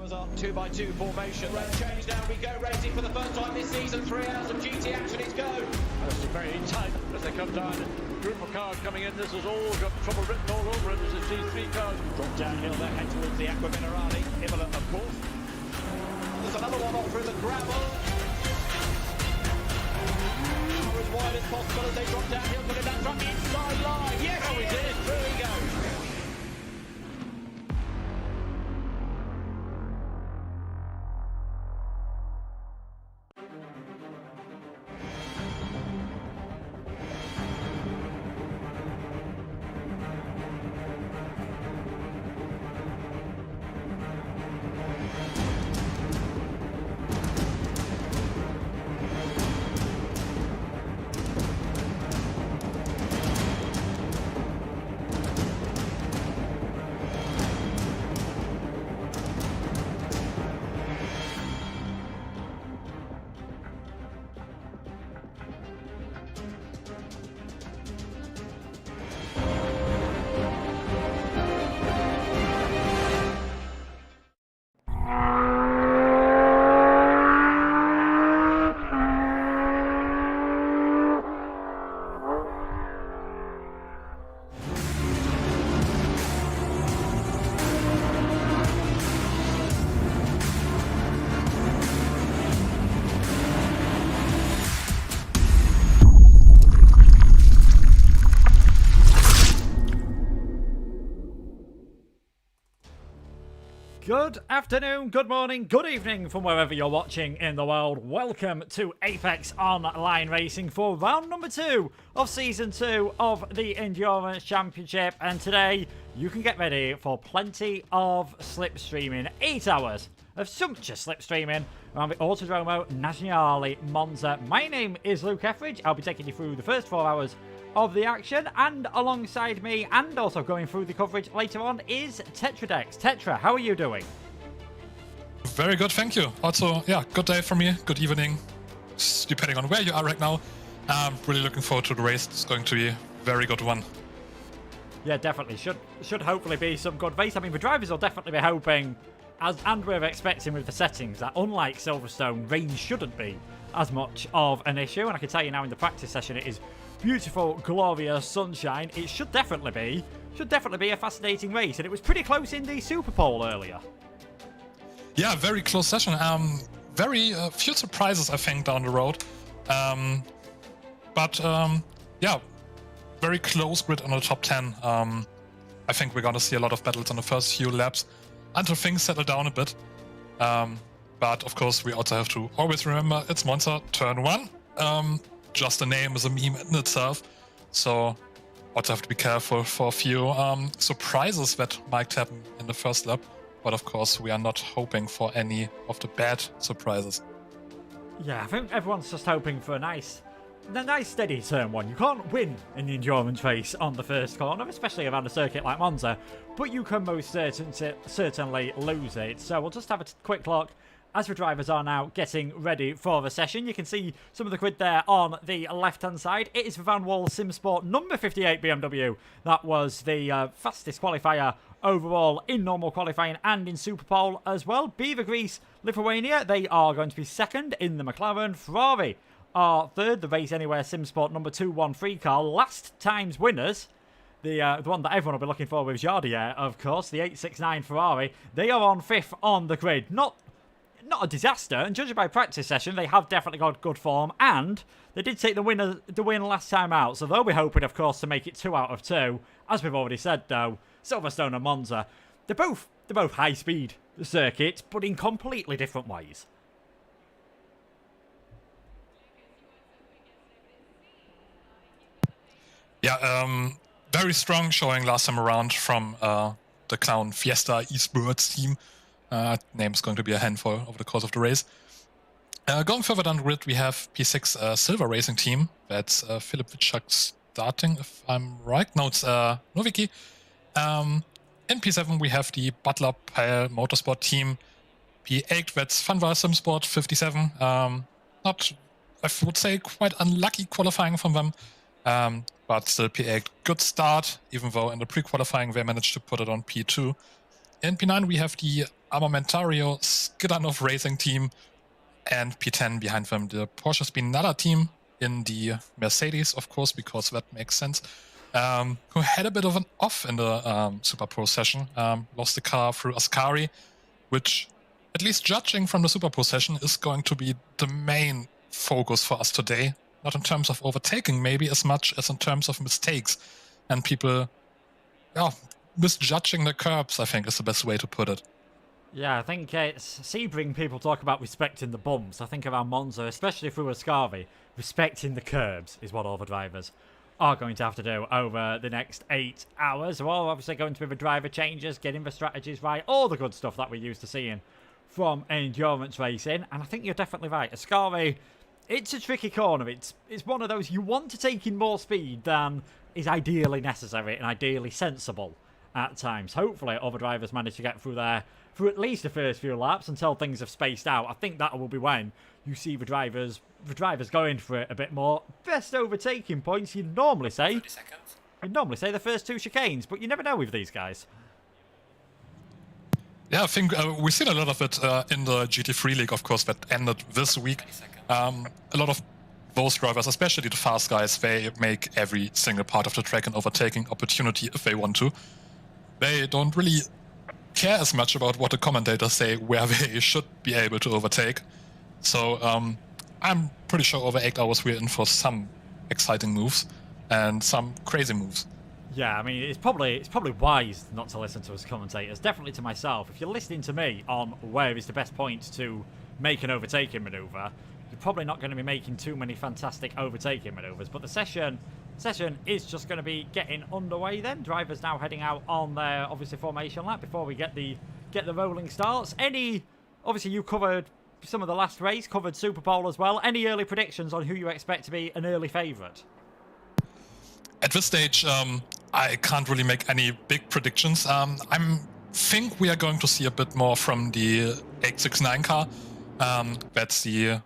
Was our 2x2 formation. Road change now. We go racing for the first time this season. 3 hours of GT action. It's go. That's very tight as they come down. Group of cars coming in. This has all got trouble written all over it. This is G3 cars. Drop downhill there, head towards the Aqua Minerale. Imola, of course. There's another one off through the gravel. As wide as possible as they drop downhill, putting that truck inside line. Yes, oh, he did. Through he goes. Good afternoon, good morning, good evening from wherever you're watching in the world. Welcome to Apex Online Racing for round number 2 of Season 2 of the Endurance Championship. And today, you can get ready for plenty of slipstreaming. 8 hours of sumptuous slipstreaming around the Autodromo Nazionale Monza. My name is Luke Etheridge. I'll be taking you through the first 4 hours of the action, and alongside me and also going through the coverage later on is Tetradex. Tetra, how are you doing? Very good, thank you. Also, yeah, good day for me, good evening, depending on where you are right now. Really looking forward to the race. It's going to be a very good one. Yeah, definitely. Should hopefully be some good race. I mean, the drivers will definitely be hoping, and we're expecting with the settings, that unlike Silverstone, rain shouldn't be as much of an issue. And I can tell you now in the practice session, it is beautiful, glorious sunshine. It should definitely be a fascinating race, and it was pretty close in the Super Pole earlier. Yeah, very close session. Very few surprises, I think, down the road. But yeah, very close grid on the top 10. I think we're going to see a lot of battles on the first few laps until things settle down a bit. But of course, we also have to always remember it's Monza, turn 1. Just the name is a meme in itself, so also have to be careful for a few surprises that might happen in the first lap. But of course, we are not hoping for any of the bad surprises. Yeah, I think everyone's just hoping for a nice steady turn 1. You can't win in the endurance race on the first corner, especially around a circuit like Monza, but you can most certainly lose it. So we'll just have a quick look as the drivers are now getting ready for the session. You can see some of the grid there on the left-hand side. It is the Van Wall SimSport number 58 BMW. That was the fastest qualifier overall in normal qualifying and in Super Pole as well. Beaver Greece, Lithuania, they are going to be second in the McLaren. Ferrari are third. The Race Anywhere SimSport number 213 car. Last time's winners. The one that everyone will be looking for with Jardier, of course. The 869 Ferrari. They are on 5th on the grid. Not a disaster, and judging by practice session, they have definitely got good form, and they did take the win last time out, so they'll be hoping, of course, to make it 2 out of 2. As we've already said, though, Silverstone and Monza, they're both high-speed circuits, but in completely different ways. Yeah, very strong showing last time around from the Clown Fiesta Esports team. Name's going to be a handful over the course of the race. Going further down the grid, we have P6 Silver Racing Team. That's Philip Witschak starting, if I'm right. No, it's Novicki. In P7, we have the Butler Pyle Motorsport Team. P8, that's Fanwa SimSport 57. Not, I would say, quite unlucky qualifying from them. But still P8, good start, even though in the pre-qualifying they managed to put it on P2. In P9, we have the Armamentario, Skidanov Racing Team, and P10 behind them. The Porsche Spinella team in the Mercedes, of course, because that makes sense. Who had a bit of an off in the Super Pro session. Lost the car through Ascari, which, at least judging from the Super Pro session, is going to be the main focus for us today. Not in terms of overtaking, maybe as much as in terms of mistakes. And people, misjudging the curbs, I think, is the best way to put it. Yeah, I think it's Sebring people talk about respecting the bumps. I think around Monza, especially through Ascari, respecting the curbs is what all the drivers are going to have to do over the next 8 hours. We're all obviously going to be the driver changes, getting the strategies right, all the good stuff that we're used to seeing from endurance racing. And I think you're definitely right. Ascari, it's a tricky corner. It's one of those you want to take in more speed than is ideally necessary and ideally sensible at times. Hopefully other drivers manage to get through there for at least the first few laps until things have spaced out. I think that will be when you see the drivers going for it a bit more. Best overtaking points you'd normally say. 30 seconds. You'd normally say the first 2 chicanes, but you never know with these guys. Yeah, I think we've seen a lot of it in the GT3 League, of course, that ended this week. A lot of those drivers, especially the fast guys, they make every single part of the track an overtaking opportunity if they want to. They don't really care as much about what the commentators say where they should be able to overtake. So I'm pretty sure over 8 hours we're in for some exciting moves and some crazy moves. Yeah, I mean, it's probably wise not to listen to us commentators. Definitely to myself. If you're listening to me on where is the best point to make an overtaking manoeuvre, you're probably not going to be making too many fantastic overtaking manoeuvres. But the session is just going to be getting underway then. Drivers now heading out on their, obviously, formation lap before we get the rolling starts. Obviously, you covered some of the last race, covered Super Bowl as well. Any early predictions on who you expect to be an early favourite? At this stage, I can't really make any big predictions. I think we are going to see a bit more from the 869 car. That's the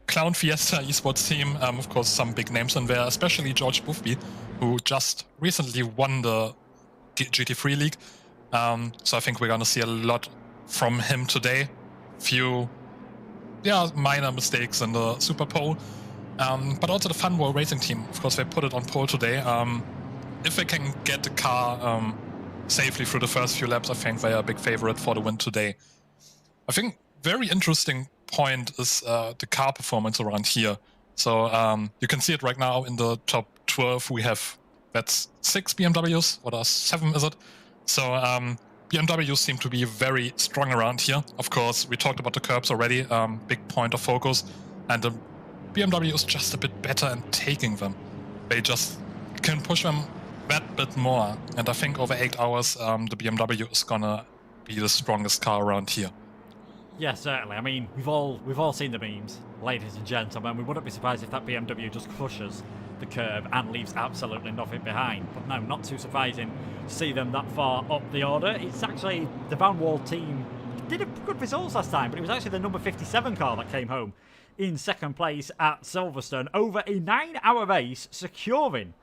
Clown Fiesta esports team. Of course, some big names in there, especially George Bufby, who just recently won the GT3 League. So I think we're going to see a lot from him today. Few minor mistakes in the Super Pole. But also the Funwall Racing team. Of course, they put it on pole today. If they can get the car safely through the first few laps, I think they are a big favorite for the win today. I think very interesting point is the car performance around here. So you can see it right now in the top 12. We have, that's 6 BMWs. What are 7, is it? So BMWs seem to be very strong around here. Of course, we talked about the curbs already. Big point of focus. And the BMW is just a bit better in taking them. They just can push them that bit more. And I think over 8 hours, the BMW is gonna be the strongest car around here. Yeah, certainly. I mean, we've all seen the memes, ladies and gentlemen. We wouldn't be surprised if that BMW just crushes the curb and leaves absolutely nothing behind. But no, not too surprising to see them that far up the order. It's actually the Van Wall team did a good results last time, but it was actually the number 57 car that came home in second place at Silverstone over a 9-hour race, securing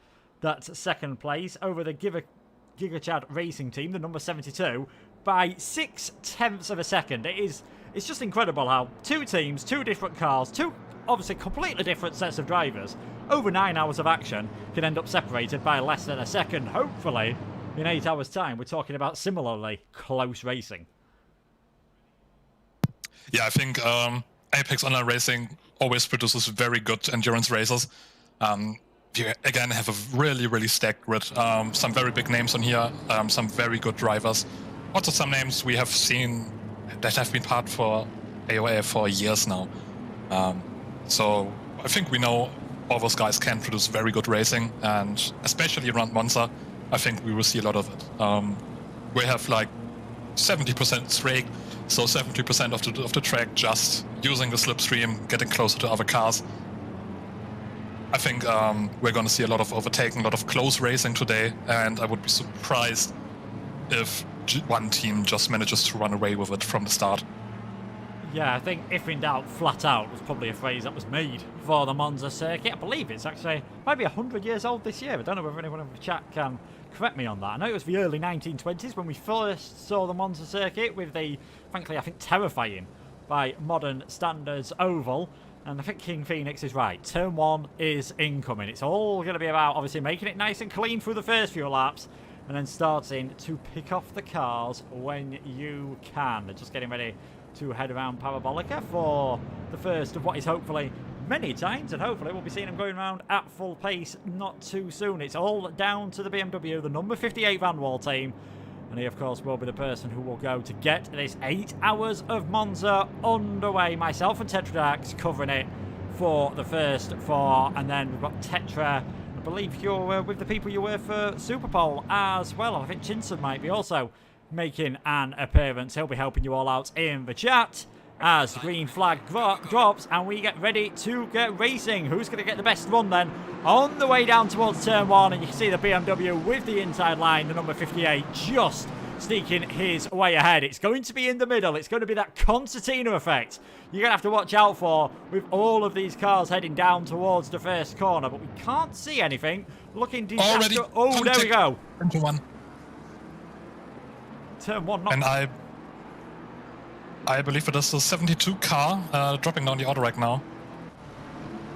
that second place over the GigaChad Racing team, the number 72, by 0.6 of a second. It's just incredible how 2 teams, 2 different cars, 2 obviously completely different sets of drivers, over 9 hours of action, can end up separated by less than a second. Hopefully, in 8 hours' time, we're talking about similarly close racing. Yeah, I think Apex Online Racing always produces very good endurance races. You again have a really, really stacked grid. Some very big names on here, some very good drivers. Also some names we have seen that have been part for AOR for years now. So I think we know all those guys can produce very good racing, and especially around Monza, I think we will see a lot of it. We have like 70% straight, so 70% of the track just using the slipstream, getting closer to other cars. I think we're going to see a lot of overtaking, a lot of close racing today, and I would be surprised if one team just manages to run away with it from the start. Yeah, I think if in doubt, flat out was probably a phrase that was made for the Monza circuit. I believe it's actually maybe 100 years old this year. I don't know whether anyone in the chat can correct me on that. I know it was the early 1920s when we first saw the Monza circuit with the, frankly, I think terrifying by modern standards oval. And I think King Phoenix is right. Turn 1 is incoming. It's all going to be about, obviously, making it nice and clean through the first few laps and then starting to pick off the cars when you can. They're just getting ready to head around Parabolica for the first of what is hopefully many times, and hopefully we'll be seeing them going around at full pace not too soon. It's all down to the BMW, the number 58 Van Wall team. And he, of course, will be the person who will go to get this 8 hours of Monza underway. Myself and Tetradax covering it for the first 4. And then we've got Tetra. I believe you're with the people you were for Super Bowl as well. I think Chinson might be also making an appearance. He'll be helping you all out in the chat as the green flag drops and we get ready to get racing. Who's going to get the best run then? On the way down towards turn 1, and you can see the BMW with the inside line, the number 58, just sneaking his way ahead. It's going to be in the middle. It's going to be that concertina effect you're going to have to watch out for with all of these cars heading down towards the first corner, but we can't see anything. Looking disaster. Oh, there we go. Into one. Turn 1, not... And I believe it is the 72 car dropping down the auto rack now.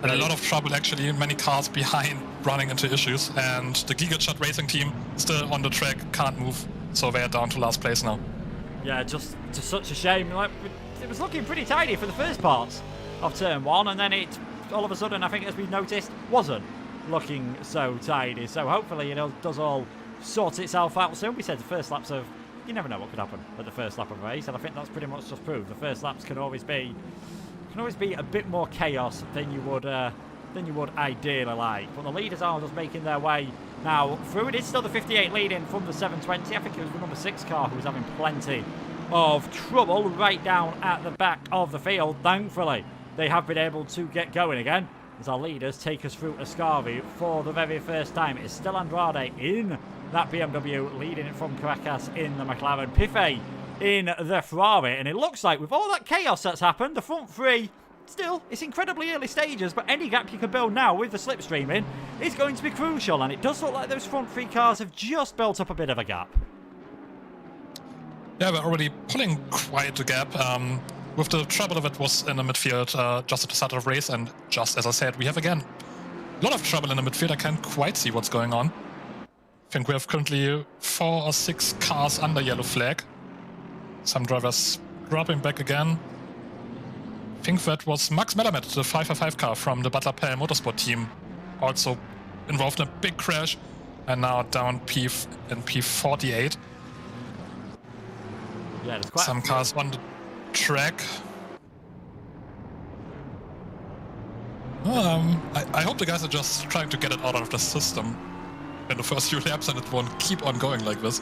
And a lot of trouble actually, many cars behind running into issues, and the Gigachat racing team still on the track, can't move, so they are down to last place now. Yeah, just such a shame. Like, it was looking pretty tidy for the first parts of turn 1, and then it all of a sudden, I think as we noticed, wasn't looking so tidy. So hopefully it does all sort itself out soon. We said the first laps of... You never know what could happen at the first lap of a race, and I think that's pretty much just proved. The first laps can always be a bit more chaos than you would ideally like. But the leaders are just making their way now through. It is still the 58 leading from the 720. I think it was the number 6 car who was having plenty of trouble right down at the back of the field. Thankfully, they have been able to get going again as our leaders take us through Ascari for the very first time. It is still Andrade in that BMW, leading it from Caracas in the McLaren, Piffet in the Ferrari, and it looks like with all that chaos that's happened, the front 3, still, it's incredibly early stages, but any gap you can build now with the slipstream in is going to be crucial, and it does look like those front 3 cars have just built up a bit of a gap. Yeah, we're already pulling quite a gap. With the trouble of it was in the midfield just at the start of the race, and just as I said, we have again a lot of trouble in the midfield. I can't quite see what's going on. I think we have currently 4 or 6 cars under yellow flag. Some drivers dropping back again. I think that was Max Melamed, the 555 car from the Butler Pell Motorsport team, also involved in a big crash, and now down in P48. Yeah, there's quite some cars on the track. I hope the guys are just trying to get it out of the system in the first few laps, and it won't keep on going like this.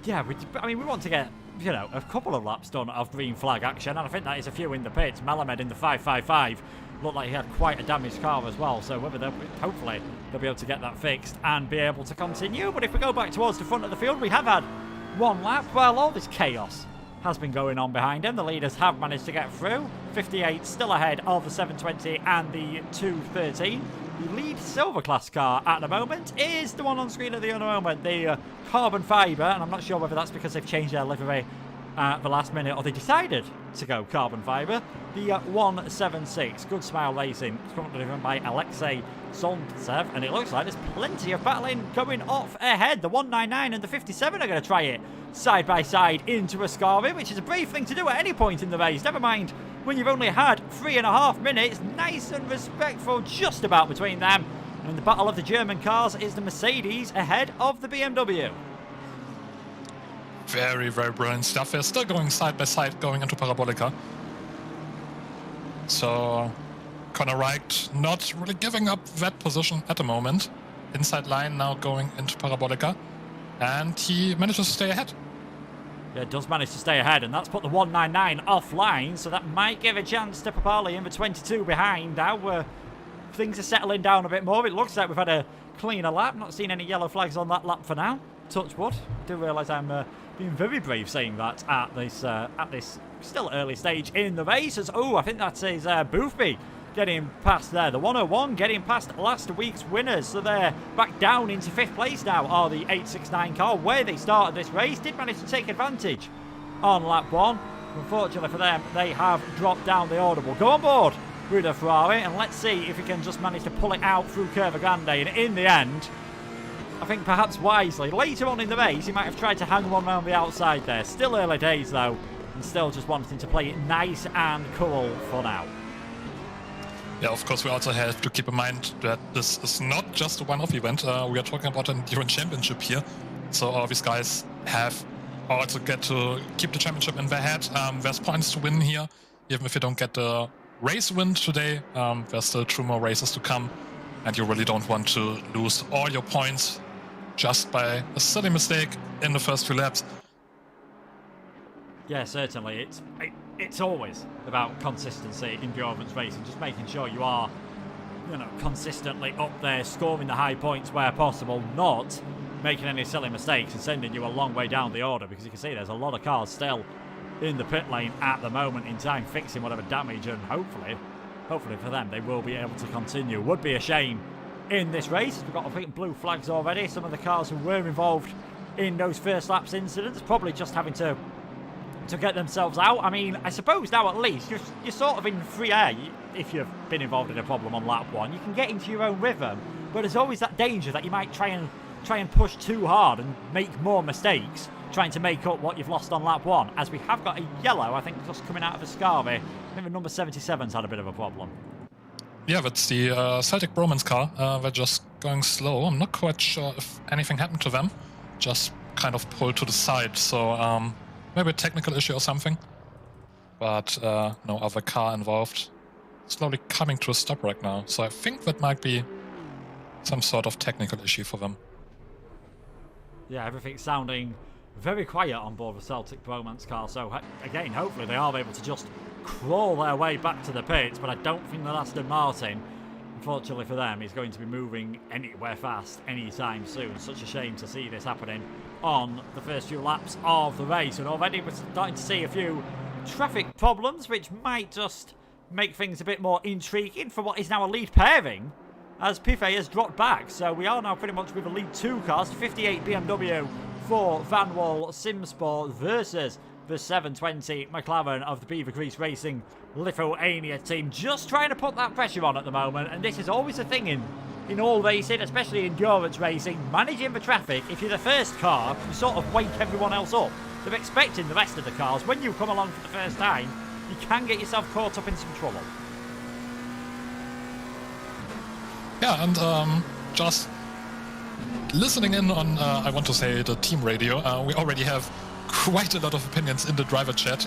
Yeah, we want to get, a couple of laps done of green flag action, and I think that is a few in the pits. Melamed in the 555 looked like he had quite a damaged car as well, so hopefully they'll be able to get that fixed and be able to continue. But if we go back towards the front of the field, we have had 1 lap. Well, all this chaos has been going on behind him. The leaders have managed to get through. 58 still ahead of the 720 and the 213. The lead silver class car at the moment is the one on screen at the other moment, the carbon fibre, and I'm not sure whether that's because they've changed their livery at the last minute or they decided to go carbon fibre. The 176, Good Smile Racing, is currently driven by Alexei Zontsev, and it looks like there's plenty of battling going off ahead. The 199 and the 57 are going to try it side by side into Ascari, which is a brave thing to do at any point in the race, never mind when you've only had 3.5 minutes. Nice and respectful just about between them. And in the battle of the German cars is the Mercedes ahead of the BMW. Very, very brilliant stuff. They're still going side by side, going into Parabolica. So Conor Wright not really giving up that position at the moment. Inside line now going into Parabolica. And he manages to stay ahead. Yeah, does manage to stay ahead, and that's put the 199 offline, so that might give a chance to Papali in the 22 behind. Now things are settling down a bit more. It looks like we've had a cleaner lap. Not seen any yellow flags on that lap for now. touch wood. I do realise I'm being very brave saying that at this still early stage in the race. As, oh, I think that is Boothby getting past there. The 101 getting past last week's winners. So they're back down into 5th place now, are the 869 car, where they started this race. Did manage to take advantage on lap 1. Unfortunately for them, they have dropped down the order. We'll go on board with a Ferrari, and let's see if he can just manage to pull it out through Curva Grande. And in the end, I think perhaps wisely, later on in the race, he might have tried to hang one round the outside there. Still early days though, and still just wanting to play it nice and cool for now. Yeah, of course, we also have to keep in mind that this is not just a one-off event. We are talking about an Endurance Championship here. So all these guys have also get to keep the championship in their head. There's points to win here, even if you don't get the race win today. There's still 2 more races to come, and you really don't want to lose all your points just by a silly mistake in the first few laps. Yeah, certainly. It's always about consistency in endurance racing, just making sure you are, you know, consistently up there, scoring the high points where possible, not making any silly mistakes and sending you a long way down the order, because you can see there's a lot of cars still in the pit lane at the moment in time, fixing whatever damage, and hopefully for them, they will be able to continue. Would be a shame in this race. We've got, I think, blue flags already. Some of the cars who were involved in those first laps incidents probably just having to get themselves out. I mean, I suppose now at least you're sort of in free air. If you've been involved in a problem on lap 1, you can get into your own rhythm, but there's always that danger that you might try and push too hard and make more mistakes trying to make up what you've lost on lap 1, as we have got a yellow, I think, just coming out of a Scavi. I think the number 77's had a bit of a problem. Yeah, that's the Celtic Bromance car. They're just going slow. I'm not quite sure if anything happened to them. Just kind of pulled to the side, so maybe a technical issue or something. But no other car involved. Slowly coming to a stop right now, so I think that might be some sort of technical issue for them. Yeah, everything's sounding very quiet on board the Celtic Bromance car, so again, hopefully they are able to just crawl their way back to the pits, but I don't think that Aston Martin, unfortunately for them, is going to be moving anywhere fast anytime soon. Such a shame to see this happening on the first few laps of the race, and already we're starting to see a few traffic problems, which might just make things a bit more intriguing for what is now a lead pairing, as Piffet has dropped back. So we are now pretty much with a lead 2 cars, 58 BMW for Van Wall SimSport versus the 720 McLaren of the Beaver Grease Racing Lithuania team. Just trying to put that pressure on at the moment, and this is always a thing in all racing, especially endurance racing. Managing the traffic, if you're the first car, you sort of wake everyone else up. They're expecting the rest of the cars. When you come along for the first time, you can get yourself caught up in some trouble. Yeah, and just listening in on, I want to say, the team radio, we already have quite a lot of opinions in the driver chat.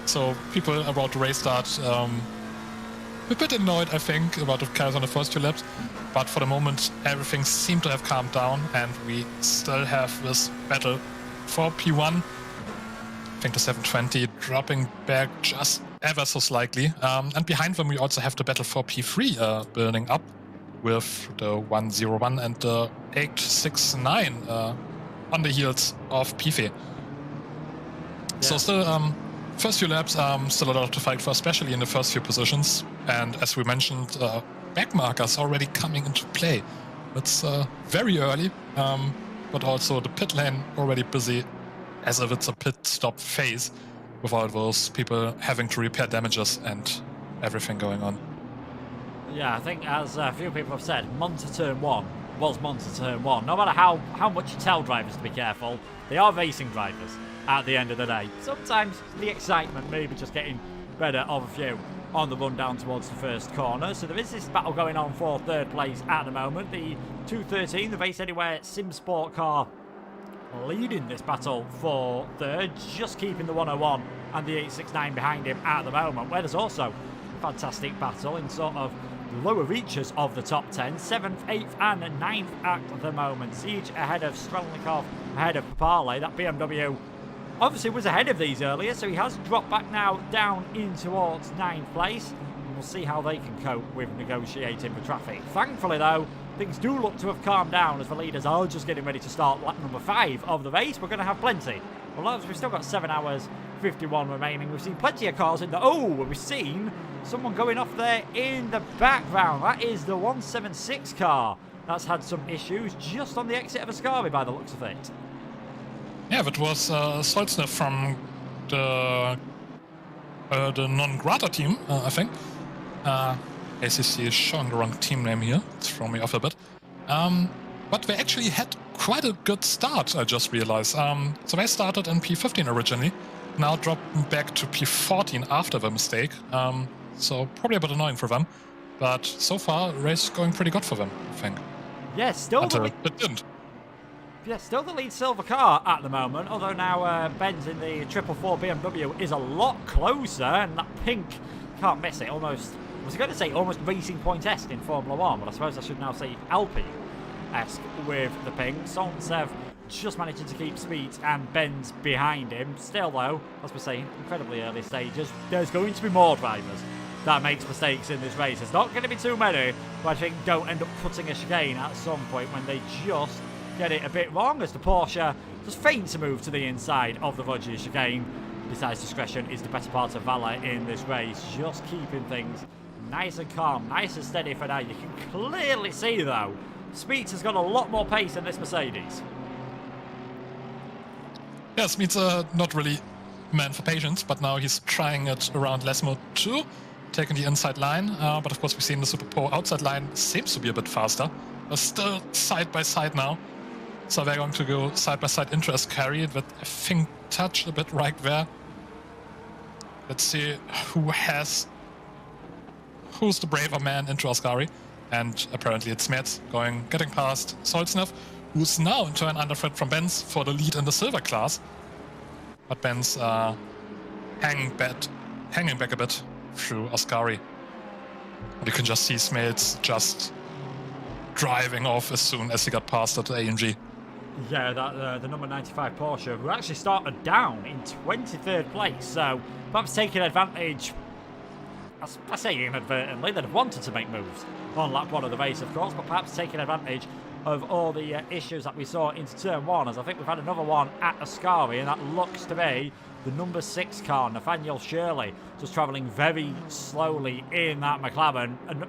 So people about the race start a bit annoyed, I think, about the cars on the first 2 laps. But for the moment, everything seemed to have calmed down, and we still have this battle for P1. I think the 720 dropping back just ever so slightly. And behind them, we also have the battle for P3 building up, with the 101 and the 869 on the heels of Pife. Yeah. So still, first few laps, still a lot to fight for, especially in the first few positions. And as we mentioned, back markers already coming into play. It's very early, but also the pit lane already busy, as if it's a pit stop phase, with all those people having to repair damages and everything going on. Yeah, I think, as a few people have said, Monza Turn 1 was Monza Turn 1. No matter how much you tell drivers to be careful, they are racing drivers at the end of the day. Sometimes the excitement maybe just getting better of a few on the run down towards the first corner. So there is this battle going on for 3rd place at the moment. The 213, the Race Anywhere SimSport car, leading this battle for 3rd, just keeping the 101 and the 869 behind him at the moment, where there's also a fantastic battle in sort of lower reaches of the top 10, 7th, 8th and 9th at the moment. Siege ahead of Strelnikov, ahead of Papale. That BMW obviously was ahead of these earlier, so he has dropped back now down in towards 9th place. And we'll see how they can cope with negotiating for traffic. Thankfully though, things do look to have calmed down as the leaders are just getting ready to start lap number 5 of the race. We're going to have plenty. Well, we've still got 7 hours 51 remaining. We've seen plenty of cars in the... Oh, we've seen someone going off there in the background. That is the 176 car. That's had some issues just on the exit of Ascari by the looks of it. Yeah, that was Solzner from the non-Grata team, I think. ACC is showing the wrong team name here. It's throwing me off a bit. But they actually had quite a good start, I just realized. So they started in P15 originally, now dropped back to P14 after the mistake. So probably a bit annoying for them. But so far, the race is going pretty good for them, I think. Yeah, still Until it didn't. Yeah, still the lead silver car at the moment, although now Ben's in the 444 BMW is a lot closer, and that pink, can't miss it, almost, I was going to say almost Racing Point-esque in Formula 1, but I suppose I should now say Alpine-esque with the pink. Solntsev just managing to keep speed, and Ben's behind him. Still though, as we're saying, incredibly early stages, there's going to be more drivers that makes mistakes in this race. There's not going to be too many, but I think don't end up cutting a chicane at some point when they just get it a bit wrong, as the Porsche just feigns to move to the inside of the Rogers chicane. Besides, discretion is the better part of valour in this race, just keeping things nice and calm, nice and steady for now. You can clearly see though, Speeds has got a lot more pace than this Mercedes. Yeah, Speeds not really man for patience, but now he's trying it around Lesmo too, taking the inside line. But of course we've seen the Super Pro outside line seems to be a bit faster. They're still side by side now. So they're going to go side-by-side into Ascari, that I think touch a bit right there. Let's see who's the braver man into Ascari. And apparently it's Metz getting past Solznev, who's now in turn under threat from Benz for the lead in the silver class. But Benz hanging back a bit through Ascari. And you can just see Smeltz just driving off as soon as he got past at the AMG. Yeah, the number 95 Porsche, who actually started down in 23rd place, so perhaps taking advantage, I say inadvertently, they'd have wanted to make moves on lap 1 of the race, of course, but perhaps taking advantage of all the issues that we saw into turn 1, as I think we've had another one at Ascari, and that looks to be the number 6 car, Nathaniel Shirley, just travelling very slowly in that McLaren. And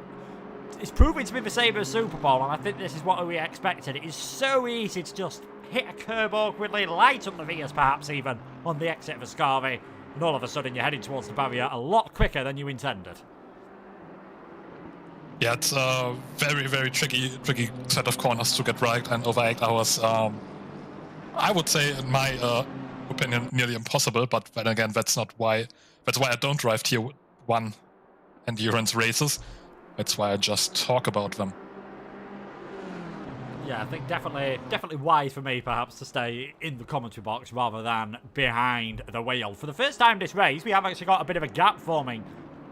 it's proving to be the Sabre Super Bowl, and I think this is what we expected. It is so easy to just hit a curb awkwardly, light up the Vias perhaps even, on the exit of Ascari, and all of a sudden you're heading towards the barrier a lot quicker than you intended. Yeah, it's a very, very tricky set of corners to get right, and over 8 hours, I would say, in my opinion, nearly impossible, but then again, that's why I don't drive Tier 1 endurance races. That's why I just talk about them. Yeah, I think definitely wise for me, perhaps, to stay in the commentary box rather than behind the wheel. For the first time this race, we have actually got a bit of a gap forming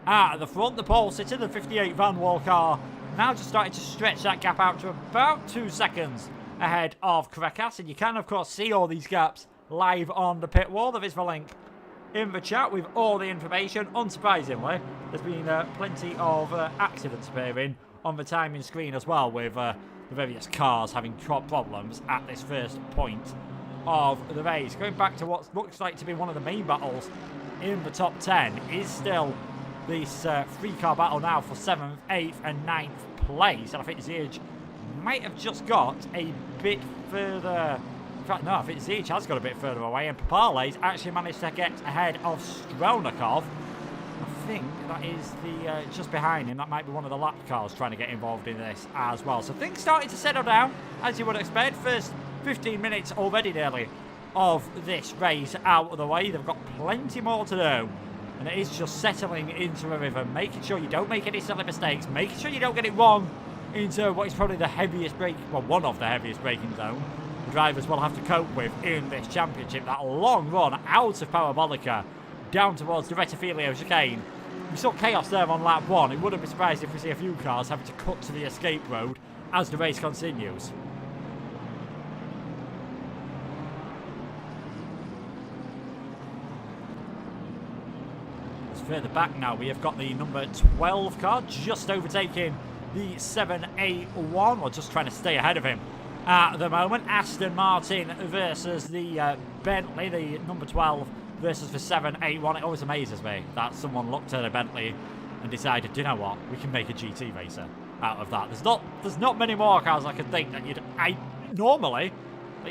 at the front. The pole sitter, the 58 Van Wall car, now just starting to stretch that gap out to about 2 seconds ahead of Krekas. And you can, of course, see all these gaps live on the pit wall. There is the link in the chat with all the information. Unsurprisingly, there's been plenty of accidents appearing on the timing screen as well, with the various cars having problems at this first point of the race. Going back to what looks like to be one of the main battles in the top 10 is still this 3-car battle now for 7th, 8th and 9th place. And I think Ziyech might have just got a bit further. In fact, no, I think Ziyech has got a bit further away, and Papale's actually managed to get ahead of Strelnikov. I think that is the just behind him. That might be one of the lap cars trying to get involved in this as well. So things starting to settle down, as you would expect. First 15 minutes already nearly of this race out of the way. They've got plenty more to do, and it is just settling into a rhythm, making sure you don't make any silly mistakes, making sure you don't get it wrong into what is probably the heaviest one of the heaviest braking zone the drivers will have to cope with in this championship. That long run out of Parabolica down towards the Rettifilio chicane. We saw chaos there on lap 1. It wouldn't be surprised if we see a few cars having to cut to the escape road as the race continues. Further back now, we have got the number 12 car just overtaking the 781. We're just trying to stay ahead of him at the moment. Aston Martin versus the Bentley, the number 12 versus the 781. It always amazes me that someone looked at a Bentley and decided, you know what, we can make a GT racer out of that. There's not many more cars I could think that you'd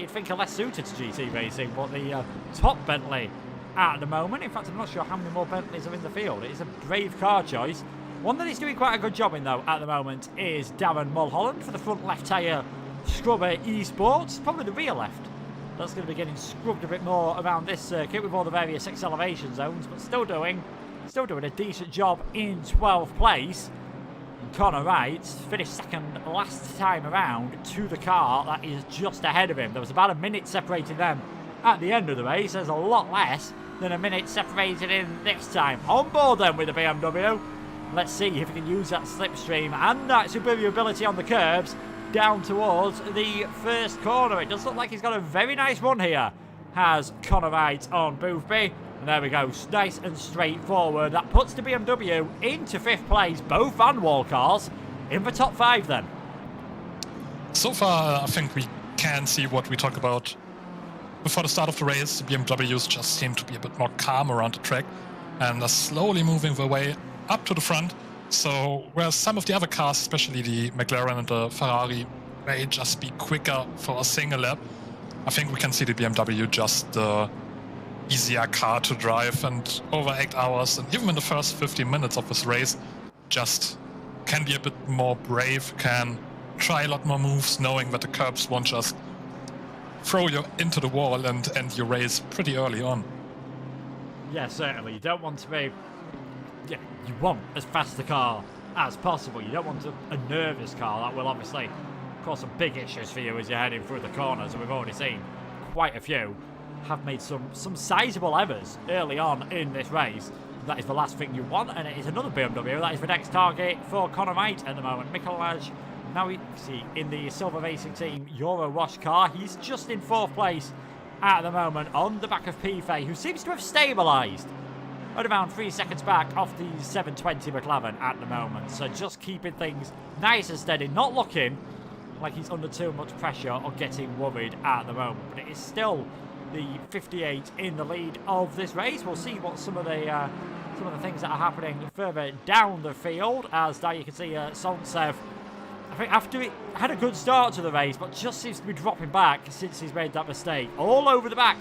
think are less suited to GT racing, but the top Bentley at the moment, in fact I'm not sure how many more Bentleys are in the field. It is a brave car choice. One that he's doing quite a good job in though at the moment is Darren Mulholland for the front left tyre scrubber eSports, probably the rear left. That's going to be getting scrubbed a bit more around this circuit with all the various acceleration zones, but still doing a decent job in 12th place. And Connor Wright finished second last time around to the car that is just ahead of him. There was about a minute separating them at the end of the race. There's a lot less than a minute separated in this time. On board then with the BMW. Let's see if he can use that slipstream and that superior ability on the curbs down towards the first corner. It does look like he's got a very nice run here, has Connor Wright on Boothby. And there we go, nice and straightforward. That puts the BMW into 5th place, both Van Wall cars in the top 5 then. So far, I think we can see what we talked about before the start of the race. The BMWs just seem to be a bit more calm around the track and are slowly moving their way up to the front. So whereas some of the other cars, especially the McLaren and the Ferrari, may just be quicker for a single lap, I think we can see the BMW just the easier car to drive, and over 8 hours and even in the first 15 minutes of this race just can be a bit more brave, can try a lot more moves, knowing that the curbs won't just throw you into the wall and end your race pretty early on. Yeah, certainly. You don't want to be... Yeah, you want as fast a car as possible. You don't want a nervous car. That will obviously cause some big issues for you as you're heading through the corners, and we've already seen quite a few have made some sizable errors early on in this race. That is the last thing you want, and it is another BMW. That is the next target for Connor Wright at the moment. Mikkelaj, now we see in the Silver Racing Team Euro Wash car. He's just in 4th place at the moment on the back of Pife, who seems to have stabilised at around 3 seconds back off the 720 McLaren at the moment. So just keeping things nice and steady, not looking like he's under too much pressure or getting worried at the moment. But it is still the 58 in the lead of this race. We'll see what some of the things that are happening further down the field. As there you can see Solntsev, I think after it had a good start to the race, but just seems to be dropping back since he's made that mistake. All over the back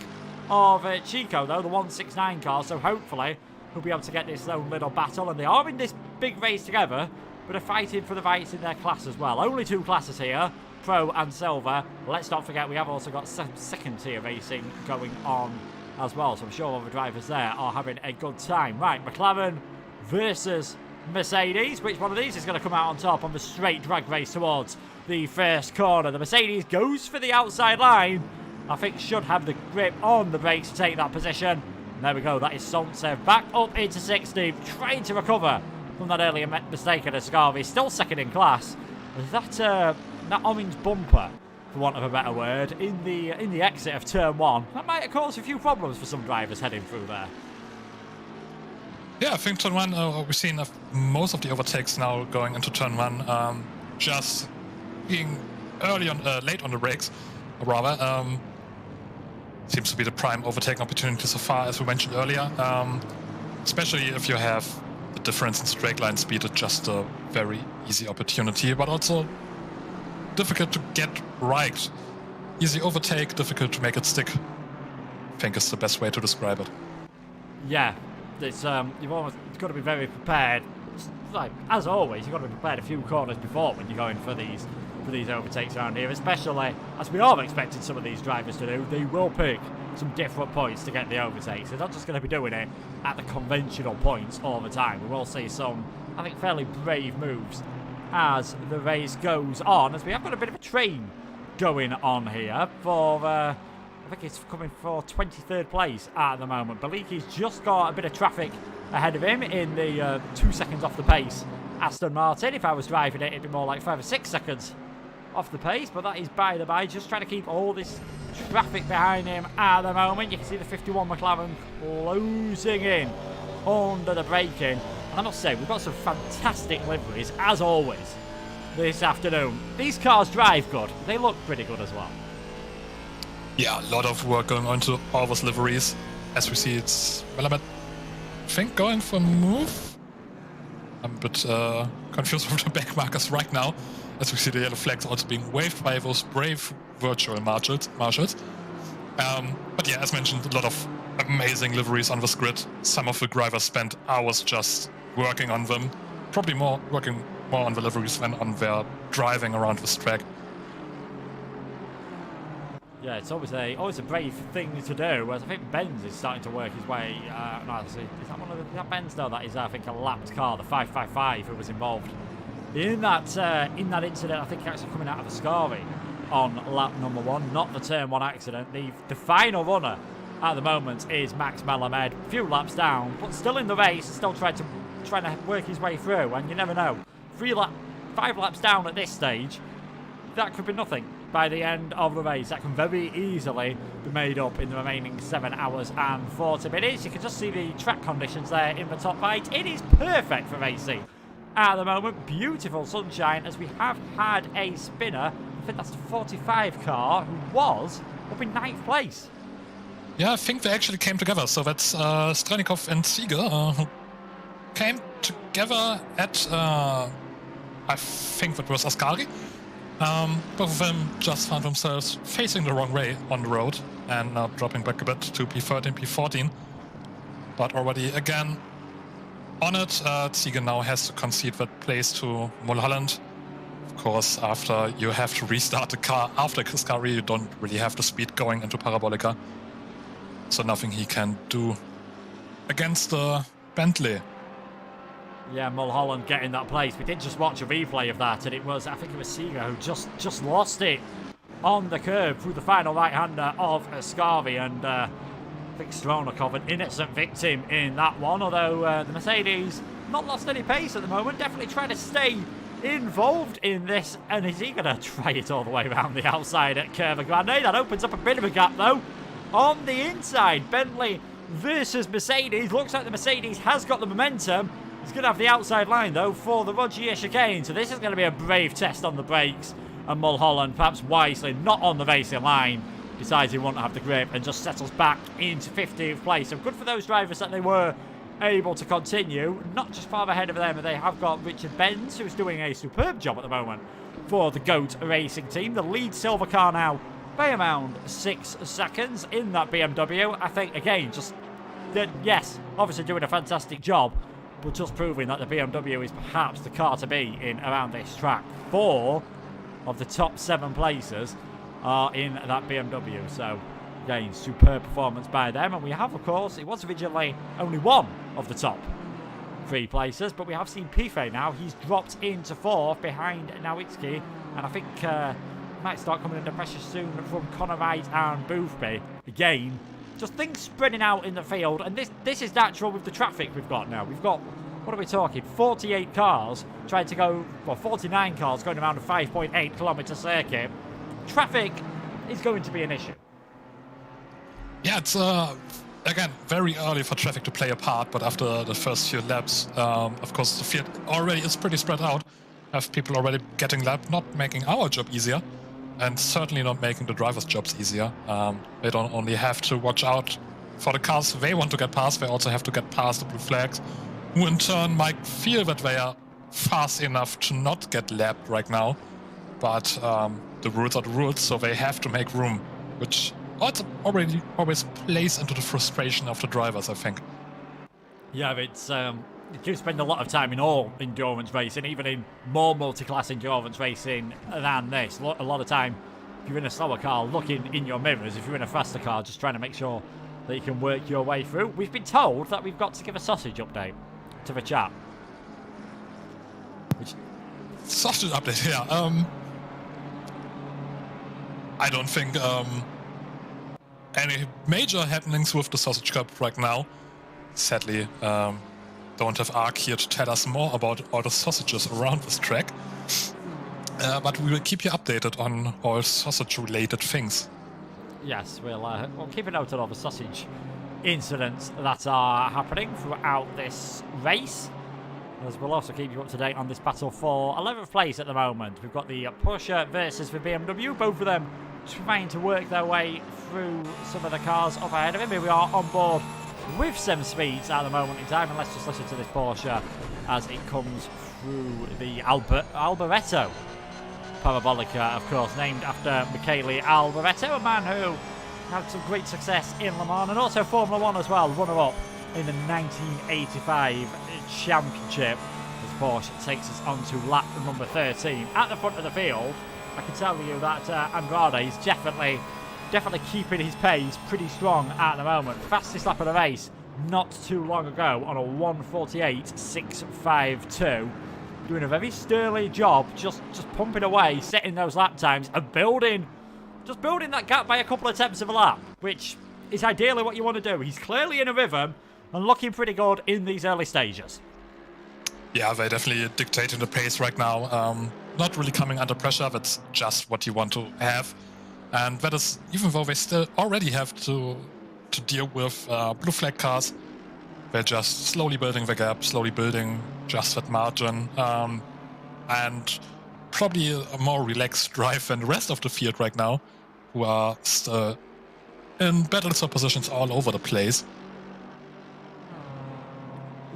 of Chico though, the 169 car, so hopefully he'll be able to get this own little battle. And they are in this big race together, but are fighting for the rights in their class as well. Only 2 classes here, Pro and Silver. Let's not forget we have also got some second tier racing going on as well, so I'm sure all the drivers there are having a good time. Right, McLaren versus Mercedes. Which one of these is going to come out on top on the straight drag race towards the first corner? The Mercedes goes for the outside line. I think should have the grip on the brakes to take that position. And there we go, that is Solntsev back up into 60, trying to recover from that earlier mistake at Ascavi. Still second in class. That orange bumper, for want of a better word, in the exit of turn 1, that might have caused a few problems for some drivers heading through there. Yeah, I think turn 1, we've seen most of the overtakes now going into turn 1, just being late on the brakes, or rather, seems to be the prime overtaking opportunity so far, as we mentioned earlier, especially if you have the difference in straight line speed. It's just a very easy opportunity, but also difficult to get right. Easy overtake, difficult to make it stick, I think is the best way to describe it. Yeah, it's you've always got to be very prepared. Like, as always, you've got to be prepared a few corners before when you're going for these overtakes around here, especially as we are expecting some of these drivers to do. They will pick some different points to get the overtakes. They're not just going to be doing it at the conventional points all the time. We will see some, I think, fairly brave moves as the race goes on, as we have got a bit of a train going on here for I think it's coming for 23rd place at the moment. Baliki's just got a bit of traffic ahead of him in the 2 seconds off the pace. Aston Martin, if I was driving it, it'd be more like 5 or 6 seconds off the pace, but that is by the by, just trying to keep all this traffic behind him at the moment. You can see the 51 McLaren closing in under the braking. And I must say, we've got some fantastic liveries, as always, this afternoon. These cars drive good. They look pretty good as well. Yeah, a lot of work going on to all those liveries. As we see, it's, well, I'm I think going for a move. I'm a bit confused with the back markers right now, as we see the yellow flags also being waved by those brave virtual marshals. But yeah, as mentioned, a lot of amazing liveries on this grid. Some of the drivers spent hours just working on them. Probably working more on the liveries than on their driving around this track. Yeah, it's always a brave thing to do. Whereas I think Benz is starting to work his way. No, is that one of is that Benz? No, that is I think a lapped car, the 555, who was involved in that incident. I think actually coming out of the Scavi on lap number 1, not the turn 1 accident. The final runner at the moment is Max Melamed, a few laps down, but still in the race, still trying to work his way through. And you never know, 5 laps down at this stage, that could be nothing. By the end of the race, that can very easily be made up in the remaining 7 hours and 40 minutes. You can just see the track conditions there in the top right. It is perfect for racing at the moment. Beautiful sunshine, as we have had a spinner. I think that's the 45 car who was up in 9th place. Yeah, I think they actually came together. So that's Stranikov and Seeger who came together at, I think that was Ascari. Both of them just found themselves facing the wrong way on the road and now dropping back a bit to P13, P14. But already again on it, Ziege now has to concede that place to Mulholland. Of course, after you have to restart the car after Cascari, you don't really have the speed going into Parabolica. So nothing he can do against the Bentley. Yeah, Mulholland getting that place. We did just watch a replay of that, and I think it was Seeger who just lost it on the curb through the final right-hander of Ascavi, and I think Stronakov, an innocent victim in that one, although the Mercedes not lost any pace at the moment, definitely trying to stay involved in this, and is he going to try it all the way around the outside at Curva Grande? That opens up a bit of a gap, though. On the inside, Bentley versus Mercedes. Looks like the Mercedes has got the momentum. He's going to have the outside line, though, for the Rogier chicane. So this is going to be a brave test on the brakes. And Mulholland, perhaps wisely, not on the racing line, decides he won't have the grip and just settles back into 15th place. So good for those drivers that they were able to continue. Not just far ahead of them, but they have got Richard Benz, who's doing a superb job at the moment for the GOAT Racing team. The lead silver car now by around 6 seconds in that BMW. I think, again, yes, obviously doing a fantastic job, but just proving that the BMW is perhaps the car to be in around this track. 4 of the top 7 places are in that BMW. So, again, superb performance by them. And we have, of course, it was originally only 1 of the top 3 places, but we have seen Pife now. He's dropped into 4th behind Nowitzki, and I think might start coming under pressure soon from Conor Wright and Boothby. Again, just things spreading out in the field, and this is natural with the traffic we've got now. We've got, what are we talking, 48 cars trying to go, well, 49 cars going around a 5.8 kilometre circuit. Traffic is going to be an issue. Yeah, it's, again, very early for traffic to play a part, but after the first few laps, of course, the field already is pretty spread out. Have people already getting lapped, not making our job easier, and certainly not making the drivers' jobs easier. They don't only have to watch out for the cars they want to get past, they also have to get past the blue flags, who in turn might feel that they are fast enough to not get lapped right now. But the rules are the rules, so they have to make room, which also always plays into the frustration of the drivers, I think. Yeah, it's you do spend a lot of time in all endurance racing, even in more multi-class endurance racing than this. A lot of time, if you're in a slower car, looking in your mirrors. If you're in a faster car, just trying to make sure that you can work your way through. We've been told that we've got to give a sausage update to the chat. Sausage update, yeah. I don't think any major happenings with the Sausage Cup right now. Sadly, don't have Ark here to tell us more about all the sausages around this track. But we will keep you updated on all sausage-related things. Yes, we'll keep a note on all the sausage incidents that are happening throughout this race. as we'll also keep you up to date on this battle for 11th place at the moment. We've got the Porsche versus the BMW, both of them trying to work their way through some of the cars up ahead of him. Here we are on board with some speeds at the moment in time, and let's just listen to this Porsche as it comes through the Alboreto Parabolica, of course, named after Michele Alboreto, a man who had some great success in Le Mans and also Formula 1 as well, runner-up in the 1985 championship. As Porsche takes us on to lap number 13 at the front of the field. I can tell you that Andrade is definitely keeping his pace pretty strong at the moment. Fastest lap of the race not too long ago on a 1:48.652. Doing a very sterling job, just pumping away, setting those lap times and building that gap by a couple of tenths of a lap, which is ideally what you want to do. He's clearly in a rhythm and looking pretty good in these early stages. Yeah, they're definitely dictating the pace right now. Not really coming under pressure. That's just what you want to have. And that is, even though they still already have to deal with blue flag cars, they're just slowly building the gap, slowly building just that margin. And probably a more relaxed drive than the rest of the field right now, who are still in battles for positions all over the place.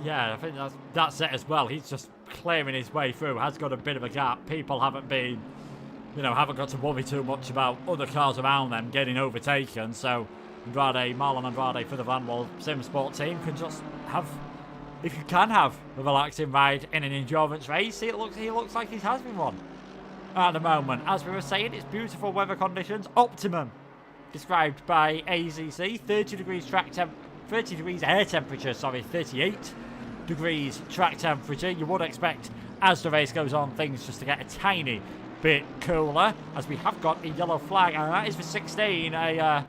Yeah, I think that's it as well. He's just clearing his way through, has got a bit of a gap. People haven't got to worry too much about other cars around them getting overtaken. So Marlon Andrade for the Vanwall Sim Sport team can just have, if you can have a relaxing ride in an endurance race, he looks like he has been one at the moment. As we were saying, it's beautiful weather conditions, optimum described by AZC, 30 degrees air temperature, 38 degrees track temperature. You would expect as the race goes on things just to get a tiny bit cooler, as we have got a yellow flag, and that is for 16. If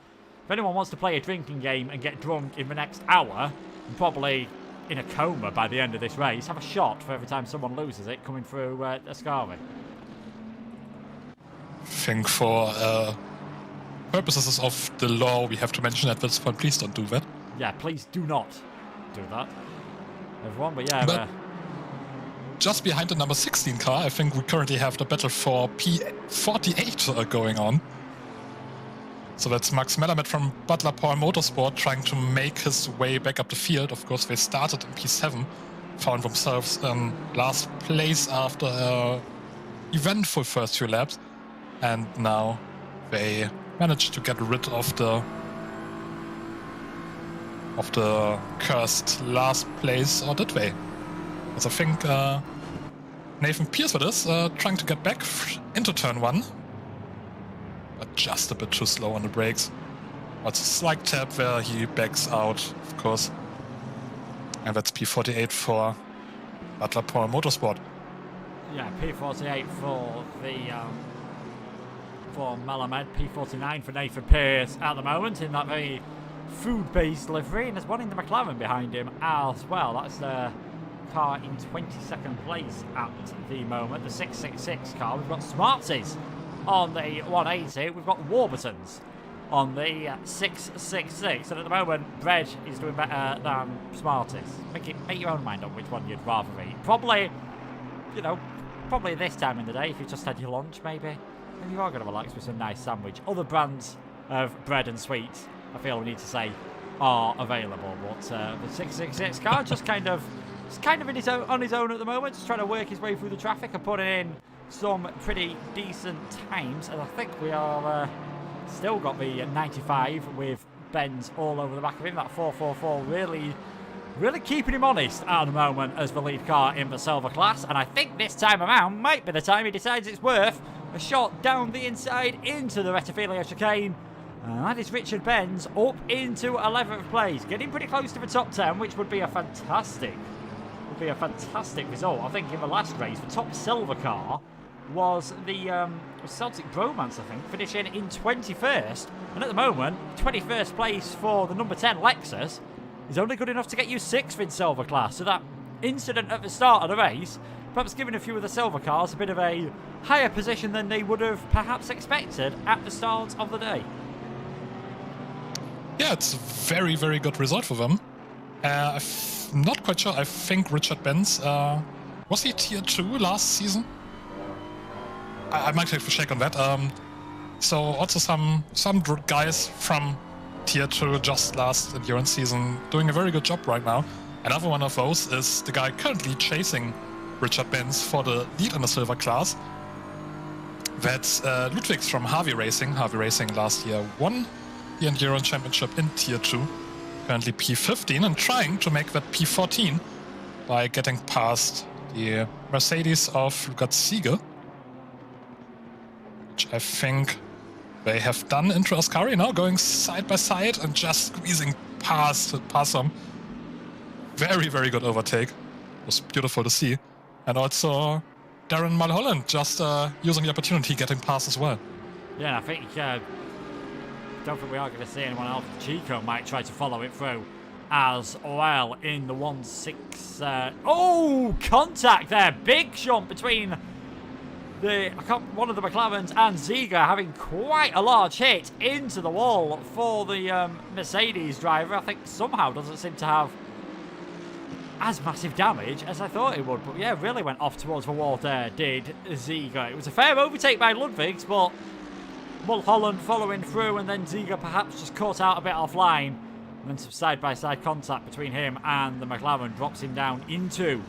anyone wants to play a drinking game and get drunk in the next hour, and probably in a coma by the end of this race, have a shot for every time someone loses it coming through Ascari. I think for purposes of the law, we have to mention at this point, please don't do that. Yeah, please do not do that, everyone. But yeah, just behind the number 16 car, I think we currently have the battle for P48 going on. So that's Max Melamed from Butler Power Motorsport trying to make his way back up the field. Of course, they started in P7, found themselves in last place after an eventful first few laps, and now they managed to get rid of the cursed last place, or did they? Because I think Nathan Pierce with this, trying to get back into turn 1, but just a bit too slow on the brakes. But a slight tap where he backs out, of course. And that's P48 for Butler Power Motorsport. Yeah, P48 for for Malamed, P49 for Nathan Pierce at the moment in that very food-based livery, and there's one in the McLaren behind him as well. That's the car in 22nd place at the moment, the 666 car. We've got Smarties on the 180, we've got Warburtons on the 666, and at the moment Bread is doing better than Smarties. Make your own mind on which one you'd rather eat. Probably this time in the day, if you just had your lunch, maybe you are going to relax with some nice sandwich. Other brands of bread and sweets, I feel we need to say, are available, but the 666 car just kind of on his own at the moment, just trying to work his way through the traffic and putting in some pretty decent times. And I think we are still got the 95 with Benz all over the back of him. That 444 really keeping him honest at the moment as the lead car in the silver class. And I think this time around might be the time he decides it's worth a shot down the inside into the Rettifilia chicane. And that is Richard Benz up into 11th place, getting pretty close to the top 10, which would be a fantastic result. I think in the last race, the top silver car was the Celtic Bromance, I think, finishing in 21st. And at the moment, 21st place for the number 10 Lexus is only good enough to get you 6th in silver class. So that incident at the start of the race, perhaps giving a few of the silver cars a bit of a higher position than they would have perhaps expected at the start of the day. Yeah, it's a very, very good result for them. not quite sure. I think Richard Benz, was he tier 2 last season? I might have to check on that. So also some guys from tier 2 just last endurance season doing a very good job right now. Another one of those is the guy currently chasing Richard Benz for the lead in the silver class. That's Ludwigs from Harvey Racing. Harvey Racing last year won the endurance championship in tier 2. Currently P15 and trying to make that P14 by getting past the Mercedes of Lukas Siege, which I think they have done into Ascari now, going side by side and just squeezing past them. Very, very good overtake. It was beautiful to see. And also Darren Mulholland just using the opportunity, getting past as well. Yeah, I think don't think we are going to see anyone else. Chico might try to follow it through as well in the 1-6. Oh, contact there. Big jump between one of the McLarens and Ziga, having quite a large hit into the wall for the Mercedes driver. I think somehow doesn't seem to have as massive damage as I thought it would. But yeah, really went off towards the wall there, did Ziga. It was a fair overtake by Ludwigs, but Mulholland following through, and then Ziga perhaps just caught out a bit offline. And then some side-by-side contact between him and the McLaren drops him down into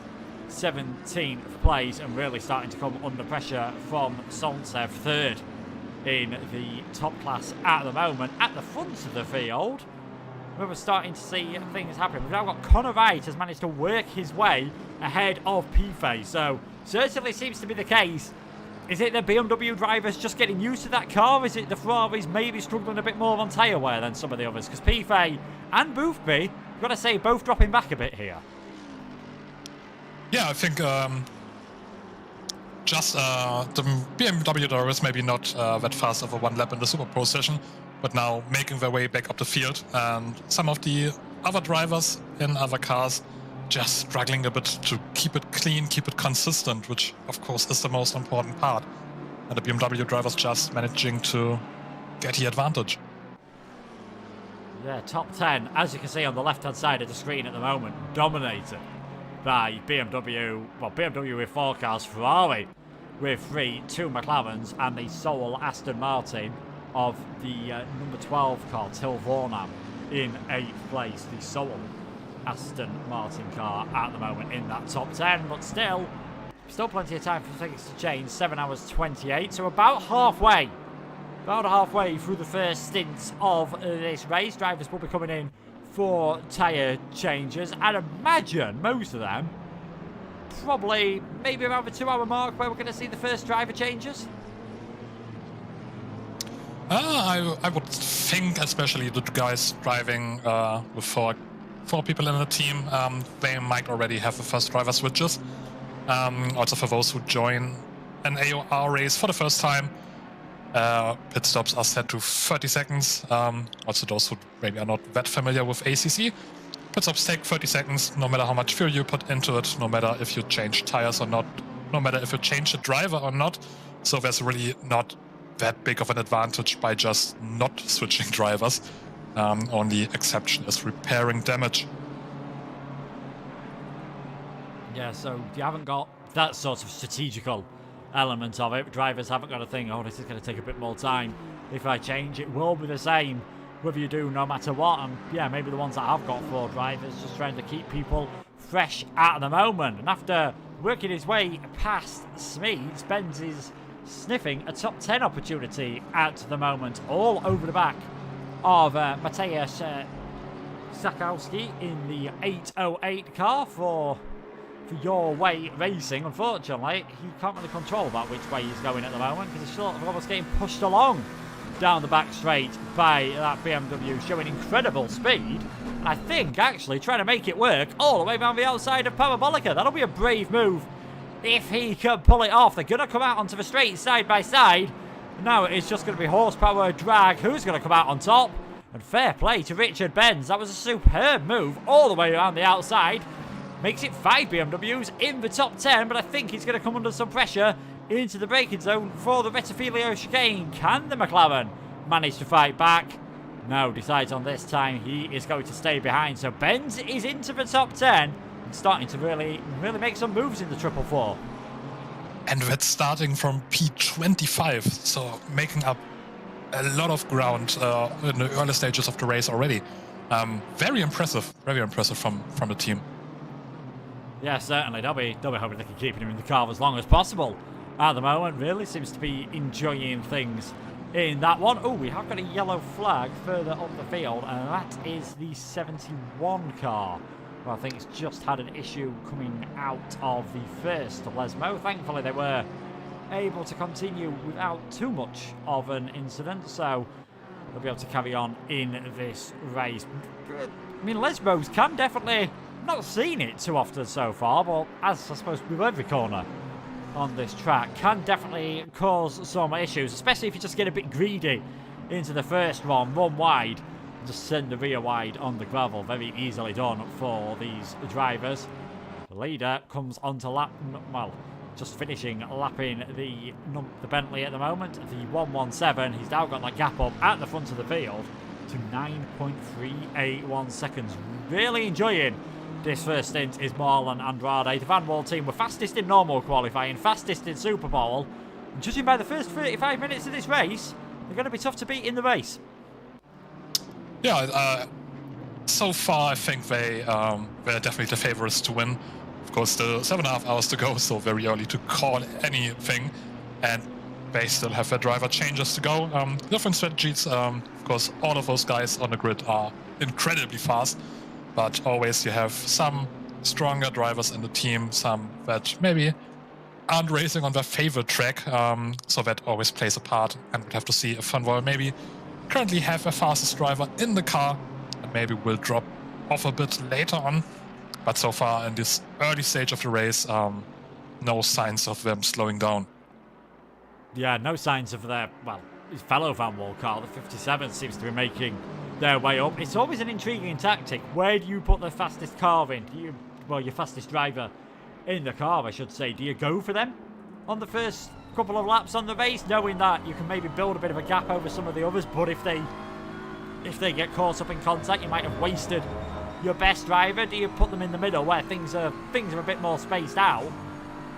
17th place, and really starting to come under pressure from Solntsev, third in the top class at the moment. At the front of the field, we're starting to see things happen. We've now got Connor Wright has managed to work his way ahead of Pife, so certainly seems to be the case. Is it the BMW drivers just getting used to that car? Is it the Ferraris maybe struggling a bit more on tyre wear than some of the others? Because Pife and Boothby, I've got to say, both dropping back a bit here. Yeah, I think just the BMW drivers maybe not that fast over one lap in the Super Pro session, but now making their way back up the field. And some of the other drivers in other cars just struggling a bit to keep it clean, keep it consistent, which of course is the most important part. And the BMW drivers just managing to get the advantage. Yeah, top 10, as you can see on the left-hand side of the screen at the moment, dominated by BMW. Well, BMW with 4 cars, Ferrari with 3, 2 McLarens, and the sole Aston Martin of the number 12 car, Till Vornam, in 8th place. The sole Aston Martin car at the moment in that top 10, but still plenty of time for things to change. 7 hours 28, so about halfway through the first stints of this race. Drivers will be coming in for tyre changes. I'd imagine most of them probably maybe around the 2-hour mark where we're going to see the first driver changes. I would think, especially the guys driving with four people in the team, they might already have the first driver switches. Also for those who join an AOR race for the first time, pit stops are set to 30 seconds. Also those who maybe are not that familiar with ACC, pit stops take 30 seconds, no matter how much fuel you put into it, no matter if you change tires or not, no matter if you change the driver or not. So there's really not that big of an advantage by just not switching drivers. Only exception is repairing damage. Yeah, so you haven't got that sort of strategical element of it. Drivers haven't got to think, oh, this is going to take a bit more time. If I change, it will be the same, whether you do no matter what. And yeah, maybe the ones that have got 4 drivers just trying to keep people fresh at the moment. And after working his way past Smeeds, Benz is sniffing a top 10 opportunity at the moment, all over the back of Mateusz Sakowski in the 808 car for Your Way Racing. Unfortunately, he can't really control that which way he's going at the moment, because he's sort of almost getting pushed along down the back straight by that BMW, showing incredible speed. And I think actually trying to make it work all the way around the outside of Parabolica. That'll be a brave move if he can pull it off. They're going to come out onto the straight side by side. Now it's just going to be horsepower drag. Who's going to come out on top? And fair play to Richard Benz. That was a superb move all the way around the outside. Makes it 5 BMWs in the top 10, but I think he's going to come under some pressure into the braking zone for the Rettifilio chicane. Can the McLaren manage to fight back? No, decides on this time he is going to stay behind. So Benz is into the top 10 and starting to really make some moves in the 444. And that's starting from P25, so making up a lot of ground in the early stages of the race already. Very impressive from the team. Yeah, certainly. They'll be hoping they can keep him in the car as long as possible. At the moment, really seems to be enjoying things in that one. Oh, we have got a yellow flag further up the field, and that is the 71 car. Well, I think it's just had an issue coming out of the first Lesmo. Thankfully, they were able to continue without too much of an incident, so they'll be able to carry on in this race. I mean, Lesmos can definitely, not seen it too often so far, but as I suppose with every corner on this track, can definitely cause some issues, especially if you just get a bit greedy into the first one, run wide, just send the rear wide on the gravel. Very easily done for these drivers. The leader comes onto lap, well, just finishing lapping the Bentley at the moment, the 117. He's now got that gap up at the front of the field to 9.381 seconds. Really enjoying this first stint is Marlon Andrade. The Van Wall team were fastest in normal qualifying, fastest in Super Bowl. And judging by the first 35 minutes of this race, they're going to be tough to beat in the race. Yeah, so far I think they're definitely the favorites to win. Of course, still 7.5 hours to go, so very early to call anything. And they still have their driver changes to go. Different strategies. Of course, all of those guys on the grid are incredibly fast, but always you have some stronger drivers in the team, some that maybe aren't racing on their favorite track, so that always plays a part. And we'll have to see if Van Wall maybe currently have a fastest driver in the car, and maybe will drop off a bit later on. But so far in this early stage of the race, no signs of them slowing down. Yeah, no signs of their, well, his fellow Van Wall car, the 57, seems to be making their way up. It's always an intriguing tactic. Where do you put the fastest car in? Your fastest driver in the car, I should say. Do you go for them on the first couple of laps on the race, knowing that you can maybe build a bit of a gap over some of the others, but if they get caught up in contact, you might have wasted your best driver? Do you put them in the middle where things are a bit more spaced out,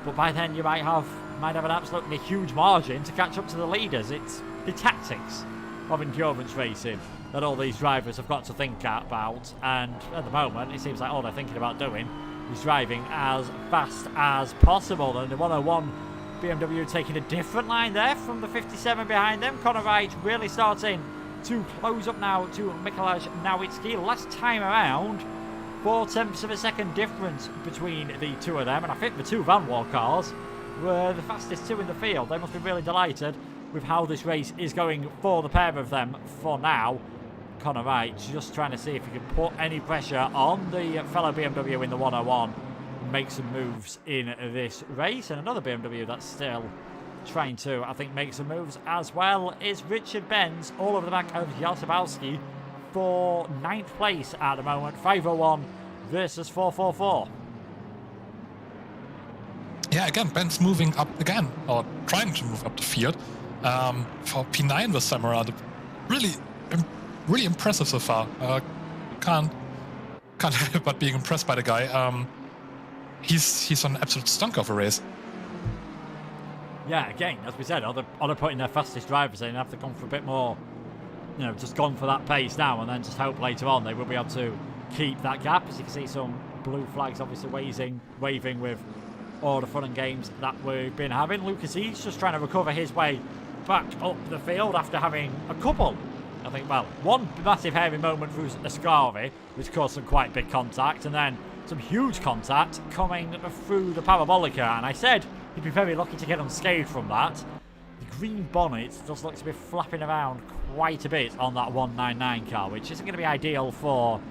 but by then you might have an absolutely huge margin to catch up to the leaders? It's the tactics of endurance racing that all these drivers have got to think about, and at the moment it seems like all they're thinking about doing is driving as fast as possible. And the 101 BMW taking a different line there from the 57 behind them. Conor Wright really starting to close up now to Mikołaj Nowicki. Last time around, 0.4 of a second difference between the two of them, and I think the two Van Wall cars were the fastest two in the field. They must be really delighted with how this race is going for the pair of them for now. Conor Wright just trying to see if he can put any pressure on the fellow BMW in the 101 and make some moves in this race. And another BMW that's still trying to, I think, make some moves as well is Richard Benz, all over the back of Jarsobowski for 9th place at the moment. 501 versus 444. Yeah, again, Ben's moving up again, or trying to move up the field. For P9 this time around, really impressive so far. Can't help but being impressed by the guy. He's on an absolute stunk of a race. Yeah, again, as we said, other putting their fastest drivers in, have to come for a bit more, just gone for that pace now, and then just hope later on they will be able to keep that gap. As you can see, some blue flags obviously waving with all the fun and games that we've been having. Lucas Eads just trying to recover his way back up the field after having a couple, I think, well, one massive hairy moment through Ascari, which caused some quite big contact, and then some huge contact coming through the Parabolica, and I said he'd be very lucky to get unscathed from that. The green bonnet does look to be flapping around quite a bit on that 199 car, which isn't going to be ideal for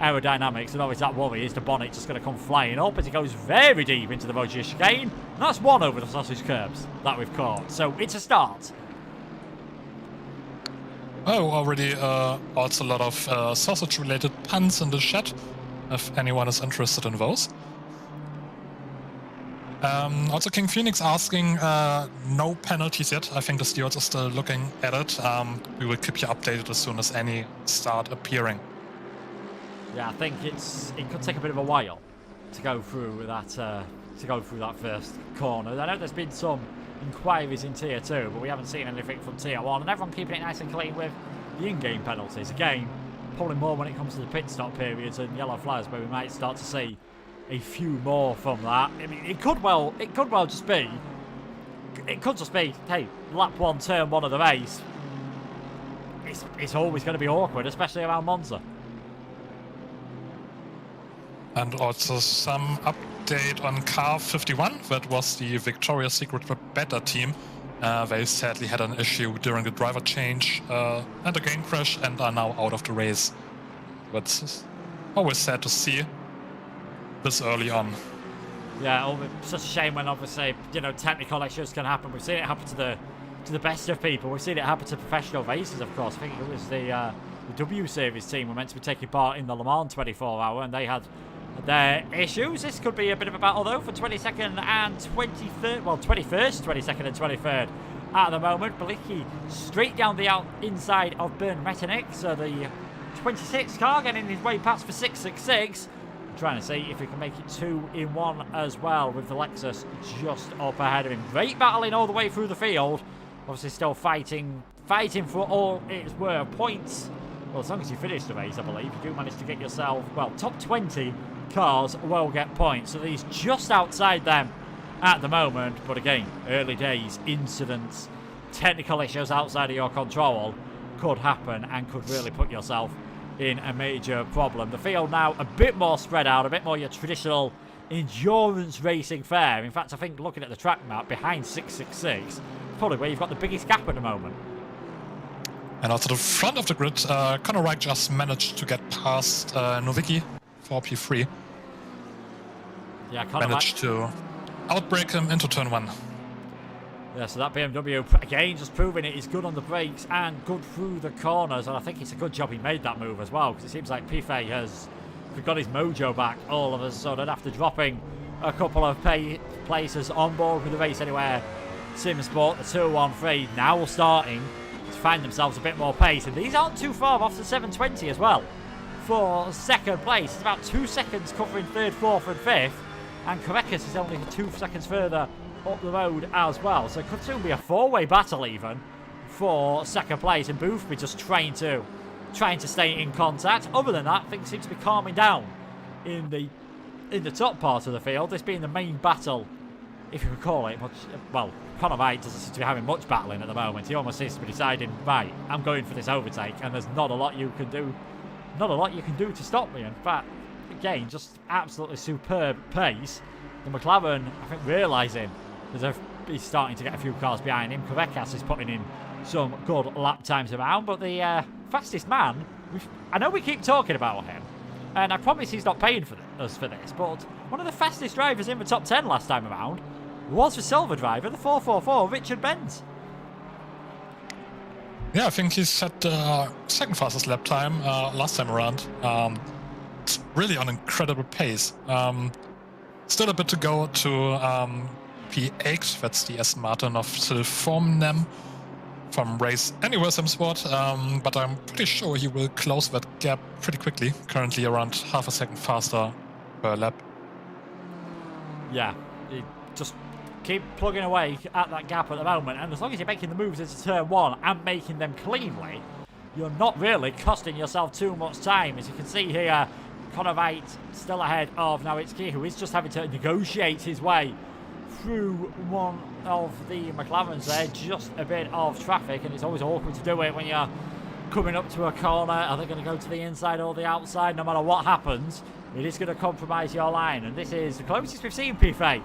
aerodynamics, and always that worry is the bonnet just going to come flying up as it goes very deep into the Vosges chicane. And that's one over the sausage curbs that we've caught, so it's a start. Oh, already also a lot of sausage-related puns in the chat, if anyone is interested in those. Also, King Phoenix asking, no penalties yet. I think the stewards are still looking at it. We will keep you updated as soon as any start appearing. Yeah, I think it could take a bit of a while to go through that first corner. I know there's been some inquiries in Tier 2, but we haven't seen anything from Tier 1, and everyone keeping it nice and clean with the in-game penalties. Again, probably more when it comes to the pit stop periods and yellow flags, where we might start to see a few more from that. I mean, it could well just be, hey, lap 1, turn 1 of the race. It's always going to be awkward, especially around Monza. And also some update on car 51. That was the Victoria's Secret Better team. They sadly had an issue during the driver change and a game crash and are now out of the race. But always sad to see this early on. Yeah, such a shame when obviously, technical issues can happen. We've seen it happen to the best of people. We've seen it happen to professional racers, of course. I think it was the W Series team were meant to be taking part in the Le Mans 24-hour, and they had their issues. This could be a bit of a battle though for 22nd and 23rd, well 21st, 22nd and 23rd at the moment. Belikki straight down the inside of Bernd Metternick, so the 26 car getting his way past for 666. Trying to see if he can make it 2 in 1 as well, with the Lexus just up ahead of him. Great battling all the way through the field. Obviously still fighting for all its worth. Points, well, as long as you finish the race, I believe, you do manage to get yourself, well, top 20 cars will get points. So these just outside them at the moment. But again, early days, incidents, technical issues outside of your control could happen and could really put yourself in a major problem. The field now a bit more spread out, a bit more your traditional endurance racing fare. In fact, I think looking at the track map, behind 666, probably where you've got the biggest gap at the moment. And also the front of the grid, Conor Wright just managed to get past Nowicki for P3. Yeah, Conor managed to outbrake him into turn 1. Yeah, so that BMW, again, just proving it is good on the brakes and good through the corners. And I think it's a good job he made that move as well, because it seems like Piffet has got his mojo back all of a sudden after dropping a couple of places on board with the race anywhere. SimSport, the 213, now starting to find themselves a bit more pace. And these aren't too far off the 720 as well for second place. It's about 2 seconds covering third, fourth and fifth. And Korekis is only 2 seconds further up the road as well. So it could soon be a 4-way battle even for second place. And Boothby just trying to stay in contact. Other than that, things seem to be calming down in the top part of the field. This being the main battle, if you could call it. Well, Conor Wright doesn't seem to be having much battling at the moment. He almost seems to be deciding, right, I'm going for this overtake, and there's not a lot you can do. Not a lot you can do to stop me. In fact, again, just absolutely superb pace. The McLaren, I think, realising that he's starting to get a few cars behind him. Kovekas is putting in some good lap times around, but the fastest man, I know we keep talking about him, and I promise he's not paying for us for this, but one of the fastest drivers in the top 10 last time around was the silver driver, the 444, Richard Benz. Yeah, I think he set the second fastest lap time last time around. It's really on incredible pace. Still a bit to go to P8, that's the Aston Martin of Silformnem from Race Anywhere SimSport, but I'm pretty sure he will close that gap pretty quickly, currently around half a second faster per lap. Yeah, he just keep plugging away at that gap at the moment, and as long as you're making the moves into turn 1 and making them cleanly, you're not really costing yourself too much time. As you can see here, Conor Wright still ahead of Nowicki, who is just having to negotiate his way through one of the McLarens there. Just a bit of traffic, and it's always awkward to do it when you're coming up to a corner. Are they going to go to the inside or the outside? No matter what happens, it is going to compromise your line, and this is the closest we've seen Piffet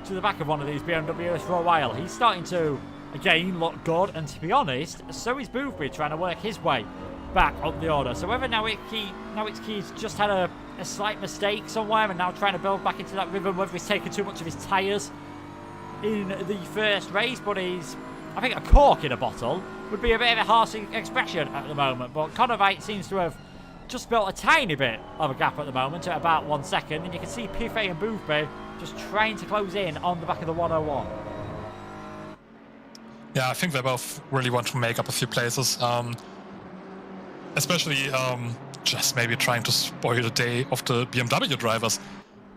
to the back of one of these BMWs for a while. He's starting to, again, look good, and to be honest, so is Boothby trying to work his way back up the order. So whether Nowicki's just had a slight mistake somewhere and now trying to build back into that rhythm, whether he's taken too much of his tyres in the first race, but he's, I think a cork in a bottle would be a bit of a harsh expression at the moment, but Conor Wright seems to have just built a tiny bit of a gap at the moment at about 1 second, and you can see Piffet and Boothby just trying to close in on the back of the 101. Yeah, I think they both really want to make up a few places. Especially just maybe trying to spoil the day of the BMW drivers.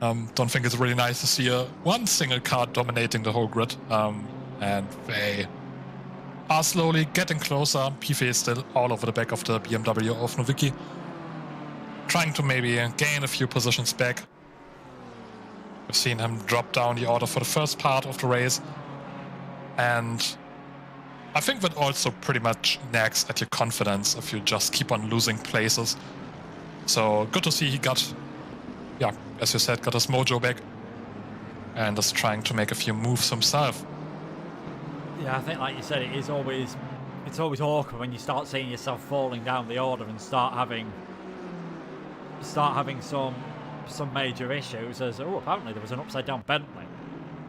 Don't think it's really nice to see one single car dominating the whole grid. And they are slowly getting closer. Pt is still all over the back of the BMW of Nowicki, trying to maybe gain a few positions back. We've seen him drop down the order for the first part of the race. And I think that also pretty much nags at your confidence if you just keep on losing places. So good to see he got, yeah, as you said, got his mojo back and is trying to make a few moves himself. Yeah, I think like you said, it's always awkward when you start seeing yourself falling down the order and start having some major issues. As apparently there was an upside down Bentley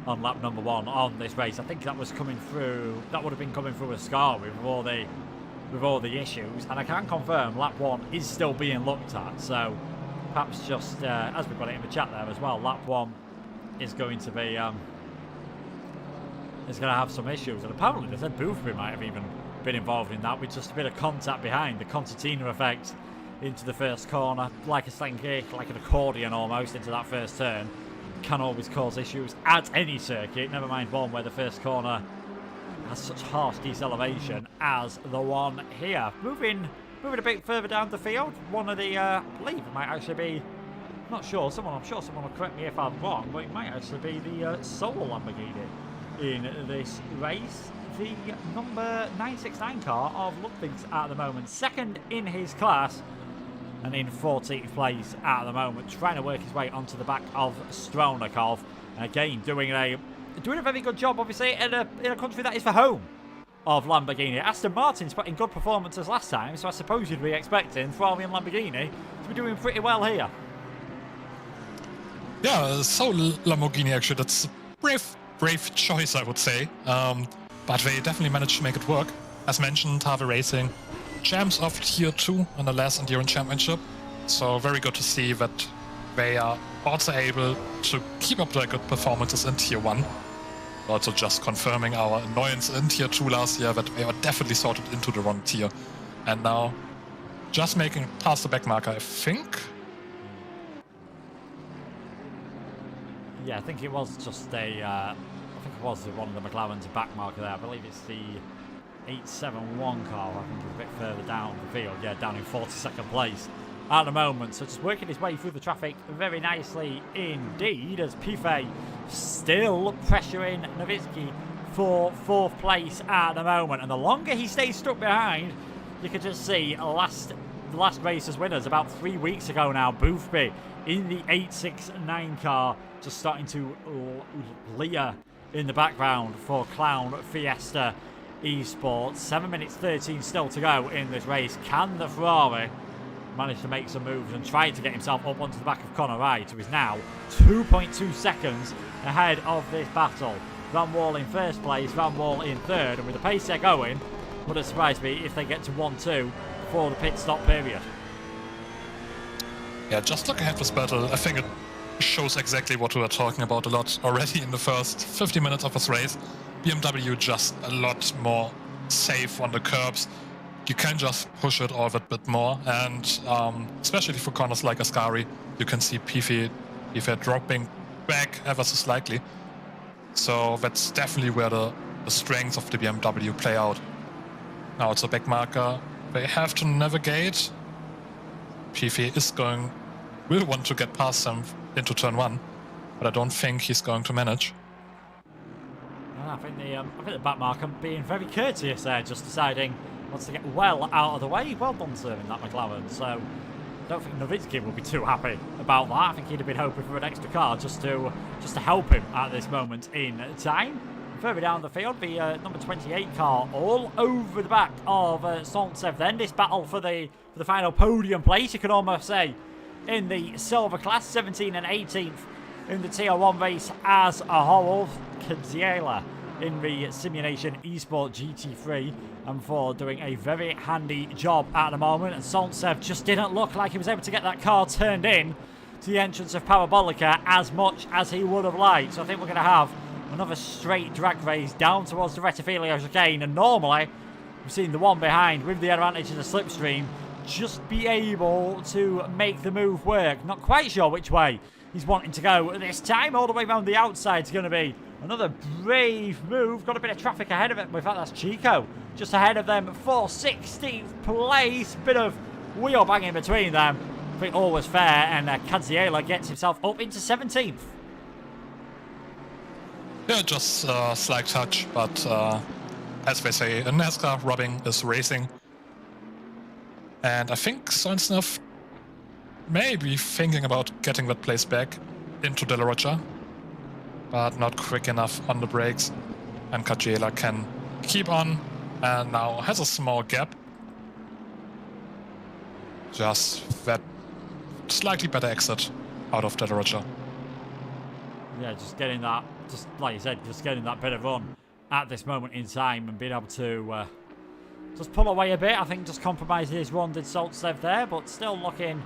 on lap number 1 on this race. I think that was coming through. That would have been coming through a scar with all the issues. And I can confirm lap 1 is still being looked at. So perhaps just as we've got it in the chat there as well, lap 1 is going to be is going to have some issues. And apparently they said Boothby might have even been involved in that with just a bit of contact behind, the concertina effect into the first corner, like a slinky, like an accordion almost into that first turn. Can always cause issues at any circuit, never mind one where the first corner has such harsh deceleration as the one here. Moving a bit further down the field, one of the, I believe it might actually be, I'm sure someone will correct me if I'm wrong, but it might actually be the solo Lamborghini in this race. The number 969 car of Ludwig's at the moment, second in his class, and in 14th place at the moment, trying to work his way onto the back of Stronakov. Again, doing a very good job, obviously, in a country that is the home of Lamborghini. Aston Martin's put in good performances last time, so I suppose you'd be expecting Ferrari and Lamborghini to be doing pretty well here. Yeah, so Lamborghini actually, that's a brave choice, I would say. But they definitely managed to make it work. As mentioned, Harvey Racing, champs of Tier 2 in the last Endurance Championship. So very good to see that they are also able to keep up their good performances in Tier 1. Also just confirming our annoyance in Tier 2 last year, that they were definitely sorted into the wrong tier. And now just making it past the back marker, I think. Yeah, I think it was just one of the McLaren's back marker there. I believe it's the 871 car, I think, a bit further down the field. Yeah, down in 42nd place at the moment. So just working his way through the traffic very nicely indeed, as Piffet still pressuring Nowicki for 4th place at the moment. And the longer he stays stuck behind, you can just see the last race's winners about 3 weeks ago now, Boothby in the 869 car, just starting to leer in the background for Clown Fiesta Esports. 7 minutes 13 still to go in this race. Can the Ferrari manage to make some moves and try to get himself up onto the back of Conor Wright, who is now 2.2 seconds ahead of this battle? Van Wall in first place, Van Wall in third, and with the pace they're going, wouldn't surprise me if they get to 1-2 before the pit stop period. Yeah, just looking at this battle, I think it shows exactly what we were talking about a lot already in the first 50 minutes of this race. BMW just a lot more safe on the curbs. You can just push it all that bit more, and especially for corners like Ascari, you can see Piffet dropping back ever so slightly. So that's definitely where the strengths of the BMW play out. Now it's a back marker. They have to navigate. Piffet will want to get past them into turn 1, but I don't think he's going to manage. I think the back marker being very courteous there, just deciding wants to get well out of the way. Well done serving that McLaren. So I don't think Nowicki will be too happy about that. I think he'd have been hoping for an extra car just to help him at this moment in time. Further down the field, the number 28 car all over the back of Sintsev. Then this battle for the final podium place, you could almost say, in the silver class, 17th and 18th in the Tier 1 race as a whole. Kadziela in the Simulation Esport GT3 and 4 doing a very handy job at the moment. And Sintsev just didn't look like he was able to get that car turned in to the entrance of Parabolica as much as he would have liked. So I think we're going to have another straight drag race down towards the Rettifilio chicane. And normally, we've seen the one behind with the advantage of the slipstream just be able to make the move work. Not quite sure which way he's wanting to go this time. All the way around the outside is going to be another brave move. Got a bit of traffic ahead of it. In fact, that's Chico just ahead of them for 16th place. Bit of wheel banging between them. I think all was fair, and Canziela gets himself up into 17th. Yeah, just a slight touch, but as they say, in NASCAR, rubbing is racing. And I think Soinsenov may be thinking about getting that place back into De La Rocha, but not quick enough on the brakes. And Canziela can keep on, and now has a small gap. Just that slightly better exit out of De La Rocha. Yeah, just getting that, just like you said, just getting that bit of run at this moment in time and being able to just pull away a bit. I think just compromising his run did Soltsev there, but still looking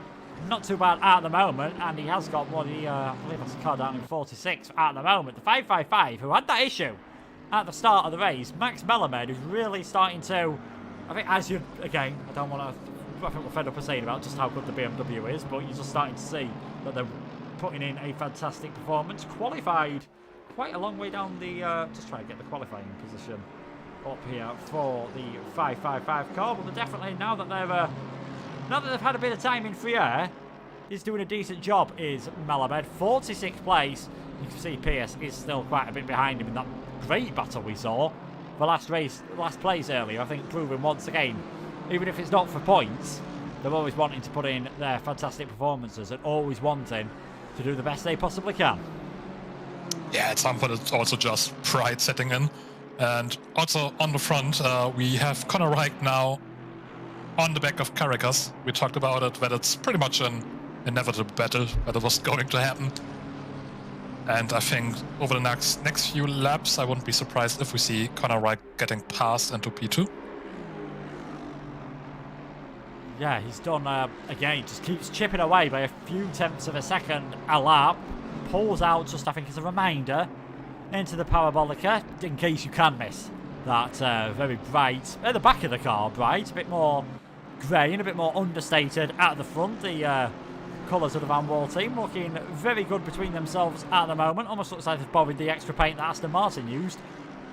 not too bad at the moment. And he has got one, I believe that's a car down in 46 at the moment. The 555, who had that issue at the start of the race, Max Melamed, is really starting to, I think, as you, again, I don't want to, I think we're fed up of saying about just how good the BMW is, but you're just starting to see that they're putting in a fantastic performance. Qualified quite a long way down the, just trying to get the qualifying position up here for the 555 car, but they're definitely, now that they've had a bit of time in free air, he's doing a decent job, is Malamed. 46th place. You can see Pierce is still quite a bit behind him in that great battle we saw for last place earlier. I think proving once again, even if it's not for points, they're always wanting to put in their fantastic performances and always wanting to do the best they possibly can. Yeah, at some point it's also just pride setting in. And also on the front, we have Conor Reich now on the back of Caracas. We talked about it, that it's pretty much an inevitable battle that it was going to happen. And I think over the next few laps, I wouldn't be surprised if we see Conor Reich getting passed into P2. Yeah, he's done, again, he just keeps chipping away by a few tenths of a second a lap. Pulls out, just I think as a reminder, into the Parabolica, in case you can miss that very bright, at the back of the car, bright, a bit more grey and a bit more understated at the front. The colours of the Van Wall team looking very good between themselves at the moment. Almost looks like they've borrowed the extra paint that Aston Martin used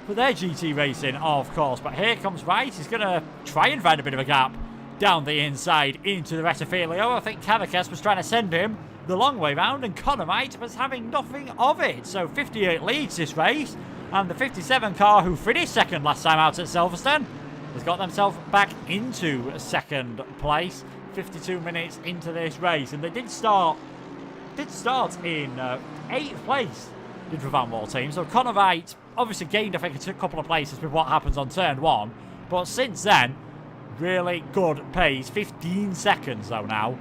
for their GT racing, of course. But here comes Wright. He's going to try and find a bit of a gap down the inside into the Rettifilio. I think Caracas was trying to send him the long way round, and Conor Wright was having nothing of it. So 58 leads this race, and the 57 car who finished second last time out at Silverstone has got themselves back into second place 52 minutes into this race. And they did start in 8th place, did the Van Wall team. So Conor Wright obviously gained, I think, a couple of places with what happens on turn 1, but since then, really good pace. 15 seconds though now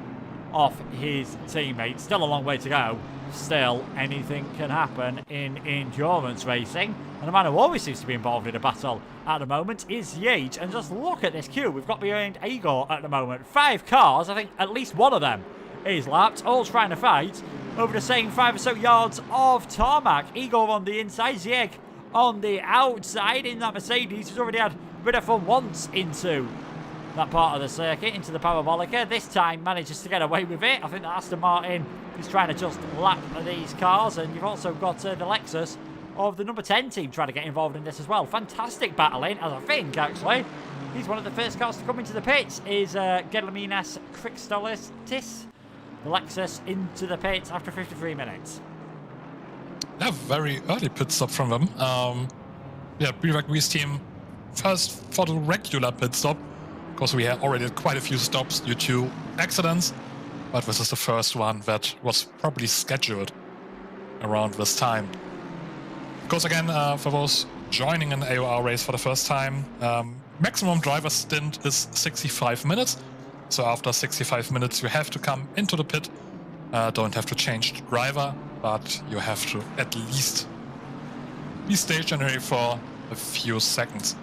off his teammate. Still a long way to go. Still, anything can happen in endurance racing. And the man who always seems to be involved in a battle at the moment is Yates. And just look at this queue we've got behind Igor at the moment. 5 cars, I think at least one of them is lapped, all trying to fight over the same 5 or so yards of tarmac. Igor on the inside, Zieg on the outside in that Mercedes, who's already had a bit of fun once into that part of the circuit, into the Parabolica. This time manages to get away with it. I think that Aston Martin is trying to just lap these cars, and you've also got the Lexus of the number 10 team trying to get involved in this as well. Fantastic battling, as I think actually he's one of the first cars to come into the pits, is Gedlaminas Krikstolistis, the Lexus, into the pits after 53 minutes. Yeah, very early pit stop from them. Yeah, Brewe's team first for the regular pit stop, because we had already had quite a few stops due to accidents, but this is the first one that was probably scheduled around this time. Because again, for those joining an AOR race for the first time, maximum driver stint is 65 minutes. So after 65 minutes, you have to come into the pit. Don't have to change the driver, but you have to at least be stationary for a few seconds.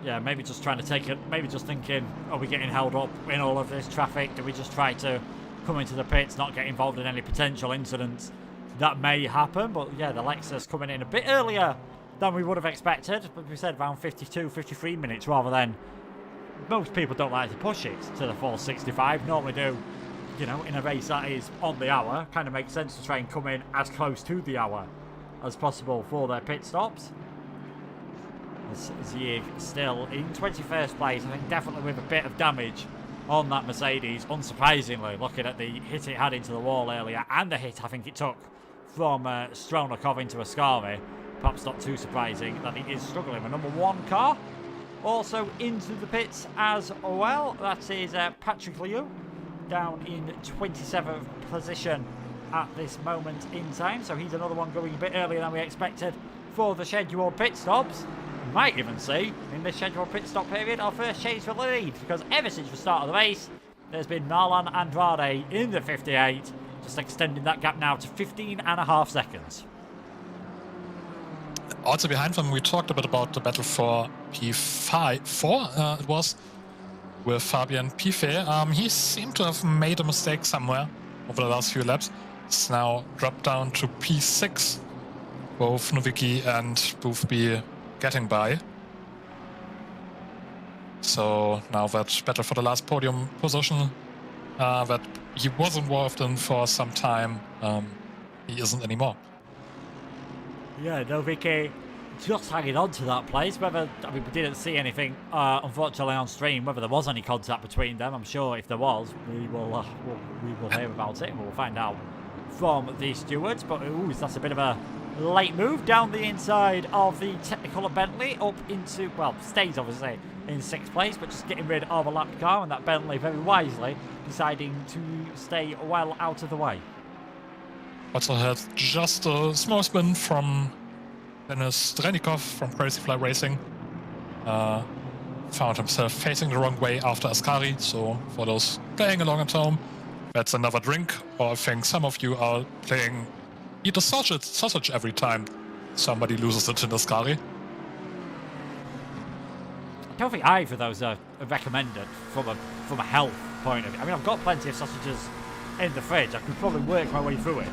Yeah, maybe just trying to take it, maybe just thinking, are we getting held up in all of this traffic? Do we just try to coming to the pits, not get involved in any potential incidents that may happen. But yeah, the Lexus coming in a bit earlier than we would have expected. But we said around 52, 53 minutes rather than... Most people don't like to push it to the full 65. Normally do, you know, in a race that is on the hour. Kind of makes sense to try and come in as close to the hour as possible for their pit stops. Zieg still in 21st place. I think definitely with a bit of damage on that Mercedes. Unsurprisingly, looking at the hit it had into the wall earlier and the hit I think it took from Stronakov into Ascari. Perhaps not too surprising that he is struggling. The number 1 car also into the pits as well. That is Patrick Liu down in 27th position at this moment in time. So he's another one going a bit earlier than we expected for the scheduled pit stops. We might even see in this scheduled pit stop period our first change for the lead, because ever since the start of the race there's been Marlon Andrade in the 58, just extending that gap now to 15.5 seconds. Also behind them, we talked a bit about the battle for P4, it was, with Fabian Piffet. He seemed to have made a mistake somewhere over the last few laps. It's now dropped down to P6. Both Nowicki and Boothby getting by. So now that battle for the last podium position that he was involved in for some time, he isn't anymore. Yeah, Nowicki just hanging on to that place. Whether, I mean, we didn't see anything, unfortunately, on stream. Whether there was any contact between them, I'm sure if there was, we will hear about it and we'll find out from the stewards. But ooh, that's a bit of a late move down the inside of the Technicolor Bentley up into, well, stays obviously in 6th place, but just getting rid of a lapped car, and that Bentley very wisely deciding to stay well out of the way. Also had just a small spin from Denis Drenikov from Crazy Fly Racing. Found himself facing the wrong way after Ascari, so for those playing along at home, that's another drink. Or I think some of you are playing eat a sausage every time somebody loses it in Ascari. I don't think either of those are recommended from a health point of view. I mean, I've got plenty of sausages in the fridge. I could probably work my way through it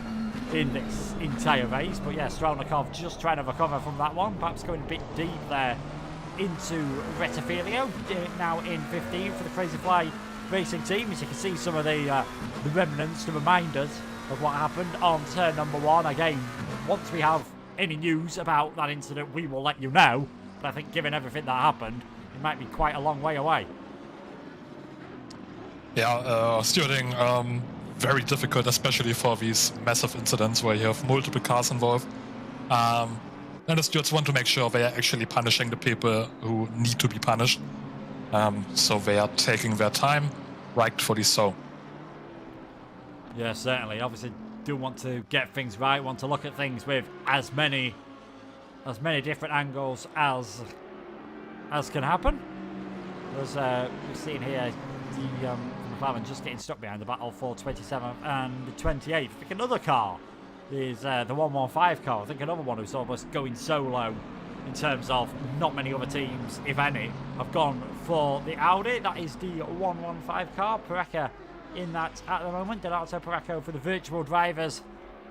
in this entire race, but yeah, Stronakov just trying to recover from that one, perhaps going a bit deep there into Rettifilio, now in 15 for the Crazy Fly Racing team. As you can see, some of the remnants, the reminders of what happened on turn number 1. Again, once we have any news about that incident, we will let you know, but I think given everything that happened, it might be quite a long way away. Yeah, stewarding, very difficult, especially for these massive incidents where you have multiple cars involved. And the stewards want to make sure they are actually punishing the people who need to be punished. So they are taking their time, rightfully so. Yeah, certainly. Obviously, do want to get things right, want to look at things with as many different angles as can happen. There's we're seeing here the McLaren just getting stuck behind the battle for 27th and 28th. I think another car is the 115 car. I think another one who's almost going solo in terms of not many other teams, if any, have gone for the Audi. That is the 115 car. Pareca in that at the moment. Donato Pareco for the Virtual Drivers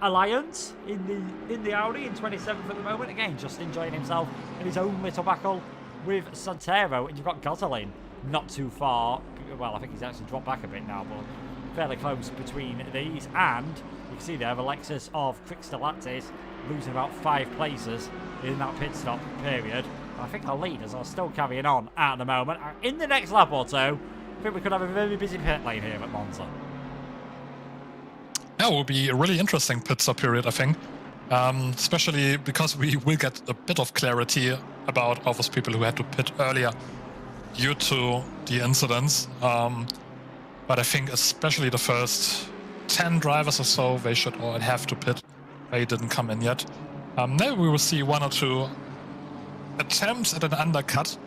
Alliance in the Audi in 27th at the moment. Again, just enjoying himself in his own little battle with Santero. And you've got Gosselin not too far. Well, I think he's actually dropped back a bit now, but fairly close between these. And you can see there the Lexus of Crixtalatis losing about 5 places in that pit stop period. I think our leaders are still carrying on at the moment. In the next lap or two, I think we could have a very busy pit lane here at Monza. Yeah, it will be a really interesting pit stop period, I think. Especially because we will get a bit of clarity about all those people who had to pit earlier due to the incidents. But I think especially the first 10 drivers or so, they should all have to pit. They didn't come in yet. Maybe we will see 1 or 2 attempts at an undercut.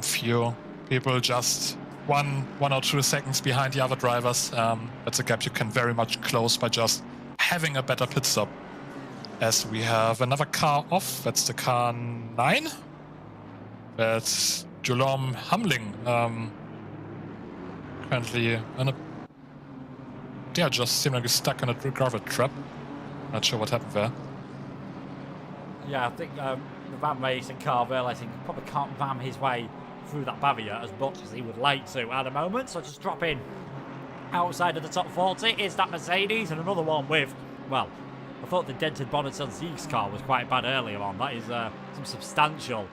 Few people just one or 2 seconds behind the other drivers. That's a gap you can very much close by just having a better pit stop. As we have another car off, that's the car 9. That's Julom Hamling. Currently in a yeah, just seemingly stuck in a gravel trap. Not sure what happened there. Yeah, I think the van racing car realising he probably can't ram his way through that barrier as much as he would like to at the moment. So just drop in outside of the top 40 is that Mercedes, and another one with, well, I thought the dented bonnet on Zeke's car was quite bad earlier on. That is some substantial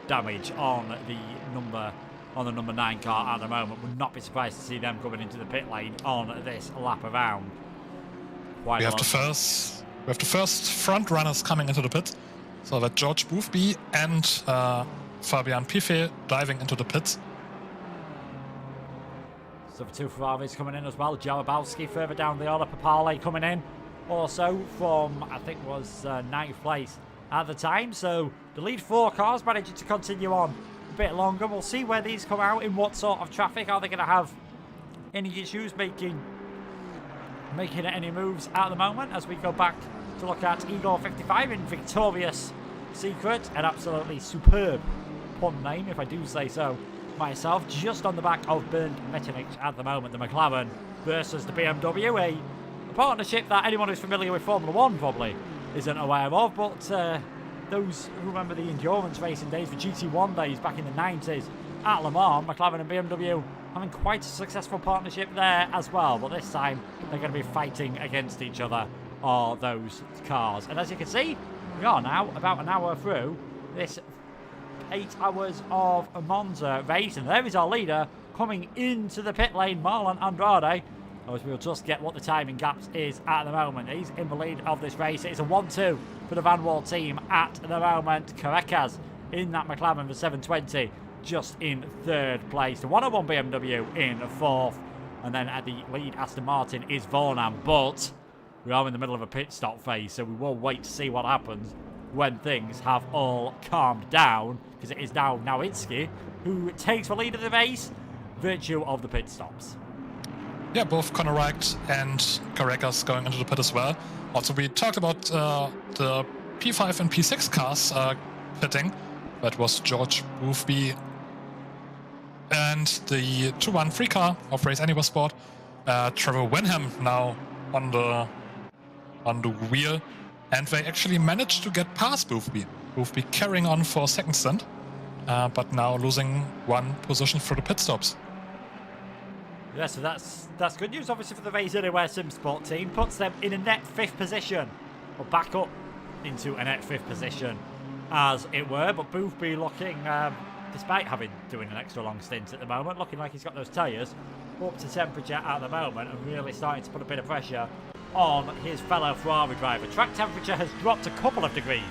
damage on the number 9 car at the moment. Would not be surprised to see them coming into the pit lane on this lap around. We have the first front runners coming into the pit. So that George Boothby and Fabian Piffet diving into the pits. So the 2 Ferraris coming in as well. Jarabowski further down the order. Papale coming in. Also from, I think was 9th place at the time. So the lead 4 cars managing to continue on a bit longer. We'll see where these come out, in what sort of traffic. Are they going to have any issues making any moves at the moment as we go back to look at Igor 55 in Victorious Secret, an absolutely superb pun name, if I do say so myself, just on the back of Bernd Metternich at the moment. The McLaren versus the BMW, a partnership that anyone who's familiar with Formula 1 probably isn't aware of, but those who remember the endurance racing days, the GT1 days back in the 90s at Le Mans, McLaren and BMW having quite a successful partnership there as well, but this time they're going to be fighting against each other, are those cars. And as you can see, we are now about an hour through this 8 hours of Monza race, and there is our leader coming into the pit lane, Marlon Andrade, as we'll just get what the timing gaps is at the moment. He's in the lead of this race. It's a 1-2 for the Van Wall team at the moment. Caracas in that McLaren for 720, just in 3rd place. The 101 BMW in 4th, and then at the lead Aston Martin is Vornam, but we are in the middle of a pit stop phase, so we will wait to see what happens when things have all calmed down, because it is now Nowinski who takes the lead of the race, virtue of the pit stops. Yeah, both Conor Wright and Caracas going into the pit as well. Also, we talked about the P5 and P6 cars pitting. That was George Boothby and the 213 car of Race Anywhere Sport. Trevor Wenham now on the wheel, and they actually managed to get past Boothby. Boothby carrying on for a second stint, but now losing 1 position for the pit stops. Yeah, so that's good news, obviously, for the Race Anywhere SimSport team. Puts them in a net 5th position, or back up into a net 5th position, as it were. But Boothby looking, despite doing an extra long stint at the moment, looking like he's got those tyres up to temperature at the moment, and really starting to put a bit of pressure on his fellow Ferrari driver. Track temperature has dropped a couple of degrees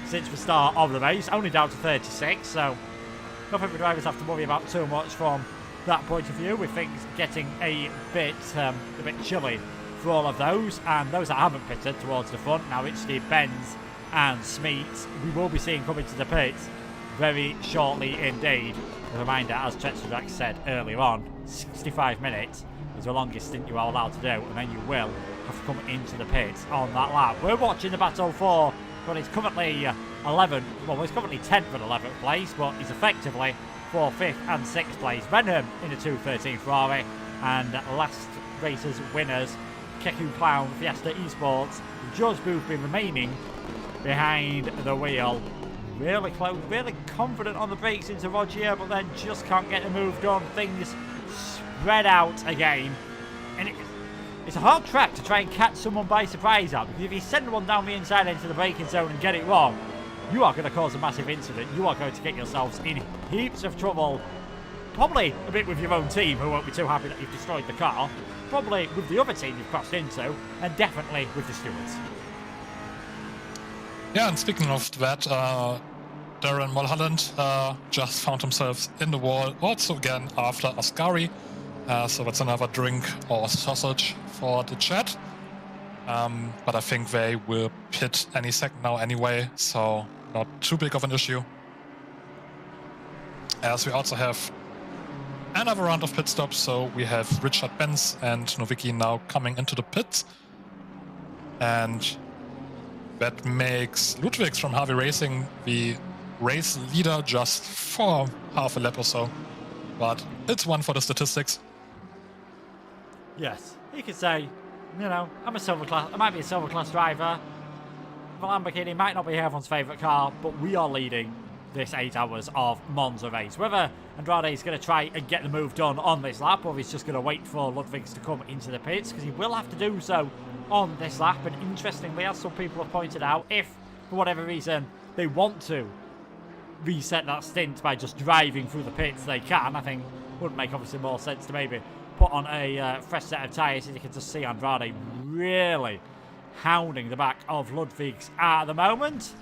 since the start of the race, only down to 36, so nothing the drivers have to worry about too much from that point of view, with things getting a bit chilly for all of those, and those that haven't pitted towards the front, now it's Steve Benz and Smeets, we will be seeing coming to the pits very shortly indeed. A reminder, as Tretsurak said earlier on, 65 minutes is the longest stint you are allowed to do, and then you will have to come into the pits on that lap. We're watching the battle for, well, it's currently 11, well, it's currently 10th and 11th place, but he's effectively for 5th and 6th place. Benham in a 213 Ferrari, and last race's winners, Keku Clown Fiesta Esports, George Boothby remaining behind the wheel. Really close, really confident on the brakes into Rogier, but then just can't get the move done. Things spread out again, and it's a hard track to try and catch someone by surprise at, because if you send one down the inside into the braking zone and get it wrong, you are going to cause a massive incident. You are going to get yourselves in heaps of trouble. Probably a bit with your own team, who won't be too happy that you've destroyed the car. Probably with the other team you've crossed into, and definitely with the stewards. Yeah, and speaking of that, Darren Mulholland just found himself in the wall also again after Ascari. So that's another drink or sausage for the chat. But I think they will pit any second now anyway, so not too big of an issue. As we also have another round of pit stops, so we have Richard Benz and Nowicki now coming into the pits. And that makes Ludwigs from Harvey Racing the race leader just for half a lap or so. But it's one for the statistics. Yes, you could say You know, I'm a silver class. I might be a silver class driver. The Lamborghini might not be everyone's favourite car, but we are leading this 8 hours of Monza race. Whether Andrade is going to try and get the move done on this lap, or he's just going to wait for Ludwigs to come into the pits, because he will have to do so on this lap. And interestingly, as some people have pointed out, if for whatever reason they want to reset that stint by just driving through the pits, they can. I think would make obviously more sense to maybe put on a fresh set of tyres. As you can just see, Andrade really hounding the back of Ludwigs at the moment.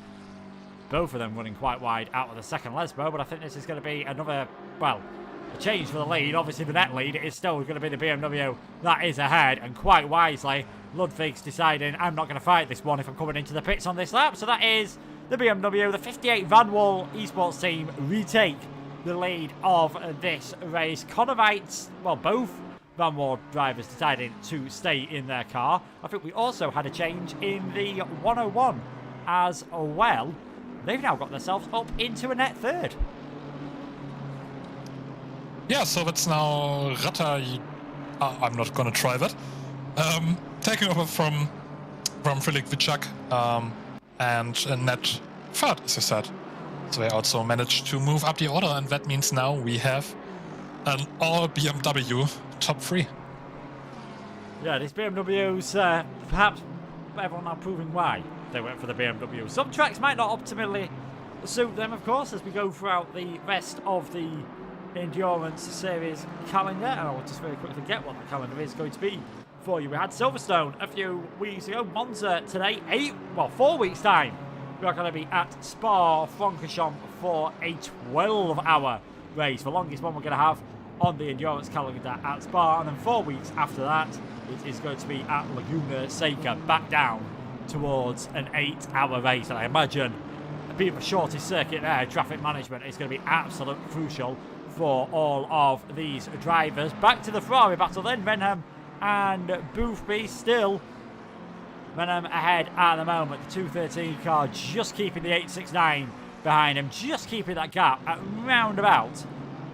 Both of them running quite wide out of the second Lesbo, but I think this is going to be another, well, a change for the lead. Obviously, the net lead is still going to be the BMW that is ahead, and quite wisely, Ludwigs deciding, I'm not going to fight this one if I'm coming into the pits on this lap. So that is the BMW, the 58 Van Wall esports team, retake the lead of this race. Connovites, well, both Van Wall drivers deciding to stay in their car. I think we also had a change in the 101 as well. They've now got themselves up into a net third. Yeah, so it's now Ratta. I'm not going to try that. Taking over from Frilik Vichak and a net third, as you said. So they also managed to move up the order, and that means now we have an all BMW top 3. Yeah, these BMWs, perhaps everyone now proving why they went for the BMW. Some tracks might not optimally suit them, of course, as we go throughout the rest of the Endurance Series calendar. And I'll just very quickly get what the calendar is going to be for you. We had Silverstone a few weeks ago, Monza today, 4 weeks' time. We are going to be at Spa-Francorchamps for a 12-hour race, the longest one we're going to have on the endurance calendar at Spa, and then 4 weeks after that it is going to be at Laguna Seca, back down towards an 8-hour race. And I imagine being the shortest circuit there, traffic management is going to be absolutely crucial for all of these drivers. Back to the Ferrari battle then, Venham and Boothby. Still Venham ahead at the moment, the 213 car just keeping the 869 behind him, just keeping that gap at round about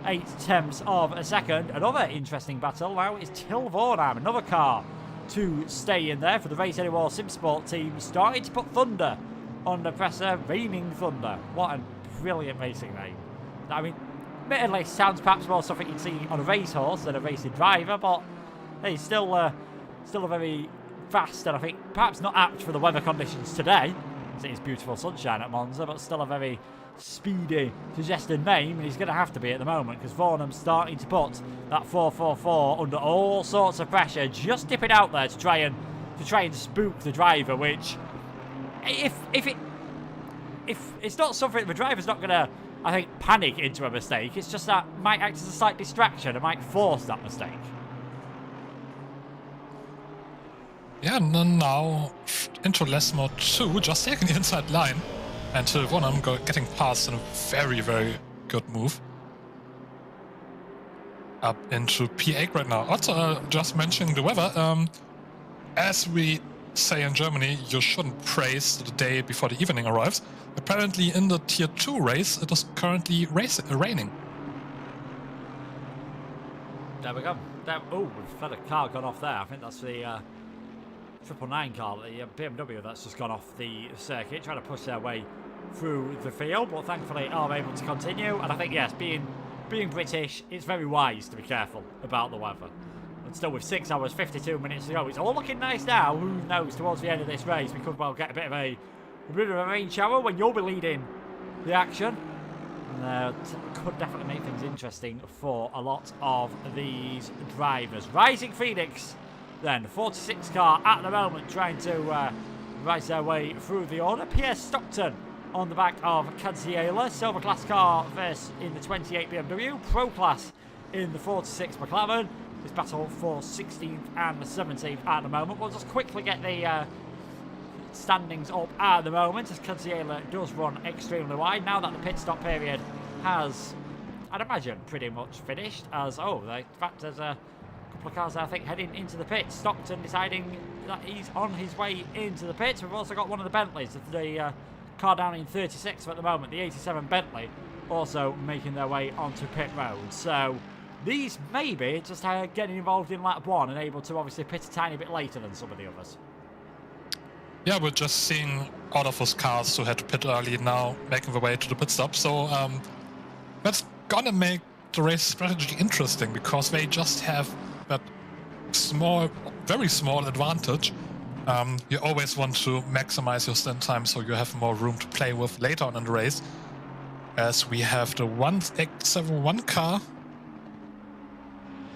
0.8 of a second. Another interesting battle now is Till Vornheim, another car to stay in there for the Race Anywhere SimSport team, starting to put Thunder on the presser, Raining Thunder. What a brilliant racing name. I mean, admittedly, sounds perhaps more something you'd see on a racehorse than a racing driver, but hey, still a very fast, and I think perhaps not apt for the weather conditions today, as it is beautiful sunshine at Monza, but still a very speedy, suggested name, and he's going to have to be at the moment, because Vornham's starting to put that 444 under all sorts of pressure, just dipping out there to try and spook the driver, which if it's not something the driver's not going to, I think, panic into a mistake, it's just that might act as a slight distraction and might force that mistake. Yeah, and then now into Lesmo 2, just taking the inside line, and Till Vornheim getting past in a very, very good move. Up into P8 right now. Also, just mentioning the weather, as we say in Germany, you shouldn't praise the day before the evening arrives. Apparently in the Tier 2 race, it is currently raining. There we go. We've had a car gone off there. I think that's the 999 car, the BMW that's just gone off the circuit, trying to push their way through the field, but thankfully are able to continue. And I think, yes, being British, it's very wise to be careful about the weather. And still with 6 hours, 52 minutes to go, it's all looking nice now. Who knows, towards the end of this race, we could well get a bit of a rain shower when you'll be leading the action. And could definitely make things interesting for a lot of these drivers. Rising Phoenix, then, 46 car at the moment, trying to race their way through the order. Pierre Stockton on the back of Canziela. Silver class car versus in the 28 BMW. Pro class in the 46 McLaren. This battle for 16th and 17th at the moment. We'll just quickly get the standings up at the moment, as Canziela does run extremely wide. Now that the pit stop period has, I'd imagine, pretty much finished. As, in fact, there's a couple of cars, I think, heading into the pit. Stockton deciding that he's on his way into the pits. We've also got one of the Bentleys, the car down in 36 at the moment, the 87 Bentley, also making their way onto pit road. So these maybe just getting involved in lap 1 and able to obviously pit a tiny bit later than some of the others. Yeah, we're just seeing all of those cars who had to pit early now making their way to the pit stop. So that's gonna make the race strategy interesting, because they just have that small, very small advantage. You always want to maximize your stint time so you have more room to play with later on in the race. As we have the 1871 car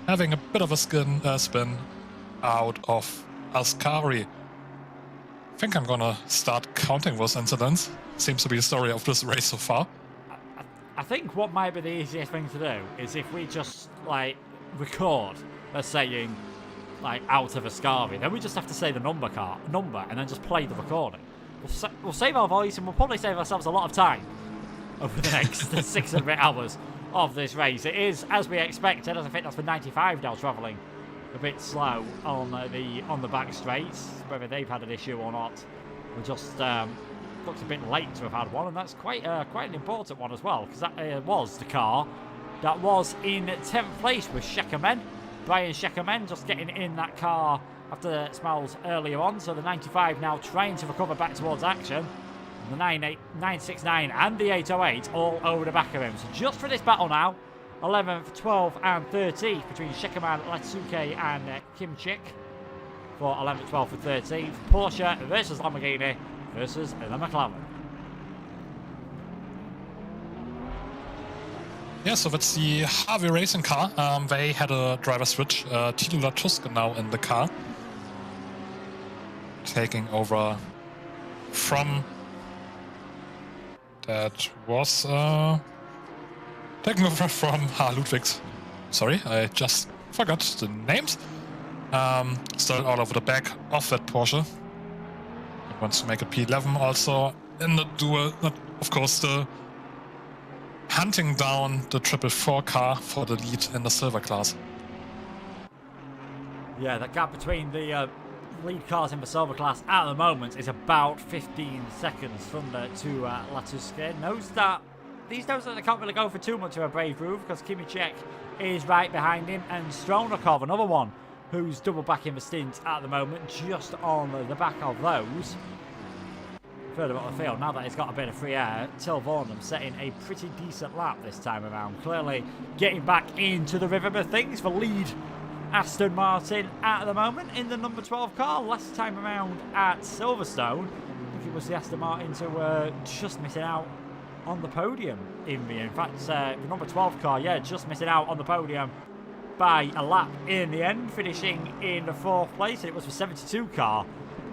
having a bit of a spin out of Ascari. I think I'm gonna start counting those incidents. Seems to be the story of this race so far. I think what might be the easiest thing to do is if we just, like, record, let's saying, like, out of Ascari, then we just have to say the number, and then just play the recording. We'll save our voice, and we'll probably save ourselves a lot of time over the next 6 and a bit hours of this race. It is, as we expected, as I think that's for 95 now, travelling a bit slow on the back straights. Whether they've had an issue or not, we just looks a bit late to have had one, and that's quite an important one as well, because that was the car that was in 10th place with Shekamen. Brian Shekamen just getting in that car after smells earlier on, so the 95 now trying to recover back towards action. The 969 and the 808 all over the back of him. So just for this battle now, 11th, 12th and 13th between Shekaman, Latsuke and Kimchik for 11th, 12th and 13th. Porsche versus Lamborghini versus the McLaren. Yeah, so that's the Harvey racing car. They had a driver switch. Tilo Latuska now in the car, taking over from... That was taking over from Ludwig's. Sorry, I just forgot the names. Still all over the back of that Porsche. He wants to make a P11 also in the duel. Of course, the hunting down the 444 car for the lead in the silver class. Yeah, the gap between the lead cars in the silver class at the moment is about 15 seconds from the to Latuske. These knows that they can't really go for too much of a brave move, because Kimichek is right behind him, and Stronakov, another one who's double back in the stint at the moment, just on the back of those. Further up the field, now that he's got a bit of free air, Till Vornum setting a pretty decent lap this time around, clearly getting back into the rhythm of things for lead Aston Martin at the moment in the number 12 car. Last time around at Silverstone, I think it was the Aston Martins who were just missing out on the podium. In fact, the number 12 car, yeah, just missing out on the podium by a lap in the end, finishing in the 4th place. And it was the 72 car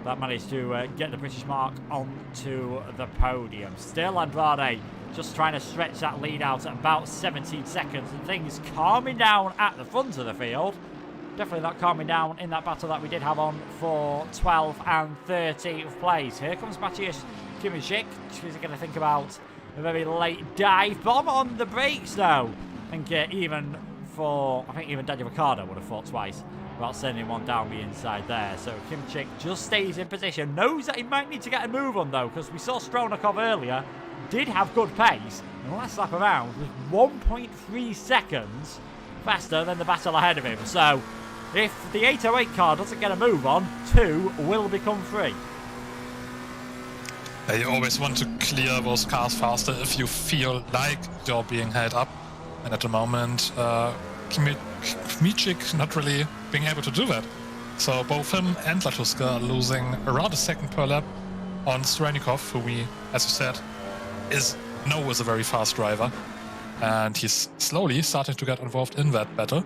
that managed to get the British mark onto the podium. Still Andrade just trying to stretch that lead out at about 17 seconds, and things calming down at the front of the field. Definitely not calming down in that battle that we did have on for 12th and 13th place. Here comes Matthias Kimishik. She's going to think about a very late dive bomb on the brakes now. I think even Daniel Ricciardo would have thought twice about sending one down the inside there. So Kimchik just stays in position. Knows that he might need to get a move on though, because we saw Stronakov earlier did have good pace, and the last lap around was 1.3 seconds faster than the battle ahead of him. So if the 808 car doesn't get a move on, 2 will become 3. You always want to clear those cars faster if you feel like you're being held up. And at the moment, Kmichik not really being able to do that. So both him and Latuska are losing around a second per lap on Stranikov, who we, as you said, is a very fast driver. And he's slowly starting to get involved in that battle.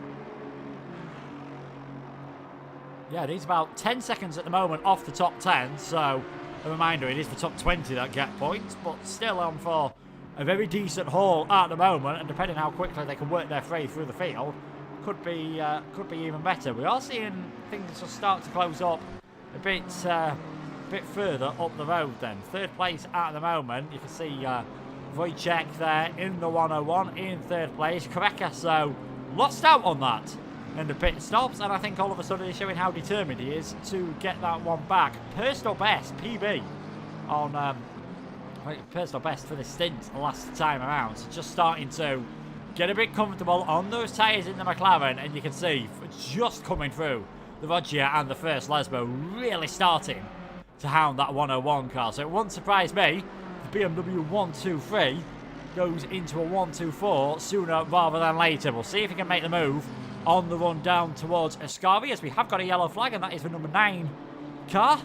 Yeah, he's about 10 seconds at the moment off the top 10, so a reminder, it is the top 20 that get points, but still on for a very decent haul at the moment, and depending how quickly they can work their way through the field, could be even better. We are seeing things just start to close up a bit further up the road then. 3rd place at the moment, you can see Wojciech there in the 101 in 3rd place. Karakaso lost out on that in the pit stops, and I think all of a sudden he's showing how determined he is to get that one back. Personal best, PB, on personal best for the stint last time around. So just starting to get a bit comfortable on those tyres in the McLaren, and you can see just coming through the Rogia and the first Lesbo really starting to hound that 101 car. So it wouldn't surprise me if the BMW 123 goes into a 124 sooner rather than later. We'll see if he can make the move on the run down towards Ascari, as we have got a yellow flag, and that is the number 9 car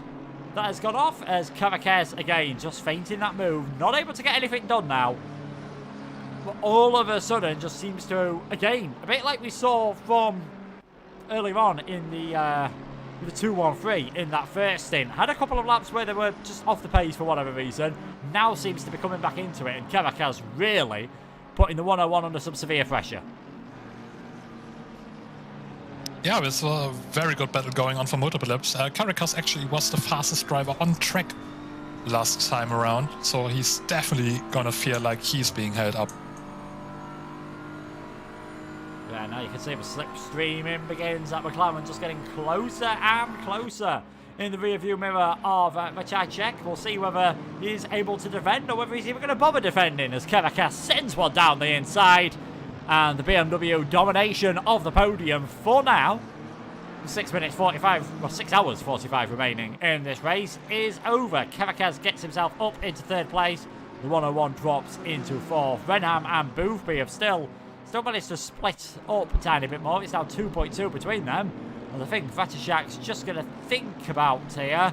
that has gone off, as Caraquez again just feinting that move, not able to get anything done now. But all of a sudden just seems to, again, a bit like we saw from earlier on in the 213 in that first stint. Had a couple of laps where they were just off the pace for whatever reason. Now seems to be coming back into it, and Caraquez really putting the 101 under some severe pressure. Yeah, it was a very good battle going on for multiple laps. Caraquez actually was the fastest driver on track last time around, so he's definitely gonna feel like he's being held up. Yeah, now you can see the slipstreaming begins. That McLaren just getting closer and closer in the rearview mirror of Vacacek. We'll see whether he's able to defend or whether he's even going to bother defending, as Caraquez sends one down the inside. And the BMW domination of the podium for now. 6 minutes 45, well 6 hours 45 remaining in this race is over. Caraquez gets himself up into 3rd place. The 101 drops into 4th. Renham and Boothby have still managed to split up a tiny bit more. It's now 2.2 between them. And I think Vatashak's just going to think about here.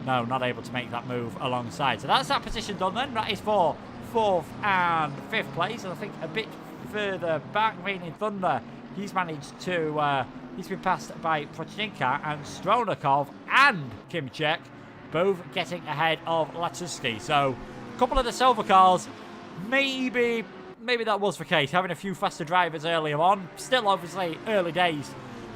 No, not able to make that move alongside. So that's that position done then. That is for 4th and 5th place. And I think a bit further back, Raining Thunder, he's managed to, he's been passed by Prochinka and Stronikov and Kimchek, both getting ahead of Latuski. So a couple of the silver cars, maybe that was the case, having a few faster drivers earlier on. Still obviously early days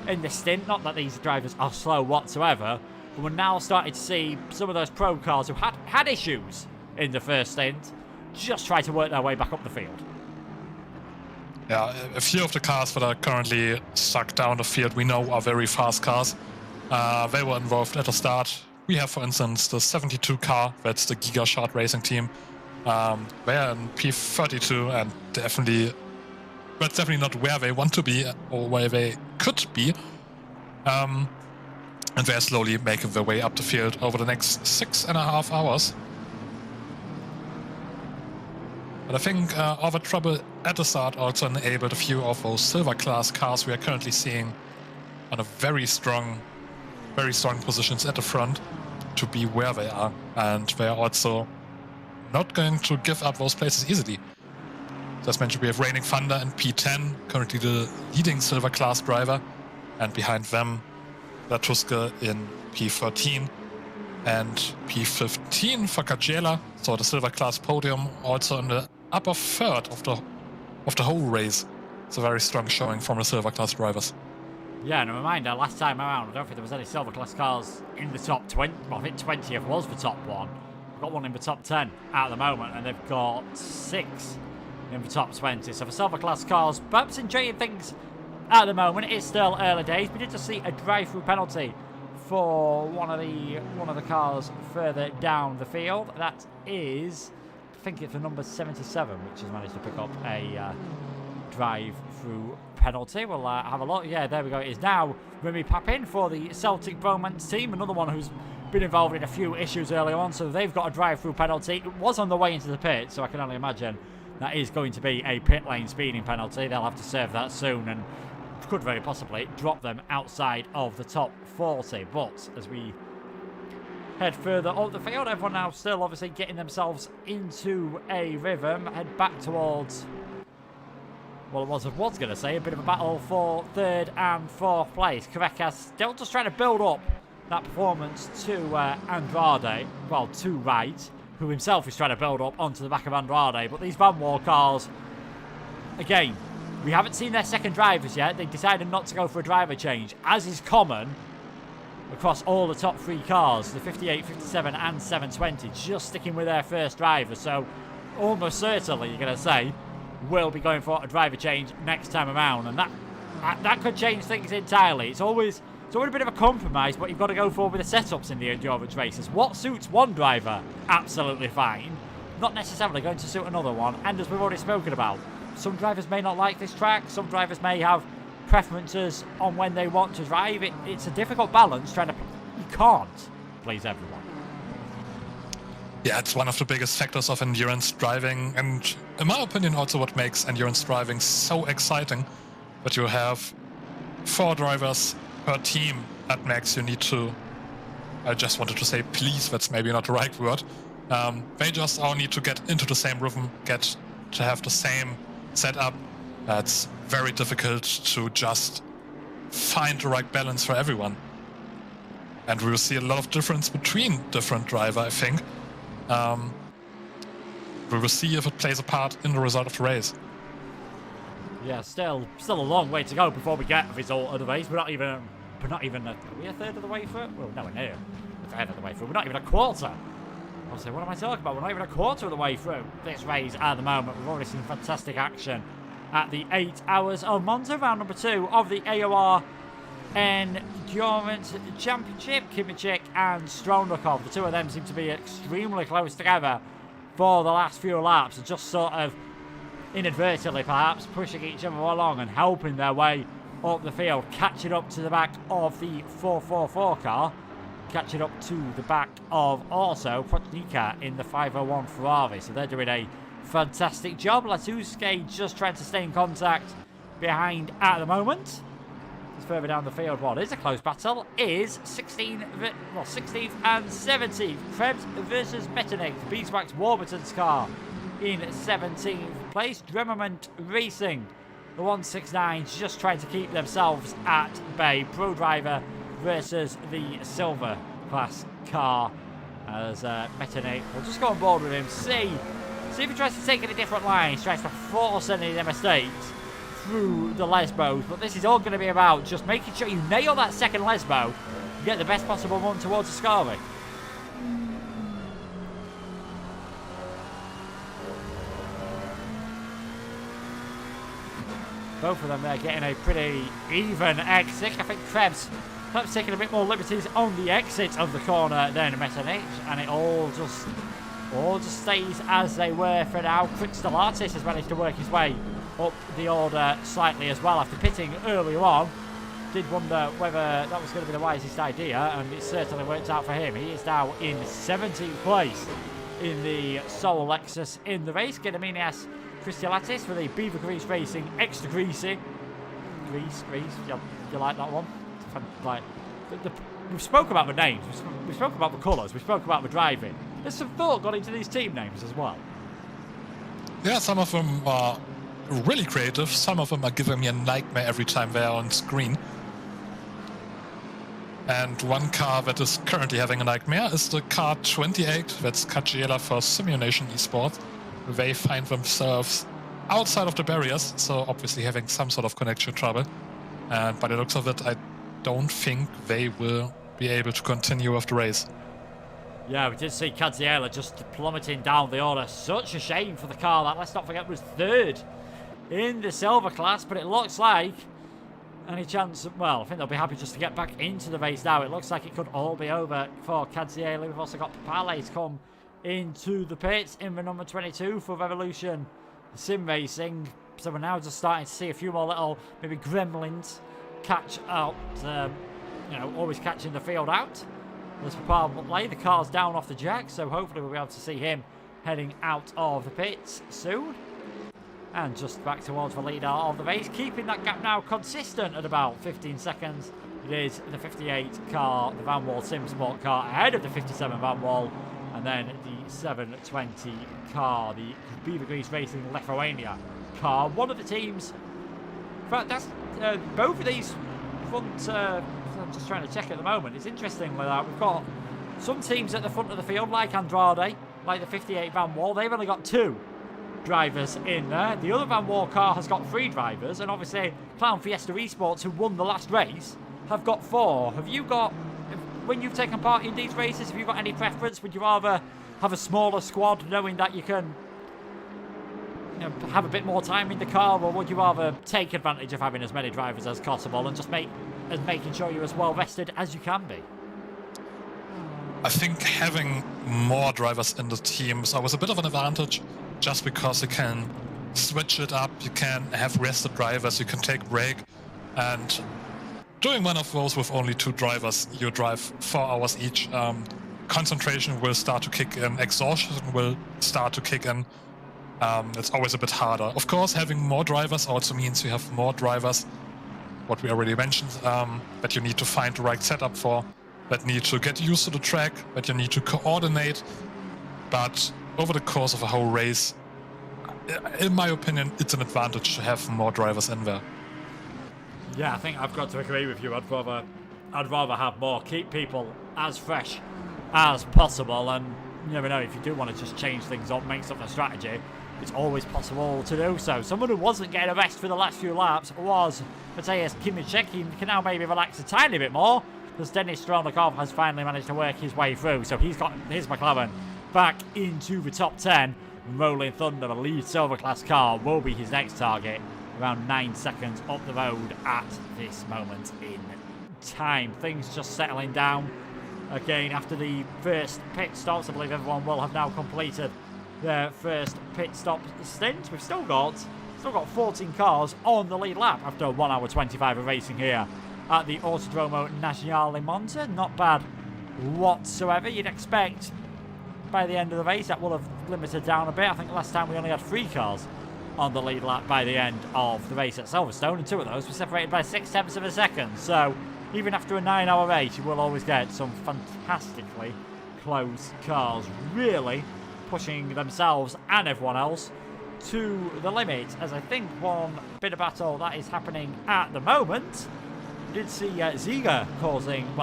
in the stint, not that these drivers are slow whatsoever, but we're now starting to see some of those pro cars who had issues in the first stint just try to work their way back up the field. Yeah, a few of the cars that are currently stuck down the field we know are very fast cars. They were involved at the start. We have, for instance, the 72 car, that's the Giga Shard Racing team. They are in P32 and that's definitely not where they want to be or where they could be. And they're slowly making their way up the field over the next 6.5 hours. But I think all the trouble at the start also enabled a few of those silver class cars we are currently seeing on a very strong positions at the front to be where they are. And they are also not going to give up those places easily. As mentioned, we have Raining Thunder and P10, currently the leading silver class driver. And behind them, Latuska in P13 and P15 for Kajela. So the silver class podium also in the upper third of the whole race. It's a very strong showing from the silver class drivers. Yeah, and a reminder, last time around, I don't think there was any silver class cars in the top 20. Well, I think 20th was the top one. We've got one in the top 10 at the moment, and they've got 6 in the top 20. So for silver class cars, perhaps enjoying things at the moment. It is still early days. We did just see a drive-through penalty for one of the cars further down the field. That is, I think it's the number 77, which has managed to pick up a drive-through penalty. We'll have a look. Yeah, there we go. It is now Remy Papin for the Celtic Bromance team, another one who's been involved in a few issues earlier on, so they've got a drive-through penalty. It was on the way into the pit, so I can only imagine that is going to be a pit lane speeding penalty. They'll have to serve that soon and could very possibly drop them outside of the top 40. But as we head further up the field, everyone now still obviously getting themselves into a rhythm, head back towards, well, I was going to say a bit of a battle for 3rd and 4th place. Caraquez still just trying to build up that performance to Andrade, well, to Wright, who himself is trying to build up onto the back of Andrade. But these Van War cars, again, we haven't seen their second drivers yet. They decided not to go for a driver change, as is common across all the top 3 cars, the 58, 57 and 720, just sticking with their first driver. So almost certainly, you're going to say, will be going for a driver change next time around, and that could change things entirely. It's always a bit of a compromise, but you've got to go for with the setups in the endurance races. What suits one driver, absolutely fine, not necessarily going to suit another one. And as we've already spoken about, some drivers may not like this track. Some drivers may have preferences on when they want to drive. It's a difficult balance trying to... You can't please everyone. Yeah, it's one of the biggest factors of endurance driving, and in my opinion also what makes endurance driving so exciting, that you have 4 drivers per team at max. You need to, I just wanted to say please, that's maybe not the right word. They just all need to get into the same rhythm, get to have the same setup. It's very difficult to just find the right balance for everyone. And we will see a lot of difference between different drivers, I think. We will see if it plays a part in the result of the race. Yeah, still a long way to go before we get the result of the race. We're not even are we a third of the way through? Well, nowhere near a third of the way through. We're not even a quarter. I'll say, what am I talking about? We're not even a quarter of the way through this race at the moment. We've already seen fantastic action at the 8 hours of Monza, round number 2 of the AOR Endurance Championship. Kimmich and Strelnikov, the two of them seem to be extremely close together for the last few laps, and just sort of inadvertently perhaps pushing each other along and helping their way up the field, catching up to the back of the 444 car, catching up to the back of also Protnica in the 501 Ferrari. So they're doing a fantastic job. Latuske just trying to stay in contact behind at the moment. It's further down the field. What is a close battle is 16th and 17th. Krebs versus Metternich. Beeswax Warburton's car in 17th place. Dremament Racing, the 169s, just trying to keep themselves at bay. Pro Driver versus the silver class car, as Metternich will just go on board with him. See if he tries to take any different lines, tries to force any of their mistakes through the Lesbos. But this is all going to be about just making sure you nail that second Lesbo and get the best possible run towards the Scarby. Both of them there getting a pretty even exit. I think Krebs taking a bit more liberties on the exit of the corner than Metternich, and it all just stays as they were for now. Cristalatis has managed to work his way up the order slightly as well after pitting earlier on. Did wonder whether that was going to be the wisest idea, and it certainly worked out for him. He is now in 17th place in the sole Lexus in the race. Gediminias Cristalatis with a Beaver Grease Racing Extra Greasy. Grease, you like that one? Like, we've spoke about the names, we spoke about the colours, we spoke about the driving. There's some thought gone into these team names as well. Yeah, some of them are really creative. Some of them are giving me a nightmare every time they're on screen. And one car that is currently having a nightmare is the car 28. That's Kajiela for Simulation Esports. They find themselves outside of the barriers, so obviously having some sort of connection trouble. And by the looks of it, I don't think they will be able to continue with the race. Yeah, we did see Kadziela just plummeting down the order. Such a shame for the car that, let's not forget, was third in the silver class, but it looks like any chance, well, I think they'll be happy just to get back into the race now. It looks like it could all be over for Kadziela. We've also got Papale to come into the pits in the number 22 for Revolution Sim Racing. So we're now just starting to see a few more little, maybe gremlins catch out, always catching the field out. As for Papale, the car's down off the jack, so hopefully we'll be able to see him heading out of the pits soon. And just back towards the leader of the race, keeping that gap now consistent at about 15 seconds. It is the 58 car, the Van Wall SimSport car, ahead of the 57 Van Wall, and then the 720 car, the Beaver Grease Racing Lithuania car. One of the teams, in fact, that's both of these front. I'm just trying to check at the moment. It's interesting with that. We've got some teams at the front of the field, like Andrade, like the 58 Van Wall. They've only got 2 drivers in there. The other Van Wall car has got 3 drivers, and obviously Clown Fiesta Esports, who won the last race, have got 4. Have you got, when you've taken part in these races, have you got any preference? Would you rather have a smaller squad, knowing that you can have a bit more time in the car, or would you rather take advantage of having as many drivers as possible and just making sure you're as well rested as you can be? I think having more drivers in the team is always a bit of an advantage, just because you can switch it up, you can have rested drivers, you can take a break, and doing one of those with only 2 drivers, you drive 4 hours each. Concentration will start to kick in, exhaustion will start to kick in. It's always a bit harder. Of course, having more drivers also means you have more drivers, what we already mentioned, that you need to find the right setup for, that need to get used to the track, that you need to coordinate. But over the course of a whole race, in my opinion, it's an advantage to have more drivers in there. Yeah, I think I've got to agree with you. I'd rather have more, keep people as fresh as possible, and you never know, if you do want to just change things up, make something a strategy, it's always possible to do so. Someone who wasn't getting a rest for the last few laps was Mateusz Kimiczek. He can now maybe relax a tiny bit more, because Denis Stronikov has finally managed to work his way through, so he's got his McLaren back into the top 10. Rolling Thunder, the lead silver class car, will be his next target, around 9 seconds up the road at this moment in time. Things just settling down again after the first pit stops. I believe everyone will have now completed their first pit stop stint. We've still got 14 cars on the lead lap after 1 hour 25 of racing here at the Autodromo Nazionale Monza. Not bad whatsoever. You'd expect by the end of the race that will have limited down a bit. I think last time we only had 3 cars on the lead lap by the end of the race at Silverstone, and 2 of those were separated by 6/10 of a second. So even after a 9-hour race, you will always get some fantastically close cars really pushing themselves and everyone else to the limit. As I think one bit of battle that is happening at the moment, we did see Ziga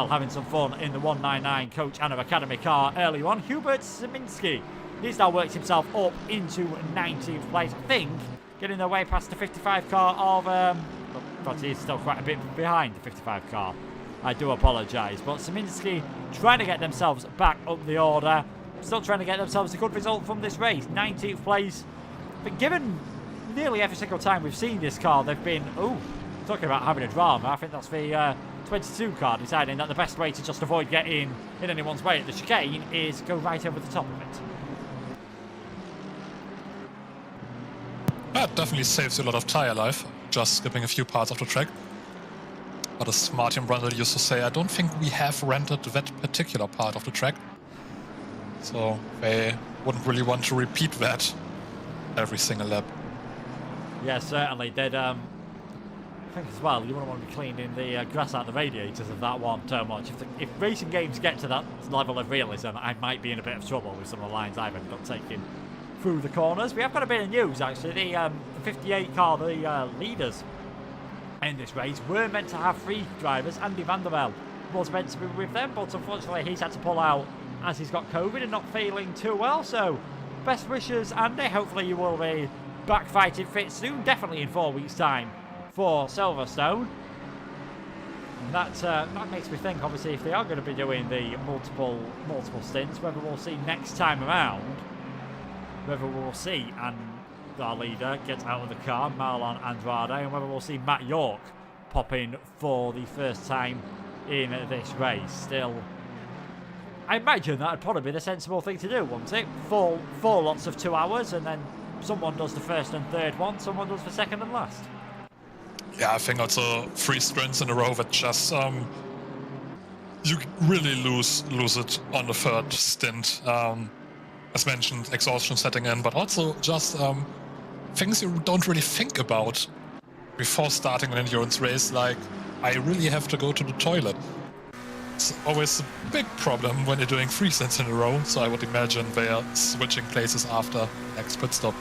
having some fun in the 199 Coach Anna Academy car early on. Hubert Siminski, he's now worked himself up into 19th place, I think, getting their way past the 55 car of, but he's still quite a bit behind the 55 car. I do apologise, but Siminski trying to get themselves back up the order, still trying to get themselves a good result from this race. 19th place, but given nearly every single time we've seen this car, they've been, talking about having a drama. I think that's the 22 car deciding that the best way to just avoid getting in anyone's way at the chicane is go right over the top of it. That definitely saves you a lot of tyre life, just skipping a few parts of the track. But as Martin Brundle used to say, I don't think we have rented that particular part of the track. So they wouldn't really want to repeat that every single lap. Yeah, certainly. They'd, I think as well, you wouldn't want to be cleaning the grass out the radiators of that one too much. If racing games get to that level of realism, I might be in a bit of trouble with some of the lines I've ended up taking through the corners. We have got a bit of news actually. The 58 car, the leaders in this race, were meant to have 3 drivers. Andy van der Velde was meant to be with them, but unfortunately he's had to pull out as he's got COVID and not feeling too well. So best wishes, Andy. Hopefully you will be back fighting fit soon, definitely in 4 weeks time for Silverstone. And that makes me think, obviously, if they are going to be doing the multiple stints, whether we'll see next time around, whether we'll see our leader get out of the car, Marlon Andrade, and whether we'll see Matt York pop in for the first time in this race. Still, I imagine that would probably be the sensible thing to do, wouldn't it? Four lots of 2 hours, and then someone does the first and third one, someone does the second and last. Yeah, I think also 3 sprints in a row that just you really lose it on the third stint. As mentioned, exhaustion setting in, but also just things you don't really think about before starting an endurance race, like I really have to go to the toilet. It's always a big problem when you're doing 3 stints in a row, so I would imagine they are switching places after next pit stop.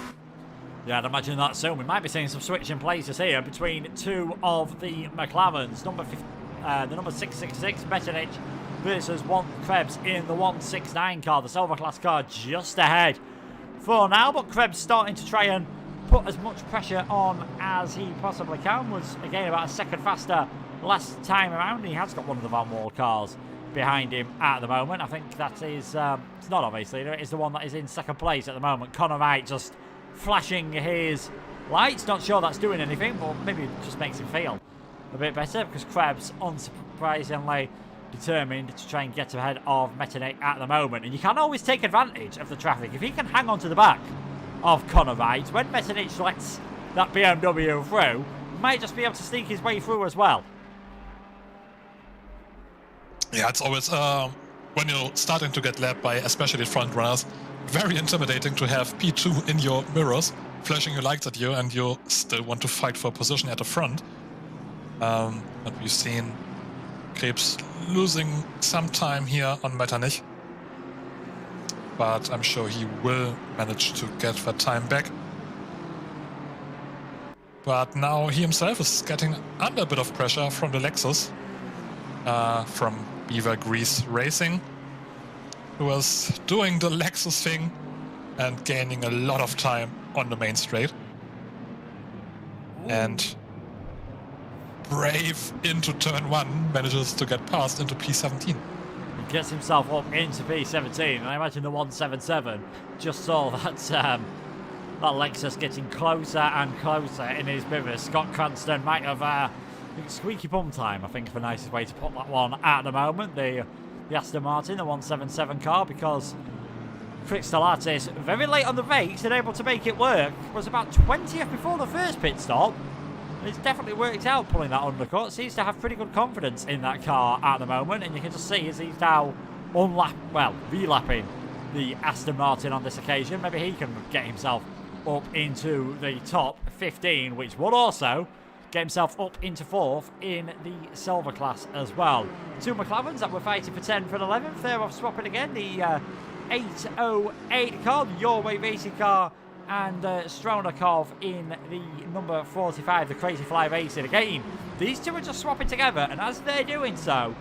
Yeah, I'd imagine that soon. We might be seeing some switching places here between 2 of the McLarens. The number 666 Benikage versus Krebs in the 169 car, the silver class car, just ahead for now. But Krebs starting to try and put as much pressure on as he possibly can. Was again about a second faster last time around. He has got one of the Van Wall cars behind him at the moment. I think that is, it's not obviously, it is the one that is in second place at the moment. Connor Wright just flashing his lights. Not sure that's doing anything, but maybe it just makes him feel a bit better, because Krebs, unsurprisingly, determined to try and get ahead of Metternich at the moment. And you can always take advantage of the traffic. If he can hang on to the back of Conor Wright. When Etheridge lets that BMW through, might just be able to sneak his way through as well. Yeah, it's always, when you're starting to get lapped by especially front runners, very intimidating to have P2 in your mirrors, flashing your lights at you, and you still want to fight for a position at the front. But we've seen Krebs losing some time here on Metternich. But I'm sure he will manage to get that time back. But now he himself is getting under a bit of pressure from the Lexus, from Beaver Grease Racing, who was doing the Lexus thing and gaining a lot of time on the main straight. And Brave into turn 1 manages to get past into P17. He gets himself up into P17, and I imagine the 177 just saw that that Lexus getting closer and closer in his mirrors. Scott Cranston might have squeaky bum time, I think is the nicest way to put that one at the moment. The Aston Martin, the 177 car, because Chris Stellartis, very late on the race and able to make it work, was about 20th before the first pit stop. It's definitely worked out pulling that undercut. Seems to have pretty good confidence in that car at the moment, and you can just see as he's now relapping the Aston Martin on this occasion. Maybe he can get himself up into the top 15, which would also get himself up into 4th in the silver class as well. Two McLarens that were fighting for 10th and 11th. They're off swapping again. The 808 car, the Your Way Racing car, and Stronakov in the number 45, the Crazy Fly Racing. Again, these two are just swapping together, and as they're doing so,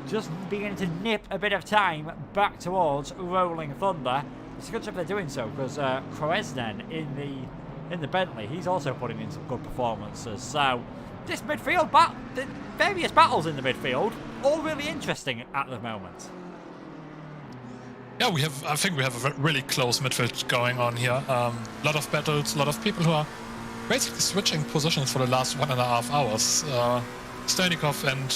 just beginning to nip a bit of time back towards Rolling Thunder. It's a good job they're doing so, because Kroesnen in the Bentley, he's also putting in some good performances. So this midfield, the various battles in the midfield, all really interesting at the moment. Yeah, I think we have a really close midfield going on here. A lot of battles, a lot of people who are basically switching positions for the last 1.5 hours. Stanikov and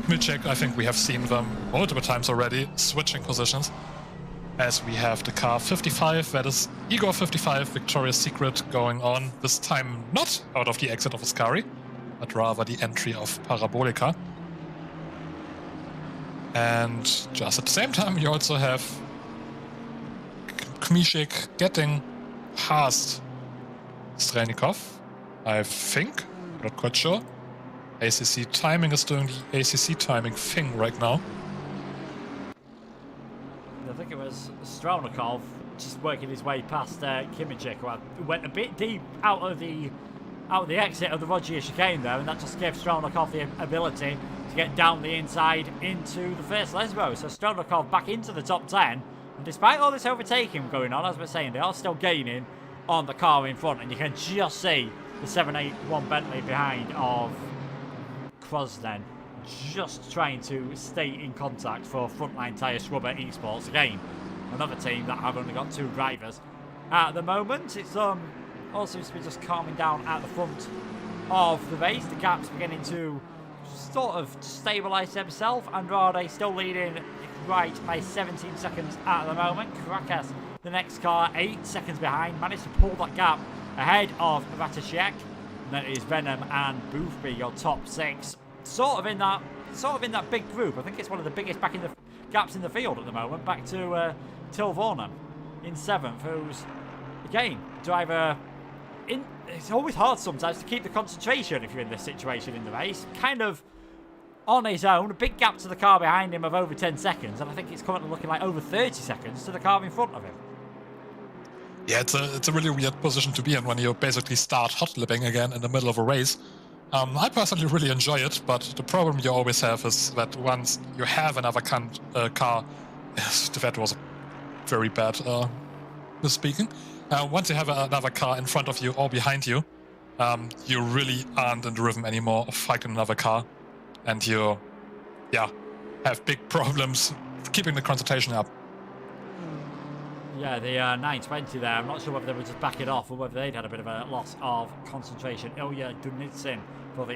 Milchek, I think we have seen them multiple times already, switching positions. As we have the car 55, that is Igor 55, Victoria's Secret, going on. This time not out of the exit of Ascari, but rather the entry of Parabolica. And just at the same time, you also have Kmishik getting past Stranikov, I think. Not quite sure. ACC Timing is doing the ACC Timing thing right now. I think it was Stronakov just working his way past Kmishik, who went a bit deep out of the exit of the Rogier chicane there, and that just gave Stronakov the ability to get down the inside into the first Lesbo. So Stronakov back into the top 10, and despite all this overtaking going on, as we're saying, they are still gaining on the car in front, and you can just see the 781 Bentley behind of Krosnen just trying to stay in contact for Frontline Tyre Scrubber Esports. Again, another team that have only got 2 drivers at the moment. It's all seems to be just calming down at the front of the race. The gap's beginning to sort of stabilise themselves. Andrade still leading right by 17 seconds at the moment. Krakas, the next car, 8 seconds behind, managed to pull that gap ahead of Ratashek. And then it is Venom and Boothby, your top 6. Sort of in that big group. I think it's one of the biggest gaps in the field at the moment. Back to Tilvornen in 7th, who's again driver. It's always hard sometimes to keep the concentration if you're in this situation in the race. Kind of on his own, a big gap to the car behind him of over 10 seconds, and I think it's currently looking like over 30 seconds to the car in front of him. Yeah, it's a really weird position to be in when you basically start hot lipping again in the middle of a race. I personally really enjoy it, but the problem you always have is that once you have another car, that was very bad misspeaking. Once you have another car in front of you or behind you, you really aren't in the rhythm anymore of fighting another car, and you, have big problems keeping the concentration up. Yeah, the 920 there, I'm not sure whether they were just backing off or whether they'd had a bit of a loss of concentration. Ilya Dunitsin for the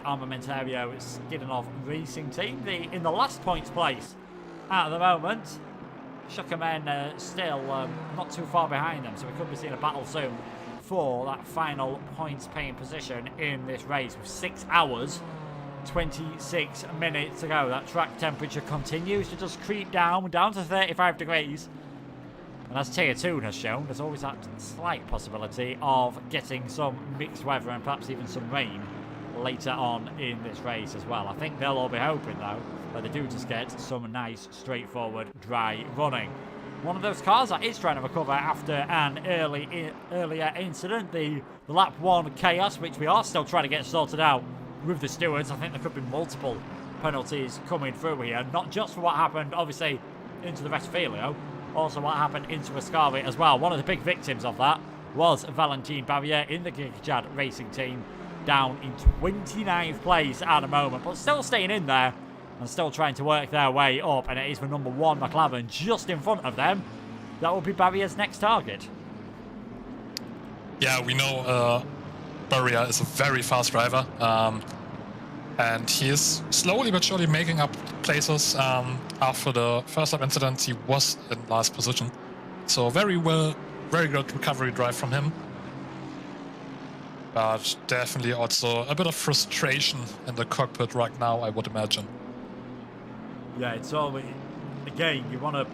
Schuckerman still not too far behind them, so we could be seeing a battle soon for that final points-paying position in this race with 6 hours, 26 minutes to go. That track temperature continues to just creep down to 35 degrees. And as Tier 2 has shown, there's always that slight possibility of getting some mixed weather and perhaps even some rain later on in this race as well. I think they'll all be hoping, though, that they do just get some nice, straightforward, dry running. One of those cars that is trying to recover after an earlier incident, the lap 1 chaos, which we are still trying to get sorted out with the stewards. I think there could be multiple penalties coming through here, not just for what happened, obviously, into the Rettifilo, also what happened into Ascari as well. One of the big victims of that was Valentin Barrier in the Gigajad Racing team, down in 29th place at the moment, but still staying in there and still trying to work their way up. And it is the number 1 McLaren just in front of them. That will be Barrier's next target. Yeah, we know Barrier is a very fast driver, and he is slowly but surely making up places. After the first lap incident, he was in last position, so very good recovery drive from him. But definitely also a bit of frustration in the cockpit right now, I would imagine. Yeah, it's always, again, you want to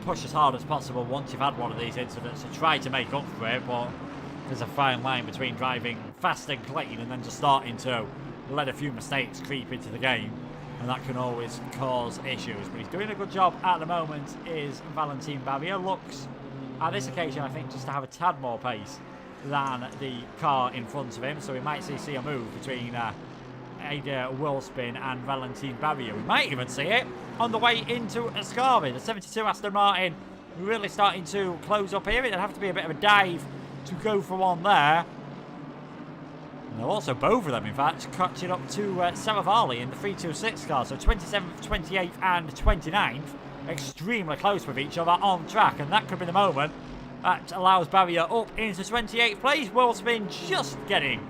push as hard as possible once you've had one of these incidents to try to make up for it, but there's a fine line between driving fast and clean and then just starting to let a few mistakes creep into the game, and that can always cause issues. But he's doing a good job at the moment, is Valentin Barrier. Looks, at this occasion, I think, just to have a tad more pace than the car in front of him, so we might see a move between Ada Wilspin and Valentin Barrier. We might even see it on the way into Ascari. The 72 Aston Martin really starting to close up here. It'd have to be a bit of a dive to go for one there. And they're also, both of them, in fact, catching up to Saravalli in the 326 car. So 27th, 28th and 29th, extremely close with each other on track. And that could be the moment that allows Barrier up into 28th place. Wilspin just getting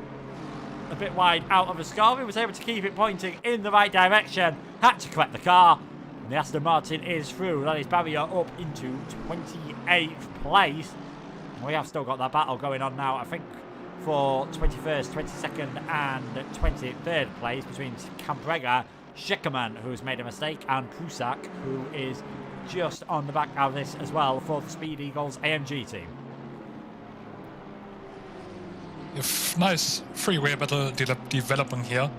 a bit wide out of Ascari, was able to keep it pointing in the right direction, had to correct the car, and the Aston Martin is through. That is Barrier up into 28th place. We have still got that battle going on now, I think, for 21st, 22nd and 23rd place between Cambrega, Schickerman, who's made a mistake, and Prusak, who is just on the back of this as well for the Speed Eagles AMG team. If nice freeway battle developing here.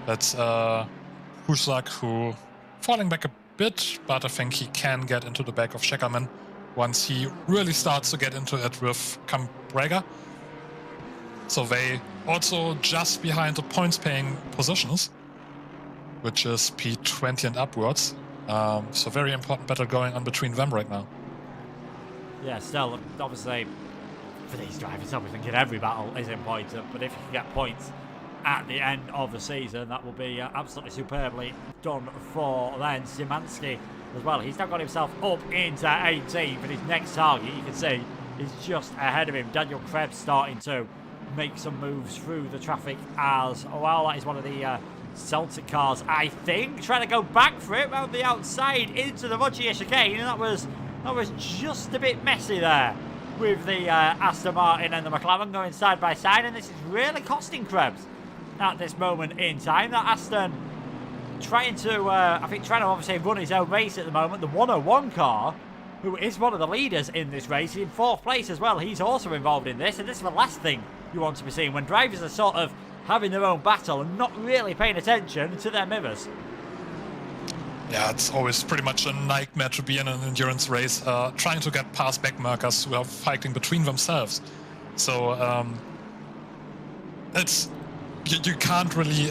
That's Prusak, who falling back a bit, but I think he can get into the back of Schickerman once he really starts to get into it with Cambrega. So they also just behind the points-paying positions, which is P20 and upwards. So very important battle going on between them right now. Yeah, still, obviously, for these drivers, I think every battle is important, but if you can get points at the end of the season, that will be absolutely superbly done for then. Szymanski as well. He's now got himself up into 18th, but his next target, you can see, is just ahead of him. Daniel Krebs starting to make some moves through the traffic as well. That is one of the Celtic cars, I think, trying to go back for it around the outside into the Rogier chicane, and that was just a bit messy there with the Aston Martin and the McLaren going side by side, and this is really costing Krebs at this moment in time. That Aston trying to obviously run his own race at the moment. The 101 car, who is one of the leaders in this race, in 4th place as well, he's also involved in this, and this is the last thing you want to be seeing when drivers are sort of having their own battle and not really paying attention to their mirrors. Yeah, it's always pretty much a nightmare to be in an endurance race, trying to get past backmarkers who are fighting between themselves. So it's you can't really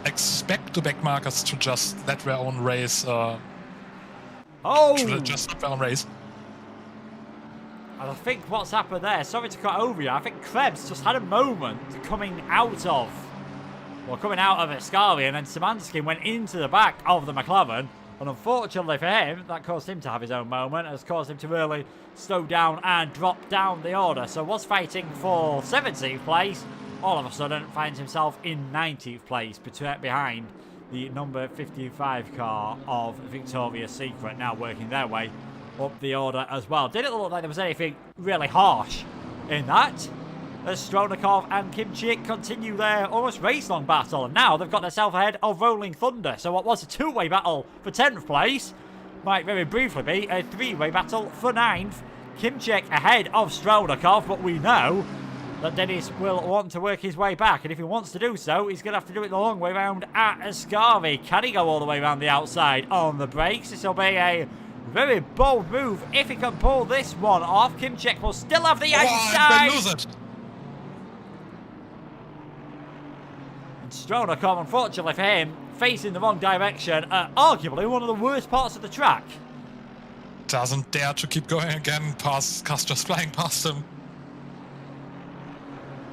expect the backmarkers to just let their own race. Just let their own race. And I think what's happened there, sorry to cut over you, I think Krebs just had a moment coming out of Ascari, and then Szymanski went into the back of the McLaren, and unfortunately for him, that caused him to have his own moment, has caused him to really slow down and drop down the order. So was fighting for 17th place, all of a sudden finds himself in 19th place behind the number 55 car of Victoria's Secret, now working their way up the order as well. Didn't look like there was anything really harsh in that, as Stronakov and Kimchik continue their almost race-long battle, and now they've got themselves ahead of Rolling Thunder. So what was a two-way battle for 10th place might very briefly be a three-way battle for 9th. Kimchik ahead of Stronakov, but we know that Dennis will want to work his way back, and if he wants to do so, he's going to have to do it the long way round at Ascavi. Can he go all the way around the outside on the brakes? This will be a very bold move if he can pull this one off. Kimchik will still have the outside. They lose it. And Stronakov, unfortunately for him, facing the wrong direction at arguably one of the worst parts of the track. Doesn't dare to keep going again. Cars just flying past him.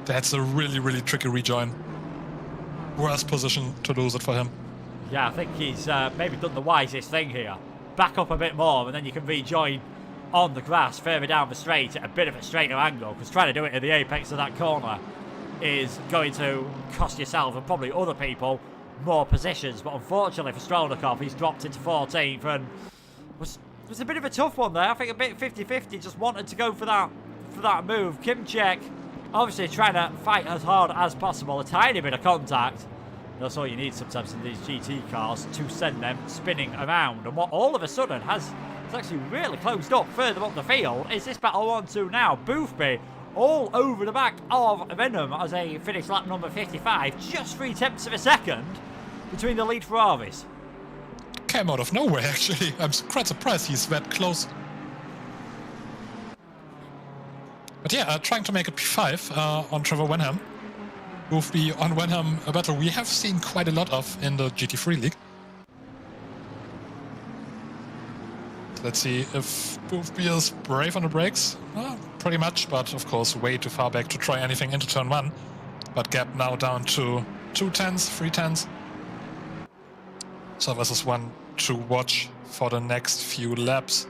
That's a really, really tricky rejoin. Worst position to lose it for him. Yeah, I think he's maybe done the wisest thing here. Back up a bit more, and then you can rejoin on the grass further down the straight at a bit of a straighter angle, because trying to do it at the apex of that corner is going to cost yourself and probably other people more positions. But unfortunately for Stronakov, he's dropped into 14th, and was a bit of a tough one there. I think a bit 50-50, just wanted to go for that move. Kimchik obviously trying to fight as hard as possible, a tiny bit of contact. That's all you need sometimes in these GT cars to send them spinning around. And what all of a sudden has actually really closed up further up the field is this battle 1-2 now. Boothby all over the back of Venom as they finish lap number 55, just 3/10 of a second between the lead Ferraris. Came out of nowhere, actually. I'm quite surprised he's that close. But yeah, trying to make a P5 on Trevor Wenham. Boothby on Wenham, a battle we have seen quite a lot of in the GT3 League. Let's see if Boothby is brave on the brakes. Well, pretty much, but of course way too far back to try anything into turn 1. But gap now down to 2/10s, 3/10s. So this is one to watch for the next few laps.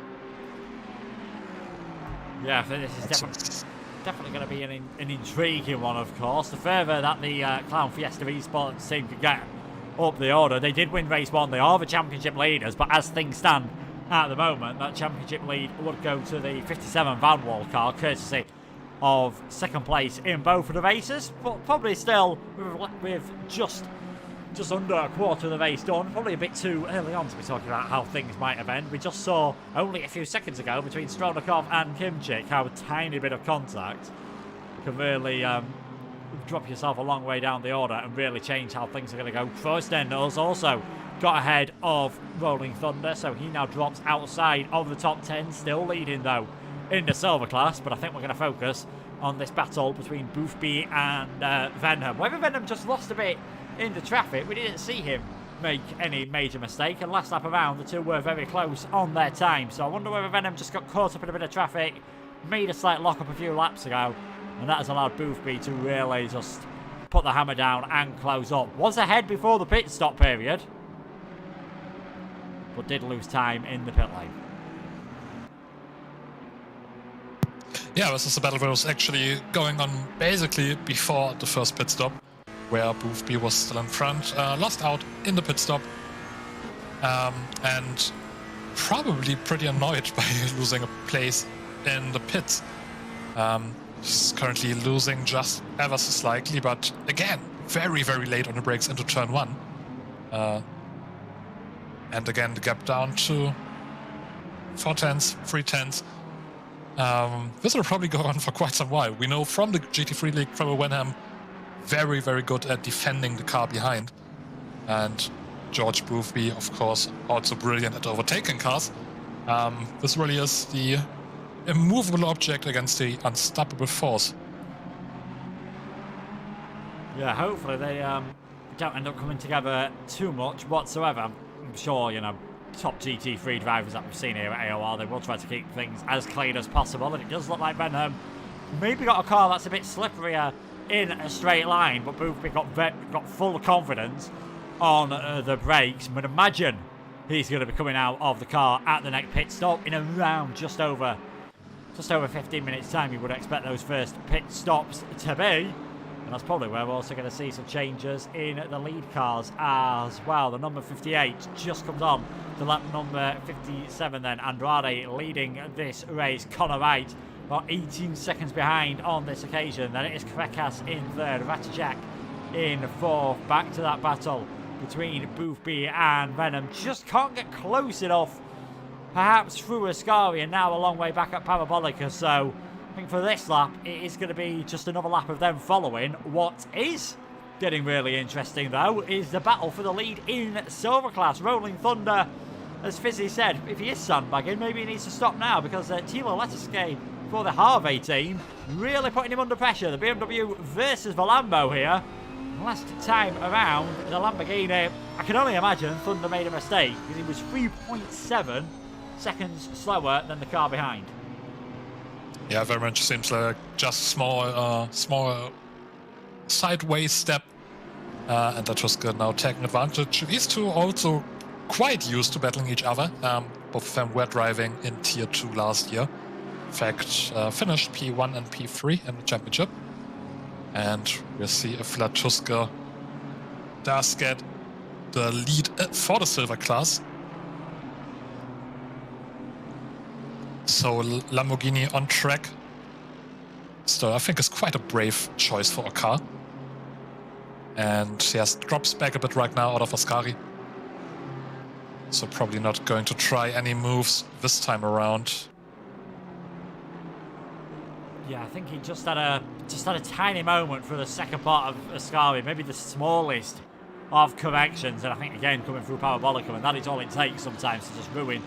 Yeah, I think this is definitely going to be an intriguing one, of course. The further that the Clown Fiesta Esports team could get up the order, they did win race 1. They are the championship leaders, but as things stand at the moment, that championship lead would go to the 57 Van Wall car, courtesy of second place in both of the races, but probably still with just under a quarter of the race done. Probably a bit too early on to be talking about how things might have ended. We just saw only a few seconds ago between Stronakov and Kimchik how a tiny bit of contact can really drop yourself a long way down the order and really change how things are going to go. Troystenders also got ahead of Rolling Thunder, so he now drops outside of the top 10, still leading though in the silver class. But I think we're going to focus on this battle between Boothby and Venom. Whether Venom just lost a bit in the traffic, we didn't see him make any major mistake, and last lap around the two were very close on their time, so I wonder whether Venom just got caught up in a bit of traffic, made a slight lock up a few laps ago, and that has allowed Boothby to really just put the hammer down and close up. Was ahead before the pit stop period, but did lose time in the pit lane. Yeah, this is a battle that was actually going on basically before the first pit stop, where Boothby was still in front, lost out in the pit stop, and probably pretty annoyed by losing a place in the pits. He's currently losing just ever so slightly, but again, very, very late on the brakes into turn 1. And again, the gap down to 4/10s, 3/10s. This will probably go on for quite some while. We know from the GT3 League, Trevor Wenham, very, very good at defending the car behind. And George Boothby, of course, also brilliant at overtaking cars. This really is the immovable object against the unstoppable force. Yeah, hopefully they don't end up coming together too much whatsoever. I'm sure, you know, top GT3 drivers that we've seen here at AOR, they will try to keep things as clean as possible, and it does look like Benham maybe got a car that's a bit slipperier in a straight line, but Boothby got full confidence on the brakes. But imagine he's going to be coming out of the car at the next pit stop in around just over 15 minutes time. You would expect those first pit stops to be. And that's probably where we're also going to see some changes in the lead cars as well. The number 58 just comes on to lap number 57 then. Andrade leading this race. Connor Wright about 18 seconds behind on this occasion. Then it is Krekas in third. Ratacek in fourth. Back to that battle between Boothby and Venom. Just can't get close enough. Perhaps through Ascari, and now a long way back at Parabolica. So I think for this lap, it is going to be just another lap of them following. What is getting really interesting, though, is the battle for the lead in Silver Class. Rolling Thunder, as Fizzy said, if he is sandbagging, maybe he needs to stop now, because Tilo Letterskate for the Harvey team really putting him under pressure. The BMW versus the Lambo here. Last time around, the Lamborghini, I can only imagine Thunder made a mistake, because he was 3.7 seconds slower than the car behind. Yeah, very much seems like just small sideways step, and that was good. Now taking advantage. These two also quite used to battling each other. Both of them were driving in Tier 2 last year. In fact, finished P1 and P3 in the championship. And we'll see if Latuska does get the lead for the silver class. So Lamborghini on track. So I think it's quite a brave choice for a car. And yes, drops back a bit right now out of Ascari. So probably not going to try any moves this time around. Yeah, I think he just had a tiny moment for the second part of Ascari, maybe the smallest of corrections, and I think again coming through Parabolica, and that is all it takes sometimes to just ruin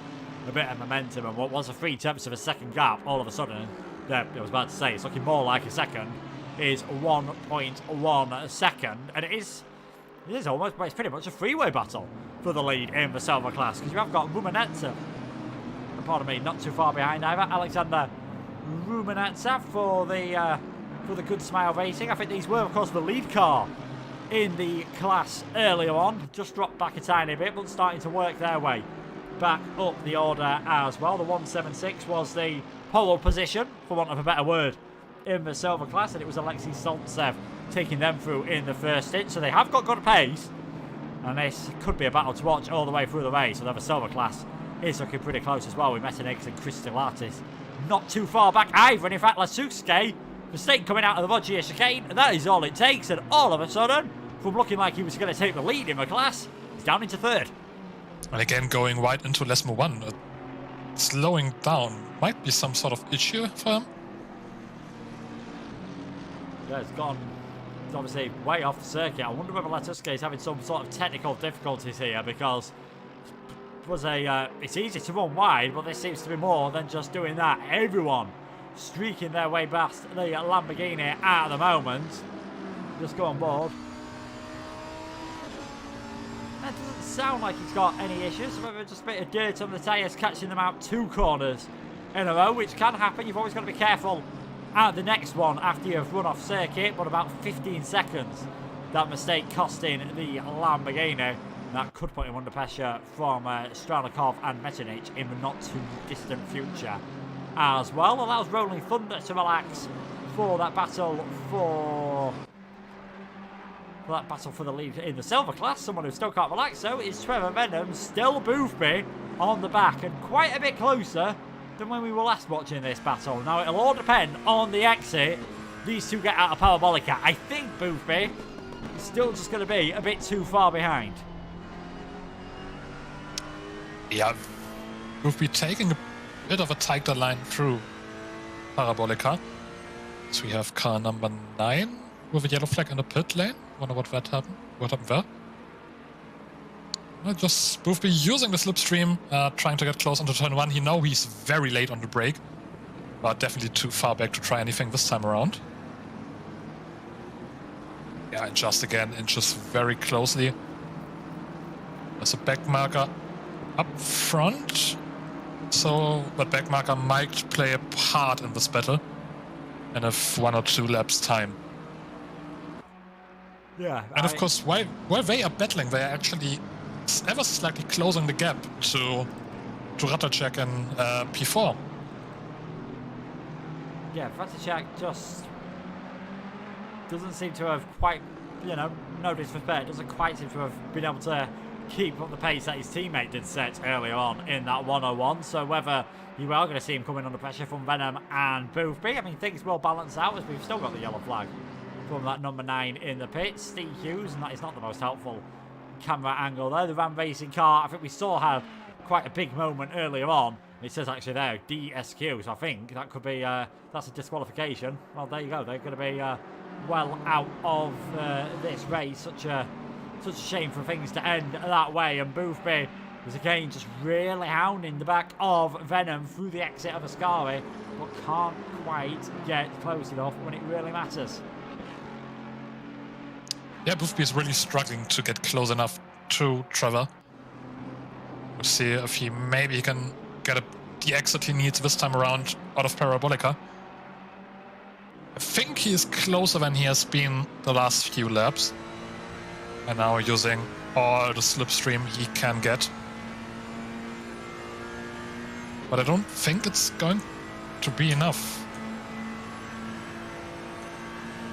a bit of momentum. And what was a 3/10 of a second gap, all of a sudden, I was about to say, it's looking more like a second, is 1.1 second, and it is almost, it's pretty much a freeway battle for the lead in the silver class, because you have got Rumanetsa, pardon me, not too far behind either, Alexander Rumanetsa for the Good Smile Racing. I think these were, of course, the lead car in the class earlier on. Just dropped back a tiny bit, but starting to work their way back up the order as well. The 176 was the pole position, for want of a better word, in the silver class, and it was Alexei Soltsev taking them through in the first stint. So they have got good pace, and this could be a battle to watch all the way through the race. Although the silver class is looking pretty close as well, with Metanix and Kristilatis not too far back either. And in fact, Lasuke, mistake coming out of the Voggia chicane, and that is all it takes. And all of a sudden, from looking like he was going to take the lead in the class, he's down into third. And again, going right into Lesmo 1. Slowing down might be some sort of issue for him. Yeah, it's gone. It's obviously way off the circuit. I wonder whether Latuske is having some sort of technical difficulties here, because it's easy to run wide, but this seems to be more than just doing that. Everyone streaking their way past the Lamborghini at the moment. Just go on board. That doesn't sound like he's got any issues. Whether just a bit of dirt on the tyres catching them out 2 corners in a row, which can happen. You've always got to be careful at the next one after you've run off circuit, but about 15 seconds. That mistake costing the Lamborghini. That could put him under pressure from Stralikov and Metanich in the not too distant future as well. Allows Rolling Thunder to relax for that battle for the lead in the silver class. Someone who still can't relax, so is Trevor Venom, still Boothby on the back, and quite a bit closer than when we were last watching this battle. Now it'll all depend on the exit these two get out of Parabolica. I think Boothby is still just going to be a bit too far behind. Yeah, Boothby taking a bit of a tighter line through Parabolica. So we have car number 9 with a yellow flag in the pit lane. Wonder what happened there. Well, just Boothby using the slipstream, trying to get close onto turn 1. He knows he's very late on the brake, but definitely too far back to try anything this time around. Yeah, and just again, inches very closely. There's a back marker up front, so that back marker might play a part in this battle in a 1 or 2 laps time. Yeah, and of course, while they are battling, they are actually ever slightly closing the gap to Ratacek and P4. Yeah, Ratacek just doesn't seem to have quite, you know, no disrespect, doesn't quite seem to have been able to keep up the pace that his teammate did set earlier on in that 101. So whether you are going to see him coming under pressure from Venom and Boothby, I mean, things will balance out as we've still got the yellow flag from that number 9 in the pits, Steve Hughes, and that is not the most helpful camera angle there. The Ram Racing car, I think we saw had quite a big moment earlier on. It says actually there, DSQ, so I think that could be, that's a disqualification. Well, there you go, they're going to be well out of this race. Such a shame for things to end that way, and Boothby was again just really hounding the back of Venom through the exit of Ascari, but can't quite get close enough when it really matters. Yeah, Boothby is really struggling to get close enough to Trevor. We'll see if he maybe can get the exit he needs this time around out of Parabolica. I think he is closer than he has been the last few laps. And now using all the slipstream he can get. But I don't think it's going to be enough.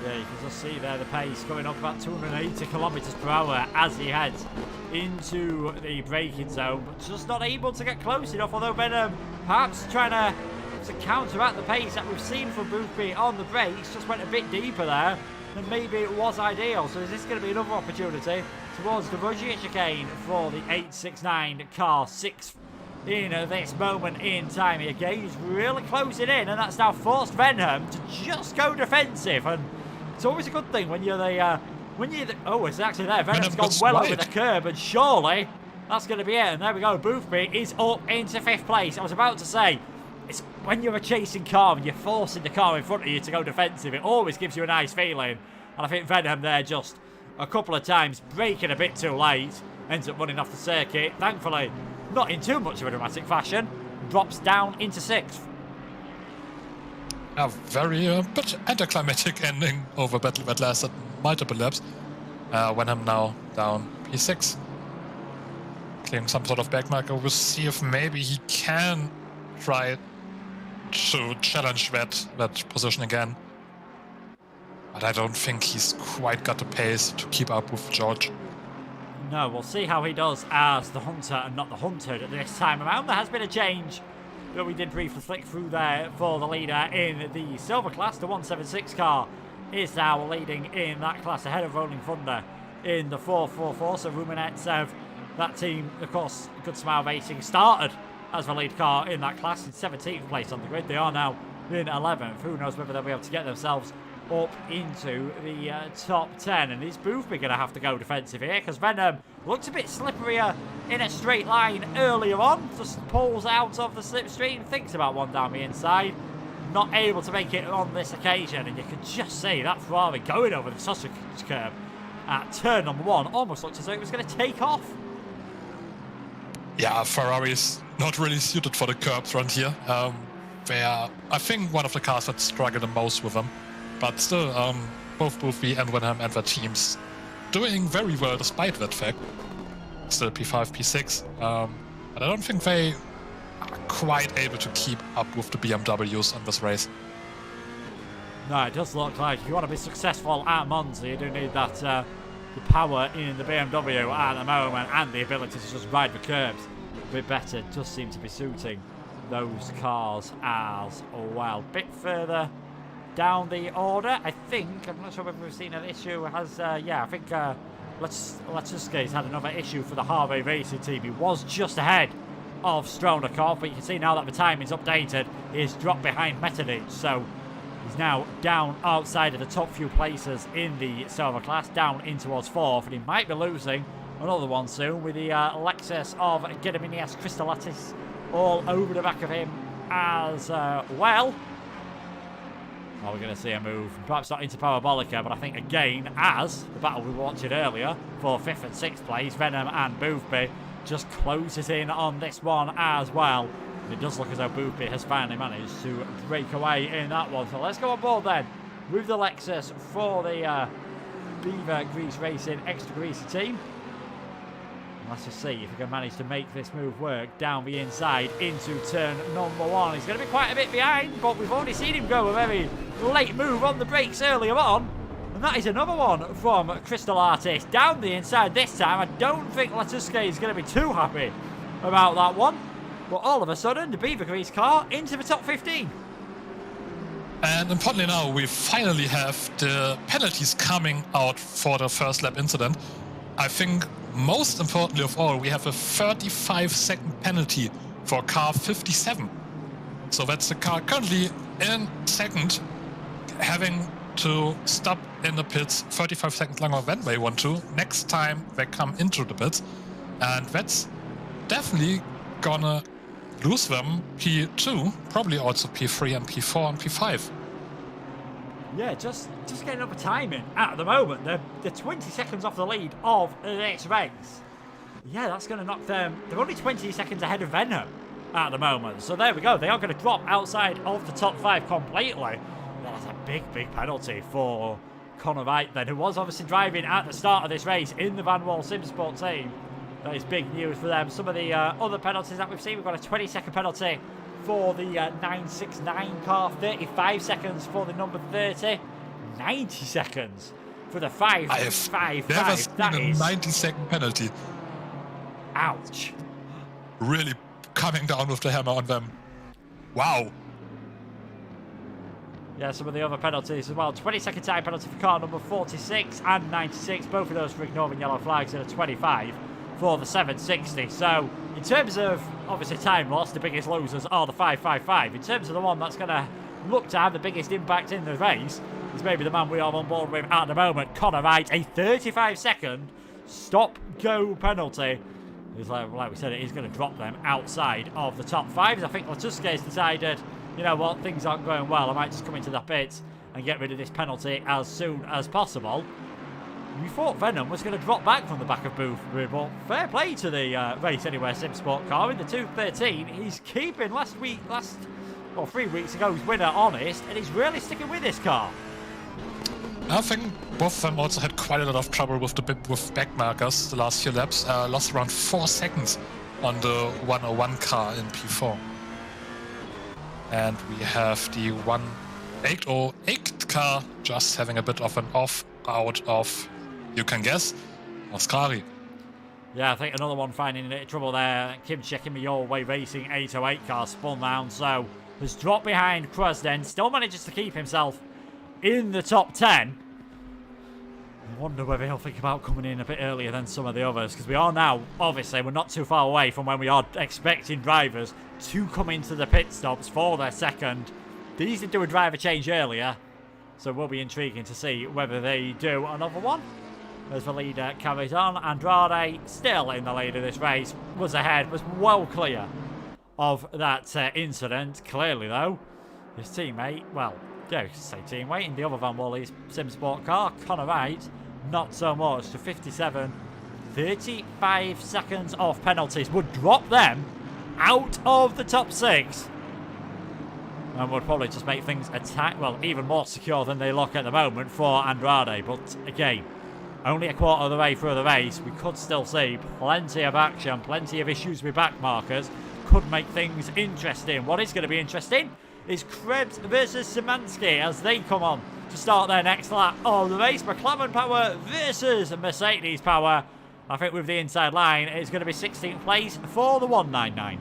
Yeah, you can just see there the pace going up about 280 kilometers per hour as he heads into the braking zone, but just not able to get close enough, although Venom perhaps trying to counteract the pace that we've seen from Boothby on the brakes, just went a bit deeper there than maybe it was ideal. So is this going to be another opportunity towards the Rogier chicane for the 869 car, 6th in this moment in time? Again, he's really closing in, and that's now forced Venom to just go defensive, and it's always a good thing when you're the oh, it's actually there. Venom's gone well over the curb, and surely that's going to be it. And there we go. Boothby is up into 5th place. I was about to say, it's when you're a chasing car and you're forcing the car in front of you to go defensive, it always gives you a nice feeling. And I think Venom there just a couple of times braking a bit too late, ends up running off the circuit. Thankfully, not in too much of a dramatic fashion, drops down into 6th. A very but anticlimactic ending over battle that lasted multiple laps. When I'm now down P6. Clearing some sort of backmarker. We'll see if maybe he can try to challenge that position again. But I don't think he's quite got the pace to keep up with George. No, we'll see how he does as the Hunter and not the Hunted at this time around. There has been a change that we did briefly flick through there for the leader in the silver class. The 176 car is now leading in that class ahead of Rolling Thunder in the 444. So Ruminetsev, that team, of course, Good Smile Racing, started as the lead car in that class in 17th place on the grid. They are now in 11th. Who knows whether they'll be able to get themselves up into the top 10. And is Boothby going to have to go defensive here? Because Venom looks a bit slipperier in a straight line earlier on. Just pulls out of the slipstream, thinks about one down the inside. Not able to make it on this occasion. And you can just see that Ferrari going over the sausage curb at turn number 1. Almost looked as though it was going to take off. Yeah, Ferrari is not really suited for the curbs around here. They are, I think, one of the cars that struggle the most with them. But still, both Boothby and Wenham and their teams doing very well despite that fact. Still P5, P6. But I don't think they are quite able to keep up with the BMWs in this race. No, it does look like if you want to be successful at Monza, you do need that the power in the BMW at the moment and the ability to just ride the curbs a bit better. It does seem to be suiting those cars as well. Bit further down the order, I think. I'm not sure whether we've seen an issue. Has yeah, I think Latuska's had another issue for the Harvey Racing team. He was just ahead of Stronakov, but you can see now that the time is updated, he's dropped behind Metternich, so he's now down outside of the top few places in the silver class, down in towards 4th, and he might be losing another one soon with the Lexus of Gediminias Crystalatis all over the back of him as well. Well, we're going to see a move, perhaps not into Parabolica, but I think again, as the battle we were watching earlier for 5th and 6th place, Venom and Boothby just closes in on this one as well. And it does look as though Boothby has finally managed to break away in that one. So let's go on board then with the Lexus for the Beaver Grease Racing Extra Greasy team. And let's just see if he can manage to make this move work down the inside into turn number 1. He's going to be quite a bit behind, but we've already seen him go a very late move on the brakes earlier on. And that is another one from Crystal Artist down the inside this time. I don't think Latuske is going to be too happy about that one. But all of a sudden, the Beaver Grease car into the top 15. And importantly now, we finally have the penalties coming out for the first lap incident. I think most importantly of all, we have a 35-second penalty for car 57. So that's the car currently in second, having to stop in the pits 35 seconds longer than they want to next time they come into the pits. And that's definitely gonna lose them P2, probably also P3 and P4 and P5. Yeah, just getting up a timing at the moment. They're 20 seconds off the lead of this race. Yeah, that's going to knock them. They're only 20 seconds ahead of Venom at the moment. So there we go. They are going to drop outside of the top 5 completely. That's a big penalty for Connor Wright then, who was obviously driving at the start of this race in the Van Wall SimSport team. That is big news for them. Some of the other penalties that we've seen, we've got a 20-second penalty for the 969 car, 35 seconds for the number 30, 90 seconds for the 555. Never seen a 90-second penalty. Ouch. Really coming down with the hammer on them. Wow. Yeah, some of the other penalties as well. 20-second time penalty for car number 46 and 96, both of those for ignoring yellow flags, and a 25 for the 760. So in terms of obviously time loss, the biggest losers are the 555. In terms of the one that's going to look to have the biggest impact in the race is maybe the man we are on board with at the moment, Connor Wright. A 35-second stop-go penalty. It's like we said, it is going to drop them outside of the top 5. I think Latuske has decided, you know what, things aren't going well. I might just come into the pits and get rid of this penalty as soon as possible. We thought Venom was going to drop back from the back of Booth, but fair play to the Race Anywhere SimSport car in the 213. He's keeping 3 weeks ago's winner honest, and he's really sticking with this car. I think both of them also had quite a lot of trouble with back markers the last few laps. Lost around 4 seconds on the 101 car in P4. And we have the 1808 car just having a bit of an off out of, you can guess, Oscari. Yeah, I think another one finding trouble there. Kim checking me your way racing 808 car spun round, so has dropped behind Crosden. Still manages to keep himself in the top 10. I wonder whether he'll think about coming in a bit earlier than some of the others, because we are now, obviously, we're not too far away from when we are expecting drivers to come into the pit stops for their second. These did do a driver change earlier, so it will be intriguing to see whether they do another one. As the leader carries on, Andrade still in the lead of this race, was ahead, was well clear of that incident. Clearly, though, his teammate, well, yeah, you could say teammate in the other Van Wally's SimSport car, Connor Wright, not so much, to 57. 35 seconds off penalties would drop them out of the top 6. And would probably just make things even more secure than they look at the moment for Andrade. But again, only a quarter of the way through the race, we could still see plenty of action, plenty of issues with back markers. Could make things interesting. What is going to be interesting is Krebs versus Szymanski as they come on to start their next lap of the race. McLaren Power versus Mercedes Power. I think with the inside line, it's going to be 16th place for the 199.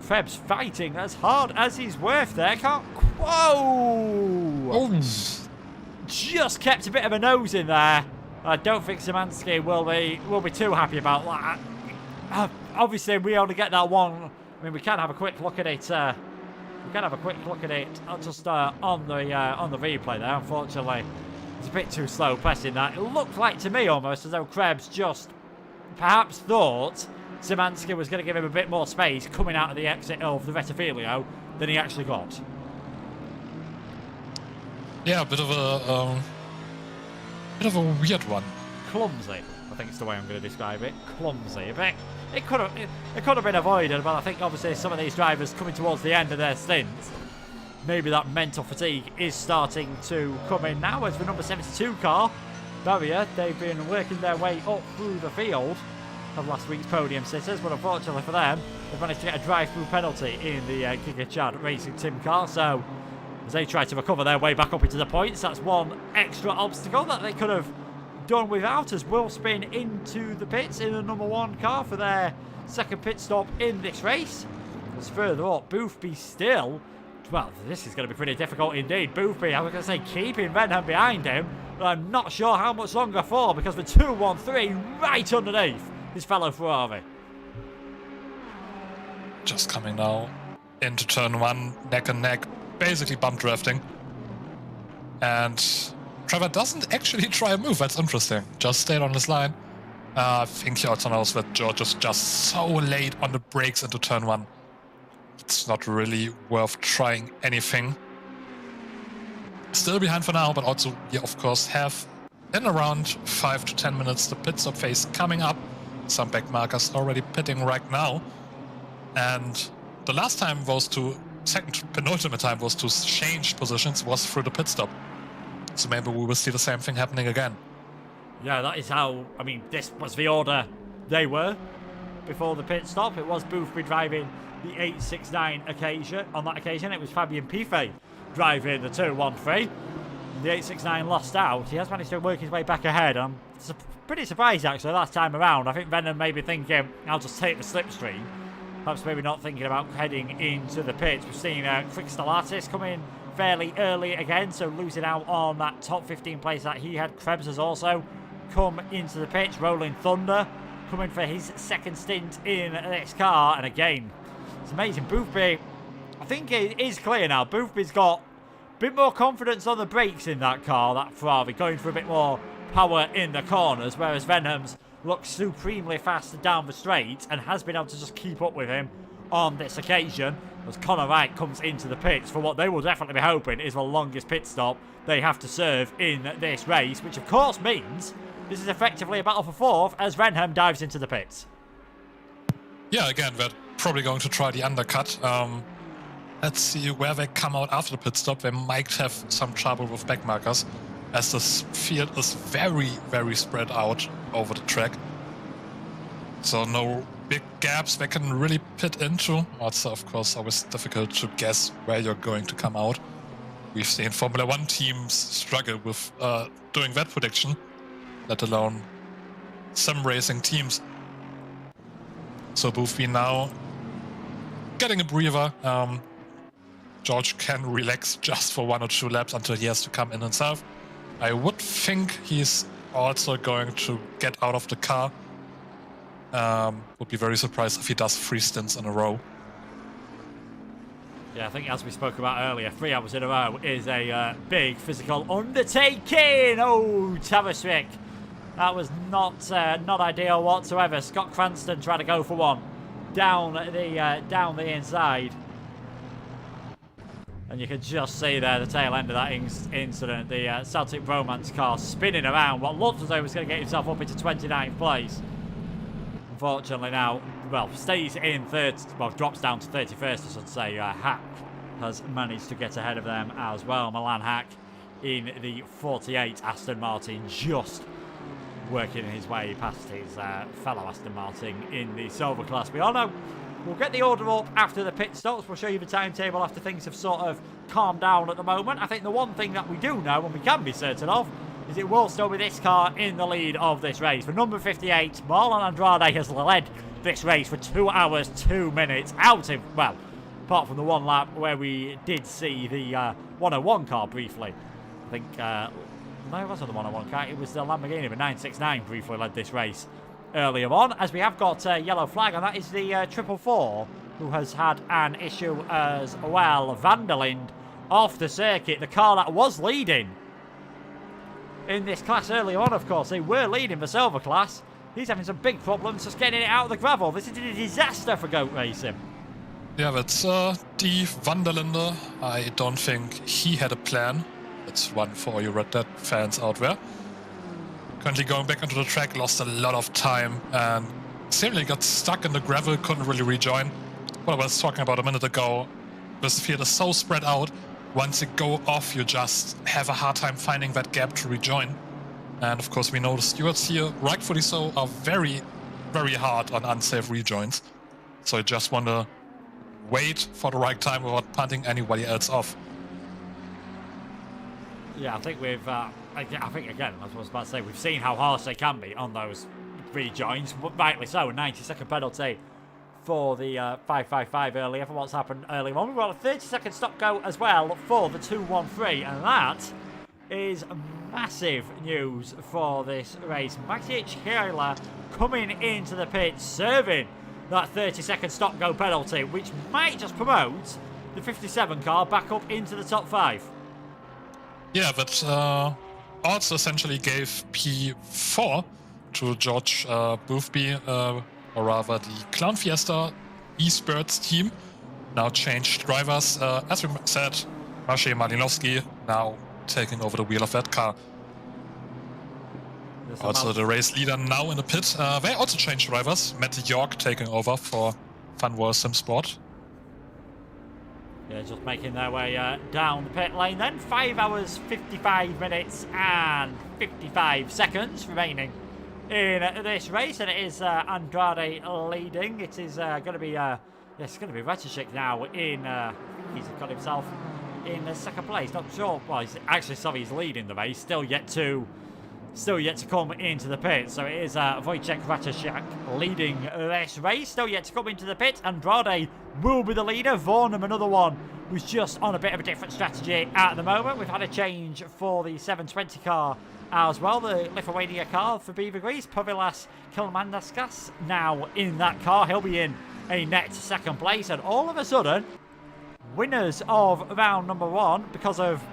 Krebs fighting as hard as he's worth there. Whoa! Oh. Just kept a bit of a nose in there. I don't think Szymanski will be too happy about that. Obviously, we only get that one. I mean, we can have a quick look at it. Just on the replay there. Unfortunately, it's a bit too slow pressing that. It looked like to me almost as though Krebs just perhaps thought Szymanski was going to give him a bit more space coming out of the exit of the Rettifilio than he actually got. Yeah, a bit of a weird one. Clumsy, I think is the way I'm going to describe it. Clumsy. A bit. It could have been avoided, but I think obviously some of these drivers coming towards the end of their stints, maybe that mental fatigue is starting to come in now. As the number 72 car, Barrier, they've been working their way up through the field of last week's podium sitters, but unfortunately for them, they've managed to get a drive-through penalty in the Giga Chad Racing Team car, so as they try to recover their way back up into the points. That's one extra obstacle that they could have done without, as Will spin into the pits in the number 1 car for their second pit stop in this race. As further up, Boothby still, well, this is going to be pretty difficult indeed. Boothby, I was going to say, keeping Venham behind him, but I'm not sure how much longer for, because the 2-1-3 right underneath his fellow Ferrari. Just coming now into turn 1, neck and neck, basically bump drafting. And Trevor doesn't actually try a move. That's interesting. Just stayed on his line. I think he also knows that George is just so late on the brakes into turn 1. It's not really worth trying anything. Still behind for now, but also we of course have in around 5 to 10 minutes the pit stop phase coming up. Some back markers already pitting right now. And the last time those two, second penultimate time was to change positions was through the pit stop. So maybe we will see the same thing happening again. Yeah, that is how, I mean, this was the order they were before the pit stop. It was Boothby driving the 869 occasion. On that occasion, it was Fabien Piffet driving the 213. The 869 lost out. He has managed to work his way back ahead. I'm pretty surprised, actually, last time around. I think Venom may be thinking, I'll just take the slipstream. Perhaps maybe not thinking about heading into the pits. We've seen Crystallitis come in fairly early again, so losing out on that top 15 place that he had. Krebs has also come into the pits. Rolling Thunder coming for his second stint in this car, and again, it's amazing. Boothby, I think it is clear now. Boothby's got a bit more confidence on the brakes in that car, that Ferrari, going for a bit more power in the corners, whereas Venom's looks supremely fast down the straight and has been able to just keep up with him on this occasion, as Conor Wright comes into the pits for what they will definitely be hoping is the longest pit stop they have to serve in this race, which of course means this is effectively a battle for fourth as Renham dives into the pits. Yeah, again, they're probably going to try the undercut. Let's see where they come out after the pit stop. They might have some trouble with back markers, as this field is very, very spread out over the track. So no big gaps they can really pit into. Also, of course, always difficult to guess where you're going to come out. We've seen Formula 1 teams struggle with doing that prediction, let alone sim racing teams. So Boothby now getting a breather. George can relax just for 1 or 2 laps until he has to come in himself. I would think he's also going to get out of the car. Would be very surprised if he does 3 stints in a row. Yeah, I think as we spoke about earlier, 3 hours in a row is a big physical undertaking. Oh, Tavasvik. That was not ideal whatsoever. Scott Cranston tried to go for one down the inside. And you can just see there the tail end of that incident. The Celtic Romance car spinning around what looked as though he was going to get himself up into 29th place. Unfortunately now, well, stays in third, well, drops down to 31st, I should say. Hack has managed to get ahead of them as well. Milan Hack in the 48 Aston Martin, just working his way past his fellow Aston Martin in the silver class. We all know we'll get the order up after the pit stops. We'll show you the timetable after things have sort of calmed down at the moment. I think the one thing that we do know, and we can be certain of, is it will still be this car in the lead of this race. For number 58, Marlon Andrade has led this race for 2 hours, 2 minutes out of, well, apart from the one lap where we did see the 101 car briefly. I think, no, it wasn't the 101 car, it was the Lamborghini, the 969 briefly led this race earlier on, as we have got a yellow flag, and that is the 444, who has had an issue as well. Vanderlind off the circuit, the car that was leading in this class earlier on, of course. They were leading the silver class. He's having some big problems just getting it out of the gravel. This is a disaster for Goat Racing. Yeah, that's D. Vanderlinde. I don't think he had a plan. That's one for all you Red Dead fans out there. Currently going back onto the track, lost a lot of time and seemingly got stuck in the gravel, couldn't really rejoin. What I was talking about a minute ago, this field is so spread out. Once you go off, you just have a hard time finding that gap to rejoin. And of course, we know the stewards here, rightfully so, are very, very hard on unsafe rejoins. So you just want to wait for the right time without punting anybody else off. Yeah, I think we've, I think again, as I was about to say, we've seen how harsh they can be on those rejoins. Rightly so, a 90-second penalty for the 555 earlier for what's happened early on. We've got a 30-second stop go as well for the 213, and that is massive news for this race. Maciej Hejla coming into the pit, serving that 30-second stop go penalty, which might just promote the 57 car back up into the top 5. Yeah, but also essentially gave P4 to George Boothby, or rather the Clown Fiesta esports team. Now changed drivers. As we said, Maciej Malinowski now taking over the wheel of that car. Also the race leader now in the pit. They also changed drivers. Matt York taking over for Funwar SimSport. Yeah, just making their way down the pit lane then. 5 hours, 55 minutes and 55 seconds remaining in this race. And it is Andrade leading. It is going to be, it's going to be Retashik now in, he's got himself in second place. Not sure, well, he's actually, sorry, he's leading the race. Still yet to come into the pit. So it is Wojciech Ratashak leading this race. Still yet to come into the pit. Andrade will be the leader. Vornum, another one, who's just on a bit of a different strategy at the moment. We've had a change for the 720 car as well. The Lithuania car for Beaver Grease. Pavilas Kilmandaskas now in that car. He'll be in a net second place. And all of a sudden, winners of round number 1 because of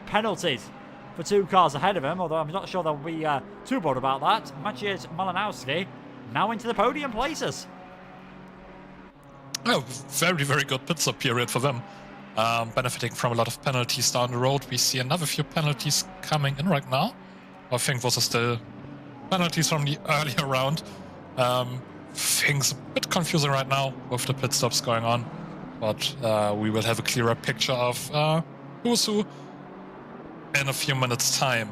penalties for 2 cars ahead of him, although I'm not sure they'll be too bothered about that. Maciej Malinowski now into the podium places. Oh, very, very good pit stop period for them. Benefiting from a lot of penalties down the road. We see another few penalties coming in right now. I think those are still penalties from the earlier round. Things a bit confusing right now with the pit stops going on. But we will have a clearer picture of who's who in a few minutes' time.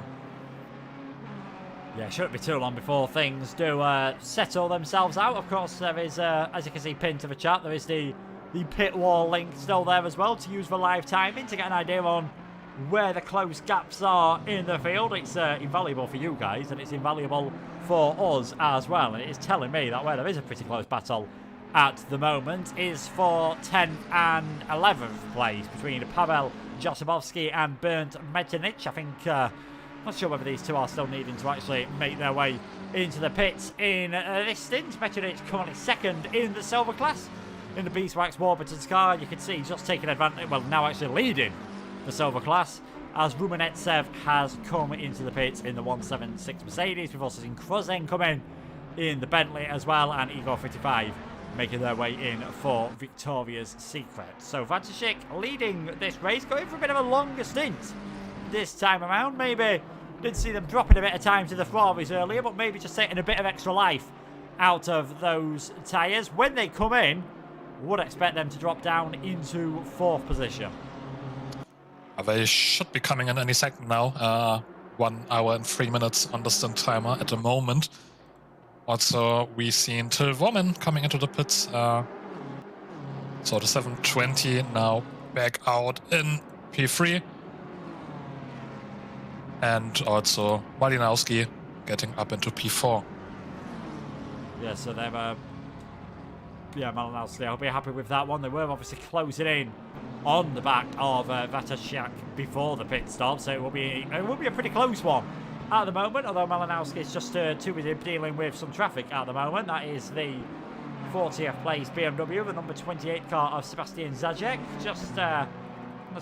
Yeah, shouldn't be too long before things do settle themselves out. Of course, there is, as you can see pinned to the chat, there is the pit wall link still there as well to use for live timing to get an idea on where the close gaps are in the field. It's invaluable for you guys, and it's invaluable for us as well. And it is telling me that where there is a pretty close battle at the moment is for 10th and 11th place between Pavel Josibowski and Bernd Metternich. I think, not sure whether these two are still needing to actually make their way into the pits in this stint. Metternich currently second in the silver class in the Beeswax Warburton's car. You can see just taking advantage, well, now actually leading the silver class, as Rumenetsev has come into the pits in the 176 Mercedes. We've also seen Krozen come in the Bentley as well, and Igor 55 making their way in for Victoria's Secret. So Vatashik leading this race, going for a bit of a longer stint this time around. Maybe did see them dropping a bit of time to the Ferraris earlier, but maybe just taking a bit of extra life out of those tyres. When they come in, would expect them to drop down into 4th position. They should be coming in any second now. 1 hour and 3 minutes on the stint timer at the moment. Also, we've seen Till Worman coming into the pits. So the 720 now back out in P3. And also Malinowski getting up into P4. Yeah, so they've, yeah, Malinowski, I'll be happy with that one. They were obviously closing in on the back of Vatashak before the pit stop, so it will be a pretty close one at the moment, although Malinowski is just too busy dealing with some traffic at the moment. That is the 40th place BMW, the number 28 car of Sebastian Zajek. Just not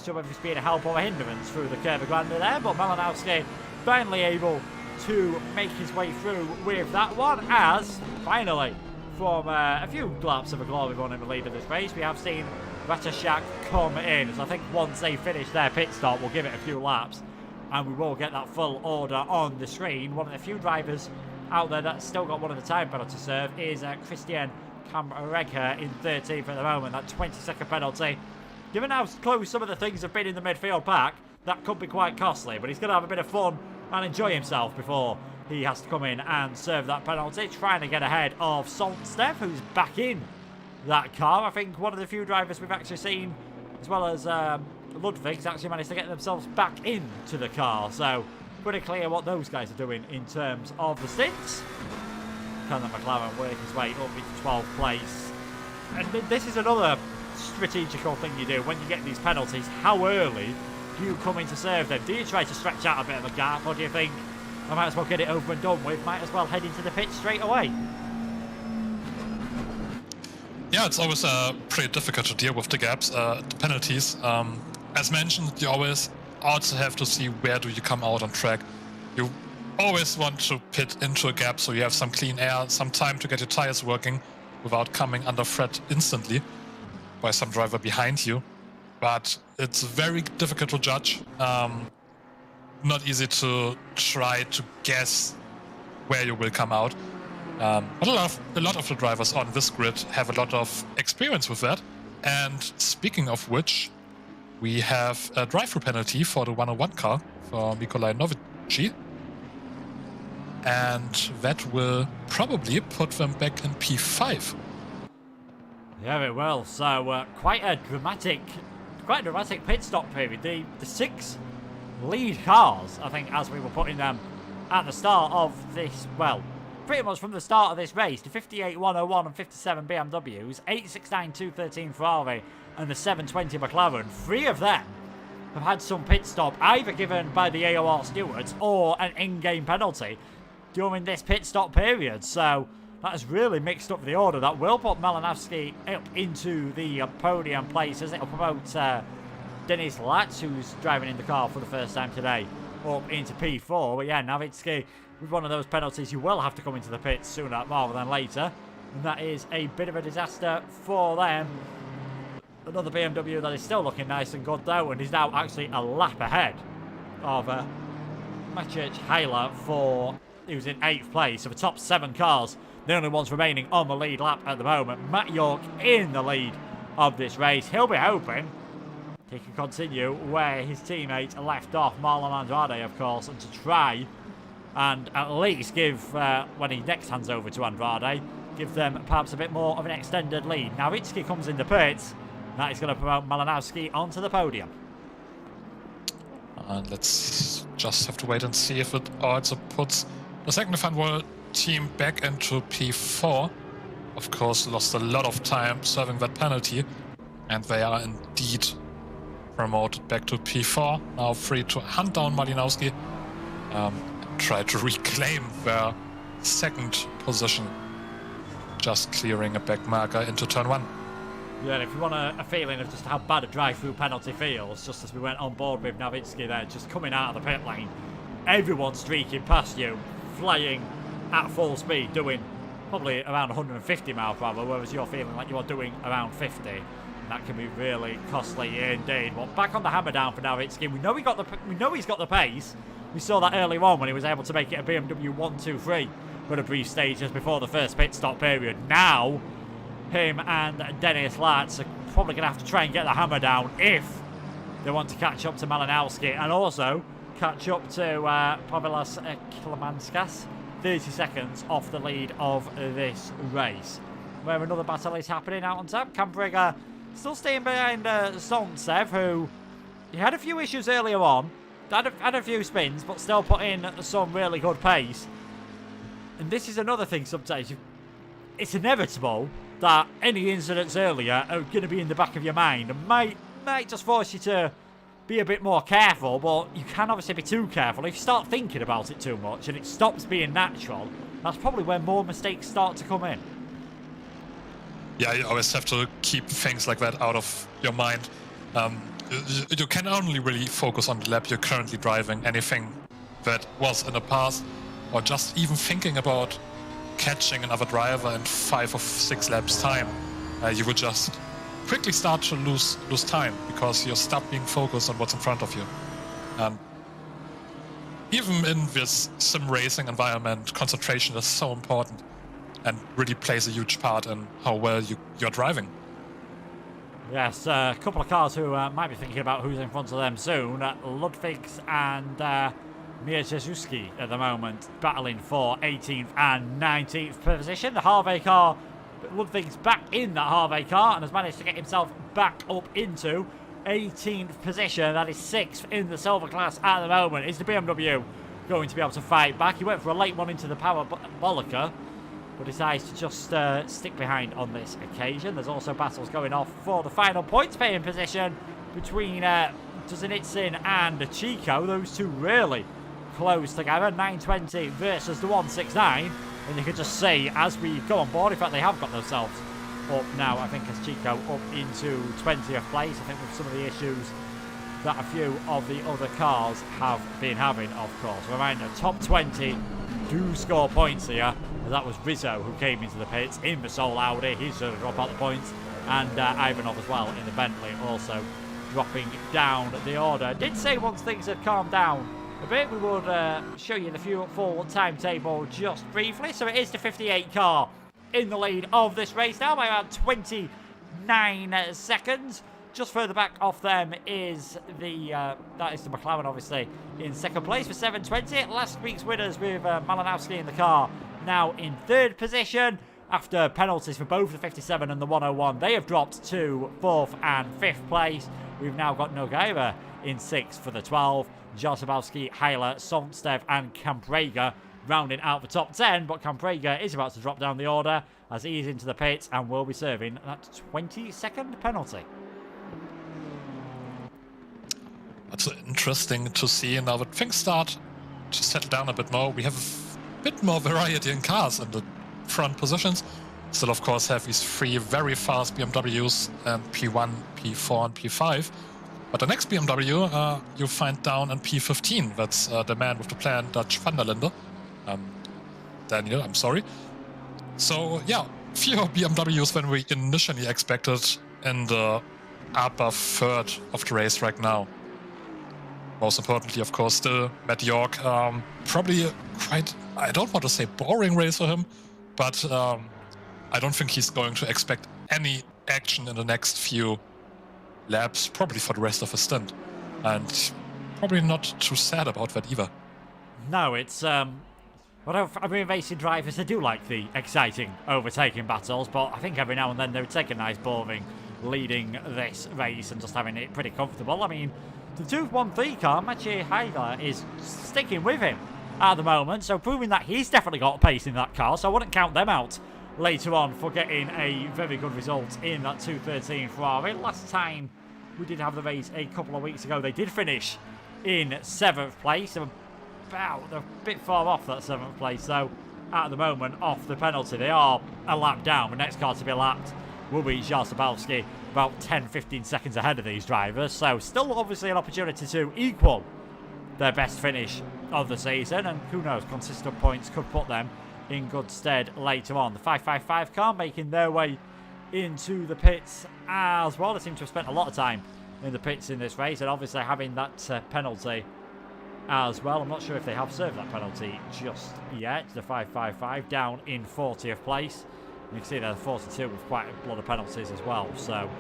sure whether it's being a help or a hindrance through the Curva Grande there, but Malinowski finally able to make his way through with that one, as finally, from a few laps of a glory run in the lead of this race, we have seen Ratashak come in. So I think once they finish their pit stop, we'll give it a few laps and we will get that full order on the screen. One of the few drivers out there that's still got one of the time penalty to serve is Christian Kamregger in 13th at the moment. That 20-second penalty. Given how close some of the things have been in the midfield pack, that could be quite costly, but he's going to have a bit of fun and enjoy himself before he has to come in and serve that penalty, trying to get ahead of Soltstev, who's back in that car. I think one of the few drivers we've actually seen, as well as Ludwig's actually managed to get themselves back into the car. So, pretty clear what those guys are doing in terms of the stints. Can the McLaren work his way up into 12th place? And this is another strategical thing you do when you get these penalties. How early do you come in to serve them? Do you try to stretch out a bit of a gap, or do you think I might as well get it over and done with, might as well head into the pit straight away? Yeah, it's always pretty difficult to deal with the gaps, the penalties. As mentioned, you always also have to see where do you come out on track. You always want to pit into a gap so you have some clean air, some time to get your tires working without coming under threat instantly by some driver behind you. But it's very difficult to judge. Not easy to try to guess where you will come out. But a lot of the drivers on this grid have a lot of experience with that. And speaking of which, we have a drive-through penalty for the 101 car for Nikolai Novici. And that will probably put them back in P5. Yeah, it will. So quite a dramatic pit stop period. The 6 lead cars, I think, as we were putting them at the start of this, well, pretty much from the start of this race, the 58 101 and 57 BMWs, 869 213 Ferrari, and the 720 McLaren. 3 of them have had some pit stop either given by the AOR stewards or an in-game penalty during this pit stop period. So that has really mixed up the order. That will put Malinowski up into the podium places. It'll promote Denis Latz, who's driving in the car for the first time today, up into P4. But yeah, Nowitzki, with one of those penalties, you will have to come into the pits sooner rather than later. And that is a bit of a disaster for them. Another BMW that is still looking nice and good though, and is now actually a lap ahead of Maciej Heiler, who's in 8th place. So the top 7 cars, the only ones remaining on the lead lap at the moment. Matt York in the lead of this race. He'll be hoping he can continue where his teammate left off, Marlon Andrade, of course, and to try and at least give, when he next hands over to Andrade, give them perhaps a bit more of an extended lead. Now, Nowitzki comes in the pits. That is going to promote Malinowski onto the podium. And let's just have to wait and see if it also puts the second F1 World team back into P4. Of course, lost a lot of time serving that penalty, and they are indeed promoted back to P4. Now free to hunt down Malinowski, try to reclaim their second position, just clearing a back marker into turn 1. Yeah, and if you want a feeling of just how bad a drive-through penalty feels, just as we went on board with Nowitzki there, just coming out of the pit lane, everyone streaking past you, flying at full speed, doing probably around 150 miles per hour, whereas you're feeling like you're doing around 50. And that can be really costly indeed. Well, back on the hammer down for Nowitzki. We know he's got the pace. We saw that early on when he was able to make it a BMW 1-2-3 for a brief stage just before the first pit stop period. Now, him and Denis Latz are probably going to have to try and get the hammer down if they want to catch up to Malinowski and also catch up to Pavelas Klamanskas, 30 seconds off the lead of this race. Where another battle is happening out on top. Kambriga still staying behind Sontsev, who he had a few issues earlier on, had a few spins, but still put in some really good pace. And this is another thing sometimes. It's inevitable that any incidents earlier are going to be in the back of your mind and might just force you to be a bit more careful, but you can obviously be too careful. If you start thinking about it too much and it stops being natural, that's probably where more mistakes start to come in. Yeah, you always have to keep things like that out of your mind. You can only really focus on the lap you're currently driving. Anything that was in the past, or just even thinking about catching another driver in 5 or 6 laps time, you would just quickly start to lose time because you stop being focused on what's in front of you. Even in this sim racing environment, concentration is so important and really plays a huge part in how well you're driving. Yes, a couple of cars who might be thinking about who's in front of them soon. Ludwigs and Mierzejewski at the moment battling for 18th and 19th position. The Harvey car, Ludwig's back in that Harvey car and has managed to get himself back up into 18th position. That is 6th in the silver class at the moment. Is the BMW going to be able to fight back? He went for a late one into the power bollicker, but decides to just stick behind on this occasion. There's also battles going off for the final points paying position between Duzanitsin and Chico. Those two really close together. 920 versus the 169. And you can just see as we go on board, in fact they have got themselves up now, I think, as Chico up into 20th place. I think with some of the issues that a few of the other cars have been having, of course. Reminder, top 20 do score points here. That was Rizzo who came into the pits in the Soul Audi. He's going to drop out the points. And Ivanov as well in the Bentley also dropping down the order. Did say once things had calmed down a bit, we would show you the full timetable just briefly. So it is the 58 car in the lead of this race now by about 29 seconds. Just further back off them is that is the McLaren, obviously, in second place for 720. Last week's winners with Malinowski in the car now in third position. After penalties for both the 57 and the 101, they have dropped to 4th and 5th place. We've now got Nogueira in 6th for the 12. Josabowski, Heiler, Sonstev and Camprega rounding out the top 10. But Camprega is about to drop down the order as he is into the pits and will be serving that 20-second penalty. That's interesting to see now that things start to settle down a bit more. We have a bit more variety in cars in the front positions. Still, of course, have these 3 very fast BMWs, P1, P4 and P5. But the next BMW you'll find down in P15. That's the man with the plan, Dutch van der Linde. Daniel, I'm sorry. So, yeah, fewer BMWs than we initially expected in the upper third of the race right now. Most importantly, of course, still Matt York. Probably quite, I don't want to say boring race for him, but I don't think he's going to expect any action in the next few laps, probably for the rest of his stint. And probably not too sad about that either. No, it's, I mean, racing drivers, they do like the exciting overtaking battles, but I think every now and then they would take a nice boring leading this race and just having it pretty comfortable. I mean, the 213 car, Mathieu Heiler, is sticking with him at the moment, so proving that he's definitely got pace in that car, so I wouldn't count them out later on for getting a very good result in that 213 Ferrari. Last time we did have the race a couple of weeks ago, they did finish in 7th place. They're a bit far off that 7th place, so at the moment, off the penalty, they are a lap down. The next car to be lapped will be Jarzabowski, about 10-15 seconds ahead of these drivers, so still obviously an opportunity to equal their best finish of the season, and who knows, consistent points could put them in good stead later on. The 555 car making their way into the pits as well. They seem to have spent a lot of time in the pits in this race, and obviously having that penalty as well. I'm not sure if they have served that penalty just yet. The 555 down in 40th place. You can see there 42 with quite a lot of penalties as well, so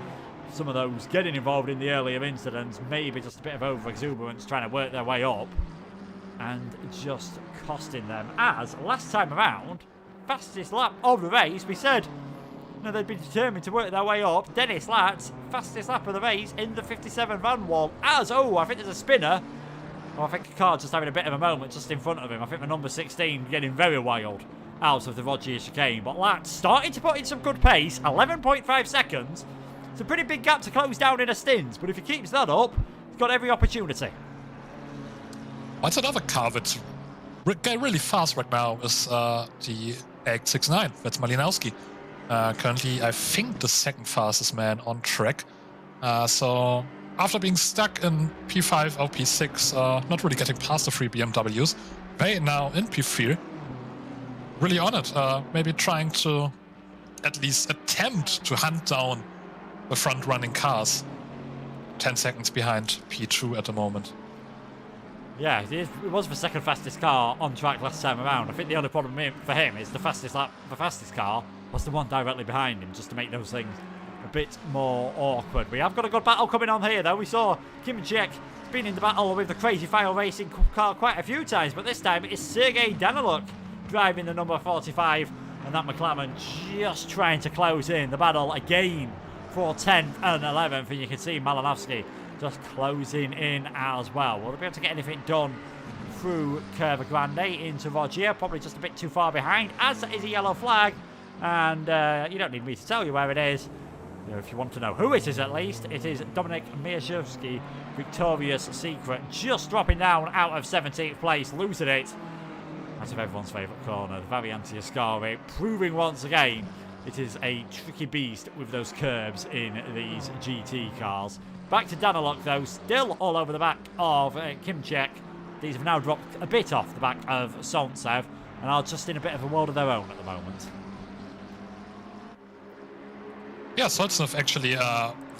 some of those getting involved in the earlier incidents, maybe just a bit of over-exuberance trying to work their way up and just costing them. As last time around, fastest lap of the race, we said they'd be determined to work their way up. Dennis Latz, fastest lap of the race in the 57 van wall. As, I think there's a spinner. I think a car just having a bit of a moment just in front of him. I think the number 16 getting very wild out of the Rogier chicane. But Latz starting to put in some good pace. 11.5 seconds. It's a pretty big gap to close down in a stint. But if he keeps that up, he's got every opportunity. What's another car that's really fast right now is the 869. That's Malinowski. Currently, I think the second fastest man on track. So after being stuck in P5 or P6, not really getting past the 3 BMWs, they now in P3. Really on it. Maybe trying to at least attempt to hunt down the front-running cars. 10 seconds behind P2 at the moment. Yeah, it was the second fastest car on track last time around. I think the only problem for him is the fastest car was the one directly behind him, just to make those things a bit more awkward. We have got a good battle coming on here, though. We saw Kim Jek been in the battle with the Crazy File Racing car quite a few times, but this time it is Sergei Daniluk driving the number 45, and that McLaren just trying to close in the battle again for 10th and 11th, and you can see Malinowski just closing in as well. Will they be able to get anything done through Curva Grande into Rogier? Probably just a bit too far behind, as that is a yellow flag, and you don't need me to tell you where it is. You know, if you want to know who it is, at least, it is Dominik Mierzejewski, Victoria's Secret, just dropping down out of 17th place, losing it out of everyone's favourite corner, the Variante Ascari, proving once again it is a tricky beast with those curbs in these GT cars. Back to Daniluk, though, still all over the back of Kimchek. These have now dropped a bit off the back of Sontsev and are just in a bit of a world of their own at the moment. Yeah, Solzhenitsyn actually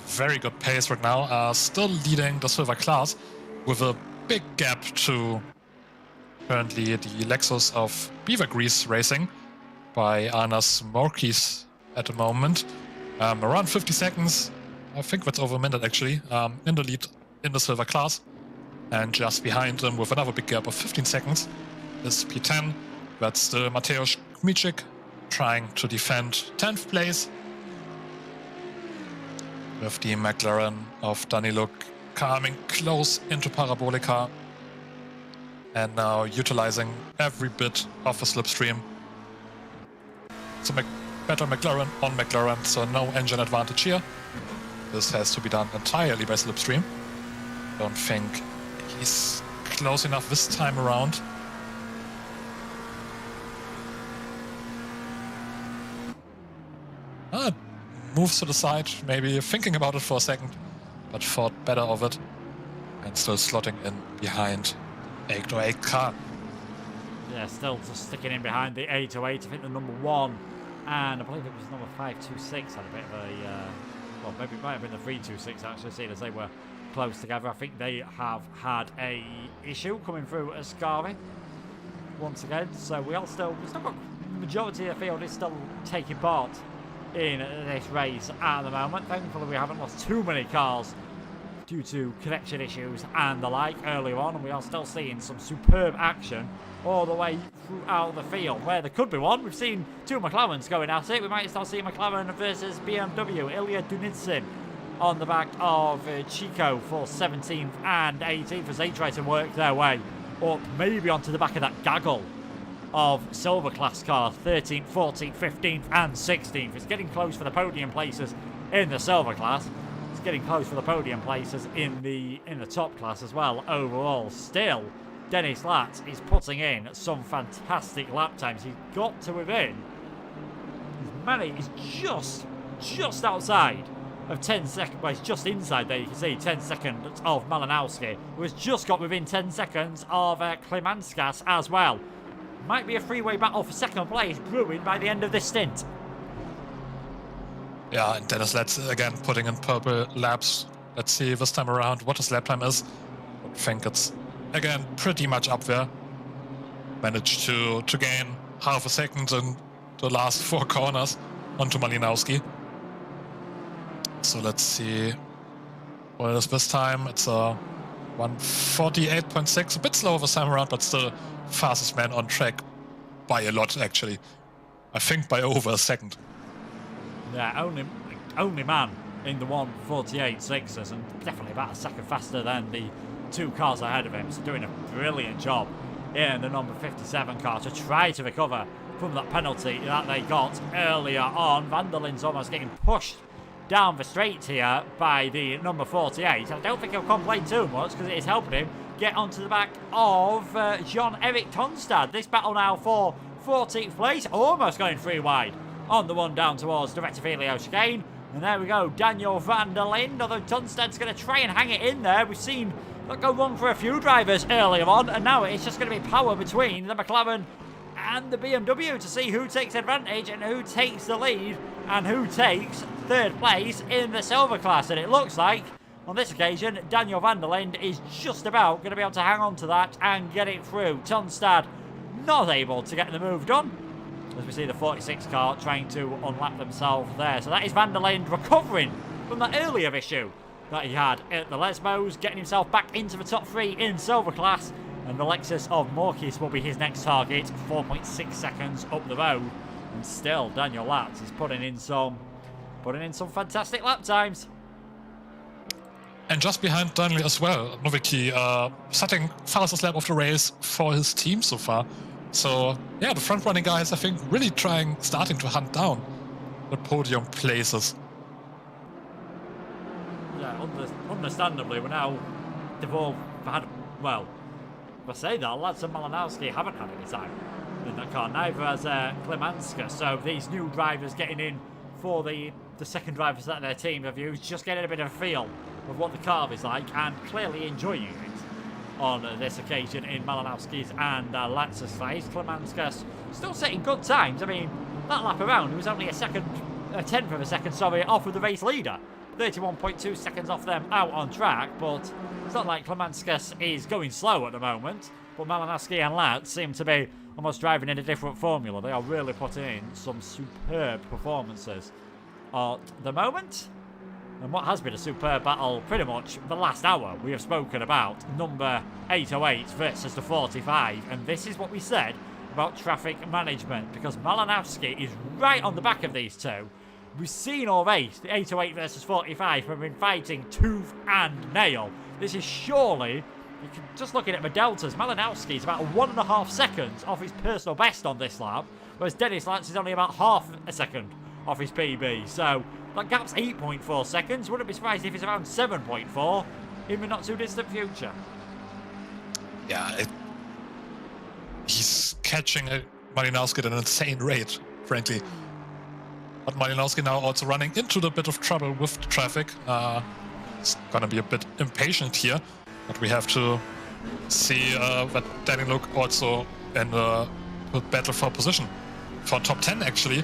very good pace right now, still leading the silver class with a big gap to currently the Lexus of Beaver Grease Racing by Arnas Morkis at the moment. Around 50 seconds, I think that's over a minute actually, in the lead in the silver class. And just behind them with another big gap of 15 seconds is P10. That's the Mateusz Kmiczyk trying to defend 10th place. With the McLaren of Daniluk coming close into Parabolica and now utilizing every bit of a slipstream. It's a better McLaren on McLaren, so no engine advantage here. This has to be done entirely by slipstream. Don't think he's close enough this time around. Moves to the side, maybe thinking about it for a second, but thought better of it, and still slotting in behind 808 car. Yeah, still just sticking in behind the 808. I think the number 1, and I believe it was number 526, had a bit of a, well, maybe it might have been the 326 actually, seeing as they were close together. I think they have had a issue coming through Ascari once again, so we've still got the majority of the field is still taking part in this race at the moment. Thankfully we haven't lost too many cars due to connection issues and the like earlier on, and we are still seeing some superb action all the way throughout the field where there could be one. We've seen 2 McLarens going at it. We might still see McLaren versus BMW. Ilya Dunitsin on the back of Chico for 17th and 18th as they try to work their way up, maybe onto the back of that gaggle of silver class cars, 13th, 14th, 15th and 16th. It's getting close for the podium places in the silver class. It's getting close for the podium places in the top class as well overall. Still, Dennis Latz is putting in some fantastic lap times. He's got to within. He's just outside of 10 seconds. Well, he's just inside there, you can see 10 seconds of Malinowski, who has just got within 10 seconds of Klimanskas as well. Might be a three-way battle for second place brewing by the end of this stint. Yeah, and Dennis Letts again putting in purple laps. Let's see this time around what his lap time is. I think it's again pretty much up there. Managed to gain half a second in the last 4 corners onto Malinowski. So let's see what it is this time. It's a 148.6, a bit slower this time around, but still fastest man on track by a lot actually. I think by over a second. Yeah, only man in the 148.6s, and definitely about a second faster than the 2 cars ahead of him. So doing a brilliant job in the number 57 car to try to recover from that penalty that they got earlier on. Van der Linde's almost getting pushed down the straight here by the number 48. I don't think he'll complain too much because it is helping him get onto the back of Jean-Eric Tonstad. This battle now for 14th place, almost going 3 wide on the one down towards the Rettifilio chicane. And there we go, Daniel van der Linde, although Tonstad's going to try and hang it in there. We've seen that go wrong for a few drivers earlier on, and now it's just going to be power between the McLaren and the BMW to see who takes advantage and who takes the lead and who takes 3rd place in the silver class. And it looks like on this occasion Daniel van der Linde is just about going to be able to hang on to that and get it through. Tonstad not able to get the move done as we see the 46 car trying to unlap themselves there. So that is van der Linde recovering from that earlier issue that he had at the Lesbos, getting himself back into the top 3 in silver class. And the Lexus of Morkis will be his next target, 4.6 seconds up the road. And still, Daniel Latz is putting in some putting in some fantastic lap times. And just behind Donnelly as well, Nowicki setting fastest lap of the race for his team so far. So yeah, the front-running guys, I think, really starting to hunt down the podium places. Yeah, understandably, they've all had, well, if I say that, lads and Malinowski haven't had any time in that car, neither has Klimanska. So these new drivers getting in for the second drivers that their team have used, just getting a bit of a feel of what the car is like and clearly enjoying it on this occasion in Malinowski's and Latz's face. Klimanska's still setting good times. I mean, that lap around, it was only a tenth of a second, off of the race leader. 31.2 seconds off them out on track, but it's not like Klimanskis is going slow at the moment. But Malinowski and Latz seem to be almost driving in a different formula. They are really putting in some superb performances at the moment. And what has been a superb battle pretty much the last hour, we have spoken about number 808 versus the 45. And this is what we said about traffic management, because Malinowski is right on the back of these two. We've seen all race, the 808 versus 45, have been fighting tooth and nail. This is surely, you can just looking at the deltas, Malinowski is about 1.5 seconds off his personal best on this lap, whereas Dennis Lantz is only about half a second off his PB. So that gap's 8.4 seconds. Wouldn't be surprised if it's around 7.4 in the not too distant future. Yeah, he's catching Malinowski at an insane rate, frankly. But Malinowski now also running into a bit of trouble with the traffic. He's gonna be a bit impatient here, but we have to see that Danny Luke also in the battle for position, for top 10 actually.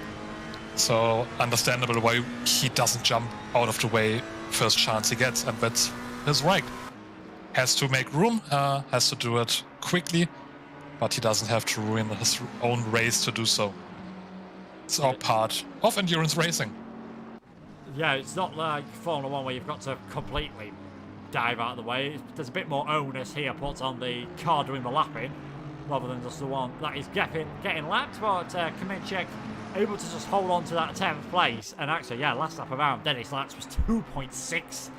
So understandable why he doesn't jump out of the way first chance he gets, and that's his right. Has to make room, has to do it quickly, but he doesn't have to ruin his own race to do so. It's all part of endurance racing. Yeah, it's not like Formula 1 where you've got to completely dive out of the way. There's a bit more onus here put on the car doing the lapping, rather than just the one that is getting lapped. But Kaminchek able to just hold on to that 10th place. And actually, yeah, last lap around, Dennis Latz was 2.6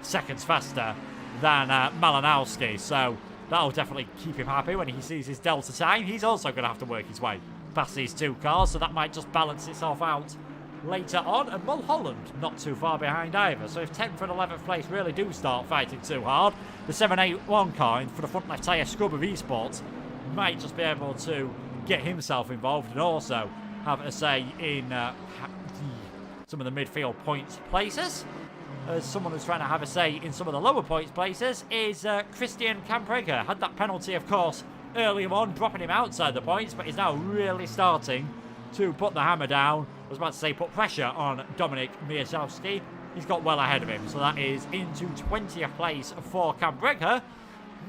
seconds faster than Malinowski. So that'll definitely keep him happy when he sees his delta time. He's also going to have to work his way past these two cars, so that might just balance itself out later on. And Mulholland not too far behind either. So if 10th and 11th place really do start fighting too hard, the 781 car for the front left tyre scrub of esports might just be able to get himself involved and also have a say in some of the midfield points places. As someone who's trying to have a say in some of the lower points places is Christian Campreger. Had that penalty, of course, earlier on, dropping him outside the points, but he's now really starting to put the hammer down. I was about to say put pressure on Dominik Mieszowski. He's got well ahead of him, so that is into 20th place for Campreger.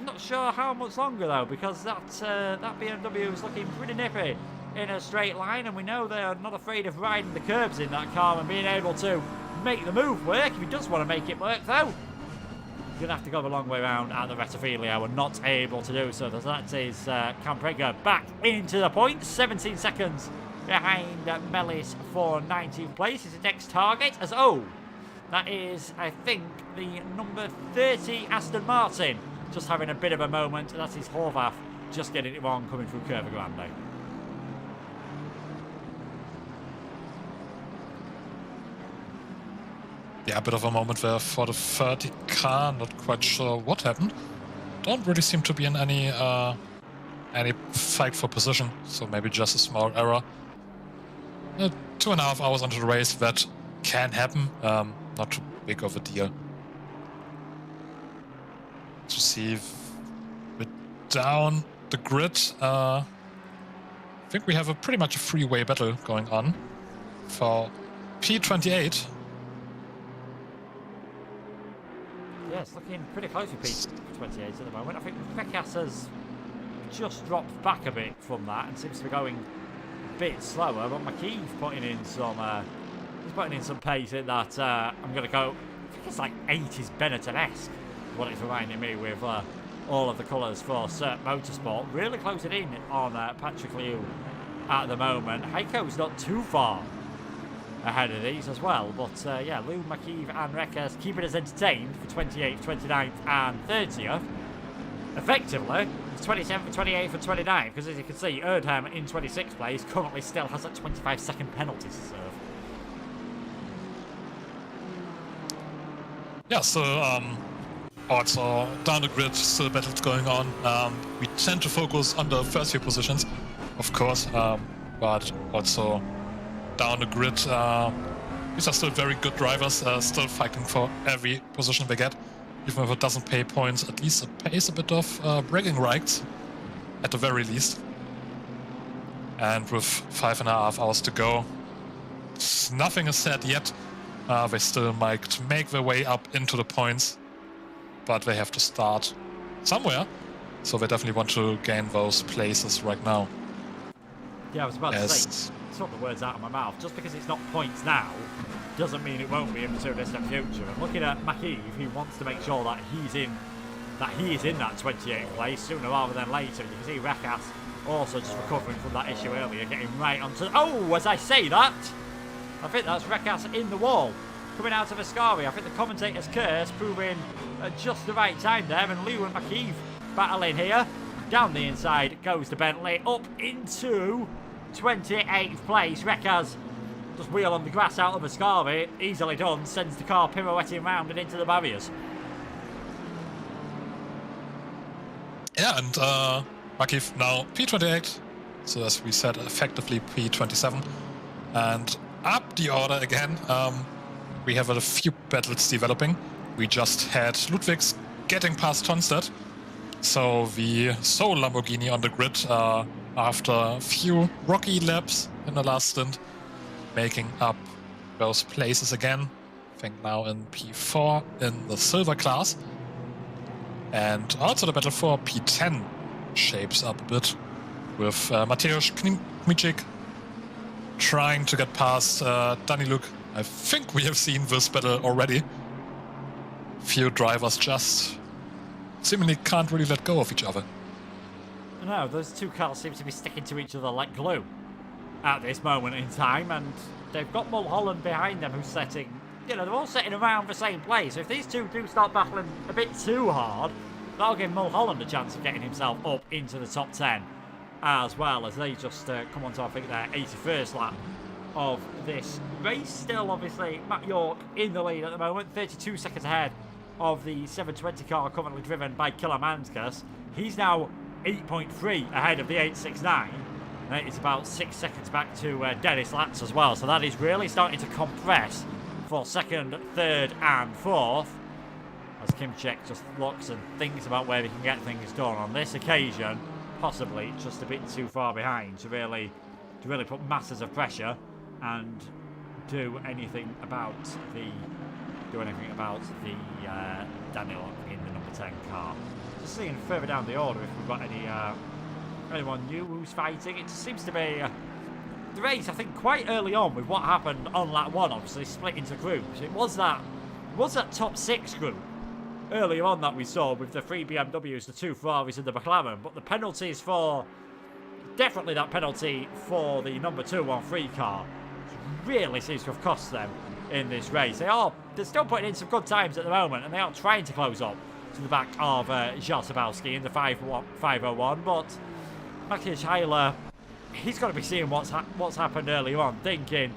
Not sure how much longer though, because that BMW is looking pretty nippy in a straight line, and we know they're not afraid of riding the curbs in that car and being able to make the move work. If he does want to make it work though, he's going to have to go the long way around at the Rettifilio and not able to do so. That is Campreger back into the points, 17 seconds behind Mellis for 19th place. His next target as that is, I think, the number 30 Aston Martin just having a bit of a moment. That is Horvath just getting it wrong coming through Curva Grande. Yeah, a bit of a moment there for the 30 car. Not quite sure what happened. Don't really seem to be in any fight for position, so maybe just a small error. 2.5 hours onto the race, that can happen. Not too big of a deal. To see it down the grid. I think we have pretty much a freeway battle going on for P28. Yeah, it's looking pretty close with P28 at the moment. I think Fekas has just dropped back a bit from that and seems to be going a bit slower. But McKee's putting in some pace in that. I'm going to go. I think it's like 80s Benetton-esque. What it's reminding me with all of the colours for Cert Motorsport. Really closing in on Patrick Liu at the moment. Heiko's not too far ahead of these as well. But yeah, Lou, McKeeve and Rekas keeping us entertained for 28th, 29th and 30th. Effectively, it's 27th, 28th and 29th, because as you can see, Erdheim in 26th place currently still has that 25-second penalty to serve. Yeah, so also down the grid, still battles going on. We tend to focus on the first few positions, of course, but also down the grid, these are still very good drivers, still fighting for every position they get. Even if it doesn't pay points, at least it pays a bit of bragging rights, at the very least. And with 5.5 hours to go, nothing is said yet. They still might make their way up into the points, but they have to start somewhere. So they definitely want to gain those places right now. Yeah, I was about to say, took the words out of my mouth. Just because it's not points now, doesn't mean it won't be in the distant future. And looking at McKeeve, he wants to make sure that he is in that 28th place sooner rather than later. You can see Rekas also just recovering from that issue earlier, getting right onto... Oh, as I say that, I think that's Rekas in the wall. Coming out of Ascari, I think the commentator's curse proving just the right time there, and Lou and McKeeve battling here. Down the inside goes the Bentley, up into 28th place. Rekas just wheel on the grass out of Ascari, easily done, sends the car pirouetting round and into the barriers. Yeah, and McKeeve now P28, so as we said, effectively P27. And up the order again. We have a few battles developing. We just had Ludwig's getting past Tonstedt. So the sole Lamborghini on the grid after a few rocky laps in the last stint, making up those places again. I think now in P4 in the silver class. And also the battle for P10 shapes up a bit with Mateusz Kmiczyk trying to get past Daniluk. I think we have seen this battle already. Few drivers just seemingly can't really let go of each other. No, those two cars seem to be sticking to each other like glue at this moment in time, and they've got Mulholland behind them who's setting, you know, they're all sitting around the same place. So if these two do start battling a bit too hard, that'll give Mulholland a chance of getting himself up into the top 10, as well as they just come on to, I think, their 81st lap of this race. Still, obviously, Matt York in the lead at the moment, 32 seconds ahead of the 720 car currently driven by Kilamanskas. He's now 8.3 ahead of the 869. And it's about 6 seconds back to Dennis Latz as well. So that is really starting to compress for second, third and fourth, as Kmiczyk just looks and thinks about where he can get things done. On this occasion, possibly just a bit too far behind to really put masses of pressure and do anything about the Daniel in the number 10 car. Just seeing further down the order if we've got anyone new who's fighting. It seems to be the race, I think, quite early on with what happened on lap 1, obviously split into groups. It was that top 6 group earlier on that we saw with the 3 BMWs, the 2 Ferraris and the McLaren, but the penalties for definitely that penalty for the number 213 car really seems to have cost them in this race. They're still putting in some good times at the moment, and they are trying to close up to the back of Jarzabowski in the 501, but Maciej Heiler, he's got to be seeing what's happened earlier on, thinking,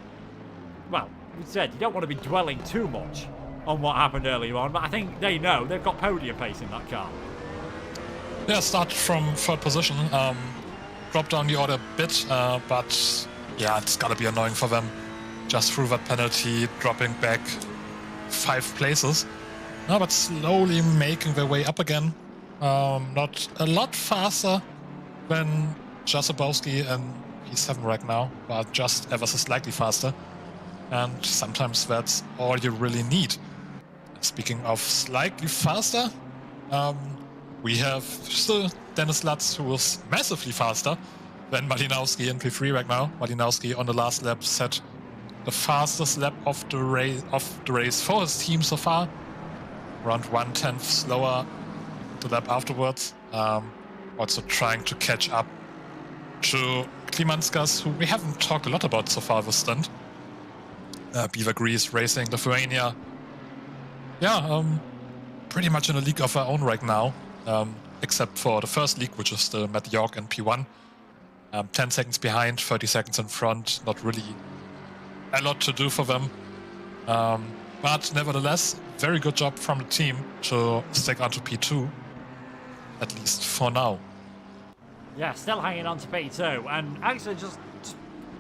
well, we said you don't want to be dwelling too much on what happened earlier on, but I think they know they've got podium pace in that car. Yeah, start from third position, drop down the order a bit, but yeah, it's gotta be annoying for them. Just through that penalty, dropping back 5 places. No, but slowly making their way up again. Not a lot faster than Jarzabowski and P7 right now, but just ever so slightly faster. And sometimes that's all you really need. Speaking of slightly faster, we have still Dennis Latz, who was massively faster than Malinowski in P3 right now. Malinowski on the last lap set the fastest lap of the race for his team so far. Around 1/10 slower the lap afterwards. Also trying to catch up to Klimanskas, who we haven't talked a lot about so far this stunt. Beaver Grease Racing Lithuania. Yeah, pretty much in a league of our own right now, except for the first league, which is still Matt York and P1. 10 seconds behind, 30 seconds in front, not really a lot to do for them. But nevertheless, very good job from the team to stick onto P2, at least for now. Yeah, still hanging on to P2, and actually just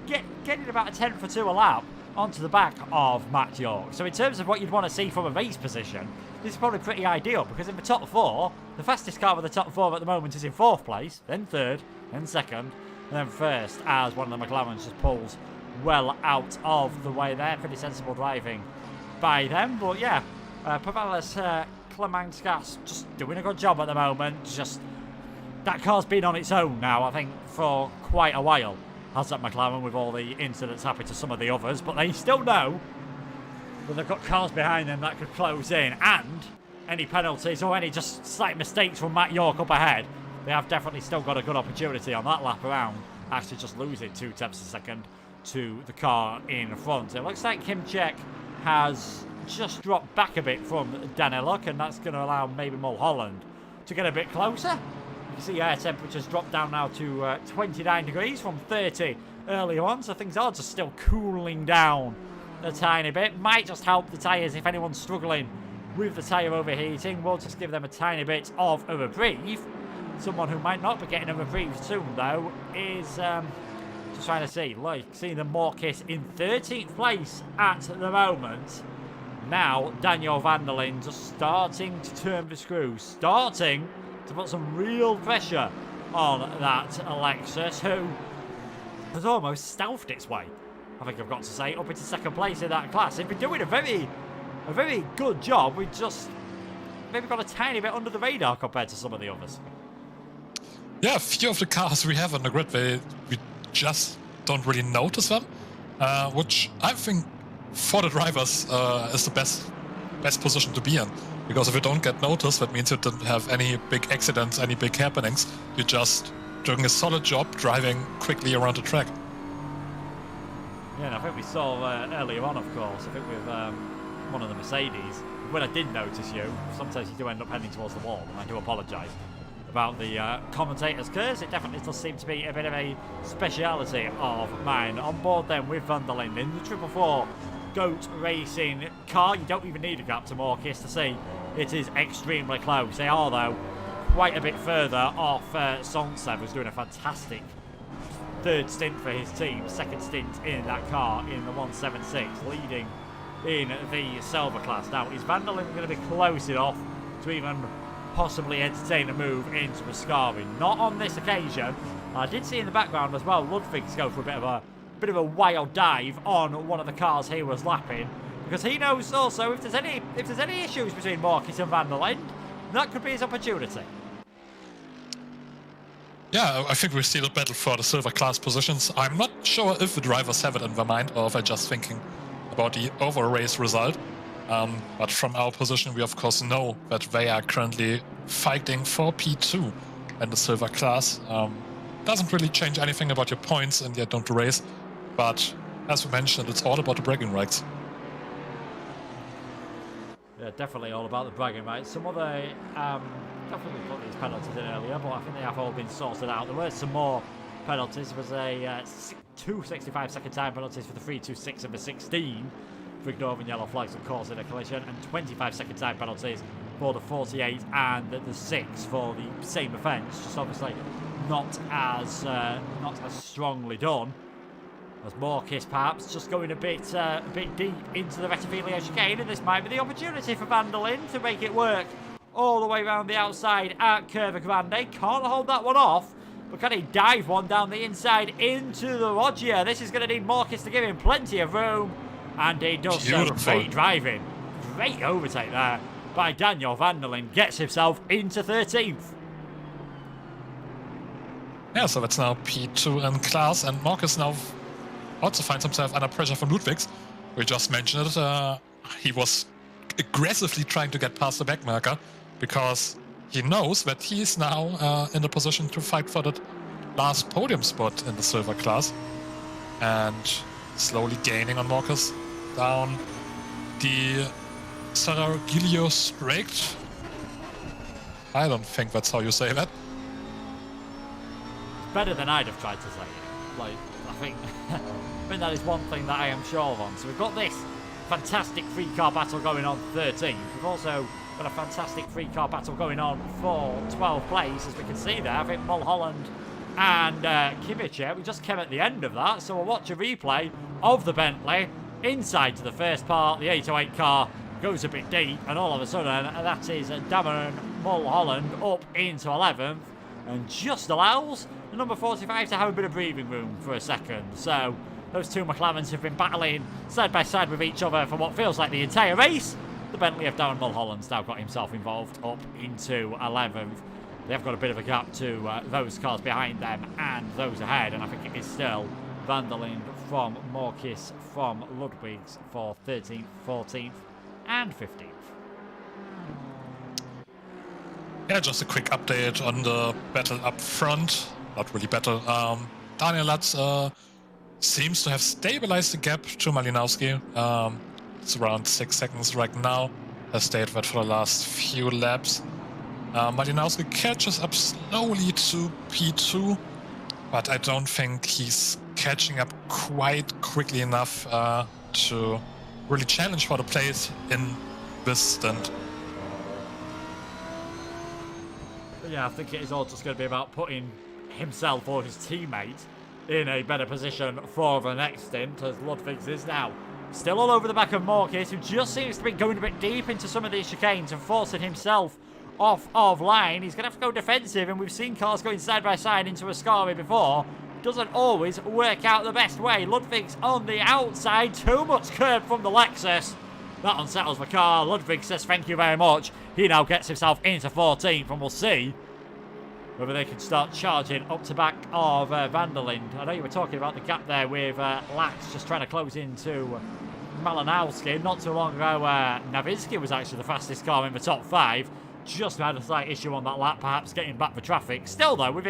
getting about a 10 for 2 a lap onto the back of Matt York. So in terms of what you'd want to see from a race position, this is probably pretty ideal, because in the top 4, the fastest car with the top 4 at the moment is in 4th place, then 3rd, then 2nd, and then 1st, as one of the McLarens just pulls well out of the way there. Pretty sensible driving by them, but yeah, Pavelis Klemantskas just doing a good job at the moment. Just that car's been on its own now, I think, for quite a while, has that McLaren, with all the incidents happening to some of the others, but they still know that they've got cars behind them that could close in, and any penalties or any just slight mistakes from Matt York up ahead, they have definitely still got a good opportunity on that lap around, actually just losing 0.2 a second to the car in front. It looks like Kim Czech has just dropped back a bit from Daniluk, and that's going to allow maybe Mulholland to get a bit closer. You can see air temperatures drop down now to 29 degrees from 30 earlier on, so things are just still cooling down a tiny bit. Might just help the tyres if anyone's struggling with the tyre overheating. We'll just give them a tiny bit of a reprieve. Someone who might not be getting a reprieve soon, though, is just trying to see, like, seeing the Morkis in 13th place at the moment. Now, Daniel van der Linde just starting to turn the screws, starting to put some real pressure on that Lexus, who has almost stealthed its way, I think I've got to say, up into 2nd place in that class. They've been doing a very good job. We just maybe got a tiny bit under the radar compared to some of the others. Yeah, a few of the cars we have on the grid, we just don't really notice them, which I think for the drivers is the best position to be in. Because if you don't get noticed, that means you didn't have any big accidents, any big happenings. You're just doing a solid job driving quickly around the track. Yeah, and I think we saw earlier on, of course, I think with one of the Mercedes, when I did notice you, sometimes you do end up heading towards the wall, and I do apologise about the commentator's curse. It definitely does seem to be a bit of a speciality of mine. On board then with Van der Linde in the 444 Goat Racing car. You don't even need a gap to Morkis to see it is extremely close. They are, though, quite a bit further off Sontsev, who's doing a fantastic 3rd stint for his team, 2nd stint in that car in the 176, leading in the silver class. Now, is Van der Linde going to be close enough to even possibly entertain a move into Ascari? Not on this occasion. I did see in the background as well Ludwig's go for a bit of a wild dive on one of the cars he was lapping, because he knows also if there's any issues between Morkis and Van der Linde, that could be his opportunity. Yeah, I think we see the battle for the silver class positions. I'm not sure if the drivers have it in their mind or if they're just thinking about the overall race result. But from our position, we of course know that they are currently fighting for P2 in the silver class. Doesn't really change anything about your points in the end of the race, but as we mentioned, it's all about the bragging rights. Yeah, definitely all about the bragging rights. Some other definitely put these penalties in earlier, but I think they have all been sorted out. There were some more penalties. There was a 2.65 second time penalties for the 3.26 and the 16 for ignoring yellow flags and causing a collision, and 25 second time penalties for the 48 and the 6 for the same offence. Just obviously not as strongly done as Morkis perhaps just going a bit deep into the Rettifilio chicane, and this might be the opportunity for Van der Linde to make it work all the way around the outside at Curva Grande. Can't hold that one off, but can he dive one down the inside into the Loggia? This is going to need Morkis to give him plenty of room, and he does so. Great driving, great overtake there by Daniel van der Linde, gets himself into 13th. Yeah, so that's now P2 in class, and Morkis now also finds himself under pressure from Ludwigs. We just mentioned it. He was aggressively trying to get past the backmarker because he knows that he is now in the position to fight for that last podium spot in the silver class, and slowly gaining on Morkis. down the Saragiglio Straight. I don't think that's how you say that. It's better than I'd have tried to say it. Like, I think that is one thing that I am sure of. So we've got this fantastic free car battle going on 13th. We've also got a fantastic free car battle going on for 12th place, as we can see there. I think Mulholland and Kimmich, we just came at the end of that, so we'll watch a replay of the Bentley inside to the first part. The 808 car goes a bit deep, and all of a sudden that is Damon Mulholland up into 11th and just allows the number 45 to have a bit of breathing room for a second. So those two McLarens have been battling side by side with each other for what feels like the entire race. The Bentley of Darren Mulholland's now got himself involved up into 11th. They have got a bit of a gap to those cars behind them and those ahead, and I think it is still Van der Linde from Morkis from Ludwigs for 13th, 14th and 15th. Yeah, just a quick update on the battle up front. Not really battle. Daniel Lutz seems to have stabilized the gap to Malinowski. It's around 6 seconds right now. Has stayed that for the last few laps. Malinowski catches up slowly to P2, but I don't think he's catching up quite quickly enough to really challenge for the place in this stint. Yeah, I think it is all just going to be about putting himself or his teammate in a better position for the next stint, as Ludwigs is now still all over the back of Morkis, who just seems to be going a bit deep into some of these chicanes and forcing himself off of line. He's going to have to go defensive, and we've seen cars going side by side into a Scari before. Doesn't always work out the best way. Ludwig's on the outside, too much curb from the Lexus. That unsettles the car. Ludwig says thank you very much. He now gets himself into 14th, and we'll see whether they can start charging up to back of Van der Linde. I know you were talking about the gap there with Lax just trying to close into Malinowski. Not too long ago, Navitsky was actually the fastest car in the top 5. Just had a slight issue on that lap, perhaps getting back for traffic. Still, though,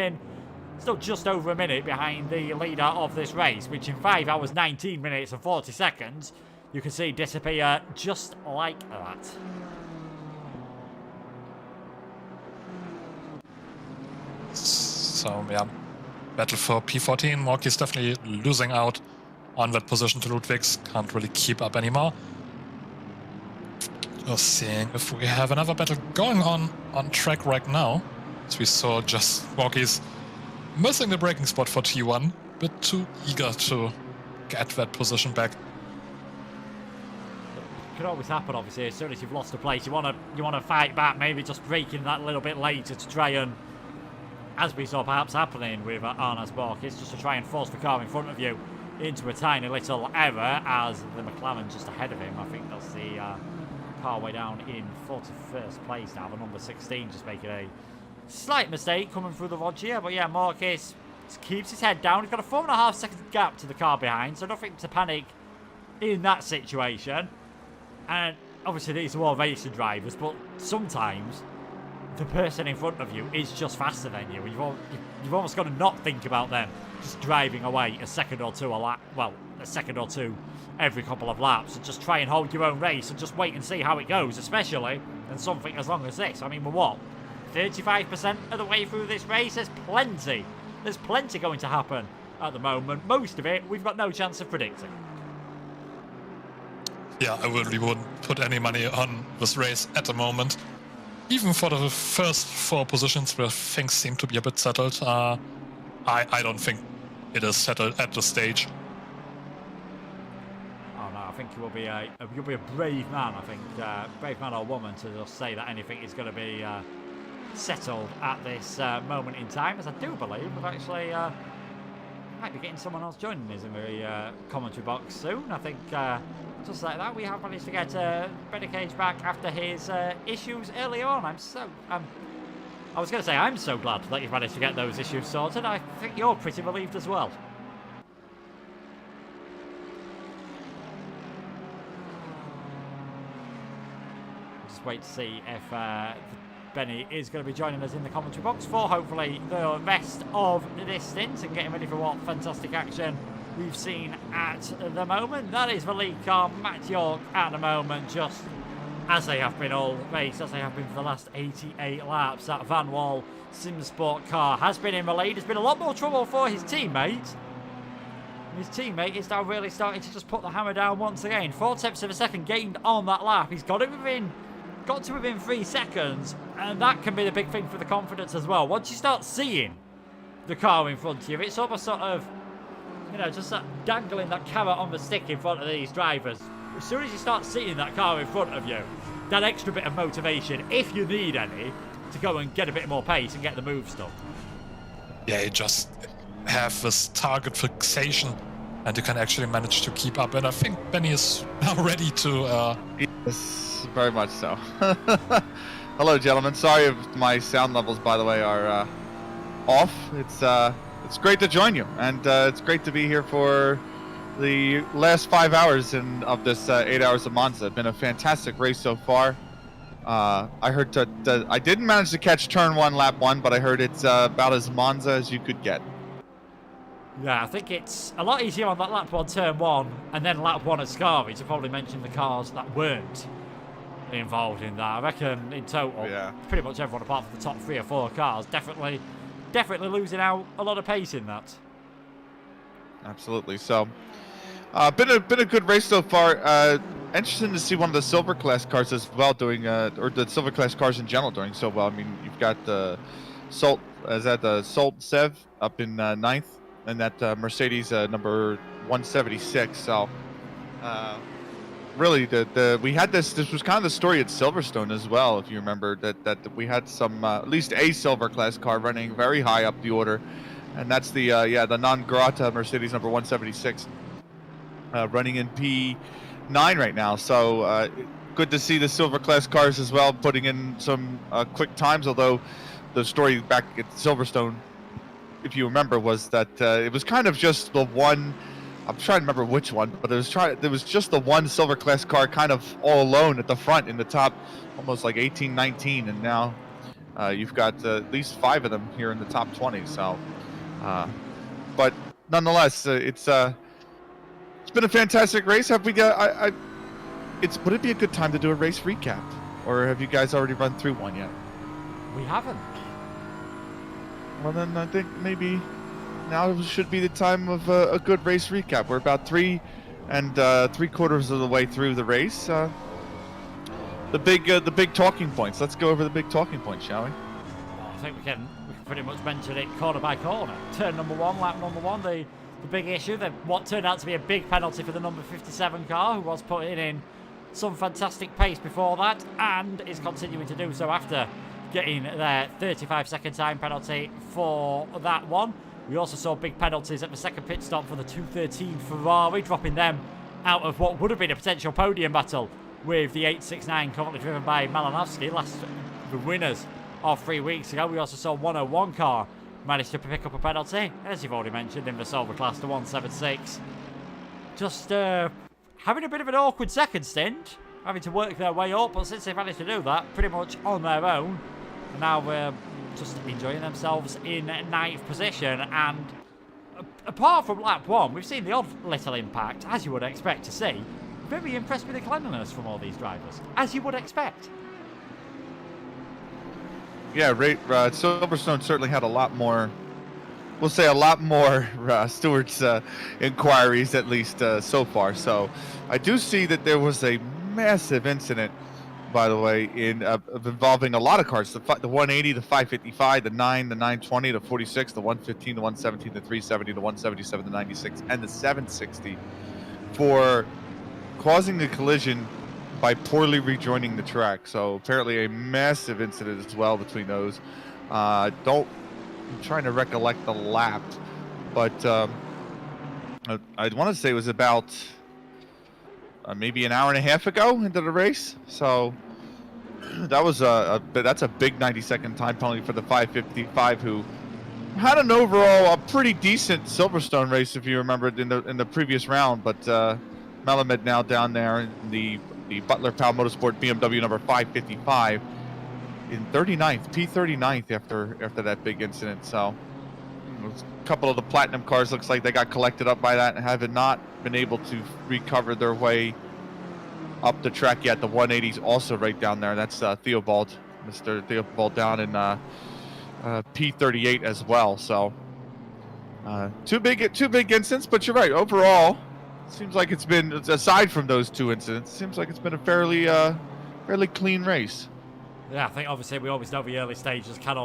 still just over a minute behind the leader of this race, which in 5 hours, 19 minutes and 40 seconds, you can see disappear just like that. So, yeah, battle for P14. Morkis definitely losing out on that position to Ludwigs. Can't really keep up anymore. Just seeing if we have another battle going on track right now. As we saw just Morkis missing the braking spot for T1. Bit too eager to get that position back. It could always happen, obviously. As soon as you've lost a place, you want to fight back. Maybe just braking that little bit later to try and, as we saw perhaps happening with Arnas Morkis, just to try and force the car in front of you into a tiny little error, as the McLaren just ahead of him. I think that's the car way down in 41st place now. The number 16 just making a slight mistake coming through the Vod here. But yeah, Morkis just keeps his head down. He's got a 4.5 second gap to the car behind, so nothing to panic in that situation. And obviously these are all racing drivers, but sometimes the person in front of you is just faster than you. You've almost got to not think about them just driving away a second or two a lap. Well, a second or two every couple of laps, and just try and hold your own race and just wait and see how it goes, especially in something as long as this. I mean, we're what, 35% of the way through this race? There's plenty going to happen at the moment. Most of it we've got no chance of predicting. Yeah, I really wouldn't put any money on this race at the moment. Even for the first 4 positions where things seem to be a bit settled, I don't think it is settled at this stage. Oh no, I think you'll be a brave man. I think brave man or woman to just say that anything is going to be settled at this moment in time, as I do believe we've actually might be getting someone else joining us in the commentary box soon. I think just like that, we have managed to get Benikage back after his issues earlier on. I was going to say, I'm so glad that you've managed to get those issues sorted. I think you're pretty relieved as well. Just wait to see if Benny is going to be joining us in the commentary box for hopefully the rest of this stint and getting ready for what fantastic action we've seen at the moment. That is the lead car, Matt York, at the moment, just as they have been all race, as they have been for the last 88 laps. That Van Wall SimSport car has been in the lead. There's been a lot more trouble for his teammate. His teammate is now really starting to just put the hammer down once again. 4/10 of a second gained on that lap. He's got to within 3 seconds, and that can be the big thing for the confidence as well. Once you start seeing the car in front of you, it's almost sort of, you know, just that dangling that carrot on the stick in front of these drivers. As soon as you start seeing that car in front of you, that extra bit of motivation, if you need any, to go and get a bit more pace and get the moves done. Yeah, you just have this target fixation, and you can actually manage to keep up. And I think Benny is now ready to... Yes, very much so. Hello, gentlemen. Sorry if my sound levels, by the way, are off. It's great to join you, and it's great to be here for the last 5 hours of this 8 hours of Monza. It's been a fantastic race so far. I heard that I didn't manage to catch turn 1, lap 1, but I heard it's about as Monza as you could get. Yeah, I think it's a lot easier on that lap 1, turn 1, and then lap 1 at Scari to probably mention the cars that weren't involved in that. I reckon in total, pretty much everyone apart from the top 3 or 4 cars definitely losing out a lot of pace in that. Absolutely. So, been a good race so far. Interesting to see one of the silver class cars as well doing, or the silver class cars in general doing so well. I mean, you've got the Salt Sev up in 9th, and that Mercedes number 176. So, really, we had this was kind of the story at Silverstone as well, if you remember, that we had some at least a silver class car running very high up the order, and that's the non grata Mercedes number 176 running in P9 right now. So good to see the silver class cars as well putting in some quick times, although the story back at Silverstone, if you remember, was that it was kind of just the one. I'm trying to remember which one, but there was just the one silver class car kind of all alone at the front in the top, almost like 18, 19, and now you've got at least 5 of them here in the top 20. So, but nonetheless, it's been a fantastic race. Have we got? Would it be a good time to do a race recap, or have you guys already run through one yet? We haven't. Well, then I think maybe now should be the time of a good race recap. We're about 3 3/4 of the way through the race. The big talking points. Let's go over the big talking points, shall we? I think we can pretty much mention it corner by corner. Turn number 1, lap number 1. The big issue, what turned out to be a big penalty for the number 57 car, who was putting in some fantastic pace before that, and is continuing to do so after getting their 35-second time penalty for that one. We also saw big penalties at the second pit stop for the 213 Ferrari, dropping them out of what would have been a potential podium battle with the 869 currently driven by Malinowski, the winners of 3 weeks ago. We also saw 101 car managed to pick up a penalty, as you've already mentioned, in the silver class, the 176. Just having a bit of an awkward second stint, having to work their way up, but since they've managed to do that pretty much on their own, now we're just enjoying themselves in 9th position. And apart from lap 1, we've seen the odd little impact, as you would expect to see. Very impressed with the cleanliness from all these drivers, as you would expect. Yeah, Silverstone certainly had a lot more, we'll say a lot more stewards inquiries, at least so far. So I do see that there was a massive incident, by the way, involving a lot of cars, the 180, the 555, the 9, the 920, the 46, the 115, the 117, the 370, the 177, the 96, and the 760 for causing the collision by poorly rejoining the track. So apparently a massive incident as well between those. I'm trying to recollect the lap, but I want to say it was about maybe an hour and a half ago into the race. So that was that's a big 90-second time penalty for the 555, who had an overall a pretty decent Silverstone race, if you remember, in the previous round. But Melamed now down there in the Butler Powell Motorsport BMW number 555 in 39th, P39th after that big incident. So A couple of the platinum cars looks like they got collected up by that and have not been able to recover their way up the track yet. The 180's also right down there. That's Theobald, Mr. Theobald down in P38 as well. So two big incidents, but you're right. Overall, seems like it's been, aside from those two incidents, seems like it's been a fairly clean race. Yeah, I think obviously we always know the early stages can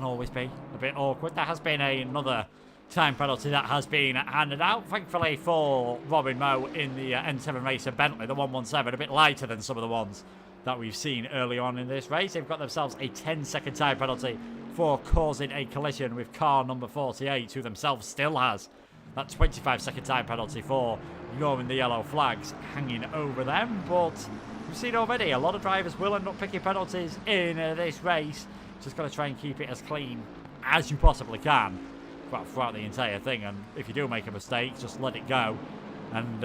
always be a bit awkward. There has been another time penalty that has been handed out, thankfully for Robin Moe in the N7 race at Bentley, the 117, a bit lighter than some of the ones that we've seen early on in this race. They've got themselves a 10-second time penalty for causing a collision with car number 48, who themselves still has that 25-second time penalty for ignoring the yellow flags hanging over them. But we've seen already a lot of drivers will end up picking penalties in this race. Just got to try and keep it as clean as you possibly can throughout the entire thing. And if you do make a mistake, just let it go and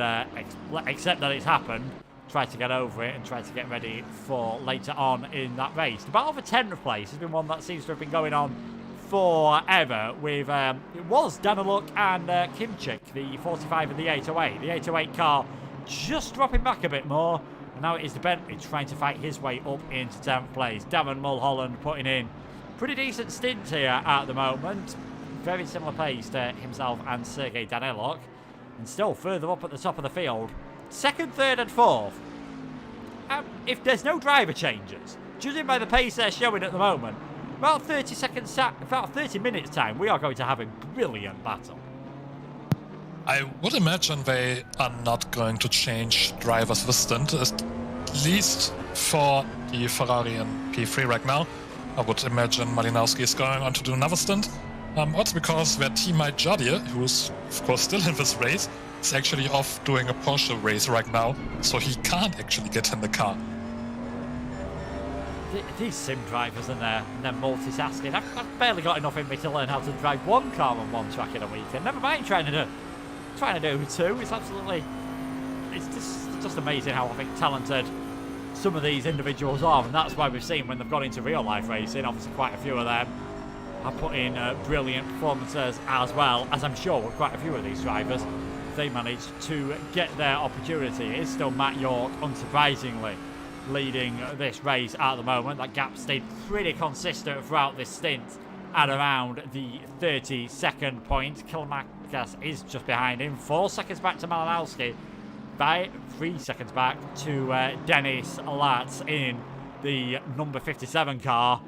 accept that it's happened. Try to get over it and try to get ready for later on in that race. The battle for 10th place has been one that seems to have been going on forever with it was Daniluk and Kimchik, the 45 and the 808. The 808 car just dropping back a bit more, and now it is the Bentley trying to fight his way up into 10th place. Darren Mulholland putting in pretty decent stint here at the moment. Very similar pace to himself and Sergei Daniluk, and still further up at the top of the field. Second, third and fourth. If there's no driver changes, judging by the pace they're showing at the moment, about 30 minutes time, we are going to have a brilliant battle. I would imagine they are not going to change drivers this stint, at least for the Ferrari and P3 right now. I would imagine Malinowski is going on to do another stint. Also because their teammate Jadir, who's of course still in this race, is actually off doing a Porsche race right now, so he can't actually get in the car. These sim drivers and they're multitasking. I've barely got enough in me to learn how to drive one car on one track in a weekend. Never mind trying to do two. It's just amazing how I think talented some of these individuals are, and that's why we've seen when they've gone into real life racing, obviously quite a few of them have put in brilliant performances, as well as I'm sure with quite a few of these drivers, they managed to get their opportunity. It is still Matt York, unsurprisingly, leading this race at the moment. That gap stayed pretty consistent throughout this stint at around the 30-second point. Kilmakas is just behind him, 4 seconds back to Malinowski, by 3 seconds back to Dennis Latz in the number 57 car.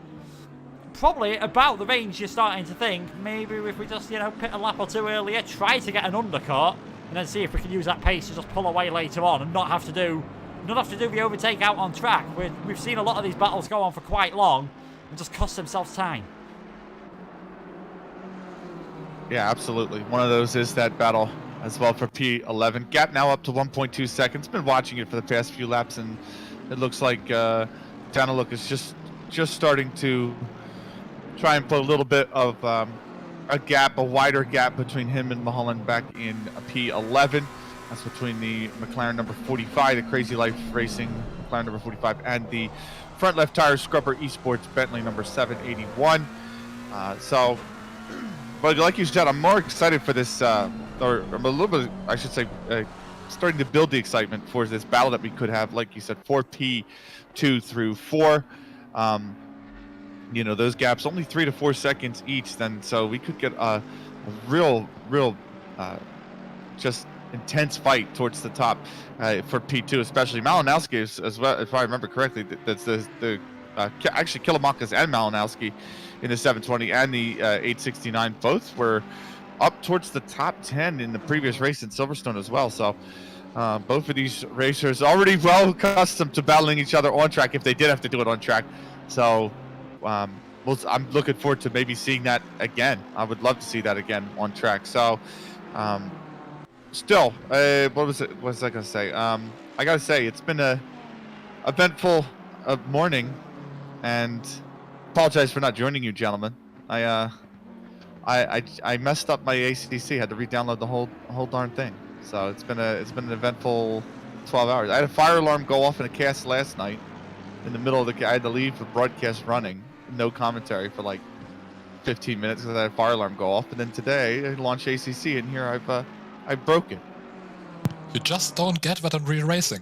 Probably about the range you're starting to think. Maybe if we just, pit a lap or two earlier, try to get an undercut, and then see if we can use that pace to just pull away later on and not have to do the overtake out on track. We've seen a lot of these battles go on for quite long and just cost themselves time. Yeah, absolutely. One of those is that battle as well for P11. Gap now up to 1.2 seconds. Been watching it for the past few laps, and it looks like Daniluk is just starting to try and put a little bit of a wider gap between him and Mulholland back in P11. That's between the McLaren number 45, the Crazy Life Racing McLaren number 45, and the front left tire scrubber esports Bentley number 781. But like you said, I'm more excited for this, or I'm a little bit, I should say, starting to build the excitement for this battle that we could have, like you said, 4P2 through 4. Those gaps only 3 to 4 seconds each, then, so we could get a real just intense fight towards the top for P2, especially Malinowski as well, if I remember correctly. That's actually Kilamakas and Malinowski in the 720 and the 869 both were up towards the top 10 in the previous race in Silverstone as well. So both of these racers already well accustomed to battling each other on track if they did have to do it on track. So I'm looking forward to maybe seeing that again. I would love to see that again on track. So still, what was I gonna say? I gotta say, it's been a eventful morning, and apologize for not joining you, gentlemen. I messed up my ACDC. Had to re-download the whole darn thing. So it's been an eventful 12 hours. I had a fire alarm go off in a cast last night. In the middle of I had to leave the broadcast running, no commentary for like 15 minutes because I had a fire alarm go off, and then today I launched ACC, and here I've broken. You just don't get that in real racing.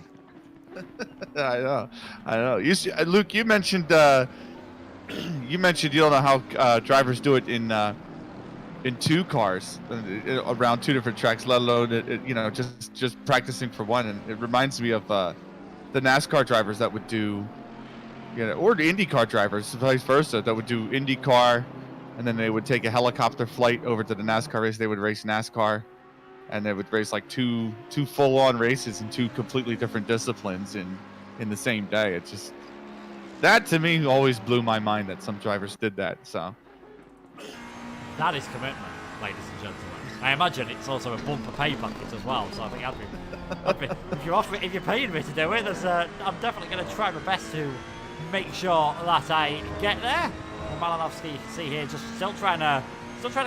I know. Luke, you mentioned you don't know how drivers do it in 2 cars around 2 different tracks, let alone just practicing for one. And it reminds me of the NASCAR drivers that would do, or the IndyCar drivers, vice versa, that would do IndyCar, and then they would take a helicopter flight over to the NASCAR race. They would race NASCAR, and they would race like two full-on races in 2 completely different disciplines in the same day. It's just, that to me always blew my mind that some drivers did that. So that is commitment, ladies and gentlemen. I imagine it's also a bumper pay packet as well. So I think if you're paying me to do it, I'm definitely going to try my best to make sure that I get there. And Malinovsky, you can see here, just still trying to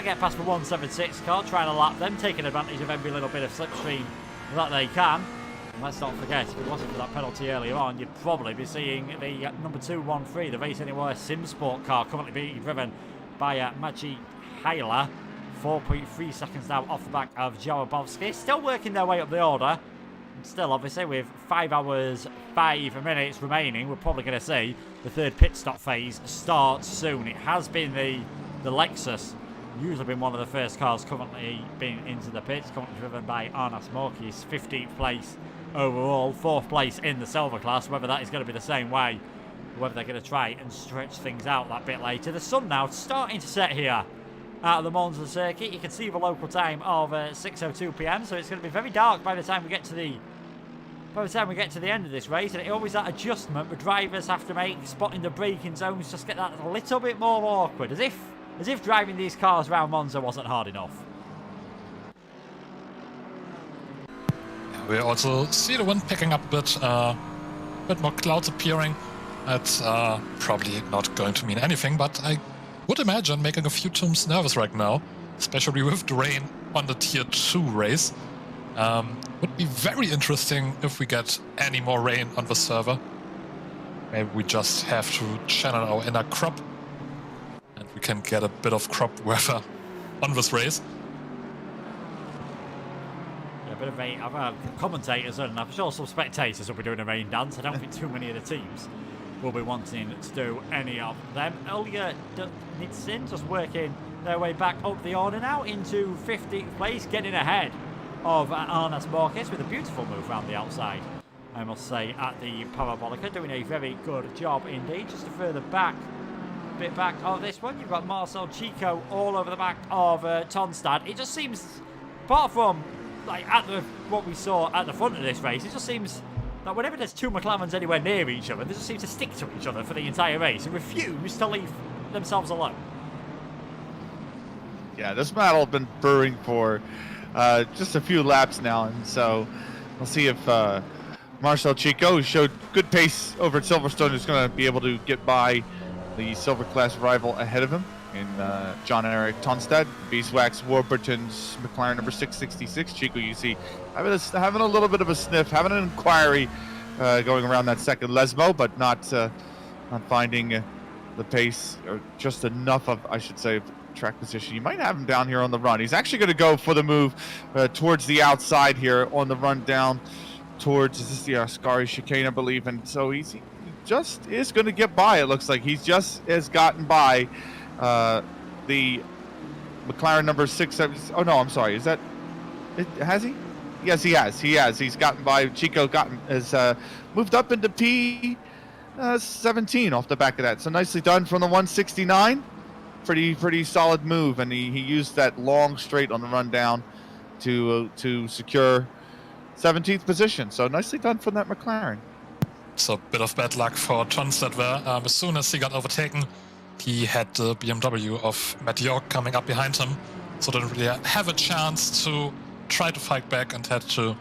get past the 176 car, trying to lap them, taking advantage of every little bit of slipstream that they can. And let's not forget, if it wasn't for that penalty earlier on, you'd probably be seeing the number 213, the Race Anywhere SIMSOK car, currently being driven by Maciej Haila. 4.3 seconds now off the back of Jarobowski. Still working their way up the order. And still, obviously, with 5 hours, 5 minutes remaining, we're probably going to see the 3rd pit stop phase start soon. It has been the Lexus, usually been one of the first cars currently being into the pits, currently driven by Arnas Morkis, 15th place overall, 4th place in the silver class. Whether that is going to be the same way, whether they're going to try and stretch things out that bit later. The sun now starting to set here out of the Monza circuit. You can see the local time of 6:02 p.m. so it's going to be very dark by the time we get to the end of this race, and it always that adjustment the drivers have to make, spotting the braking zones, just get that a little bit more awkward, as if driving these cars around Monza wasn't hard enough. We also see the wind picking up a bit more clouds appearing. That's probably not going to mean anything, but I would imagine making a few teams nervous right now, especially with the rain on the Tier 2 race. Would be very interesting if we get any more rain on the server. Maybe we just have to channel our inner crop, and we can get a bit of crop weather on this race. Yeah, a bit of rain. Commentators and I'm sure some spectators will be doing a rain dance. I don't think too many of the teams will be wanting to do any of them. Ilya Nitsin just working their way back up the order now into 15th place, getting ahead of Arnas Morkis with a beautiful move around the outside, I must say, at the Parabolica, doing a very good job indeed. Just a further bit back of this one, you've got Marcel Chico all over the back of Tonstad. It just seems, apart from what we saw at the front of this race, it just seems that whenever there's 2 McLarens anywhere near each other, they just seem to stick to each other for the entire race and refuse to leave themselves alone. Yeah, this battle has been brewing for just a few laps now, and so we'll see if Marcel Chico, who showed good pace over at Silverstone, is going to be able to get by the silver class rival ahead of him in John-Eric Tonstad, Beeswax Warburton's McLaren number 666. Chico, you see, having a little bit of a sniff, having an inquiry going around that second Lesmo, but not finding the pace, or just enough of, I should say, track position. You might have him down here on the run. He's actually going to go for the move towards the outside here on the run down towards, is this the Ascari chicane, I believe, and so he just is going to get by. It looks like he's just has gotten by the McLaren number 6. Oh no, I'm sorry. Is that it? Has he? Yes, he has. He's gotten by. Chico has moved up into P17 off the back of that. So nicely done from the 169. Pretty solid move, and he used that long straight on the run down to secure 17th position. So nicely done from that McLaren. It's a bit of bad luck for Tonstad there. As soon as he got overtaken, he had the BMW of Matt York coming up behind him, so didn't really have a chance to try to fight back and had to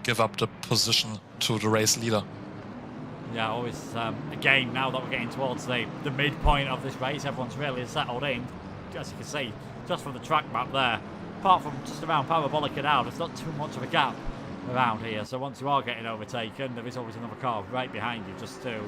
give up the position to the race leader. Yeah, always, again, now that we're getting towards the midpoint of this race, everyone's really settled in. As you can see, just from the track map there, apart from just around Parabolica now, there's not too much of a gap around here. So once you are getting overtaken, there is always another car right behind you just to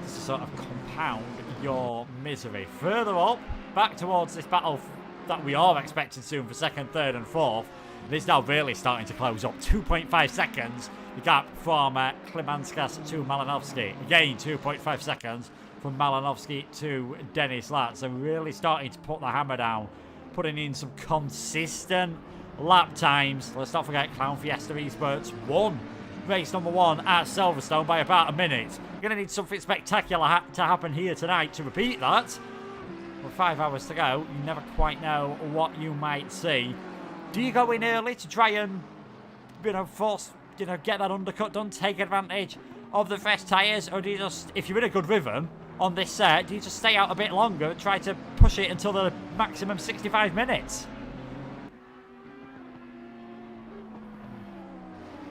sort of compound your misery. Further up, back towards this battle that we are expecting soon for 2nd, 3rd and 4th. It is now really starting to close up. 2.5 seconds, the gap from Klimanskas to Malinovsky. Again, 2.5 seconds from Malinovsky to Denis Lat. So really starting to put the hammer down, putting in some consistent lap times. Let's not forget Clown Fiesta Esports won race number 1 at Silverstone by about a minute. You're going to need something spectacular to happen here tonight to repeat that. With 5 hours to go, you never quite know what you might see. Do you go in early to try and, force, get that undercut done, take advantage of the fresh tyres? Or do you just, if you're in a good rhythm on this set, do you just stay out a bit longer and try to push it until the maximum 65 minutes?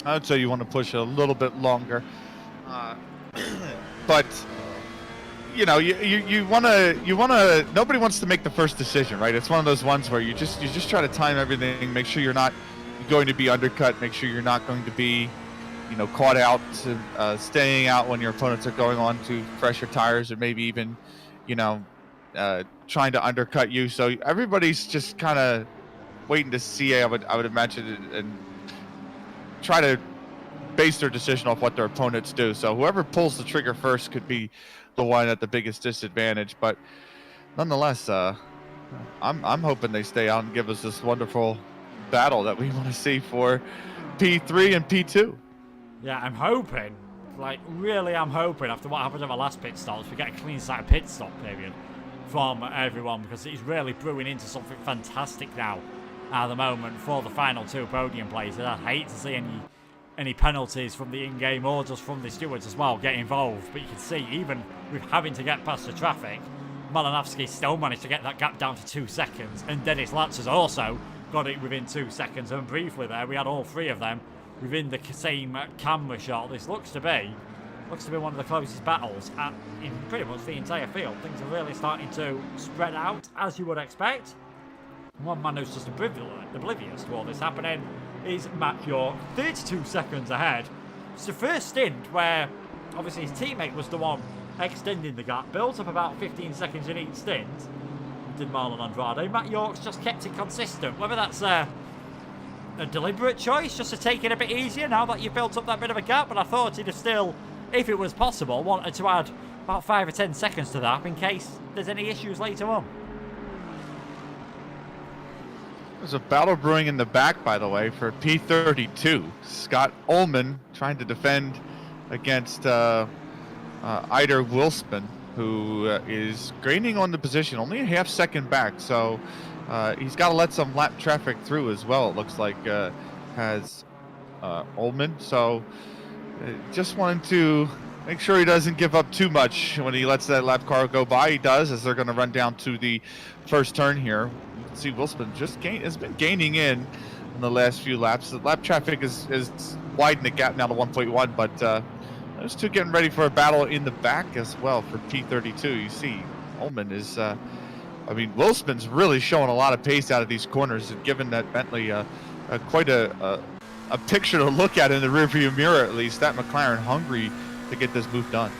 I would say you want to push it a little bit longer. But, you want to, nobody wants to make the first decision, right? It's one of those ones where you just try to time everything, make sure you're not going to be undercut, make sure you're not going to be, caught out, staying out when your opponents are going on to fresher tires, or maybe even, trying to undercut you. So everybody's just kind of waiting to see, I would imagine, and try to base their decision off what their opponents do. So whoever pulls the trigger first could be the one at the biggest disadvantage. But nonetheless, I'm hoping they stay out and give us this wonderful battle that we want to see for P3 and P2. Yeah, I'm hoping, really I'm hoping, after what happened at the last pit stops, we get a clean side pit stop period from everyone, because it's really brewing into something fantastic now at the moment for the final 2 podium places. I'd hate to see any penalties from the in-game or just from the stewards as well get involved, but you can see, even with having to get past the traffic, Malinovsky still managed to get that gap down to 2 seconds, and Denis Latz has also got it within 2 seconds, and briefly there we had all 3 of them within the same camera shot. This looks to be one of the closest battles in pretty much the entire field. Things are really starting to spread out, as you would expect. One man who's just oblivious to all this happening is Matt York, 32 seconds ahead. It's the first stint where obviously his teammate was the one extending the gap, built up about 15 seconds in each stint. Did Marlon Andrade. Matt York's just kept it consistent. Whether that's a deliberate choice, just to take it a bit easier now that you've built up that bit of a gap, but I thought he'd have still, if it was possible, wanted to add about 5 or 10 seconds to that in case there's any issues later on. There's a battle brewing in the back, by the way, for P32. Scott Ullman trying to defend against Eider Wilspin, who is gaining on the position, only a half second back. So he's got to let some lap traffic through as well, it looks like, has Ullman. So just wanted to make sure he doesn't give up too much when he lets that lap car go by. He does, as they're going to run down to the first turn here. You can see Wilspin has been gaining in the last few laps. The lap traffic is widened the gap now to 1.1, but those two getting ready for a battle in the back as well for P32. You see Ullman is, Wilspin's really showing a lot of pace out of these corners, and given that Bentley quite a picture to look at in the rearview mirror, at least, that McLaren hungry to get this move done.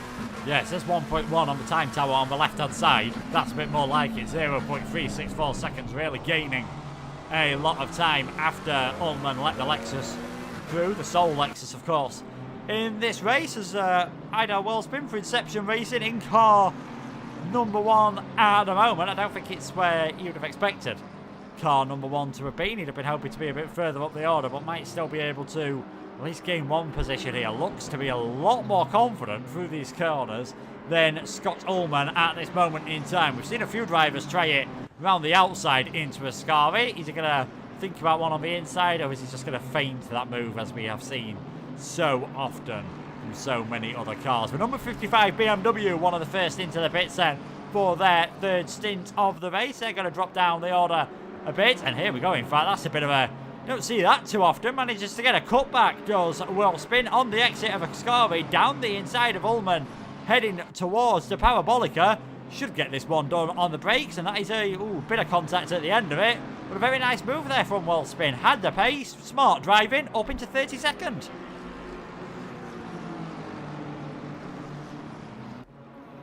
Yeah, it says 1.1 on the time tower on the left-hand side. That's a bit more like it. 0.364 seconds, really gaining a lot of time after Ullman let the Lexus through, the sole Lexus, of course, in this race, as Eider Wilspin for Inception Racing in car number 1 at the moment. I don't think it's where you would have expected car number 1 to have been. He'd have been hoping to be a bit further up the order, but might still be able to at least gain 1 position here. Looks to be a lot more confident through these corners than Scott Ullman at this moment in time. We've seen a few drivers try it around the outside into Ascari. Is he going to think about one on the inside, or is he just going to feint that move, as we have seen so often from so many other cars? But number 55 BMW, one of the first into the pit set for their 3rd stint of the race. They're going to drop down the order a bit, and here we go. In fact, that's a bit of a, don't see that too often. Manages to get a cutback, does Wilspin, on the exit of Ascari, down the inside of Ullman, heading towards the Parabolica. Should get this one done on the brakes, and that is a bit of contact at the end of it. But a very nice move there from Wilspin. Had the pace, smart driving, up into 32nd.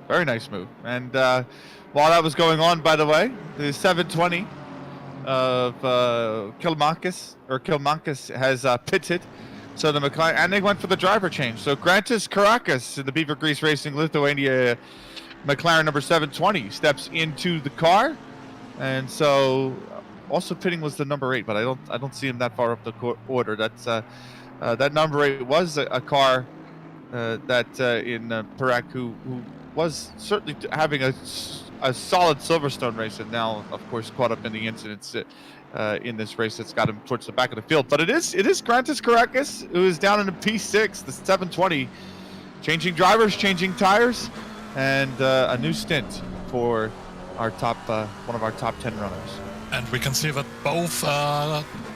Very nice move. And while that was going on, by the way, the 720 of Kilmakis has pitted. So the McLaren, and they went for the driver change. So Grantis Caracas in the Beaver Grease Racing Lithuania McLaren number 720 steps into the car. And so also pitting was the number 8, but I don't see him that far up the order. That's that number 8 was a car that in Perak who was certainly having a solid Silverstone race, and now of course caught up in the incidents in this race that's got him towards the back of the field. But it is Grantis Caracas who is down in the P6, the 720, changing drivers, changing tires, and a new stint for our top one of our top 10 runners. And we can see that both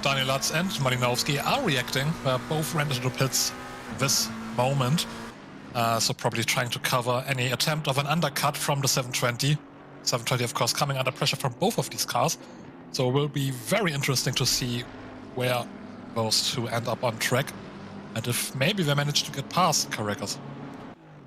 Daniel Lutz and Malinowski are reacting. Both ran into the pits this moment. So probably trying to cover any attempt of an undercut from the 720. 720, of course, coming under pressure from both of these cars. So it will be very interesting to see where those two end up on track. And if maybe they manage to get past Caracas.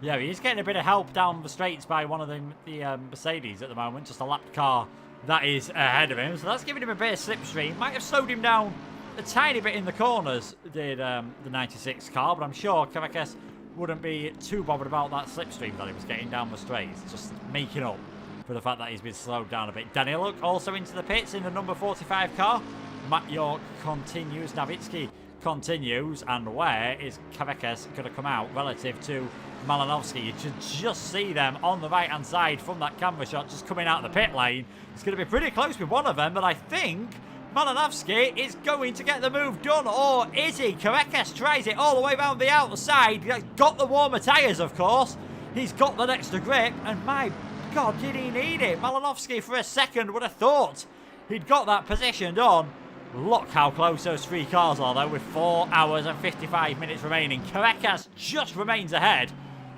Yeah, he's getting a bit of help down the straights by one of the Mercedes at the moment. Just a lapped car that is ahead of him. So that's giving him a bit of slipstream. Might have slowed him down a tiny bit in the corners, did the 96 car. But I'm sure Caracas wouldn't be too bothered about that slipstream that he was getting down the straights. Just making up for the fact that he's been slowed down a bit. Daniel Luck also into the pits in the number 45 car. Matt York continues. Navitsky continues. And where is Caracas going to come out relative to Malinowski? You should just see them on the right-hand side from that camera shot, just coming out of the pit lane. It's going to be pretty close with one of them, but I think Malinowski is going to get the move done, or is he? Caracas tries it all the way around the outside. He's got the warmer tyres, of course. He's got that extra grip, and my God, did he need it? Malinowski for a second would have thought he'd got that positioned on. Look how close those three cars are, though, with 4 hours and 55 minutes remaining. Caracas just remains ahead,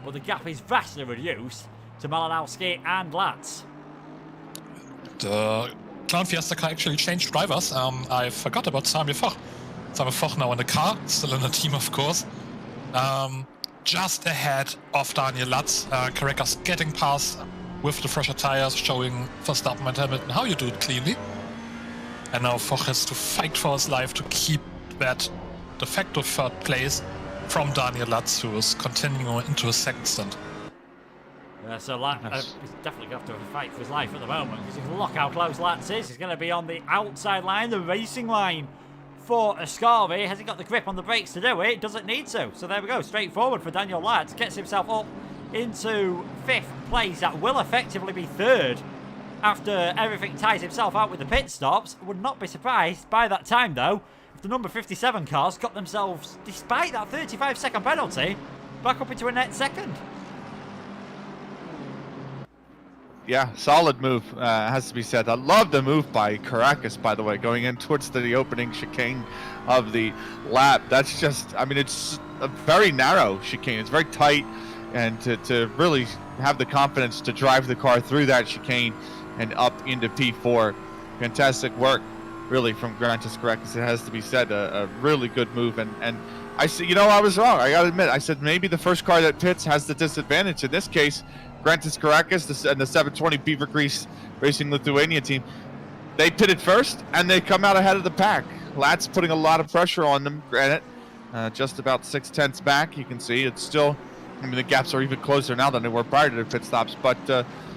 but the gap is vastly reduced to Malinowski and Latz. The Clown Fiesta car actually changed drivers. I forgot about Samir Foch. Samir Foch now in the car, still in the team, of course. Just ahead of Daniel Lutz. Caracas getting past with the fresher tires, showing Verstappen and Hamilton how you do it cleanly. And now Foch has to fight for his life to keep that de facto third place from Daniel Lutz, who is continuing into his second stint. So Latz is definitely going to have to fight for his life at the moment, because if you look how close Latz is, he's going to be on the outside line, the racing line for Ascarvi. Has he got the grip on the brakes to do it? Doesn't need to. So there we go, straightforward for Daniel Latz. Gets himself up into 5th place. That will effectively be 3rd after everything ties himself out with the pit stops. Would not be surprised by that time, though, if the number 57 cars got themselves, despite that 35-second penalty, back up into a net 2nd. Yeah, solid move, has to be said. I love the move by Caracas, by the way, going in towards the opening chicane of the lap. That's just, I mean, it's a very narrow chicane. It's very tight, and to really have the confidence to drive the car through that chicane and up into P4. Fantastic work, really, from Grantis Caracas. It has to be said, a really good move. And I see, I was wrong. I got to admit, I said maybe the first car that pits has the disadvantage. In this case, Grantis Caracas and the 720 Beaver Grease Racing Lithuania team, they pitted first, and they come out ahead of the pack. Latz putting a lot of pressure on them, granted. Just about 6/10 back, you can see. It's still, I mean, the gaps are even closer now than they were prior to the pit stops, but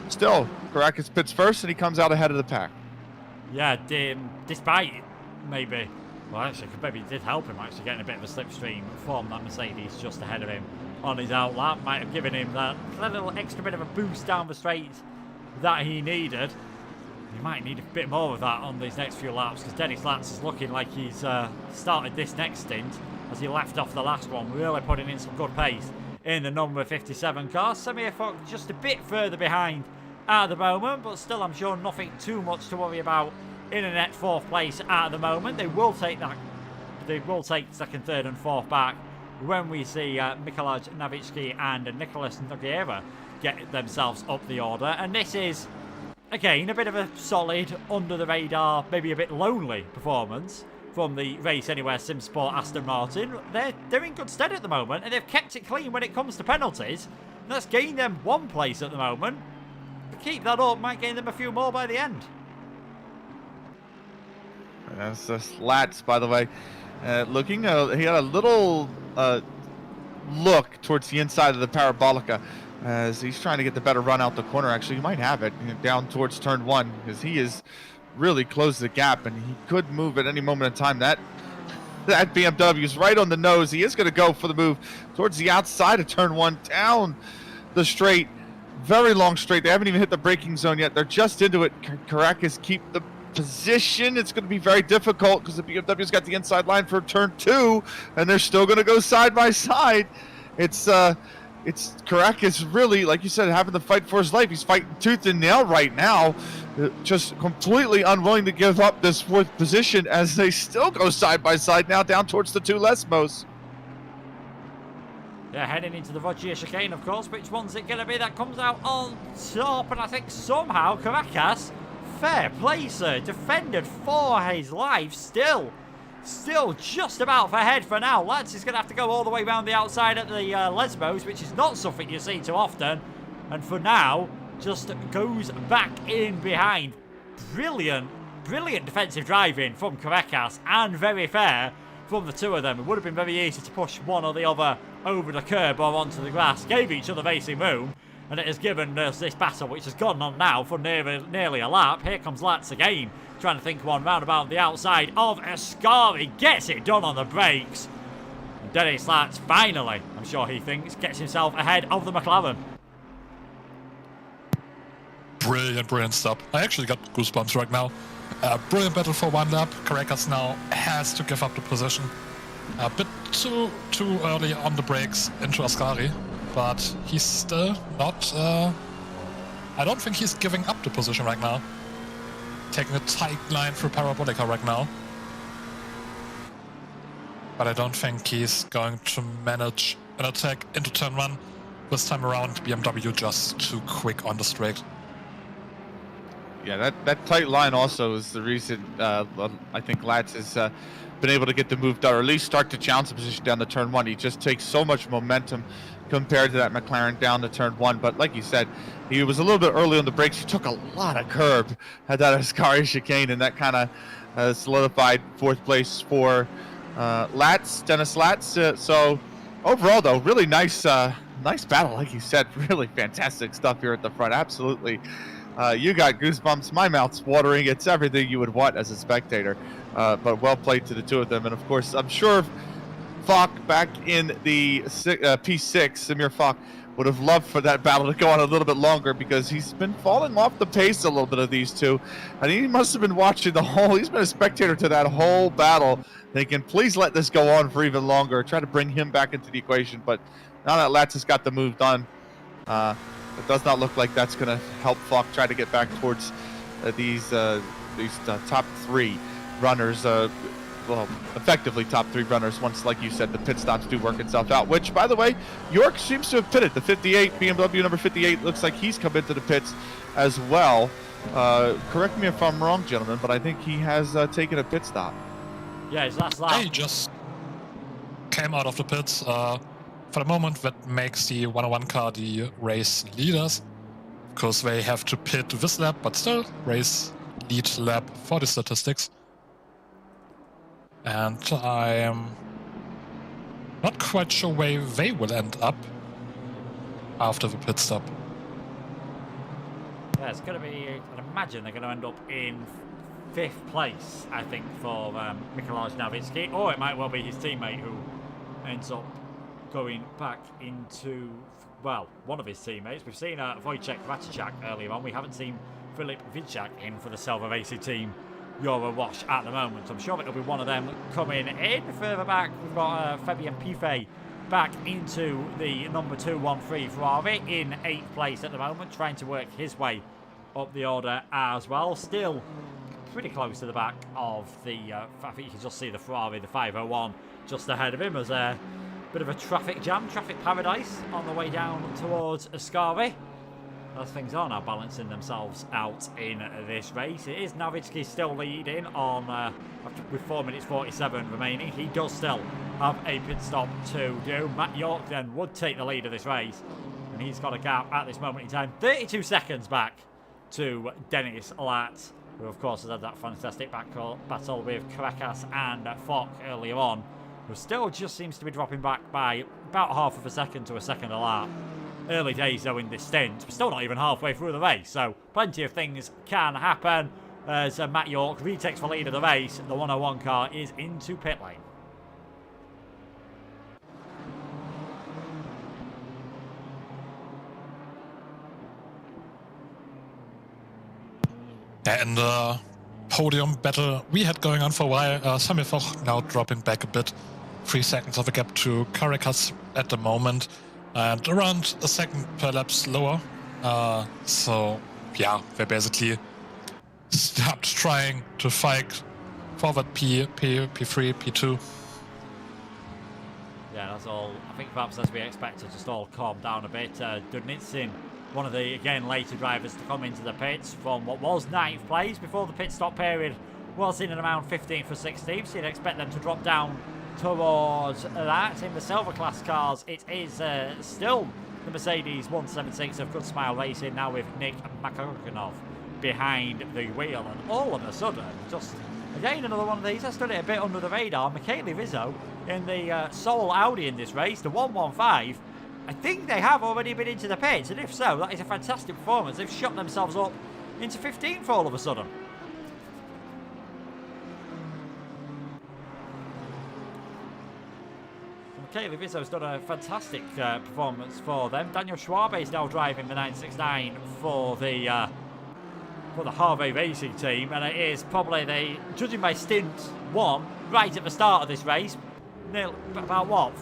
still, Caracas pits first, and he comes out ahead of the pack. Yeah, despite maybe, well, actually, maybe it did help him actually getting a bit of a slipstream from that Mercedes just ahead of him on his outlap. Might have given him that little extra bit of a boost down the straight that he needed. He might need a bit more of that on these next few laps, because Dennis Latz is looking like he's started this next stint as he left off the last one, really putting in some good pace in the number 57 car. Samir Foch just a bit further behind at the moment, but still I'm sure nothing too much to worry about in a net 4th place at the moment. They will take that. They will take 2nd, 3rd and 4th back when we see Mikolaj Navitsky and Nicholas Nogueira get themselves up the order. And this is, again, a bit of a solid, under-the-radar, maybe a bit lonely performance from the Race Anywhere SimSport Aston Martin. They're in good stead at the moment, and they've kept it clean when it comes to penalties. That's gained them 1 place at the moment. Keep that up, might gain them a few more by the end. That's Lats, by the way. Looking, he had a little look towards the inside of the Parabolica as he's trying to get the better run out the corner. Actually, he might have it down towards turn 1 because he is really closed the gap and he could move at any moment in time. That BMW is right on the nose. He is going to go for the move towards the outside of turn 1 down the straight. Very long straight. They haven't even hit the braking zone yet. They're just into it. Caracas keep the position. It's going to be very difficult because the BMW's got the inside line for turn 2 and they're still going to go side by side. It's Caracas really, like you said, having to fight for his life. He's fighting tooth and nail right now, just completely unwilling to give up this 4th position as they still go side by side now down towards the 2 Lesmos. Yeah, heading into the Rogier chicane, of course. Which one's it going to be that comes out on top? And I think somehow Caracas, fair play, sir, defended for his life. Still just about ahead for now. Lance is going to have to go all the way around the outside at the Lesmos, which is not something you see too often. And for now, just goes back in behind. Brilliant defensive driving from Caracas, and very fair from the 2 of them. It would have been very easy to push one or the other over the curb or onto the grass. Gave each other racing room, and it has given us this battle, which has gone on now for nearly a lap. Here comes Lats again, trying to think one round about the outside of Ascari. Gets it done on the brakes. And Dennis Lats finally, I'm sure he thinks, gets himself ahead of the McLaren. Brilliant stop. I actually got goosebumps right now. Brilliant battle for 1 lap. Caracas now has to give up the position. A bit too early on the brakes into Ascari, but he's still not... I don't think he's giving up the position right now. Taking a tight line through Parabolica right now. But I don't think he's going to manage an attack into turn 1. This time around, BMW just too quick on the straight. Yeah, that tight line also is the reason I think Lats has been able to get the move done, or at least start to challenge the position down to turn 1. He just takes so much momentum compared to that McLaren down to turn 1. But like you said, he was a little bit early on the brakes. He took a lot of curb at that Ascari chicane, and that kind of solidified 4th place for Dennis Lats. So overall, though, really nice battle. Like you said, really fantastic stuff here at the front. Absolutely. You got goosebumps. My mouth's watering. It's everything you would want as a spectator. But well played to the 2 of them. And of course, I'm sure Falk back in the P6, Samir Falk, would have loved for that battle to go on a little bit longer because he's been falling off the pace a little bit of these 2. And he must have been watching he's been a spectator to that whole battle, thinking, please let this go on for even longer. Try to bring him back into the equation. But now that Lats has got the move done, it does not look like that's going to help Falk try to get back towards these top 3 runners. Well, effectively top 3 runners once, like you said, the pit stops do work itself out. Which, by the way, York seems to have pitted. The 58, BMW number 58, looks like he's come into the pits as well. Correct me if I'm wrong, gentlemen, but I think he has taken a pit stop. Yeah, his last lap. He just came out of the pits. For the moment, that makes the 101 car the race leaders, because they have to pit this lap, but still race lead lap for the statistics. And I am not quite sure where they will end up after the pit stop. Yeah, it's going to be, I'd imagine they're going to end up in 5th place, I think, for Mikolaj Navitsky, or it might well be his teammate who ends up going back into, well, one of his teammates. We've seen Wojciech Ratajczak earlier on. We haven't seen Filip Vidchak in for the Silver Racing team Euro Wash at the moment. I'm sure it'll be one of them coming in. Further back, we've got Fabian Piffet back into the number 213 Ferrari in 8th place at the moment, trying to work his way up the order as well. Still pretty close to the back of the, I think you can just see the Ferrari, the 501, just ahead of him as a bit of a traffic jam, traffic paradise on the way down towards Ascari. As things are now balancing themselves out in this race. It is Navitsky still leading on with 4 minutes 47 remaining. He does still have a pit stop to do. Matt York then would take the lead of this race. And he's got a gap at this moment in time, 32 seconds back to Dennis Latt, who of course has had that fantastic battle with Caracas and Fock earlier on, who still just seems to be dropping back by about half of a second to a second a lap. Early days though in this stint, we're still not even halfway through the race, so plenty of things can happen. As Matt York retakes the lead of the race, the 101 car is into pit lane. And the podium battle we had going on for a while, Samuel Foch now dropping back a bit. 3 seconds of a gap to Caracas at the moment, and around a second per lap slower. So, yeah, they basically stopped trying to fight forward P3, P2. Yeah, that's all. I think perhaps as we expected, just all calmed down a bit. Dudnitsin, one of the, again, later drivers to come into the pits from what was 9th place before the pit stop period, was in and around 15th or 16th, so you'd expect them to drop down towards that. In the silver class cars, it is still the Mercedes 176 of Good Smile Racing, now with Nick Makarganov behind the wheel. And all of a sudden, just again another one of these, I stood it a bit under the radar, Michele Rizzo in the sole Audi in this race, the 115. I think they have already been into the pits, and if so, that is a fantastic performance. They've shot themselves up into 15th all of a sudden. Michele Rizzo's done a fantastic performance for them. Daniel Schwabe is now driving the 969 for the Harvey Racing team, and it is probably the, judging by stint 1, right at the start of this race, about what,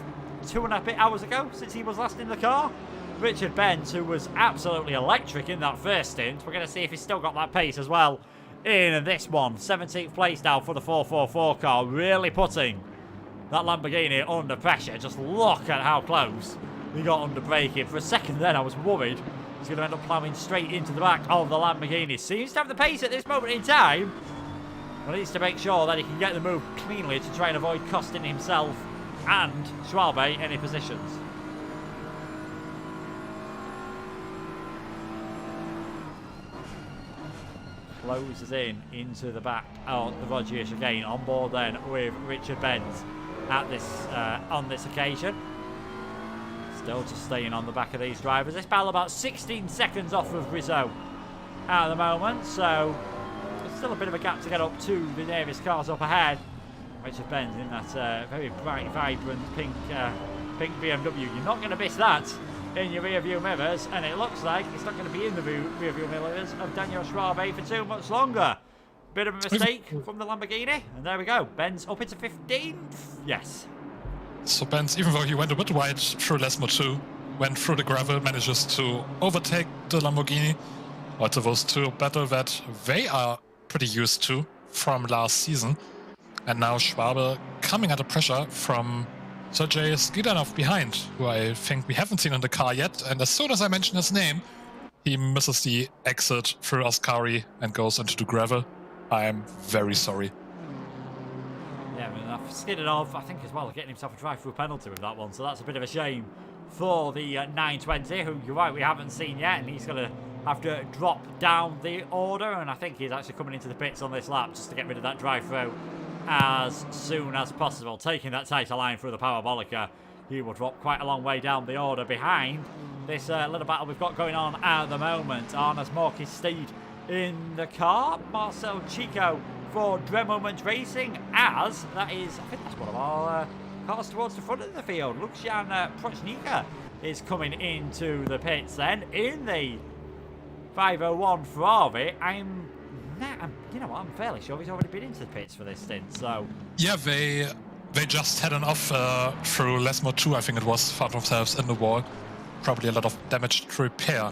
2.5 hours ago since he was last in the car. Richard Benz, who was absolutely electric in that first stint. We're going to see if he's still got that pace as well in this one. 17th place now for the 444 car, really putting that Lamborghini under pressure. Just look at how close he got under braking. For a second then I was worried he's going to end up ploughing straight into the back of the Lamborghini. Seems to have the pace at this moment in time, but needs to make sure that he can get the move cleanly to try and avoid costing himself and Schwalbe any positions. Closes in into the back of the Roger again, on board then with Richard Benz at this on this occasion. Still just staying on the back of these drivers. This battle about 16 seconds off of Rizzo at the moment, so there's still a bit of a gap to get up to the nearest cars up ahead. Richard Benz in that very bright, vibrant pink BMW. You're not going to miss that in your rear view mirrors, and it looks like it's not going to be in the rear view mirrors of Daniel Schwabe for too much longer. Bit of a mistake from the Lamborghini, and there we go. Benz up into 15th. Yes. So Benz, even though he went a bit wide through Lesmo 2, went through the gravel, manages to overtake the Lamborghini. Also those two battle that they are pretty used to from last season. And now Schwabe coming under pressure from Sergei Skidanov behind, who I think we haven't seen in the car yet. And as soon as I mention his name, he misses the exit through Ascari and goes into the gravel. I am very sorry. Yeah, I mean, Skidanov, I think as well, getting himself a drive-through penalty with that one. So that's a bit of a shame for the 920, who you're right, we haven't seen yet. And he's going to have to drop down the order. And I think he's actually coming into the pits on this lap just to get rid of that drive-through as soon as possible. Taking that tighter line through the Parabolica, he will drop quite a long way down the order behind this little battle we've got going on at the moment. Arnas Morky Steed in the car, Marcel Chico for Dremmoment Racing, as that is, I think that's one of our cars towards the front of the field. Lucian Prochnika is coming into the pits then in the 501 Ferrari. I'm I'm fairly sure he's already been into the pits for this stint, so... Yeah, they just had an off through Lesmo 2, I think it was, found themselves in the wall. Probably a lot of damage to repair.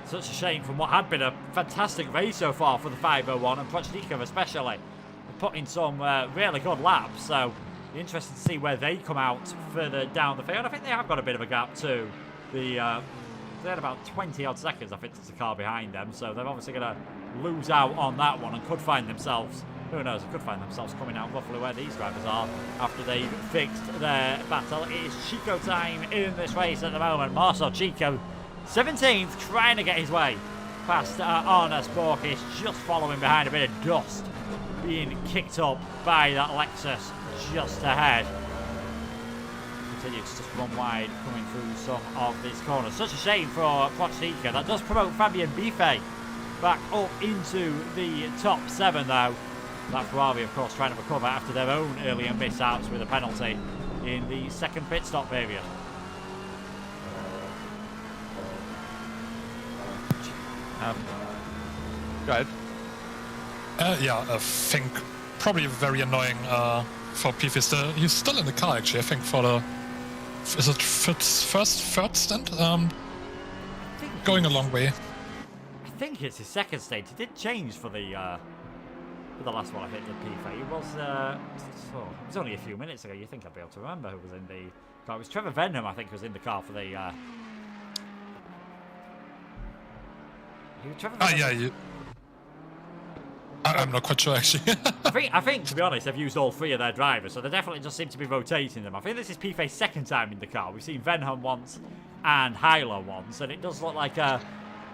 Such a shame from what had been a fantastic race so far for the 501, and Prochnikov especially, put in some really good laps, so interesting to see where they come out further down the field. I think they have got a bit of a gap too. They had about 20 odd seconds, I think, to the car behind them, so they're obviously going to lose out on that one and could find themselves who knows, they could find themselves coming out roughly where these drivers are after they've fixed their battle. It is Chico time in this race at the moment. Marcel Chico, 17th, trying to get his way past Arnes Borkis, just following behind, a bit of dust being kicked up by that Lexus just ahead. Continues to just run wide, coming through some of these corners. Such a shame for Prochika. That does promote Fabien Biffet back up into the top 7 though. That Ferrari, of course, trying to recover after their own earlier mishaps with a penalty in the second pit stop period. Go ahead. Yeah, I think probably very annoying for Pfeiffer. He's still in the car, actually. I think for the... Is it third stint? Going a long way. I think it's his second stage. He did change for the last one I hit the P3. It was only a few minutes ago. You think I'd be able to remember who was in the car? It was Trevor Venham, I think, who was in the car for the... yeah. I'm not quite sure, actually. I think, to be honest, they've used all 3 of their drivers, so they definitely just seem to be rotating them. I think this is Pfeiffer's second time in the car. We've seen Venham once and Hyler once, and it does look like,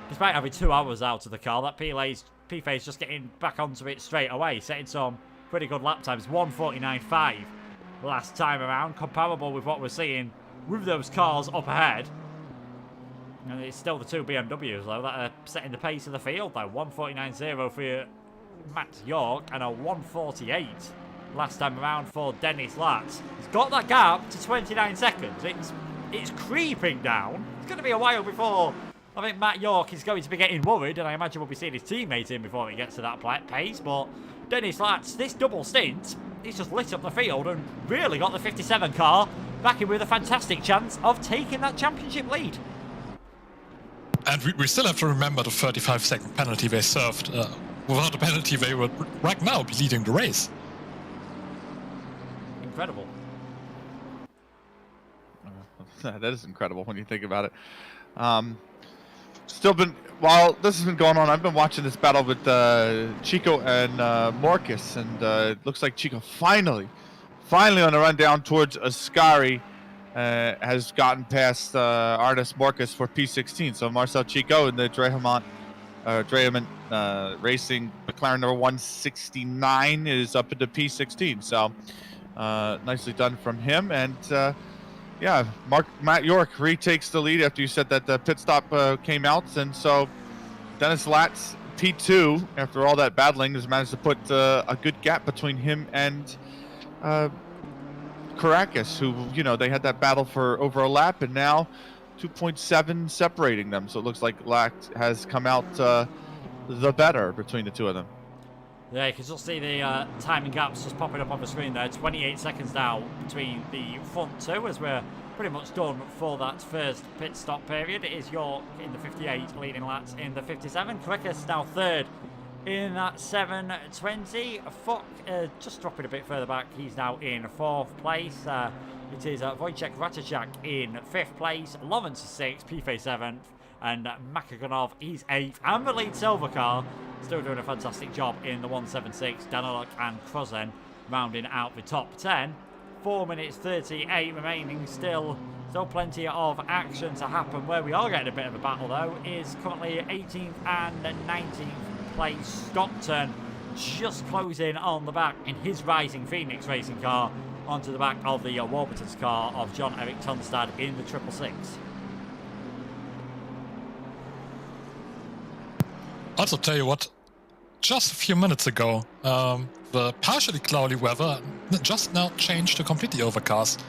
despite having 2 hours out of the car, that Pfeiffer's just getting back onto it straight away, setting some pretty good lap times. 1:49.5 last time around, comparable with what we're seeing with those cars up ahead. And it's still the 2 BMWs, though, that are setting the pace of the field, though. 1:49.0 for Matt York and a 1:48 last time around for Dennis Latz. He's got that gap to 29 seconds. It's creeping down. It's going to be a while before I think Matt York is going to be getting worried, and I imagine we'll be seeing his teammate in before he gets to that pace. But Dennis Latz, this double stint, he's just lit up the field and really got the 57 car back in with a fantastic chance of taking that championship lead. And we still have to remember the 35-second penalty they served. Without the penalty, they would right now be leading the race. Incredible. That is incredible when you think about it. While this has been going on, I've been watching this battle with Chico and Morcus, and it looks like Chico finally on the run down towards Ascari has gotten past Artis Morcus for P16. So Marcel Chico and the Drehemont Racing McLaren number 169 is up into P16. So nicely done from him. And yeah, Matt York retakes the lead after you said that the pit stop came out. And so Dennis Latz, P2, after all that battling, has managed to put a good gap between him and Caracas, who, you know, they had that battle for over a lap, and now 2.7 separating them. So it looks like Latz has come out the better between the 2 of them. Yeah, you can just see the timing gaps just popping up on the screen there. 28 seconds now between the front 2 as we're pretty much done for that first pit stop period. It is York in the 58, leading Latz in the 57. Caracas now 3rd in that 720. Fuck, just dropping a bit further back. He's now in 4th place. It is Wojciech Ratachak in 5th place. Lawrence is 6th, Pife 7th, and Makaganov, he's 8th. And the lead silver car still doing a fantastic job in the 176. Daniluk and Krozen rounding out the top 10. 4 minutes 38 remaining. Still plenty of action to happen. Where we are getting a bit of a battle, though, is currently 18th and 19th place Stockton, just closing on the back in his Rising Phoenix racing car onto the back of the Warburton's car of John-Eric Tunstad in the 666. Also, tell you what, just a few minutes ago, the partially cloudy weather just now changed to completely overcast.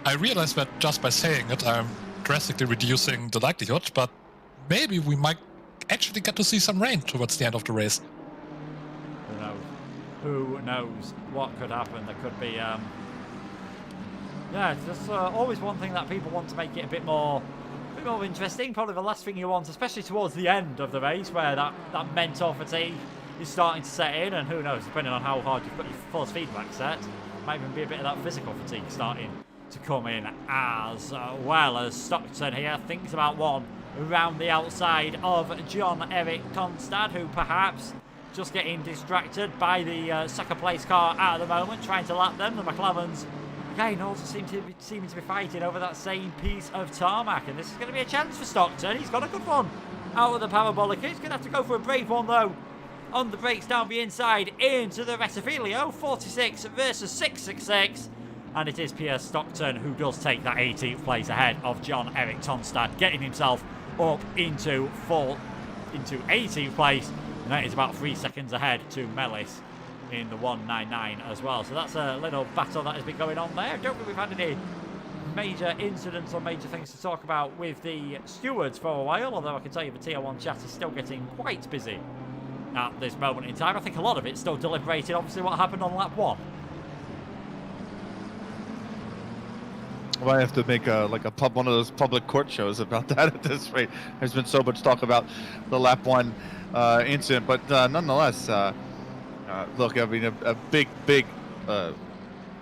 I realized that just by saying it, I'm drastically reducing the likelihood, but maybe we might actually get to see some rain towards the end of the race. Who knows? Who knows what could happen? There could be, yeah, there's always one thing that people want to make it a bit more interesting. Probably the last thing you want, especially towards the end of the race, where that mental fatigue is starting to set in, and who knows, depending on how hard you've got your force feedback set, might even be a bit of that physical fatigue starting to come in as well. As Stockton here thinks about one around the outside of John-Eric Tonstad, who perhaps just getting distracted by the second place car at the moment, trying to lap them. The McLarens, again, also seeming to be fighting over that same piece of tarmac, and this is going to be a chance for Stockton. He's got a good one out of the parabolic. He's going to have to go for a brave one, though, on the brakes down the inside into the Rettifilio. 46 versus 666. And it is Pierre Stockton who does take that 18th place ahead of John Eric Tonstad, getting himself up into 18th place. And that is about 3 seconds ahead to Mellis in the 199 as well. So that's a little battle that has been going on there. I don't think we've had any major incidents or major things to talk about with the stewards for a while, although I can tell you the Tier 1 chat is still getting quite busy at this moment in time. I think a lot of it's still deliberating, obviously, what happened on lap 1. Well, I have to make one of those public court shows about that at this rate. There's been so much talk about the lap 1 incident, but nonetheless, look, I mean, a big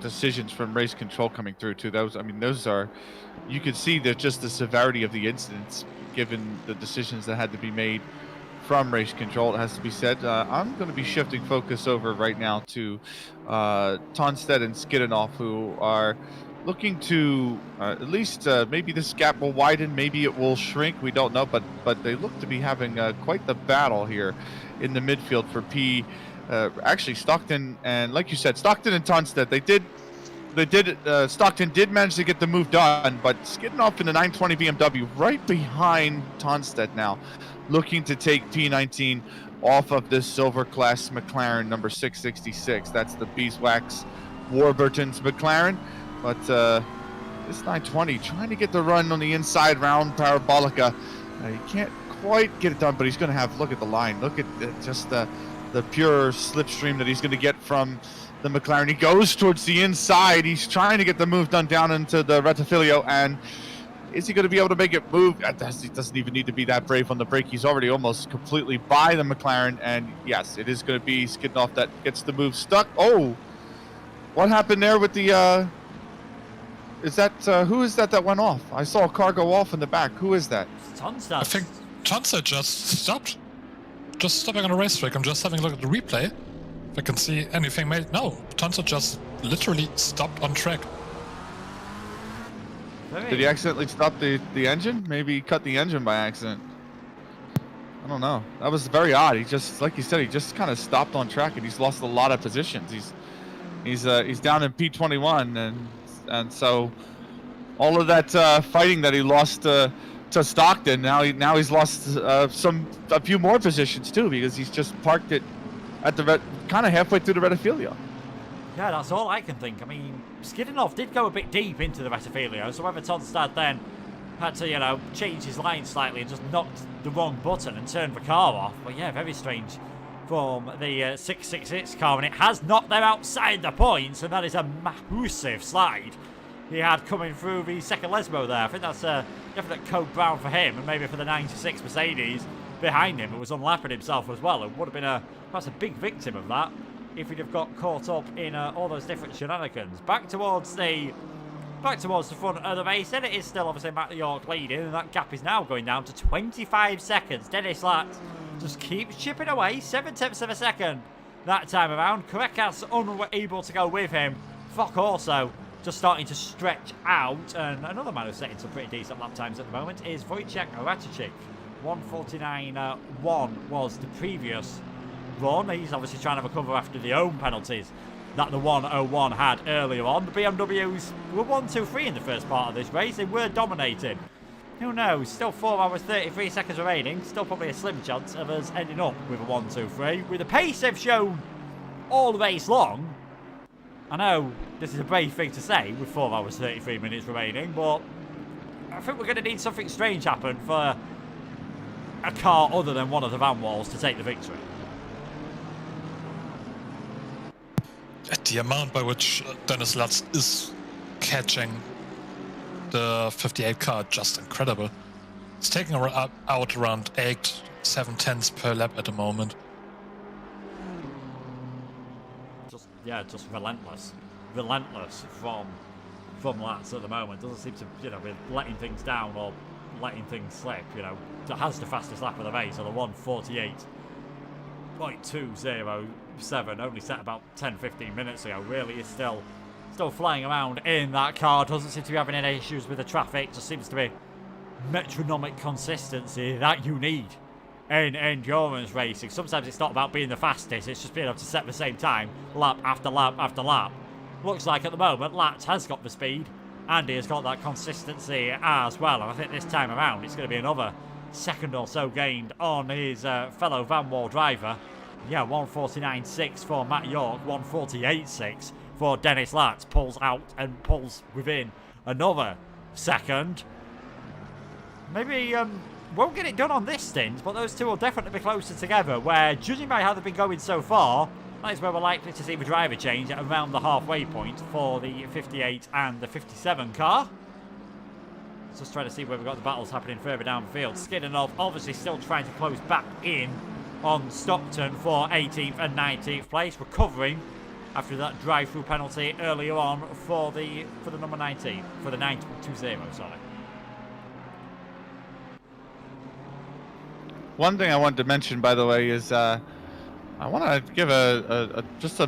decisions from race control coming through too. Those are, you can see that just the severity of the incidents, given the decisions that had to be made from race control. It has to be said. I'm going to be shifting focus over right now to Tonstad and Skidanoff, who are looking to at least maybe this gap will widen, maybe it will shrink, we don't know, but they look to be having quite the battle here in the midfield for P. Actually, Stockton and, like you said, Stockton and Tonstad, Stockton did manage to get the move done, but Skidanoff in the 920 BMW right behind Tonstad now, looking to take P19 off of this silver class McLaren number 666. That's the Beeswax Warburton's McLaren. But this 920 trying to get the run on the inside round Parabolica. He can't quite get it done, but he's going to have, look at the line. Look at just the pure slipstream that he's going to get from the McLaren. He goes towards the inside. He's trying to get the move done down into the Rettifilio. And is he going to be able to make it move? He doesn't even need to be that brave on the brake. He's already almost completely by the McLaren. And yes, it is going to be Skidanoff that gets the move stuck. Oh, what happened there with the... Is that, who is that went off? I saw a car go off in the back. Who is that? Tonstad. I think Tonstad just stopped. Just stopping on a racetrack. I'm just having a look at the replay. If I can see anything made. No, Tonstad just literally stopped on track. Did he accidentally stop the engine? Maybe he cut the engine by accident. I don't know. That was very odd. He just, like you said, he just kind of stopped on track and he's lost a lot of positions. He's down in P21 and so all of that fighting that he lost to Stockton, now he's lost a few more positions too, because he's just parked it at the kind of halfway through the Rettifilio. Yeah, that's all I can think. I mean, Skidanoff did go a bit deep into the Rettifilio, so whether Tonstad then had to, change his line slightly and just knocked the wrong button and turned the car off. But yeah, very strange from the 666 car, and it has knocked them outside the points, and that is a massive slide he had coming through the second Lesbo there. I think that's a definite code brown for him, and maybe for the 96 Mercedes behind him, who was unlapping himself as well, and would have been perhaps a big victim of that if he'd have got caught up in all those different shenanigans. Back towards the front of the race, and it is still obviously Matt York leading, and that gap is now going down to 25 seconds. Dennis Latz just keeps chipping away, 7/10 of a second that time around. Kurekas unable to go with him. Fock also just starting to stretch out, and another man who's setting some pretty decent lap times at the moment is Wojciech Ratajczyk. 1:49.1 was the previous run. He's obviously trying to recover after the own penalties that the 1:01 had earlier on. The BMWs were 1-2-3 in the first part of this race. They were dominating. Who knows? Still 4 hours 33 seconds remaining. Still probably a slim chance of us ending up with a 1-2-3. With the pace they've shown all the race long. I know this is a brave thing to say with 4 hours 33 minutes remaining, but I think we're going to need something strange happen for a car other than one of the van walls to take the victory. The amount by which Dennis Latz is catching the 58 car, just incredible. It's taking out around 8-7 tenths per lap at the moment. Just relentless from Latz at the moment. Doesn't seem to be letting things down or letting things slip. That has the fastest lap of the race, or the 1:48 .207, only set about 10-15 minutes ago, really is still flying around in that car. Doesn't seem to be having any issues with the traffic. Just seems to be metronomic consistency that you need in endurance racing. Sometimes it's not about being the fastest, it's just being able to set the same time lap after lap after lap. Looks like at the moment Latz has got the speed, Andy has got that consistency as well, and I think this time around it's going to be another second or so gained on his fellow Van Wall driver. Yeah, 149.6 for Matt York, 148.6 for Dennis Latz. Pulls out and pulls within another second. Maybe won't get it done on this stint, but those two will definitely be closer together, where, judging by how they've been going so far, that is where we're likely to see the driver change at around the halfway point for the 58 and the 57 car. Just trying to see where we've got the battles happening further down the field. Skinnerov obviously still trying to close back in on Stockton for 18th and 19th place, recovering after that drive-through penalty earlier on for the number 19, for the 920, sorry. One thing I wanted to mention, by the way, is I want to give just a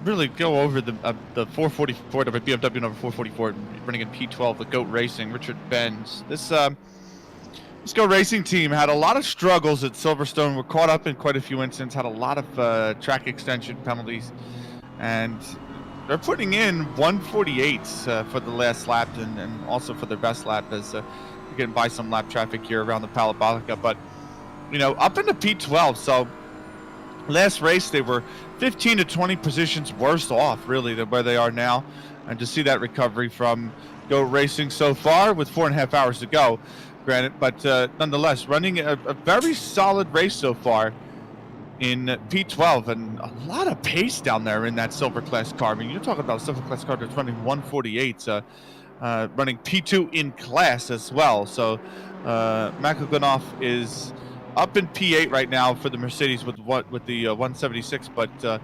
really go over the 444, the BMW number 444, running in P12, the GOAT Racing, Richard Benz. This GOAT Racing team had a lot of struggles at Silverstone. Were caught up in quite a few incidents, had a lot of track extension penalties, and they're putting in 148s for the last lap and also for their best lap, as they're getting by some lap traffic here around the Parabolica. But you know, up into P12, so last race they were 15 to 20 positions worse off, really, than where they are now. And to see that recovery from GOAT Racing so far with 4.5 hours to go, granted, but nonetheless, running a very solid race so far in P12, and a lot of pace down there in that silver class car. I mean, you're talking about a silver class car that's running 148, running P2 in class as well. So Makagunov is up in P8 right now for the Mercedes with the 176, but and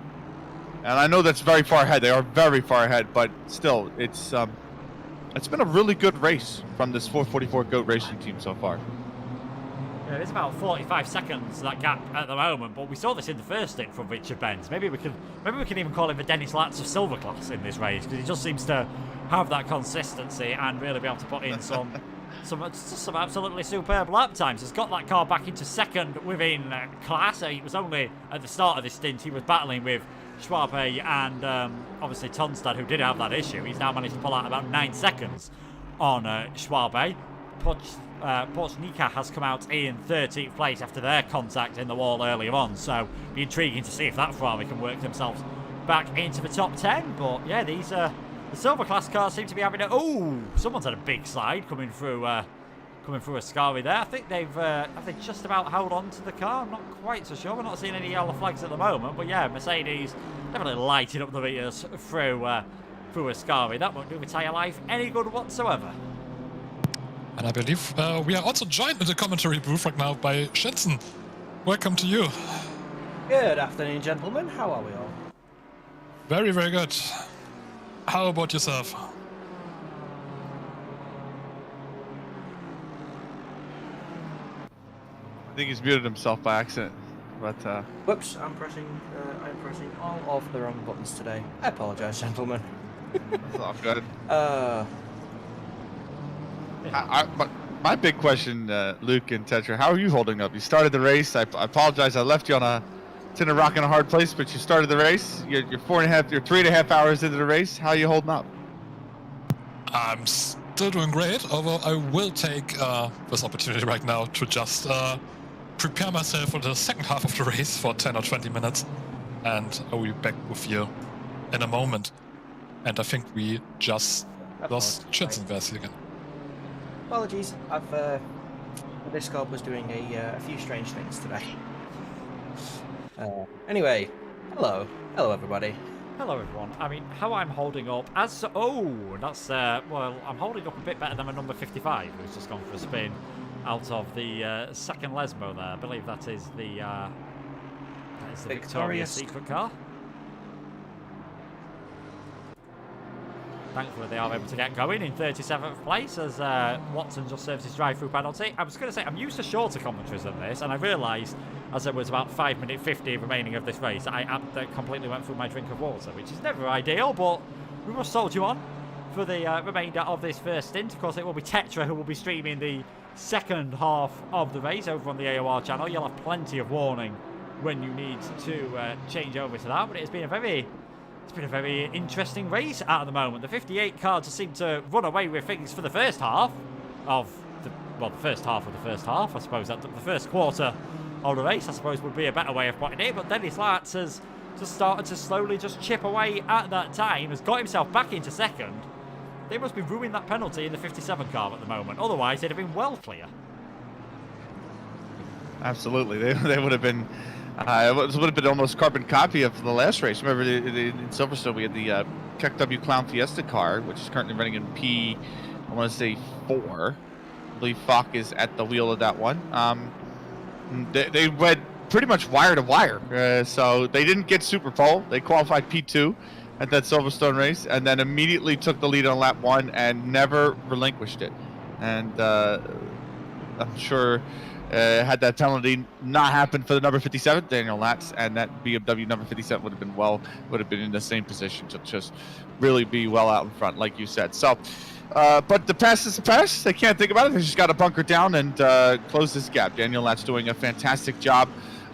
I know that's very far ahead. They are very far ahead, but still, it's been a really good race from this 444 GOAT Racing team so far. Yeah, it's about 45 seconds that gap at the moment, but we saw this in the first stint from Richard Benz. Maybe we can even call him the Dennis Latz of silver class in this race, because he just seems to have that consistency and really be able to put in some absolutely superb lap times. Has got that car back into second within class. It was only at the start of this stint he was battling with Schwabe and obviously Tonstad, who did have that issue. He's now managed to pull out about 9 seconds on Schwabe. Pochnika has come out in 13th place after their contact in the wall earlier on, so it'll be intriguing to see if that Ferrari can work themselves back into the top 10. But yeah, these the silver class cars seem to be having someone's had a big slide coming through Ascari there. I think have they just about held on to the car? I'm not quite so sure. We're not seeing any yellow flags at the moment, but yeah, Mercedes definitely lighting up the meters through Ascari. That won't do the tyre life any good whatsoever. And I believe we are also joined in the commentary booth right now by Shinson. Welcome to you. Good afternoon, gentlemen. How are we all? Very, very good. How about yourself? I think he's muted himself by accident, but Whoops! I'm pressing all of the wrong buttons today. I apologise, gentlemen. it's all good. But my big question, Luke and Tetra, how are you holding up? You started the race. I apologize. I left you on a rock and a hard place, but you started the race. You're 3.5 hours into the race. How are you holding up? I'm still doing great, although I will take this opportunity right now to just prepare myself for the second half of the race for 10 or 20 minutes, and I will be back with you in a moment. And I think we just lost Shinson Versi again. Apologies. The Discord was doing a few strange things today. Anyway, hello everybody. Hello everyone. I mean, how I'm holding up as well, I'm holding up a bit better than my number 55, who's just gone for a spin out of the second Lesmo there. I believe that is the Victoria's Secret car. thankfully they are able to get going in 37th place as Watson just serves his drive-through penalty. I was going to say, I'm used to shorter commentaries than this, and I realised as there was about 5 minute 50 remaining of this race, I completely went through my drink of water, which is never ideal, but we must soldier on for the remainder of this first stint. Of course, it will be Tetra who will be streaming the second half of the race over on the AOR channel. You'll have plenty of warning when you need to change over to that, but it's been a very interesting race at the moment. The 58 car just seemed to run away with things for the first half of the first half of the first half, I suppose. That the first quarter of the race, I suppose, would be a better way of putting it. But Dennis Latz has just started to slowly just chip away at that time, has got himself back into second. They must be ruining that penalty in the 57 car at the moment. Otherwise, they'd have been well clear. Absolutely, they would have been. It would have been almost carbon copy of the last race. Remember, in Silverstone, we had the KEKW Clown Fiesta car, which is currently running in P, I want to say 4. I believe Falk is at the wheel of that one. They went pretty much wire to wire, so they didn't get super pole. They qualified P2 at that Silverstone race, and then immediately took the lead on lap 1 and never relinquished it. And I'm sure had that penalty not happened for the number 57, Daniel Latz, and that BMW number 57 would have been in the same position to just really be well out in front, like you said. So, but the pass is the pass. They can't think about it. They just got to bunker down and close this gap. Daniel Latz doing a fantastic job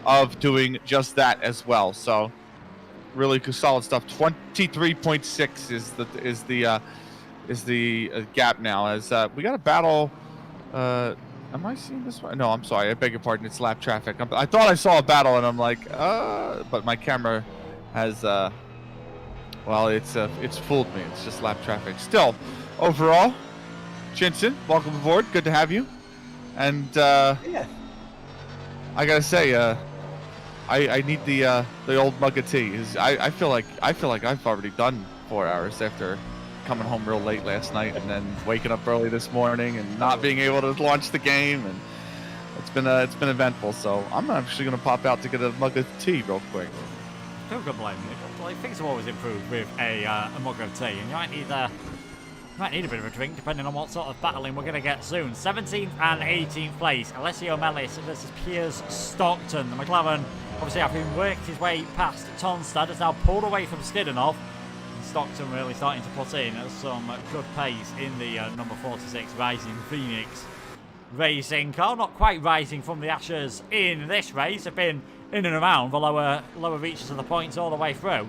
of doing just that as well. So, really solid stuff. 23.6 is the gap now. As we got a battle. Am I seeing this right? No, I'm sorry. I beg your pardon. It's lap traffic. I thought I saw a battle, and I'm like, but my camera has, well, it's fooled me. It's just lap traffic. Still, overall, Jensen, welcome aboard. Good to have you. And Yeah. I gotta say, I need the old mug of tea. I feel like I've already done 4 hours after coming home real late last night and then waking up early this morning and not being able to launch the game, and it's been eventful. So I'm actually gonna pop out to get a mug of tea real quick. Don't complain. Like, things have always improved with a mug of tea, and you might need a bit of a drink depending on what sort of battling we're going to get soon. 17th and 18th place, Alessio Mellis versus Piers Stockton. The McLaren, obviously, having worked his way past Tonstad, has now pulled away from Skiddenov. Stockton really starting to put in some good pace in the number 46 Rising Phoenix racing car. Not quite rising from the ashes in this race. Have been in and around the lower reaches of the points all the way through.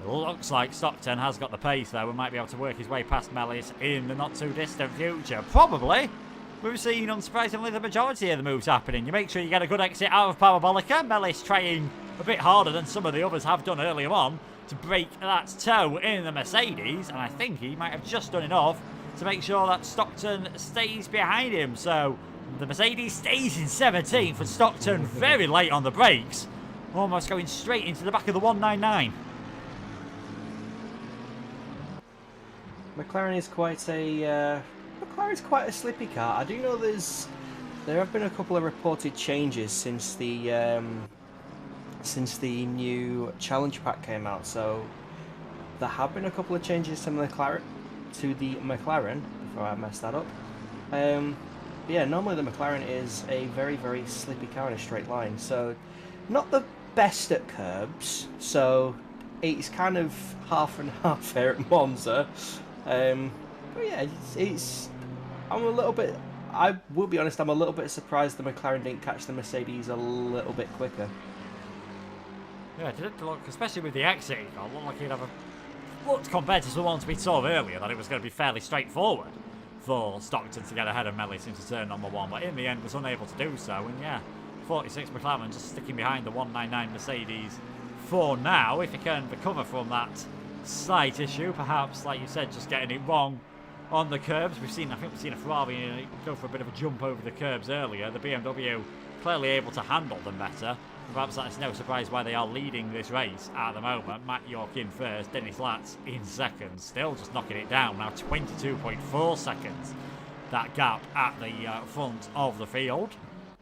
It looks like Stockton has got the pace though and might be able to work his way past Mellis in the not too distant future. Probably we've seen, unsurprisingly, the majority of the moves happening. You make sure you get a good exit out of Parabolica. Mellis trying a bit harder than some of the others have done earlier on to break that toe in the Mercedes, and I think he might have just done enough to make sure that Stockton stays behind him. So the Mercedes stays in 17th, and Stockton very late on the brakes, almost going straight into the back of the 199. McLaren is quite a slippy car. I do know there have been a couple of reported changes since the new challenge pack came out. So there have been a couple of changes to the McLaren. Before I messed that up. Yeah, normally the McLaren is a very, very slippy car in a straight line. So not the best at curbs. So it's kind of half and half here at Monza. But yeah, I'm a little bit. I will be honest. I'm a little bit surprised the McLaren didn't catch the Mercedes a little bit quicker. Yeah, it did look, especially with the exit, it looked like he'd have looked compared to the ones we saw earlier, that it was going to be fairly straightforward for Stockton to get ahead of Mellis into turn number 1, but in the end was unable to do so. And yeah, 46 McLaren just sticking behind the 199 Mercedes for now. If he can recover from that slight issue, perhaps, like you said, just getting it wrong on the curbs. I think we've seen a Ferrari go for a bit of a jump over the curbs earlier. The BMW clearly able to handle them better. Perhaps that's no surprise why they are leading this race at the moment. Matt York in first, Dennis Latz in second. Still just knocking it down. Now 22.4 seconds. That gap at the front of the field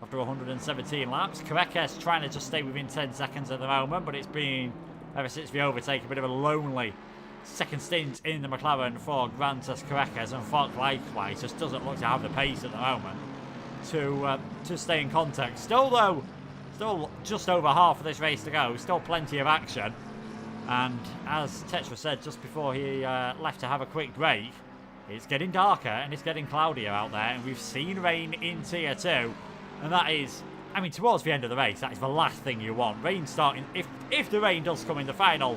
after 117 laps. Karekes trying to just stay within 10 seconds at the moment, but it's been, ever since the overtake, a bit of a lonely second stint in the McLaren for Grantas Caracas, and Falk likewise just doesn't look to have the pace at the moment to stay in contact. Still just over half of this race to go, still plenty of action. And as Tetra said just before he left to have a quick break, it's getting darker and it's getting cloudier out there, and we've seen rain in Tier 2, and that is, I mean, towards the end of the race, that is the last thing you want. Rain starting, if the rain does come in the final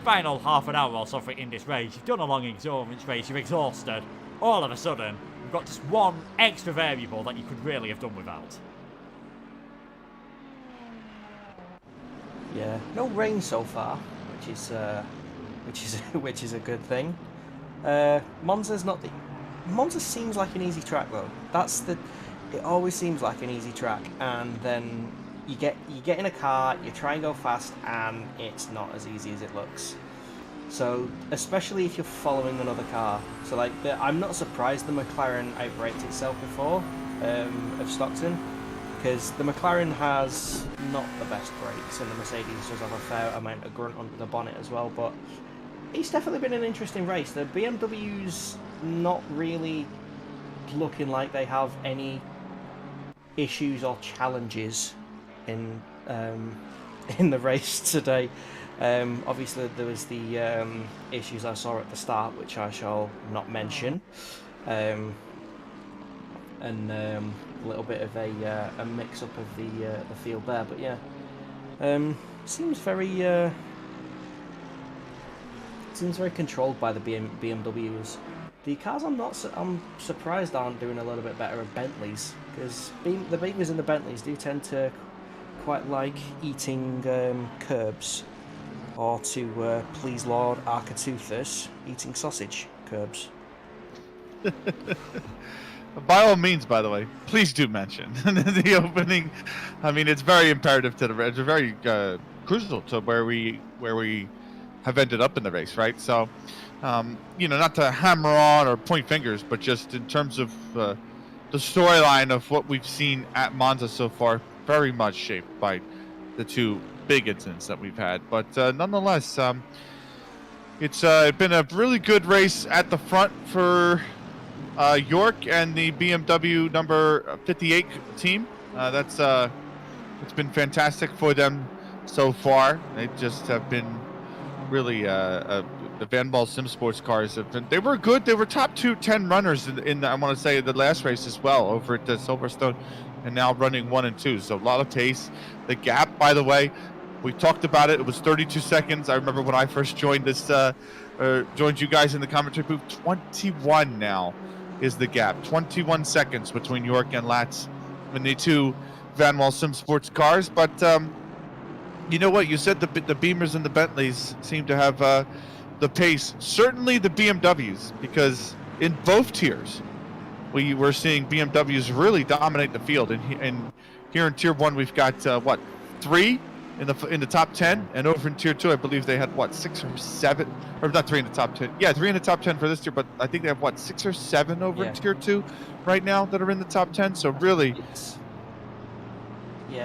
half an hour or something in this race, you've done a long endurance race, you're exhausted, all of a sudden, you've got just one extra variable that you could really have done without. Yeah, no rain so far, which is a good thing. Monza seems like an easy track though. It always seems like an easy track, and then you get in a car, you try and go fast, and it's not as easy as it looks. So especially if you're following another car. So like, I'm not surprised the McLaren outbraked itself before of Stockton, because the McLaren has not the best brakes, and the Mercedes does have a fair amount of grunt under the bonnet as well. But it's definitely been an interesting race. The BMW's not really looking like they have any issues or challenges in the race today. Obviously there was the issues I saw at the start, which I shall not mention, and a little bit of a mix-up of the field there. But yeah, seems very controlled by the BMWs. The cars I'm surprised aren't doing a little bit better at Bentleys, because the Beamers and the Bentleys do tend to quite like eating curbs, or to please Lord Arcetuthis, eating sausage curbs. By all means, by the way, please do mention the opening. I mean, it's very imperative to the race. It's very crucial to where we have ended up in the race, right? So, not to hammer on or point fingers, but just in terms of the storyline of what we've seen at Monza so far, very much shaped by the two big incidents that we've had. But nonetheless, it's been a really good race at the front for York and the BMW number 58 team. It's been fantastic for them so far. They just have been really the Van Ball Sim Sports cars have been. They were good. They were top 10 runners in I want to say the last race as well over at the Silverstone, and now running 1 and 2. So a lot of pace. The gap, by the way, we talked about it. It was 32 seconds. I remember when I first joined this, joined you guys in the commentary booth. 21 now is the gap. 21 seconds between York and Latz in the two Van Wall Sim Sports cars. But you know what? You said the Beamers and the Bentleys seem to have the pace. Certainly the BMWs, because in both tiers, we were seeing BMWs really dominate the field. And here in Tier 1, we've got 3 in the top 10, and over in Tier 2, I believe they had 6 or 7, or not 3 in the top 10. Yeah, 3 in the top 10 for this tier, but I think they have 6 or 7 over in Tier 2 right now that are in the top 10. So really,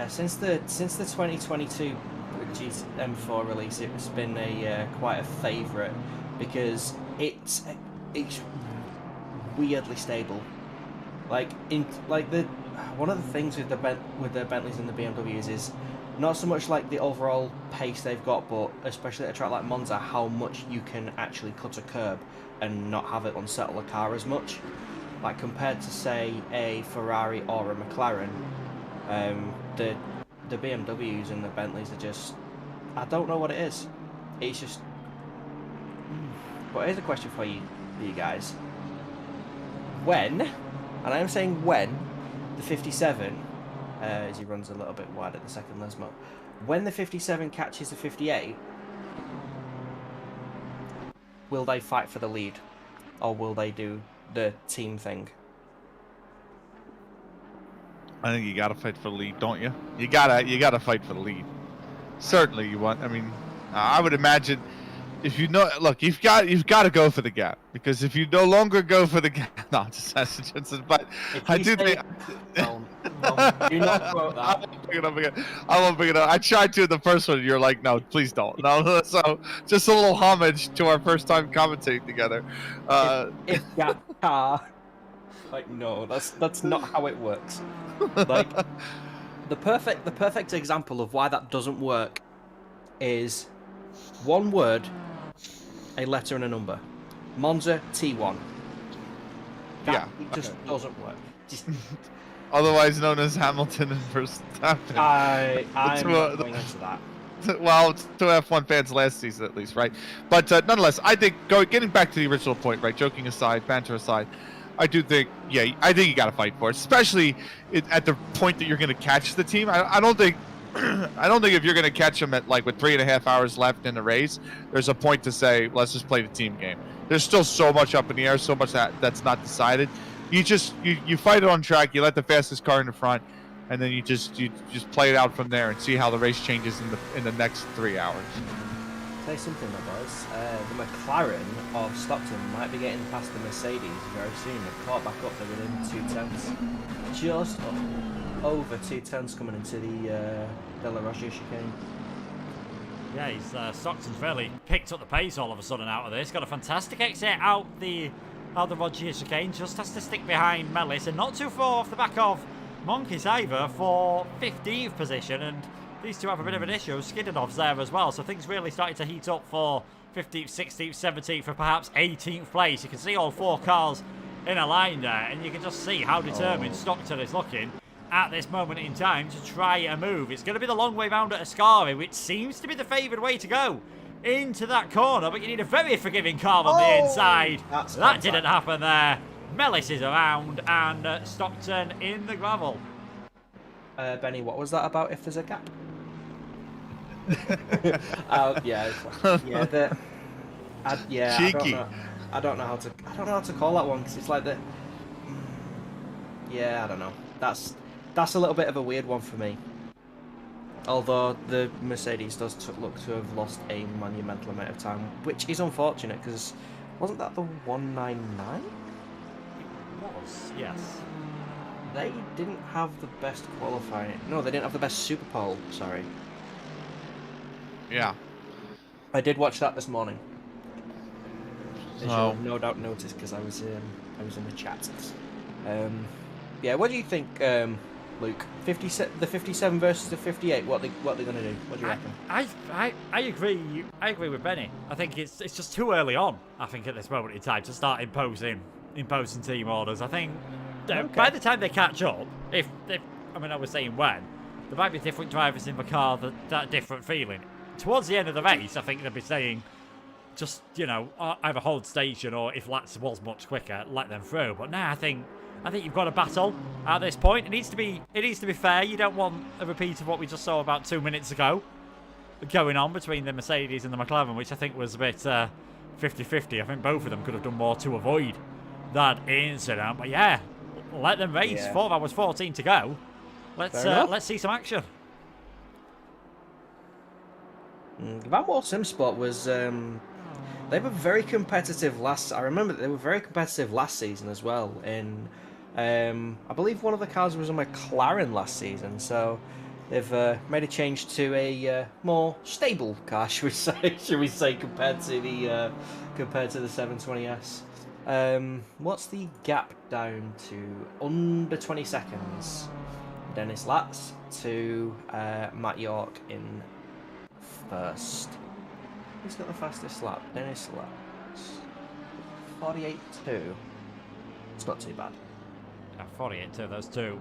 since the 2022 GM4 release, it's been quite a favourite, because it's weirdly stable. One of the things with the Bentleys and the BMWs is not so much like the overall pace they've got, but especially at a track like Monza, how much you can actually cut a curb and not have it unsettle a car as much. Like compared to say a Ferrari or a McLaren, the BMWs and the Bentleys are just, I don't know what it is. It's just. But here's a question for you guys. When, and I am saying when, the 57, as he runs a little bit wide at the second Lesmo, when the 57 catches the 58, will they fight for the lead, or will they do the team thing? I think you gotta fight for the lead, don't you? You gotta fight for the lead. Certainly you want. I mean, I would imagine if you know, look, you've got to go for the gap, because if you no longer go for the gap, no, just but I do think. Do not quote I that. won't bring it up again. I won't bring it up. I tried to in the first one. You're like, no, please don't. No, so just a little homage to our first time commentating together. If gap car, like no, that's not how it works. Like the perfect example of why that doesn't work is one word, a letter and a number. Monza T1. That just doesn't work. Just, Otherwise known as Hamilton and Verstappen. I'm not going into that. Well, to F1 fans last season at least, right? But nonetheless, I think getting back to the original point, right? Joking aside, banter aside, I do think, I think you got to fight for it, especially at the point that you're going to catch the team. I don't think, if you're going to catch them at with 3.5 hours left in the race, there's a point to say let's just play the team game. There's still so much up in the air, so much that's not decided. You just you fight it on track. You let the fastest car in the front, and then you just play it out from there and see how the race changes in the next 3 hours. Say something, my boys. The McLaren of Stockton might be getting past the Mercedes very soon. They've caught back up. They're within 2 tenths, just over 2 tenths coming into the De La Rocha chicane. Yeah, Stockton's really picked up the pace all of a sudden out of this. Got a fantastic exit out the Rocha chicane. Just has to stick behind Mellis, and not too far off the back of Monkeys either for 15th position. And these two have a bit of an issue. Skidanov's there as well, so things really started to heat up for 15th, 16th, 17th, for perhaps 18th place. You can see all 4 cars in a line there, and you can just see how determined Stockton is looking at this moment in time to try a move. It's going to be the long way round at Ascari, which seems to be the favoured way to go into that corner, but you need a very forgiving car on the inside. That didn't happen there. Mellis is around, and Stockton in the gravel. Benny, what was that about? If there's a gap? Cheeky. I don't know how to call that one, because it's like the. I don't know. That's a little bit of a weird one for me. Although the Mercedes does look to have lost a monumental amount of time, which is unfortunate, because wasn't that the 199? It was, yes. They didn't have the best qualifying. No, they didn't have the best Super Pole. Sorry. Yeah. I did watch that this morning. As Oh. you'll no doubt noticed, because I was in the chat. What do you think, Luke? The 57 versus the 58. What they gonna do? What do you reckon? I agree. I agree with Benny. I think it's just too early on. I think at this moment in time to start imposing team orders. I think by the time they catch up, if I was saying when, there might be different drivers in the car that different feeling. Towards the end of the race, I think they'll be saying, just either hold station, or if laps was much quicker, let them through. But now I think you've got a battle at this point. It needs to be fair. You don't want a repeat of what we just saw about 2 minutes ago going on between the Mercedes and the McLaren, which I think was a bit 50-50. I think both of them could have done more to avoid that incident. But yeah, let them race. Yeah. 4 hours 14 to go. Let's see some action. Van Wall SimSport was they were very competitive I remember they were very competitive last season as well. In I believe one of the cars was a McLaren last season, so they've made a change to a more stable car, should we say, compared to the 720S. What's the gap down to? Under 20 seconds. Dennis Latz to Matt York in first. Who's got the fastest lap? Dennis Latz. 48.2. It's not too bad. 48.2, those two.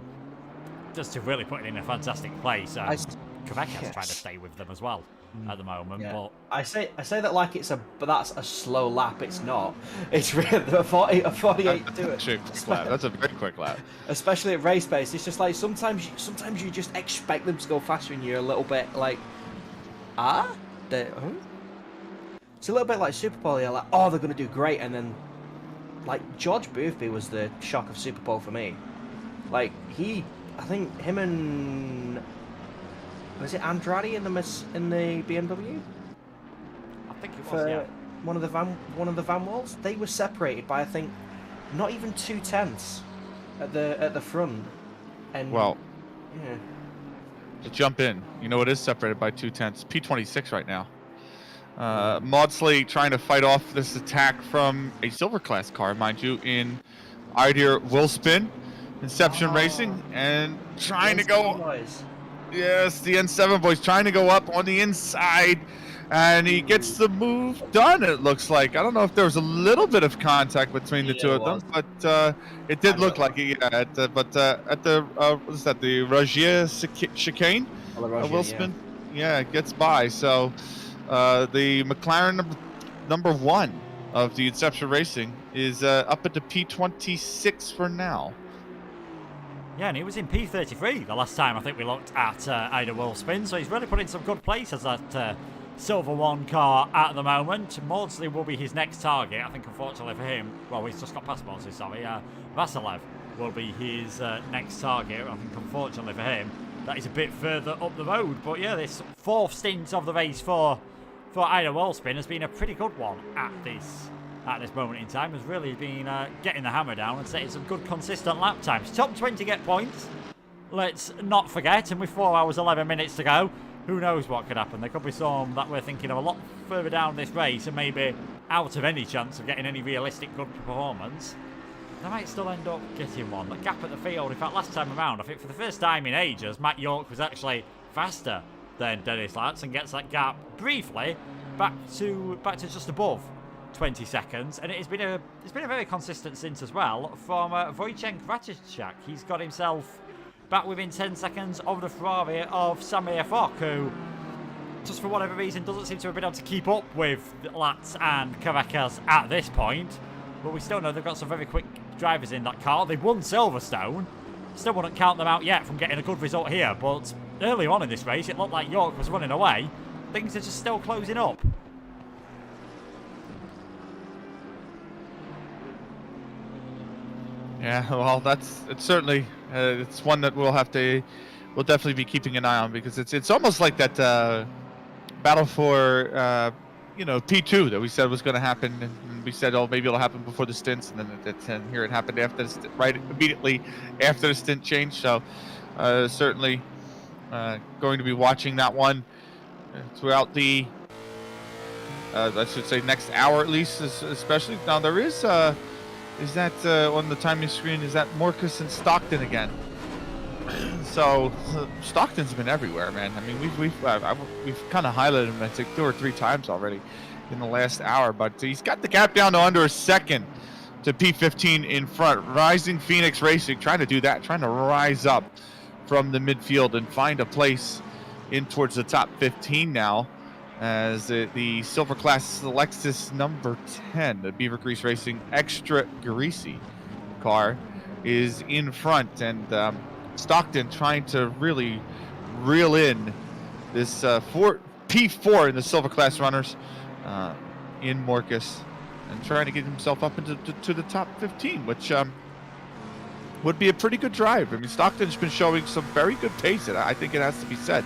Just to really put it in a fantastic place. Kveka's trying to stay with them as well at the moment. Yeah. But I say that like but that's a slow lap. It's not. It's really a 48.2. That's a very quick lap. Especially at race pace, it's just like sometimes you just expect them to go faster, and you're a little bit like, It's a little bit like Super Bowl. You're like, oh, they're gonna do great, and then like George Boothby was the shock of Super Bowl for me. Like I think him and was it Andrade in the BMW? I think it for yeah. one of the van walls, they were separated by, I think, not even 2/10 at the front. And Well, yeah, to jump in, you know, it is separated by 2/10. P26 right now. Maudsley trying to fight off this attack from a silver class car, mind you, in Idear Willspin, Inception Racing, and trying to go. boys. Yes, the N7 boys trying to go up on the inside, and he gets the move done, it looks like. I don't know if there was a little bit of contact between the Yeah, two it of them, was. but it did look like it. Yeah, at the what is that, the Rogier chicane? Well, the Rogier, Willspin, yeah, it gets by. So the McLaren number 1 of the Inception Racing is up at the P26 for now. Yeah, and he was in P33 the last time I think we looked at Ida Willspin, so he's really put in some good places, that Silver 1 car at the moment. Maudsley will be his next target. I think, unfortunately for him, well, he's just got past Maudsley, sorry. Vasilev will be his next target. I think, unfortunately for him, that is a bit further up the road. But yeah, this 4th stint of the race for Ida Willspin has been a pretty good one at this moment in time. Has really been getting the hammer down and setting some good consistent lap times. Top 20 get points, let's not forget, and with 4 hours 11 minutes to go, who knows what could happen. There could be some that we're thinking of a lot further down this race and maybe out of any chance of getting any realistic good performance. They might still end up getting one. The gap at the field, in fact, last time around, I think for the first time in ages, Matt York was actually faster than Dennis Latz and gets that gap briefly back to just above 20 seconds, and it's been a very consistent stint as well from Wojciech Ratajczak. He's got himself back within 10 seconds of the Ferrari of Samir Fock, who just for whatever reason doesn't seem to have been able to keep up with Latz and Caracas at this point. But we still know they've got some very quick drivers in that car. They've won Silverstone. Still wouldn't count them out yet from getting a good result here, but early on in this race it looked like York was running away. Things are just still closing up. Yeah, well, it's certainly it's one that we'll definitely be keeping an eye on, because it's almost like that battle for P2 that we said was going to happen, and we said, oh, maybe it'll happen before the stints, and then here it happened after right immediately after the stint change. So certainly going to be watching that one throughout the I should say next hour at least, especially. Now there is that on the timing screen, is that Morcus and Stockton again? So Stockton's been everywhere, man. I mean, we've kind of highlighted him, I think, 2 or 3 times already in the last hour, but he's got the gap down to under a second to P15 in front. Rising Phoenix Racing trying to do that, trying to rise up from the midfield and find a place in towards the top 15 now, as the silver class Lexus number 10, the Beaver Grease Racing Extra Greasy car, is in front, and Stockton trying to really reel in this P4 in the silver class runners in Morcus, and trying to get himself up into to the top 15, which would be a pretty good drive. I mean, Stockton's been showing some very good pace, and I think it has to be said.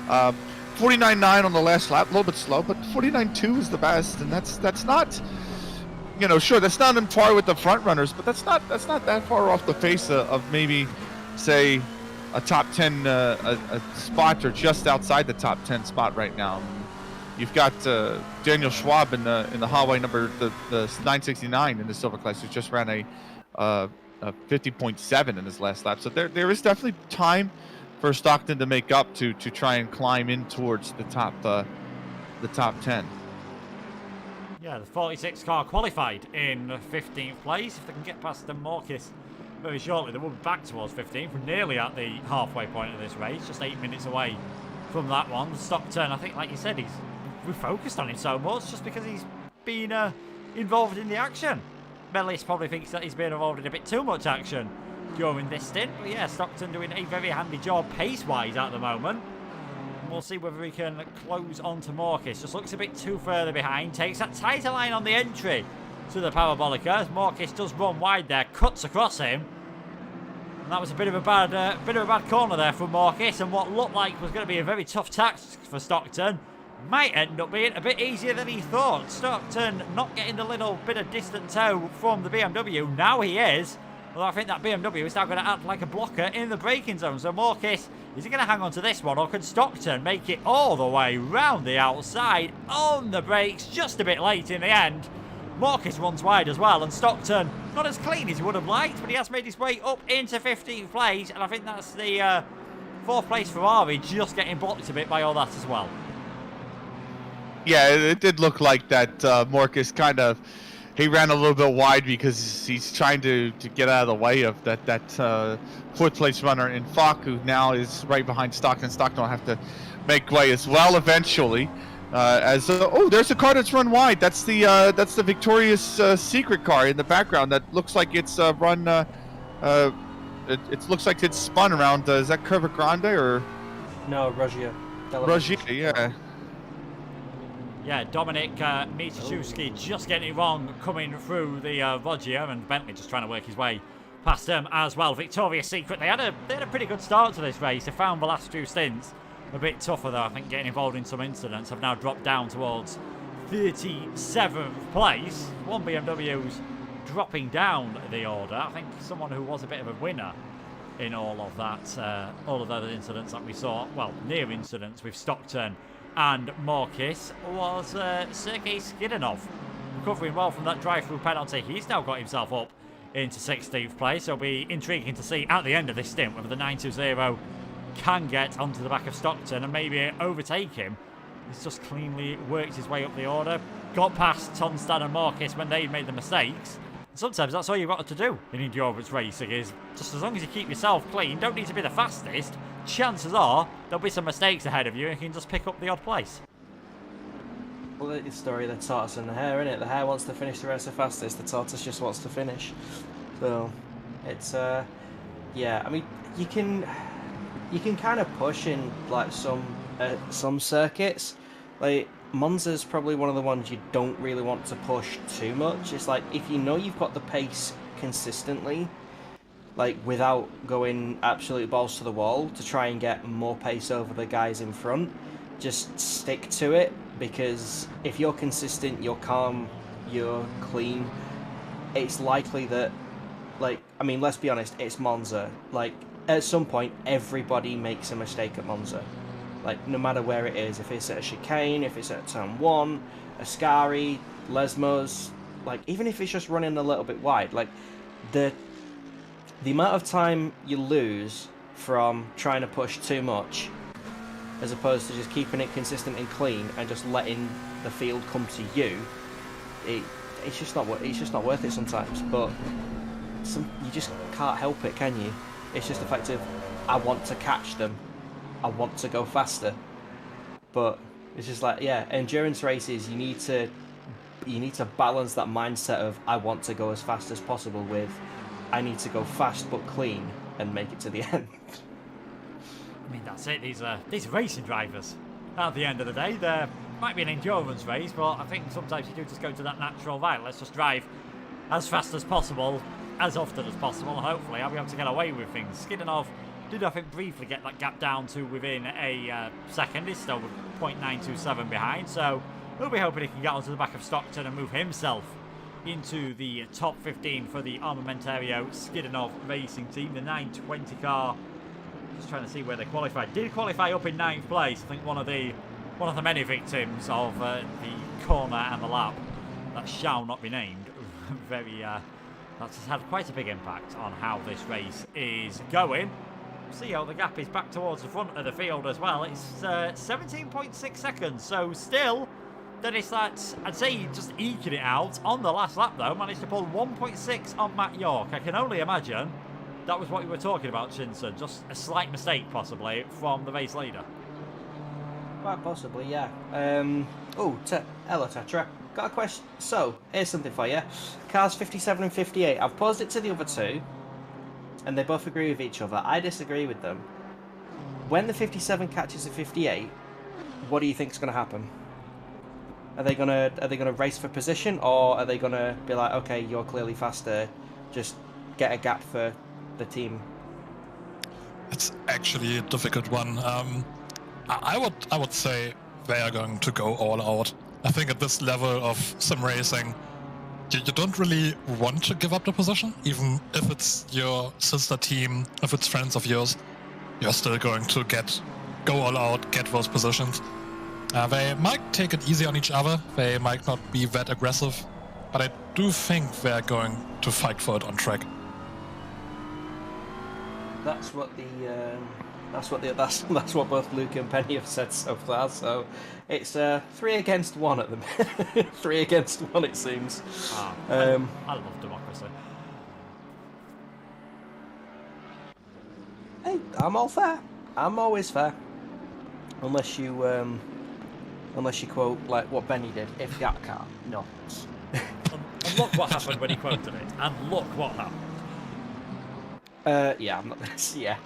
49.9 on the last lap, a little bit slow, but 49.2 is the best, and that's not, sure, that's not on par with the front runners, but that's not that far off the pace of maybe, say, a top 10 a spot, or just outside the top 10 spot right now. You've got Daniel Schwab in the Huawei number the 969 in the silver class, who just ran a 50.7 in his last lap. So there is definitely time for Stockton to make up to try and climb in towards the top 10. Yeah, the 46 car qualified in 15th place. If they can get past the Morcus very shortly, they will be back towards 15th. We're nearly at the halfway point of this race, just 8 minutes away from that one. Stockton, I think, like you said, we've focused on him so much just because he's been involved in the action. Mellis probably thinks that he's been involved in a bit too much action during this stint, but yeah, Stockton doing a very handy job pace-wise at the moment. We'll see whether he can close on to Morcus. Just looks a bit too further behind. Takes that tighter line on the entry to the Parabolica, as Morcus does run wide there, cuts across him. And that was a bit of a bad corner there from Morcus, and what looked like was going to be a very tough task for Stockton. might end up being a bit easier than he thought. Stockton not getting the little bit of distant toe from the BMW. Now he is. Well, I think that BMW is now going to act like a blocker in the braking zone. So Marcus, is he going to hang on to this one, or can Stockton make it all the way round the outside on the brakes just a bit late in the end? Marcus runs wide as well, and Stockton not as clean as he would have liked, but he has made his way up into 15th place, and I think that's the 4th place Ferrari just getting blocked a bit by all that as well. Yeah, it did look like that. Marcus kind of, he ran a little bit wide because he's trying to get out of the way of that 4th place runner in Falk, who now is right behind Stockton. Stockton will have to make way as well eventually. Oh, there's a car that's run wide. That's the Victoria's Secret car in the background. That looks like it's run. It looks like it's spun around. Is that Curva Grande or? No, Rogier. Rogier, yeah. Yeah, Dominic Mituszewski just getting it wrong coming through the Rogier, and Bentley just trying to work his way past them as well. Victoria's Secret, they had a pretty good start to this race. They found the last few stints a bit tougher though. I think getting involved in some incidents have now dropped down towards 37th place. One BMW's dropping down the order. I think someone who was a bit of a winner in all of that, all of those incidents that we saw, well, near incidents with Stockton and Marcus, was Sergei Skidanov, recovering well from that drive-through penalty. He's now got himself up into 16th place. It'll be intriguing to see at the end of this stint whether the 920 can get onto the back of Stockton and maybe overtake him. He's just cleanly worked his way up the order, got past Tonstad and Marcus when they'd made the mistakes. And sometimes that's all you've got to do in endurance racing, is just as long as you keep yourself clean, don't need to be the fastest, chances are there'll be some mistakes ahead of you and you can just pick up the odd place. Well, it's the story of the tortoise and the hare, isn't it? The hare wants to finish the race the fastest, the tortoise just wants to finish. So, it's, yeah, I mean, you can kind of push in like some circuits. Like Monza's probably one of the ones you don't really want to push too much. It's like if you know you've got the pace consistently, like without going absolute balls to the wall to try and get more pace over the guys in front, just stick to it, because if you're consistent, you're calm, you're clean, it's likely that, like, I mean, let's be honest, it's Monza. Like, at some point, everybody makes a mistake at Monza. Like, no matter where it is, if it's at a chicane, if it's at turn 1, Ascari, Lesmos, like, even if it's just running a little bit wide, like, the amount of time you lose from trying to push too much, as opposed to just keeping it consistent and clean and just letting the field come to you, it's just not worth it sometimes. But you just can't help it, can you? It's just the fact of, I want to catch them, I want to go faster. But it's just like, yeah, endurance races, you need to balance that mindset of, I want to go as fast as possible with, I need to go fast but clean and make it to the end. I mean, that's it. These are racing drivers. At the end of the day, there might be an endurance race, but I think sometimes you do just go to that natural, right, let's just drive as fast as possible, as often as possible, and hopefully I'll be able to get away with things. Skidanov did, I think, briefly get that gap down to within a second. He's still 0.927 behind, so we'll be hoping he can get onto the back of Stockton and move himself into the top 15 for the Armamentario Skidanov Racing Team, the 920 car. Just trying to see where they qualified. Did qualify up in 9th place. I think one of the many victims of the corner and the lap that shall not be named. That's had quite a big impact on how this race is going. See how the gap is back towards the front of the field as well. It's 17.6 seconds, so still that is that, I'd say just eking it out. On the last lap though, managed to pull 1.6 on Matt York. I can only imagine that was what you were talking about, Shinson. Just a slight mistake possibly from the race leader. Quite possibly, yeah. Hello Tetra. Got a question. So, here's something for you. Cars 57 and 58. I've posed it to the other two, and they both agree with each other. I disagree with them. When the 57 catches the 58, what do you think is going to happen? Are they gonna race for position, or are they gonna be like, okay, you're clearly faster, just get a gap for the team? It's actually a difficult one. I would say they are going to go all out. I think at this level of sim racing, you don't really want to give up the position, even if it's your sister team, if it's friends of yours. You're still going to go all out, get those positions. They might take it easy on each other, they might not be that aggressive, but I do think they're going to fight for it on track. That's what both Luke and Penny have said so far. So it's 3 against 1 at the minute. 3 against 1, it seems. I love democracy. Hey, I'm all fair. I'm always fair, unless you quote like what Benny did. If that car, no. And look what happened when he quoted it. And look what happened. Yeah, I'm not gonna. Yeah.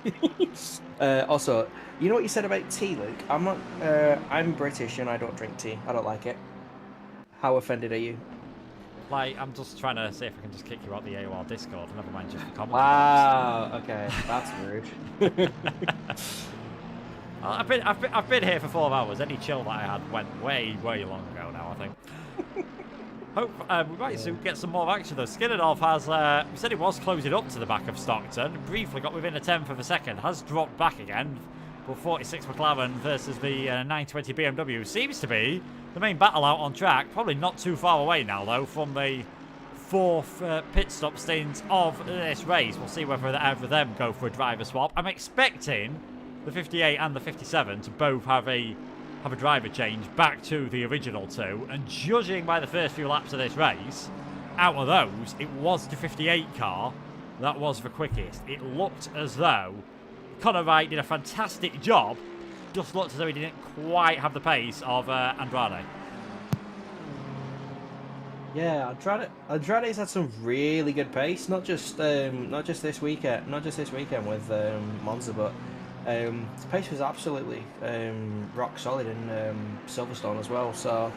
Also, you know what you said about tea, Luke? I'm not. I'm British and I don't drink tea. I don't like it. How offended are you? Like, I'm just trying to see if I can just kick you out the AOR Discord. Never mind just the comments. Wow. Okay, that's rude. I've been here for 4 hours. Any chill that I had went way long ago now, I think. Hope we might soon get some more action though. Skinnerdorf has, we said it was closing up to the back of Stockton. Briefly got within a 10th of a second. Has dropped back again. But 46 McLaren versus the 920 BMW seems to be the main battle out on track. Probably not too far away now though from the 4th pit stop stint of this race. We'll see whether either of them go for a driver swap. I'm expecting the 58 and the 57 to both have a driver change back to the original 2, and judging by the first few laps of this race, out of those, it was the 58 car that was the quickest. It looked as though Conor Wright did a fantastic job, just looked as though he didn't quite have the pace of Andrade. Yeah, Andrade's had some really good pace, not just this weekend with Monza, but his pace was absolutely rock solid in Silverstone as well. So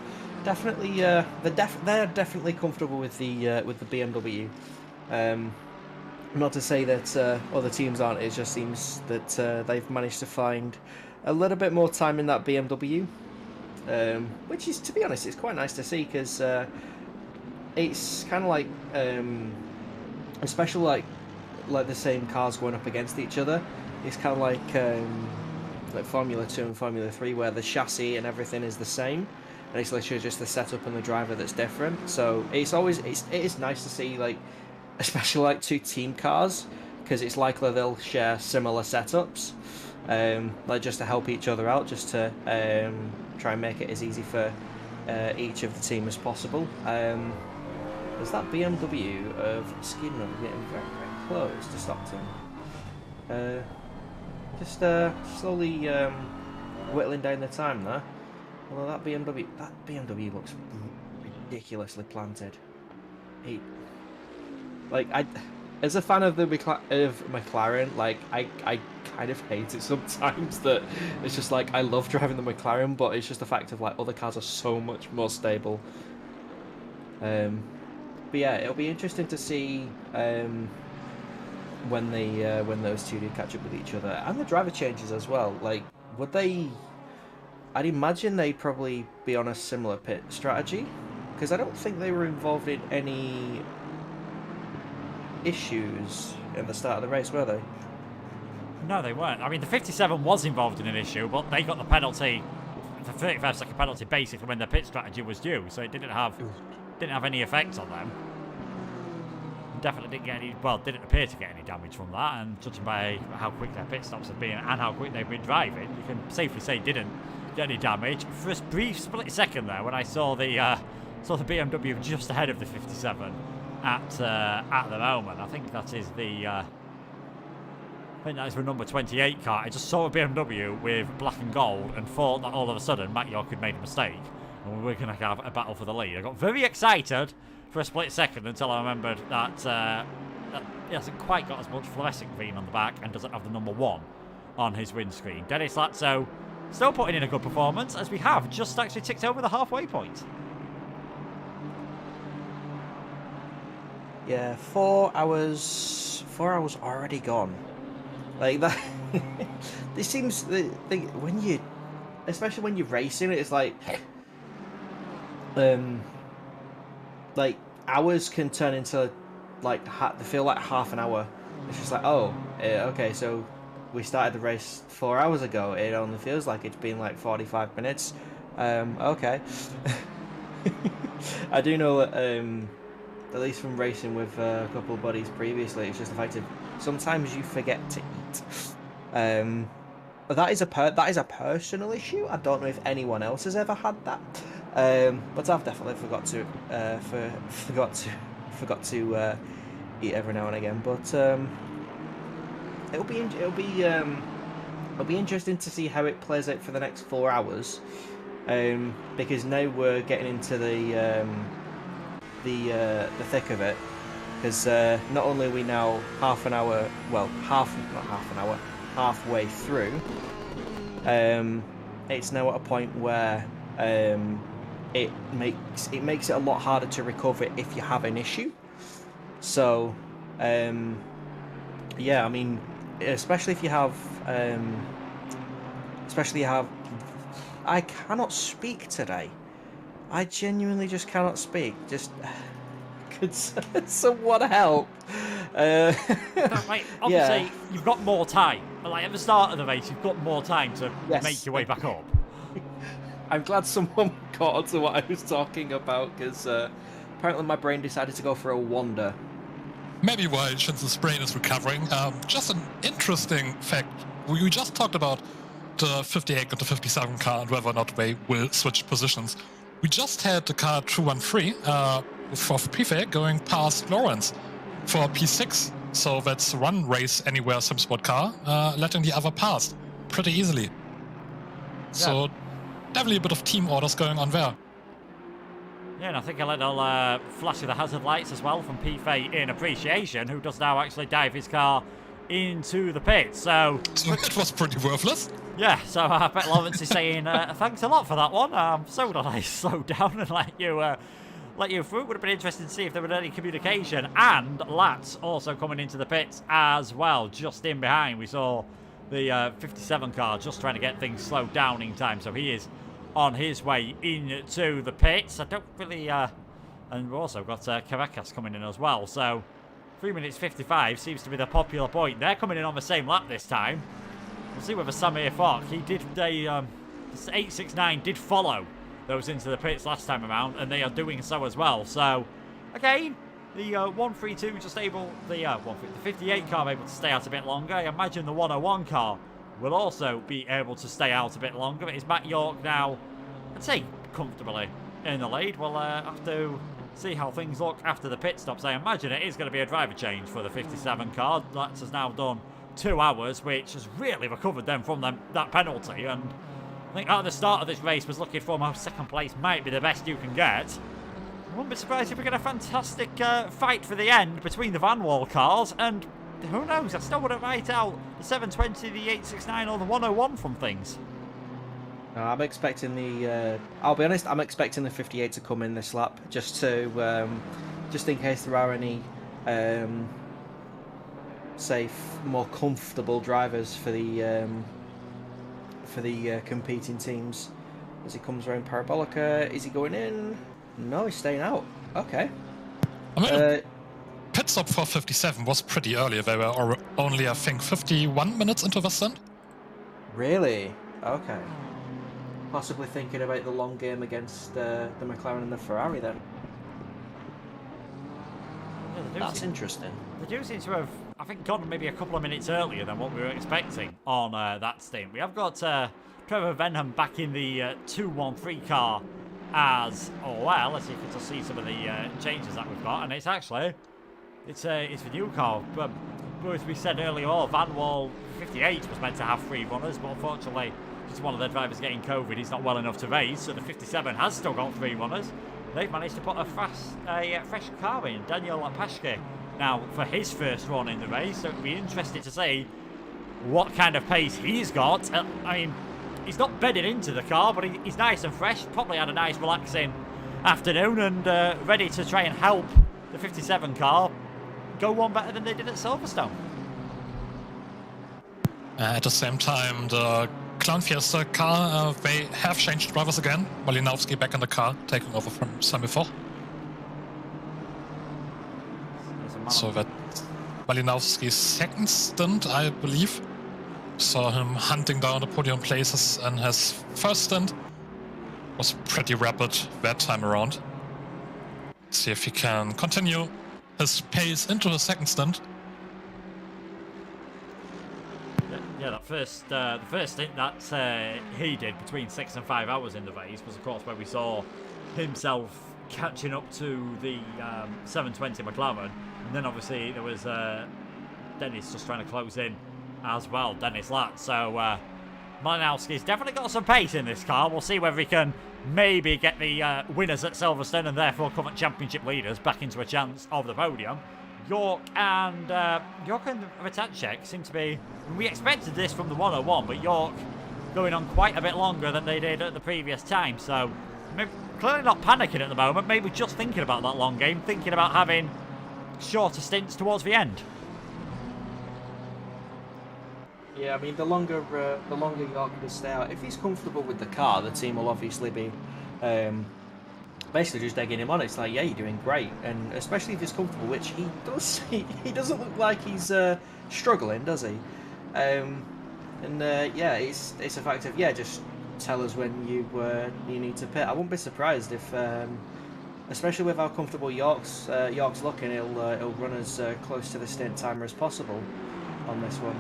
definitely, they're definitely comfortable with the BMW. Not to say that other teams aren't. It just seems that they've managed to find a little bit more time in that BMW, which is, to be honest, it's quite nice to see because it's kind of like, especially like the same cars going up against each other. It's kind of like Formula 2 and Formula 3 where the chassis and everything is the same, and it's literally just the setup and the driver that's different. So it is nice to see, like, especially like 2 team cars, because it's likely they'll share similar setups, like just to help each other out, just to try and make it as easy for each of the team as possible. There's that BMW of Skinner getting very, very close to Stockton. Just slowly whittling down the time there. Although that BMW looks ridiculously planted. As a fan of McLaren, like I kind of hate it sometimes that it's just like I love driving the McLaren, but it's just the fact of like other cars are so much more stable. But yeah, it'll be interesting to see when those two do catch up with each other, and the driver changes as well. Like, would they? I'd imagine they'd probably be on a similar pit strategy, because I don't think they were involved in any issues at the start of the race, were they? No, they weren't. I mean, the 57 was involved in an issue, but they got the penalty, the 35-second penalty, basically when their pit strategy was due, so it didn't have any effect on them. Definitely didn't get any, didn't appear to get any damage from that, and judging by how quick their pit stops have been and how quick they've been driving, you can safely say didn't get any damage. For a brief split second there, when I saw the BMW just ahead of the 57 at the moment, I think that is the number 28 car. I just saw a BMW with black and gold and thought that all of a sudden Matt York had made a mistake and we were going to have a battle for the lead. I got very excited for a split second until I remembered that he hasn't quite got as much fluorescent green on the back and doesn't have the number 1 on his windscreen. Dennis Latzo still putting in a good performance, as we have just actually ticked over the halfway point. Yeah, 4 hours already gone. Like that. This seems when you especially when you're racing, it's like hours can turn into like they feel like half an hour. It's just like, oh, okay, so we started the race 4 hours ago. It only feels like it's been like 45 minutes. Okay. I do know that, at least from racing with a couple of buddies previously, it's just the fact of sometimes you forget to eat. But that is a personal issue. I don't know if anyone else has ever had that. But I've definitely forgot to eat every now and again. But it'll be interesting to see how it plays out for the next 4 hours. Because now we're getting into the thick of it. Because not only are we now halfway through, it's now at a point where it makes it a lot harder to recover if you have an issue. So yeah, I mean, especially if you have I cannot speak today. I genuinely just cannot speak. Just could someone help? Wait, obviously, you've got more time. Like at the start of the race, you've got more time to make your way back up. I'm glad someone caught on to what I was talking about, because apparently my brain decided to go for a wander. Maybe while Shin's brain is recovering, just an interesting fact. We just talked about the 58 and the 57 car and whether or not they will switch positions. We just had the car 213 for Pt going past Lawrence for P6, so that's one race anywhere SimSport car, letting the other pass pretty easily. Yeah. So definitely a bit of team orders going on there. Yeah, and I think a little flash of the hazard lights as well from Pt in appreciation, who does now actually dive his car into the pit. So it was pretty worthless. Yeah, so I bet Lawrence is saying thanks a lot for that one. So did I slow down and let you through. It would have been interesting to see if there was any communication. And Latz also coming into the pits as well, just in behind. We saw the 57 car just trying to get things slowed down in time, so he is on his way into the pits. I don't really... and we've also got Caracas coming in as well, so 3 minutes 55 seems to be the popular point. They're coming in on the same lap this time. We'll see whether Samir Falk, he did... 869 did follow those into the pits last time around, and they are doing so as well. So, again, the 132 just able... The 58 car able to stay out a bit longer. I imagine the 101 car will also be able to stay out a bit longer. But it's Matt York now, I'd say, comfortably in the lead. We'll have to see how things look after the pit stops. I imagine it is going to be a driver change for the 57 car. That has now done 2 hours, which has really recovered them from that penalty. And I think at the start of this race was looking for my second place might be the best you can get. I wouldn't be surprised if we get a fantastic fight for the end between the Van Wall cars, and who knows, I still wouldn't write out the 720, the 869 or the 101 from things. I'm expecting the... I'll be honest, I'm expecting the 58 to come in this lap, just to... just in case there are any... safe, more comfortable drivers for the competing teams. As he comes around Parabolica, is he going in? No, he's staying out. Okay. I mean, pit stop for 57 was pretty early. They were only, I think, 51 minutes into the stint. Really? Okay. Possibly thinking about the long game against the McLaren and the Ferrari then. Yeah, that's interesting. They do seem to have, I think, gone maybe a couple of minutes earlier than what we were expecting on that stint. We have got Trevor Venham back in the 213 car as well. Let's see if we can see some of the changes that we've got. And it's actually, it's the new car. But as we said earlier on, Van Wall 58 was meant to have 3 runners, but unfortunately, just one of their drivers getting COVID, he's not well enough to race. So the 57 has still got 3 runners. They've managed to put a fresh car in, Daniel Paschke, now for his first run in the race. So it'll be interesting to see what kind of pace he's got. I mean, he's not bedded into the car, but he's nice and fresh. Probably had a nice relaxing afternoon and ready to try and help the 57 car go one better than they did at Silverstone. At the same time, the Clown Fiesta car, they have changed drivers again. Malinowski back in the car, taking over from Samifo. So that Malinowski's second stint, I believe. Saw him hunting down the podium places, and his first stint was pretty rapid that time around. Let's see if he can continue his pace into his second stint. Yeah, that the first stint that he did between 6 and 5 hours in the race was, of course, where we saw himself catching up to the 720 McLaren, and then obviously there was Dennis just trying to close in as well, Dennis Latt. So Malinowski's definitely got some pace in this car. We'll see whether he can maybe get the winners at Silverstone and therefore current championship leaders back into a chance of the podium. York and Ritacek seem to be... We expected this from the 101, but York going on quite a bit longer than they did at the previous time. So maybe, clearly not panicking at the moment, maybe just thinking about that long game, thinking about having shorter stints towards the end. Yeah, I mean, the longer York can stay out, if he's comfortable with the car, the team will obviously be basically just egging him on. It's like, yeah, you're doing great, and especially if he's comfortable, which he does. He doesn't look like he's struggling, does he? Yeah, it's a fact of, yeah, just tell us when you need to pit. I wouldn't be surprised if, especially with how comfortable York's looking, he'll run as close to the stint timer as possible on this one.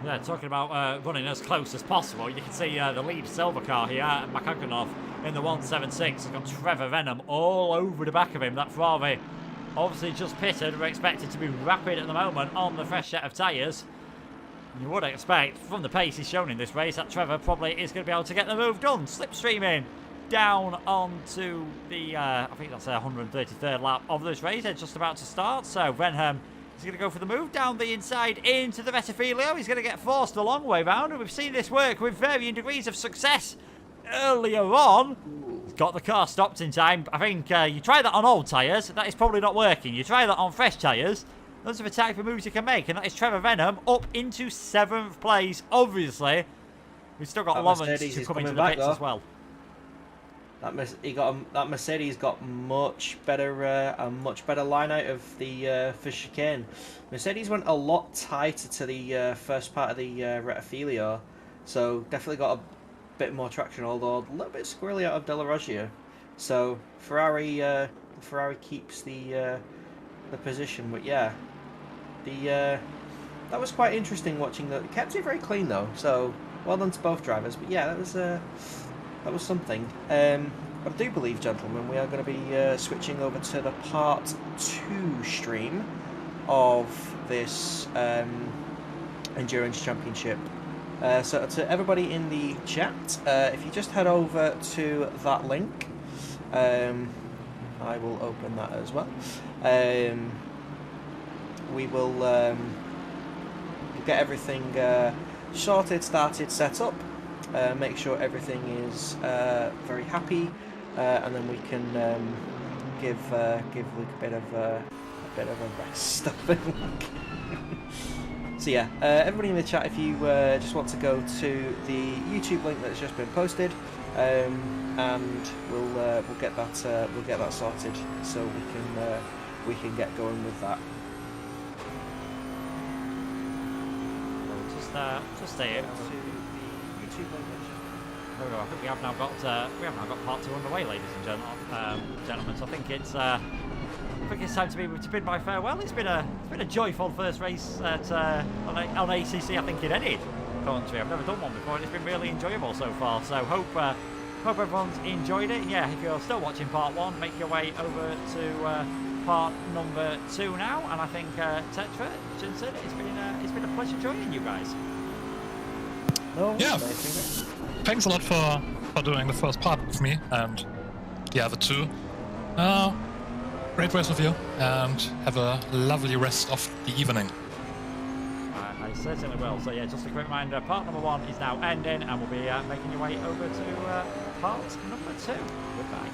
Yeah, talking about running as close as possible, you can see the lead silver car here, Makaganov in the 176. He's got Trevor Venom all over the back of him. That Ferrari obviously just pitted. We're expected to be rapid at the moment on the fresh set of tyres. You would expect, from the pace he's shown in this race, that Trevor probably is going to be able to get the move done. Slipstreaming down onto the, I think that's a 133rd lap of this race. They're just about to start, so Venham is going to go for the move down the inside into the Vetafilio. He's going to get forced the long way round, and we've seen this work with varying degrees of success earlier on. He's got the car stopped in time. I think you try that on old tyres, that is probably not working. You try that on fresh tyres, those are the type of moves you can make, and that is Trevor Venom up into 7th place. Obviously, we've still got Lawrence to come into the pits as well. That Mercedes got a much better line out of the for chicane. Mercedes went a lot tighter to the first part of the Retafilio, so definitely got a bit more traction, although a little bit squirrely out of Della Roggia. So Ferrari keeps the position, but yeah, that was quite interesting watching that. Kept it very clean though, so well done to both drivers. But yeah, that was something. But I do believe, gentlemen, we are going to be switching over to the Part 2 stream of this Endurance Championship. So to everybody in the chat, if you just head over to that link, I will open that as well. We will we'll get everything sorted, started, set up. Make sure everything is very happy, and then we can give Luke a bit of a rest. So yeah, everybody in the chat, if you just want to go to the YouTube link that's just been posted, and we'll get that sorted, so we can get going with that. Just stay in. I think we have now got part 2 underway, ladies and gentlemen. So I think it's time to bid my farewell. It's been a joyful first race on ACC. I think in any country. I've never done one before, and it's been really enjoyable so far. So hope everyone's enjoyed it. Yeah, if you're still watching part 1, make your way over to part number 2 now. And I think Tetra, Jensen, it's been a pleasure joining you guys. No, yeah, thanks a lot for doing the first part with me and the other 2. Great race with you, and have a lovely rest of the evening. I certainly will. So yeah, just a quick reminder, part number 1 is now ending, and we'll be making your way over to part number 2. Goodbye.